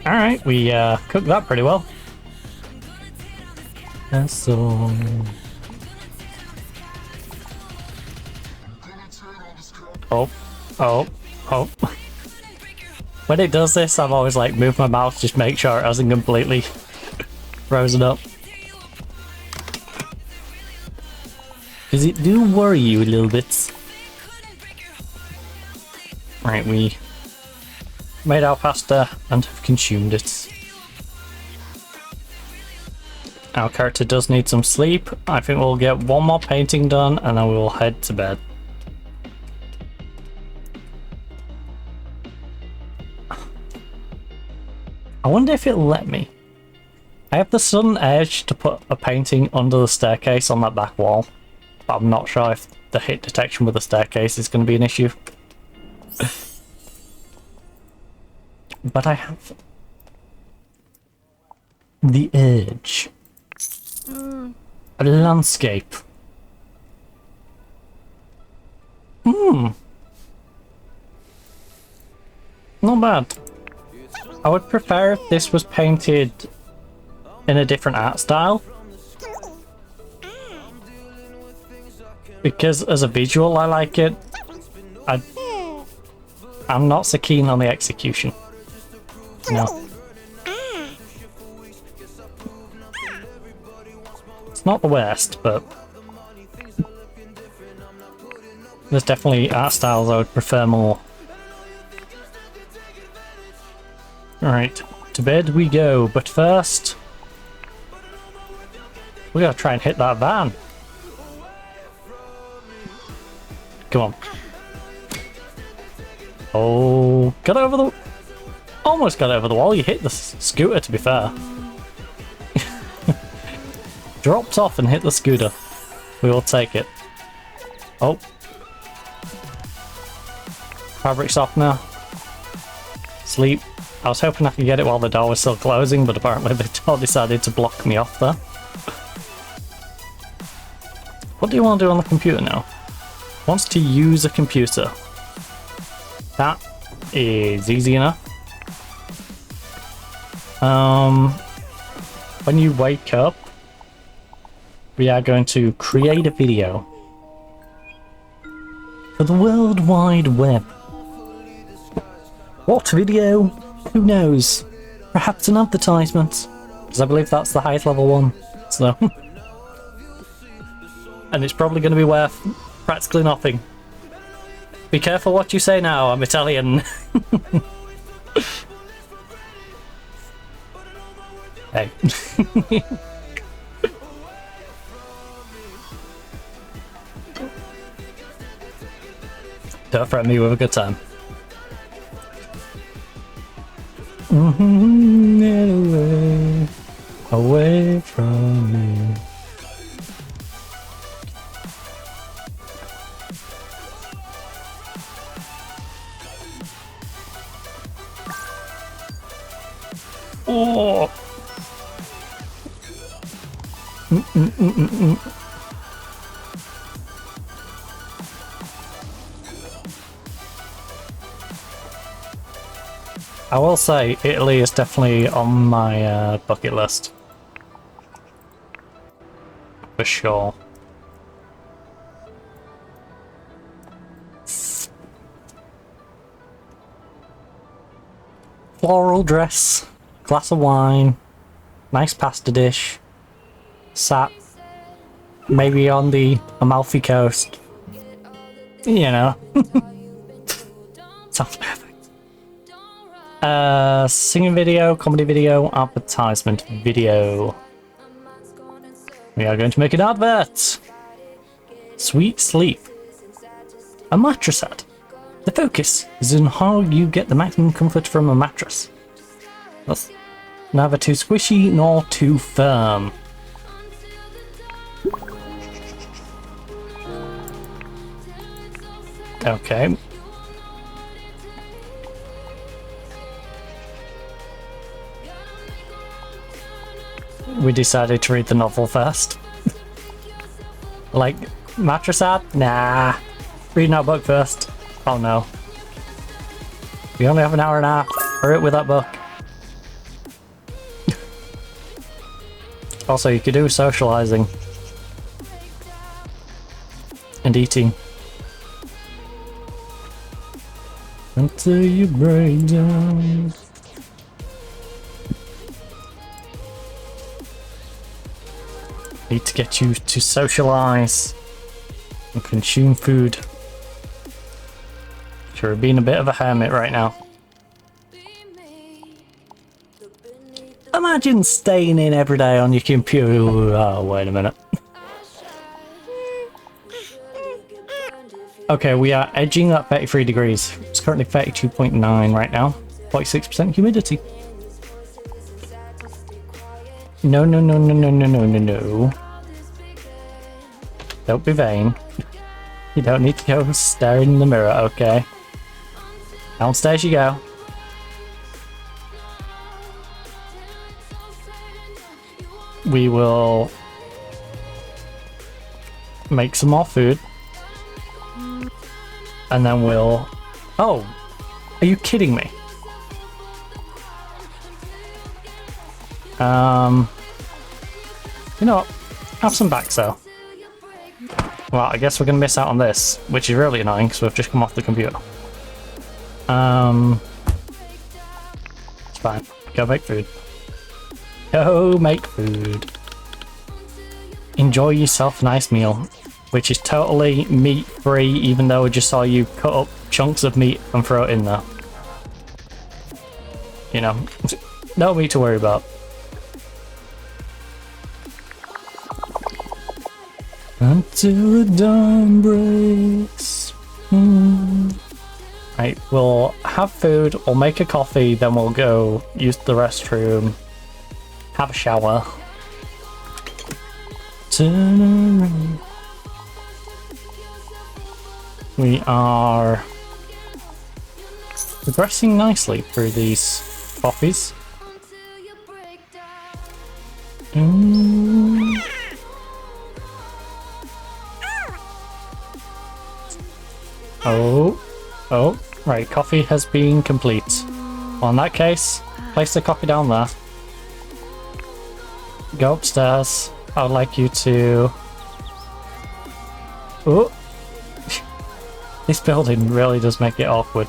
Alright, we cooked that pretty well. And so... Oh. When it does this, I've always like moved my mouth just make sure it hasn't completely frozen up. Because it do worry you a little bit. Right, we made our pasta and have consumed it. Our character does need some sleep. I think we'll get one more painting done and then we will head to bed. I wonder if it'll let me. I have the sudden urge to put a painting under the staircase on that back wall, but I'm not sure if the hit detection with the staircase is going to be an issue. But I have the edge. A landscape. Not bad. I would prefer if this was painted in a different art style. Because as a visual I like it. I'm not so keen on the execution. No. It's not the worst, but there's definitely art styles I would prefer more. Alright, to bed we go, but first we gotta try and hit that van. Come on. Oh, got over the... Almost got over the wall. You hit the scooter, to be fair. Dropped off and hit the scooter. We will take it. Oh. Fabric softener. Sleep. I was hoping I could get it while the door was still closing, but apparently the door decided to block me off there. What do you want to do on the computer now? Wants to use a computer. That is easy enough. When you wake up, we are going to create a video for the World Wide Web. What video? Who knows? Perhaps an advertisement, because I believe that's the highest level one. So, and it's probably going to be worth practically nothing. Be careful what you say now, I'm Italian. Hey. Don't threaten me with a good time. Away, away from me. Oh. I will say Italy is definitely on my bucket list. For sure. Floral dress, glass of wine, nice pasta dish, sat maybe on the Amalfi Coast. You know. Sounds perfect. Singing video, comedy video, advertisement video. We are going to make an advert. Sweet sleep. A mattress ad. The focus is on how you get the maximum comfort from a mattress. That's neither too squishy nor too firm. Okay. We decided to read the novel first. Like, mattress ad? Nah. Reading our book first. Oh no. We only have an hour and a half. Hurry up with that book. Also, you could do socializing. And eating. Until you break down. Need to get you to socialize and consume food. You're being a bit of a hermit right now. Imagine staying in every day on your computer. Oh, wait a minute. Okay, we are edging at 33 degrees. It's currently 32.9 right now. 46% humidity. No, no, no, no, no, no, no, no, no. Don't be vain. You don't need to go stare in the mirror, okay? Downstairs you go. we will make some more food. And then we'll... Oh! Are you kidding me? You know what? Have some back cell. Well, I guess we're gonna miss out on this, which is really annoying because we've just come off the computer. It's fine. Go make food. Go make food. Enjoy yourself a nice meal, which is totally meat-free, even though I just saw you cut up chunks of meat and throw it in there. You know, no meat to worry about. Until the dawn breaks. Right, we'll have food, we'll make a coffee, then we'll go use the restroom, have a shower. Turn around. We are progressing nicely through these coffees. Oh, right, coffee has been complete. Well, in that case, place the coffee down there. Go upstairs. I would like you to... Oh! This building really does make it awkward.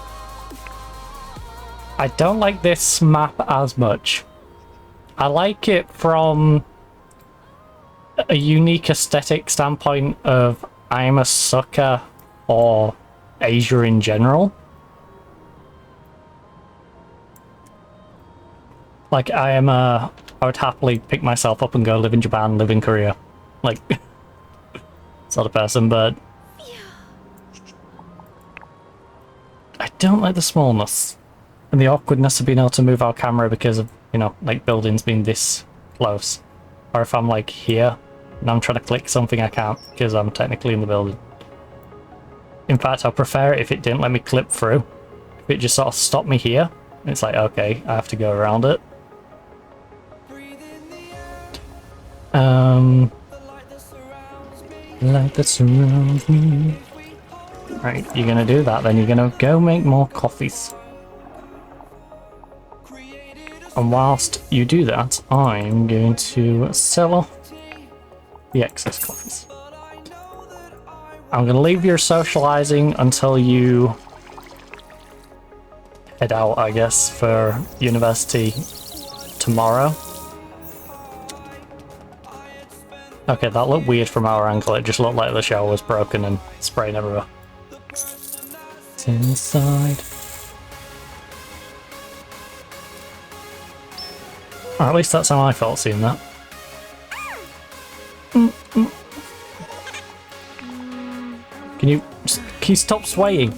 I don't like this map as much. I like it from a unique aesthetic standpoint of I'm a sucker for Asia in general. Like I would happily pick myself up and go live in Japan, live in Korea. Like, sort of person, but I don't like the smallness and the awkwardness of being able to move our camera because of, you know, like buildings being this close. Or if I'm like here and I'm trying to click something, I can't because I'm technically in the building. In fact, I'd prefer it if it didn't let me clip through. If it just sort of stopped me here, it's like, okay, I have to go around it. Light that surrounds me. Right, you're gonna do that, then you're gonna go make more coffees. And whilst you do that, I'm going to sell off the excess coffees. I'm gonna leave your socializing until you head out, I guess, for university tomorrow. Okay, that looked weird from our angle. It just looked like the shower was broken and spraying everywhere. It's inside. Or at least that's how I felt seeing that. Can you stop swaying?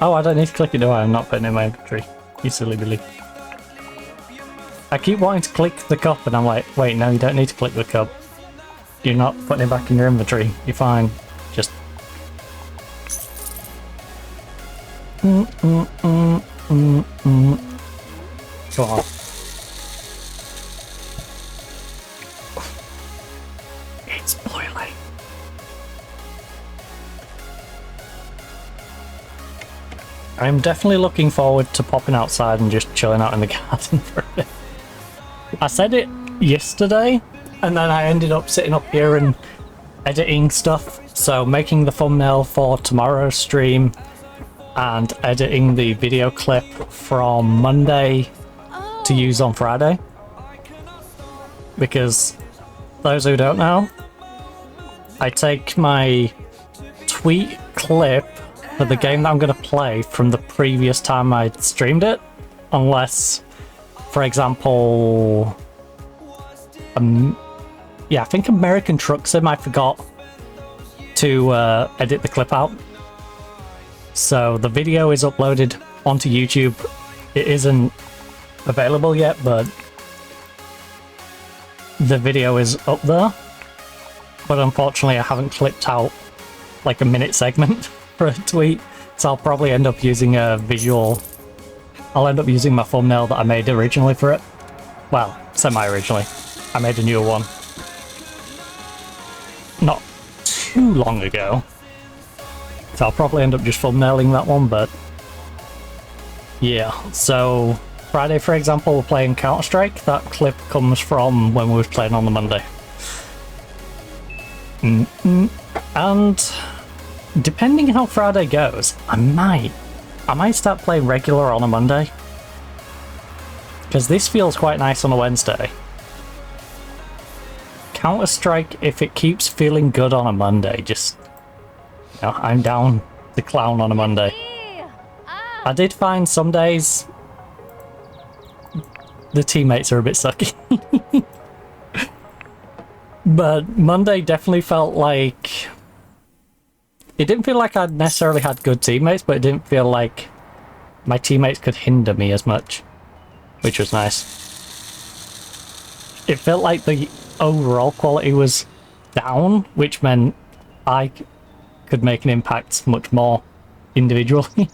Oh, I don't need to click it, do I? I'm not putting it in my inventory. You silly Billy. I keep wanting to click the cup and I'm like, wait, no, you don't need to click the cup. You're not putting it back in your inventory. You're fine. Just... Go on. It's boiling. I'm definitely looking forward to popping outside and just chilling out in the garden for a bit. I said it yesterday, and then I ended up sitting up here and editing stuff. So making the thumbnail for tomorrow's stream and editing the video clip from Monday to use on Friday. Because those who don't know, I take my tweet clip for the game that I'm going to play from the previous time I streamed it, unless, for example, yeah, I think American Truck Sim, I forgot to edit the clip out. So the video is uploaded onto YouTube. It isn't available yet, but the video is up there. But unfortunately, I haven't clipped out like a minute segment for a tweet, so I'll probably end up using a visual. I'll end up using my thumbnail that I made originally for it, Well, semi-originally. I made a newer one not too long ago. So I'll probably end up just thumbnailing that one, but yeah. So Friday, for example, we're playing Counter-Strike. That clip comes from when we were playing on the Monday. And depending how Friday goes, I might start playing regular on a Monday. Because this feels quite nice on a Wednesday. Counter-Strike, if it keeps feeling good on a Monday, just... You know, I'm down to clown on a Monday. I did find some days the teammates are a bit sucky. But Monday definitely felt like... It didn't feel like I'd necessarily had good teammates, but it didn't feel like my teammates could hinder me as much, which was nice. It felt like the overall quality was down, which meant I could make an impact much more individually.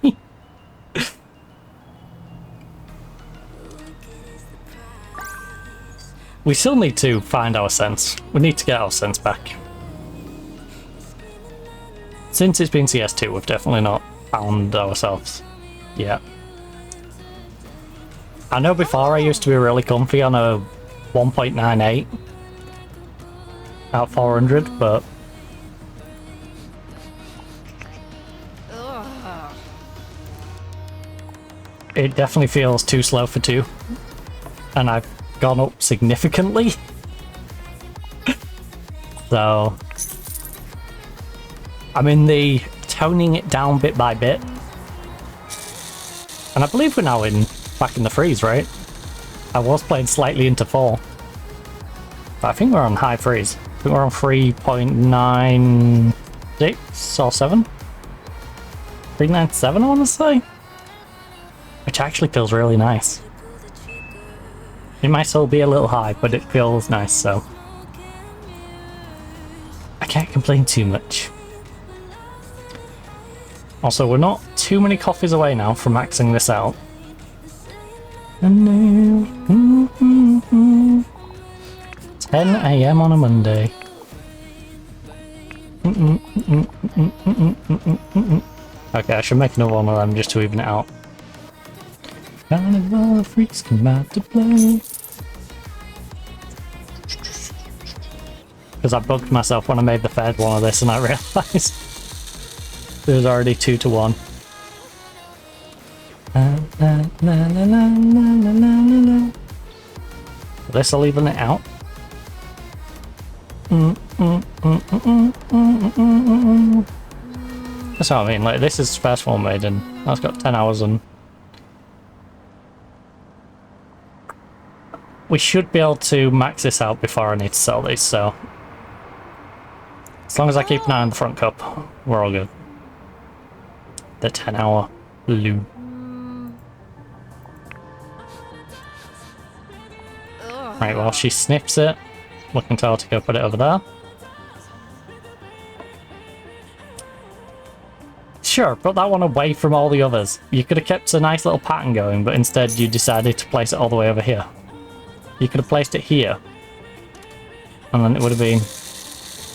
We still need to find our sense. We need to get our sense back. Since it's been CS2, we've definitely not found ourselves yet. I know before I used to be really comfy on a 1.98 at 400, but it definitely feels too slow for 2, and I've gone up significantly. So I'm in the toning it down bit by bit, and I believe we're now back in the freeze, right? I was playing slightly into 4, but I think we're on high freeze. I think we're on 3.96 or 7. 397, I want to say, which actually feels really nice. It might still be a little high, but it feels nice, so I can't complain too much. Also, we're not too many coffees away now from maxing this out. 10 AM on a Monday. Okay, I should make another one of them just to even it out. Carnival freaks come out to play. Because I bugged myself when I made the third one of this and I realised there's already 2 to 1. This will even it out. That's what I mean, like this is the first one made and that's got 10 hours and we should be able to max this out before I need to sell these, so as long as I keep an eye on the front cup, we're all good. The 10-hour loo. Right, well, she sniffs it. We can tell her to go put it over there. Sure, put that one away from all the others. You could have kept a nice little pattern going, but instead you decided to place it all the way over here. You could have placed it here. And then it would have been...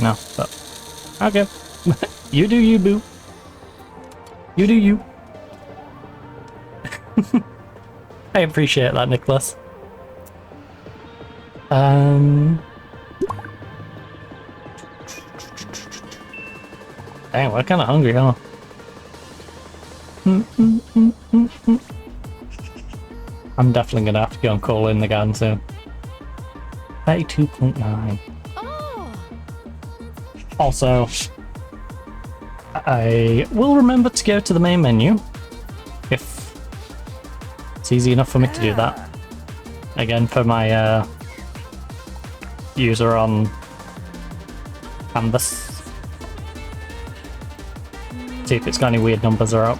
No, but... Okay. You do you, boo. You do you. I appreciate that, Nicholas. Dang, we're kind of hungry, huh? I'm definitely going to have to go and call in the garden soon. 32.9. Oh. Also, I will remember to go to the main menu if it's easy enough for me to do that. Again, for my user on Canvas. See if it's got any weird numbers are up.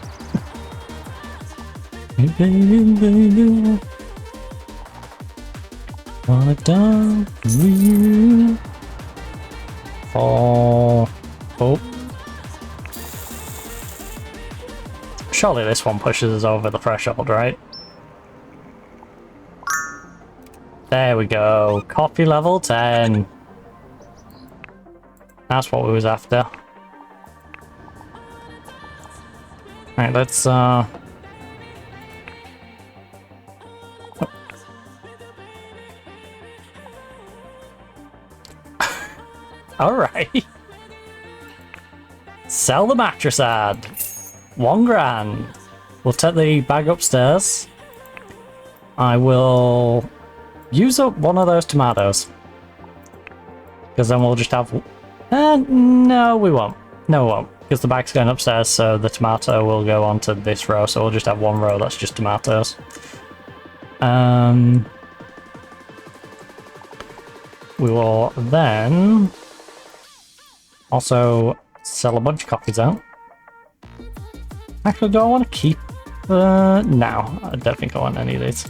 What I've done for you. Oh. Surely this one pushes us over the threshold, right? There we go. Coffee level 10. That's what we was after. Right, let's oh. Alright. Sell the mattress ad. $1 grand. We'll take the bag upstairs. I will use up one of those tomatoes. Because then we'll just have... no, we won't. No, we won't. Because the bag's going upstairs, so the tomato will go onto this row. So we'll just have one row that's just tomatoes. We will then... also sell a bunch of copies out. Actually, do I want to keep... no, I don't think I want any of these.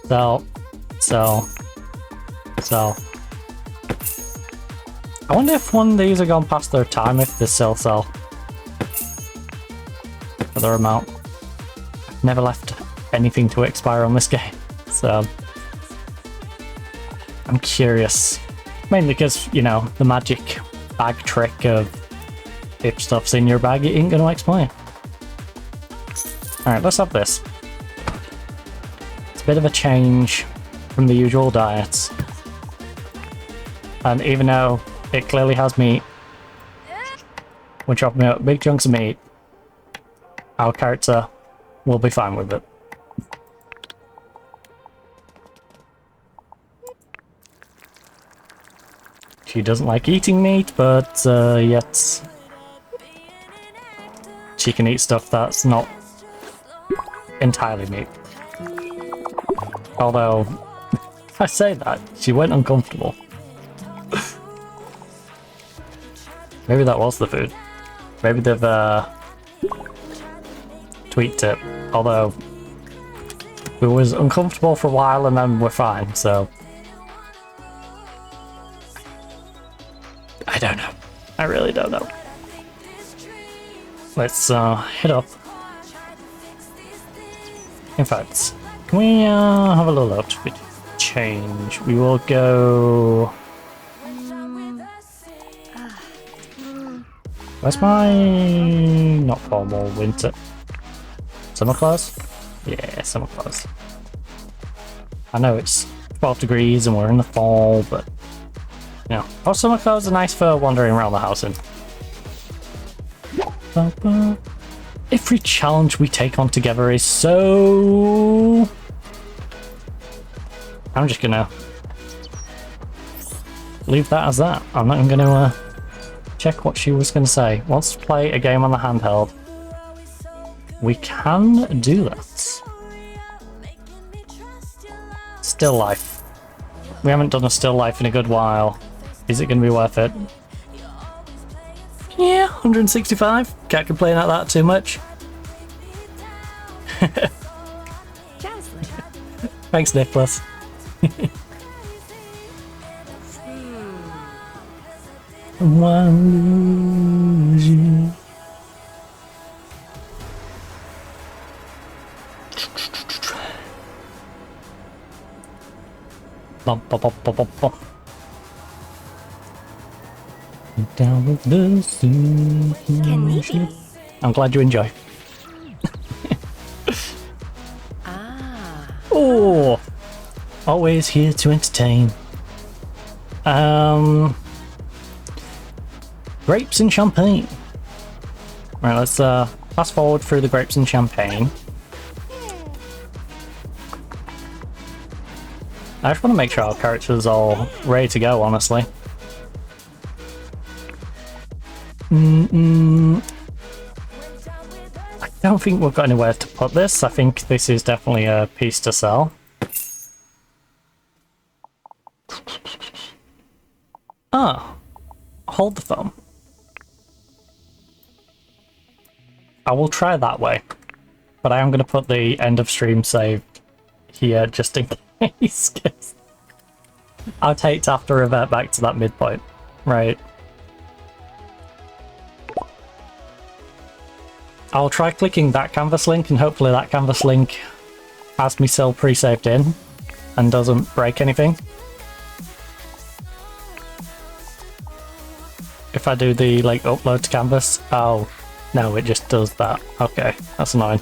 Sell. Sell. Sell. I wonder if one of these are gone past their time, if they still sell. For their amount. I've never left anything to expire on this game, so... I'm curious. Mainly because, you know, the magic bag trick of if stuff's in your bag, it ain't gonna expire. Alright, let's have this. It's a bit of a change from the usual diets. And even though it clearly has meat, we're chopping out big chunks of meat, our character will be fine with it. She doesn't like eating meat, but yet she can eat stuff that's not entirely meat. Although, I say that, she went uncomfortable. Maybe that was the food. Maybe they've tweaked it. Although, it was uncomfortable for a while and then we're fine, so... I don't know. I really don't know. Let's head up. In fact, can we have a little outfit change? We will go... Where's my... not formal winter? Summer clothes? Yeah, summer clothes. I know it's 12 degrees and we're in the fall, but... you know, our summer clothes are nice for wandering around the house in. Every challenge we take on together is so... I'm just gonna leave that as that. I'm not even gonna check what she was gonna say. Wants to play a game on the handheld. We can do that. Still life. We haven't done a still life in a good while. Is it gonna be worth it? Yeah, 165. Can't complain about that too much. Thanks, Nicholas. Bump, bump, bump, bump, bump. Down with the sea. I'm glad you enjoy. Oh, always here to entertain. Grapes and champagne. Right, let's fast forward through the grapes and champagne. I just want to make sure our character's all ready to go, honestly. I don't think we've got anywhere to put this. I think this is definitely a piece to sell. Ah, hold the phone. I will try that way, but I am going to put the end of stream save here just in case. I'll take to have to revert back to that midpoint. Right. I'll try clicking that canvas link and hopefully that canvas link has me still pre-saved in. and doesn't break anything. If I do the like upload to canvas, oh no, it just does that. Okay, that's annoying.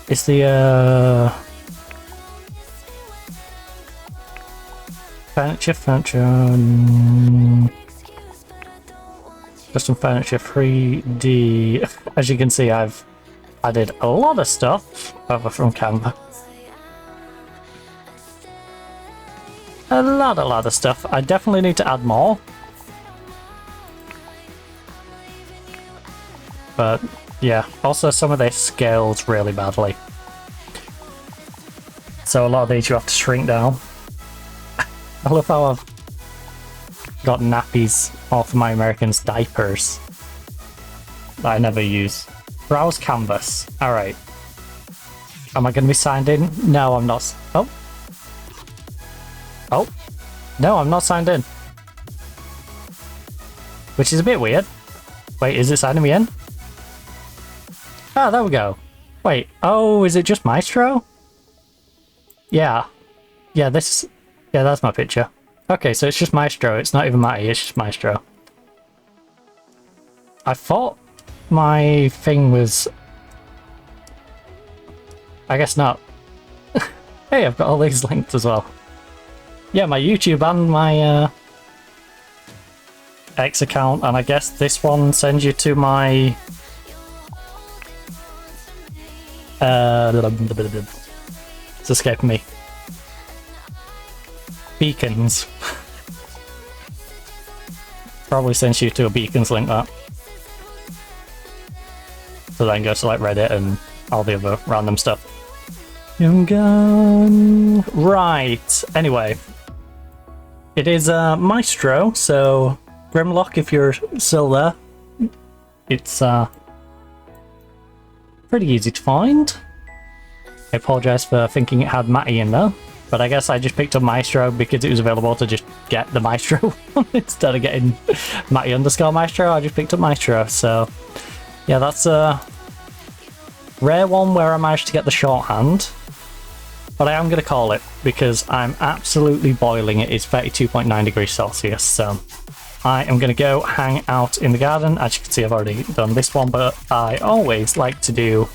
Is the furniture, custom furniture 3D. As you can see, I've added a lot of stuff over from Canva. A lot of stuff. I definitely need to add more. But yeah, also some of this scales really badly. So a lot of these you have to shrink down. I love how I've got nappies off my Americans' diapers that I never use. Browse canvas. Alright. Am I going to be signed in? No, I'm not. Oh. Oh. No, I'm not signed in. Which is a bit weird. Wait, is it signing me in? Ah, there we go. Wait, oh, is it just Maestro? Yeah. Yeah, this... Yeah, that's my picture. Okay, so it's just Maestro. It's not even Matty, it's just Maestro. I thought my thing was... I guess not. Hey, I've got all these linked as well. Yeah, my YouTube and my X account, and I guess this one sends you to my... It's escaping me. Beacons. Probably sends you to a Beacons link, that. So then go to like Reddit and all the other random stuff. Young gun. Right. Anyway. It is Maestro, so Grimlock, if you're still there. It's pretty easy to find. I apologise for thinking it had Matty in there, but I guess I just picked up Maestro because it was available to just get the Maestro instead of getting Matty _ Maestro. I just picked up Maestro, so yeah, that's a rare one where I managed to get the shorthand, but I am going to call it because I'm absolutely boiling. It is 32.9 degrees Celsius, so I am going to go hang out in the garden. As you can see, I've already done this one, but I always like to do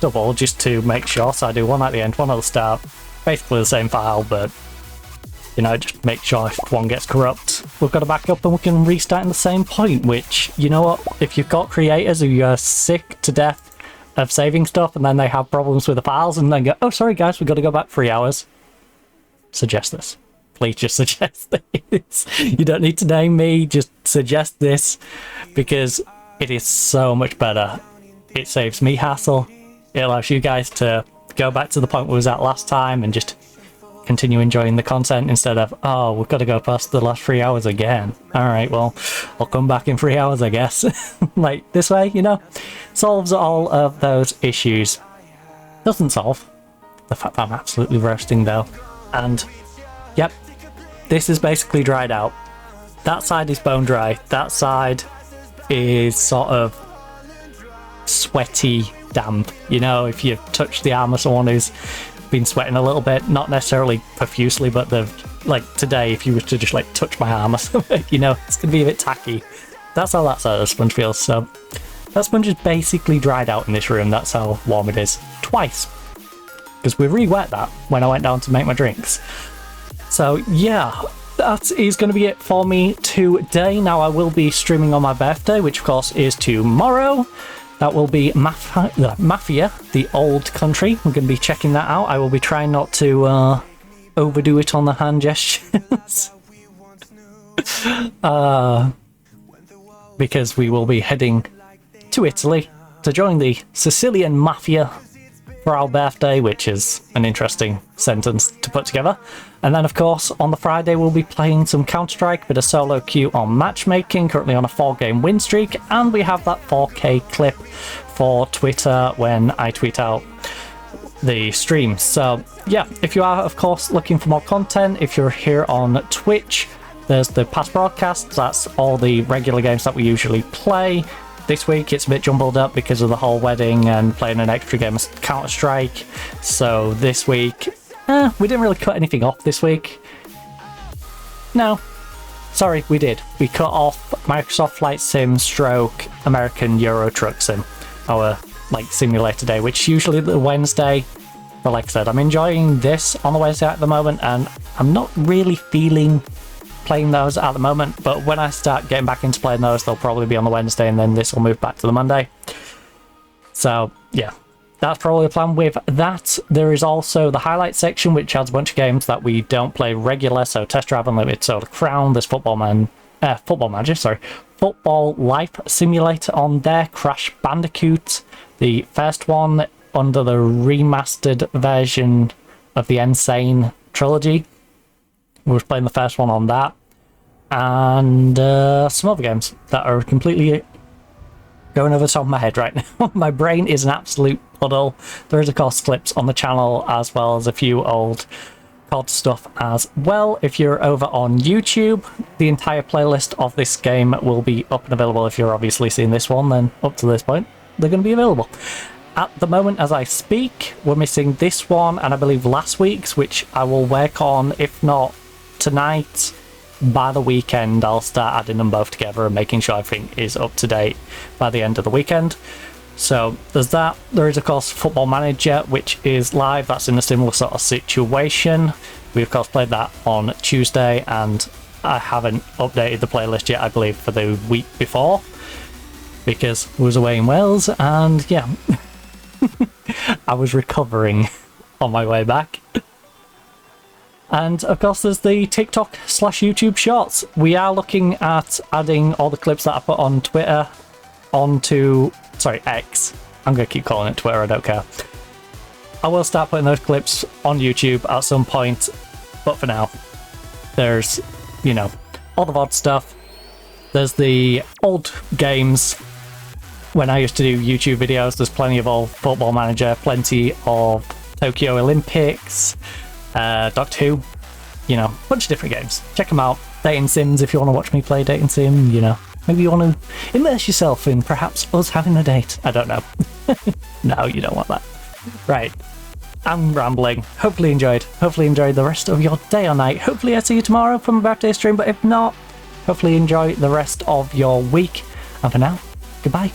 double just to make sure. So I do one at the end, one at the start, basically the same file, but you know, just make sure if one gets corrupt, we've got to back up and we can restart in the same point. Which, you know what, if you've got creators who are sick to death of saving stuff and then they have problems with the files and then go, oh sorry guys, we've got to go back 3 hours, suggest this. Please just suggest this. You don't need to name me, just suggest this, because it is so much better. It saves me hassle. It allows you guys to go back to the point we was at last time and just continue enjoying the content instead of, oh, we've got to go past the last 3 hours again. Alright, well, I'll come back in 3 hours, I guess. Like, this way, you know, solves all of those issues. Doesn't solve the fact that I'm absolutely roasting, though. And, yep, this is basically dried out. That side is bone dry. That side is sort of sweaty, damp. You know, if you touch the arm of someone who's been sweating a little bit, not necessarily profusely, but they've, like today, if you were to just like touch my arm or something, you know, it's gonna be a bit tacky. That's how that side of the sponge feels. So that sponge is basically dried out in this room. That's how warm it is. Twice. Because we re-wet that when I went down to make my drinks. So yeah, that is going to be it for me today. Now I will be streaming on my birthday, which of course is tomorrow. That will be Mafia, the old country. We're going to be checking that out. I will be trying not to overdo it on the hand gestures. Because we will be heading to Italy to join the Sicilian Mafia for our birthday, which is an interesting sentence to put together. And then of course on the Friday we'll be playing some Counter-Strike, bit of solo queue on matchmaking, currently on a 4-game win streak, and we have that 4K clip for Twitter when I tweet out the stream. So yeah, if you are of course looking for more content, if you're here on Twitch, there's the past broadcasts, that's all the regular games that we usually play. This week it's a bit jumbled up because of the whole wedding and playing an extra game of Counter-Strike. So this week, we didn't really cut anything off this week. No. Sorry, we did. We cut off Microsoft Flight Sim stroke American Euro Truck Sim. Our, like, simulator day, which is usually the Wednesday. But like I said, I'm enjoying this on the Wednesday at the moment, and I'm not really feeling playing those at the moment, but when I start getting back into playing those, they'll probably be on the Wednesday, and then this will move back to the Monday. So yeah, that's probably the plan with that. There is also the highlight section, which has a bunch of games that we don't play regular, so Test Drive Unlimited, Soda Crown, there's Football Manager, Football Life Simulator on there, Crash Bandicoot, the first one under the remastered version of the Insane trilogy. We were playing the first one on that, and some other games that are completely going over the top of my head right now. My brain is an absolute puddle. There is, of course, clips on the channel, as well as a few old COD stuff as well. If you're over on YouTube, the entire playlist of this game will be up and available. If you're obviously seeing this one, then up to this point, they're going to be available. At the moment, as I speak, we're missing this one, and I believe last week's, which I will work on, if not tonight, by the weekend. I'll start adding them both together and making sure everything is up to date by the end of the weekend. So there's that. There is, of course, Football Manager, which is live. That's in a similar sort of situation. We, of course, played that on Tuesday, and I haven't updated the playlist yet, I believe, for the week before, because I was away in Wales, and yeah, I was recovering on my way back. And of course there's the TikTok/YouTube shorts. We are looking at adding all the clips that I put on Twitter onto, sorry, X. I'm going to keep calling it Twitter, I don't care. I will start putting those clips on YouTube at some point, but for now, there's, you know, all the VOD stuff. There's the old games. When I used to do YouTube videos, there's plenty of old Football Manager, plenty of Tokyo Olympics, Doctor Who, you know, a bunch of different games. Check them out. Dating Sims, if you want to watch me play Dating Sim, you know. Maybe you want to immerse yourself in perhaps us having a date. I don't know. No, you don't want that. Right. I'm rambling. Hopefully enjoyed. Hopefully enjoyed the rest of your day or night. Hopefully I see you tomorrow for my birthday stream, but if not, hopefully enjoy the rest of your week. And for now, goodbye.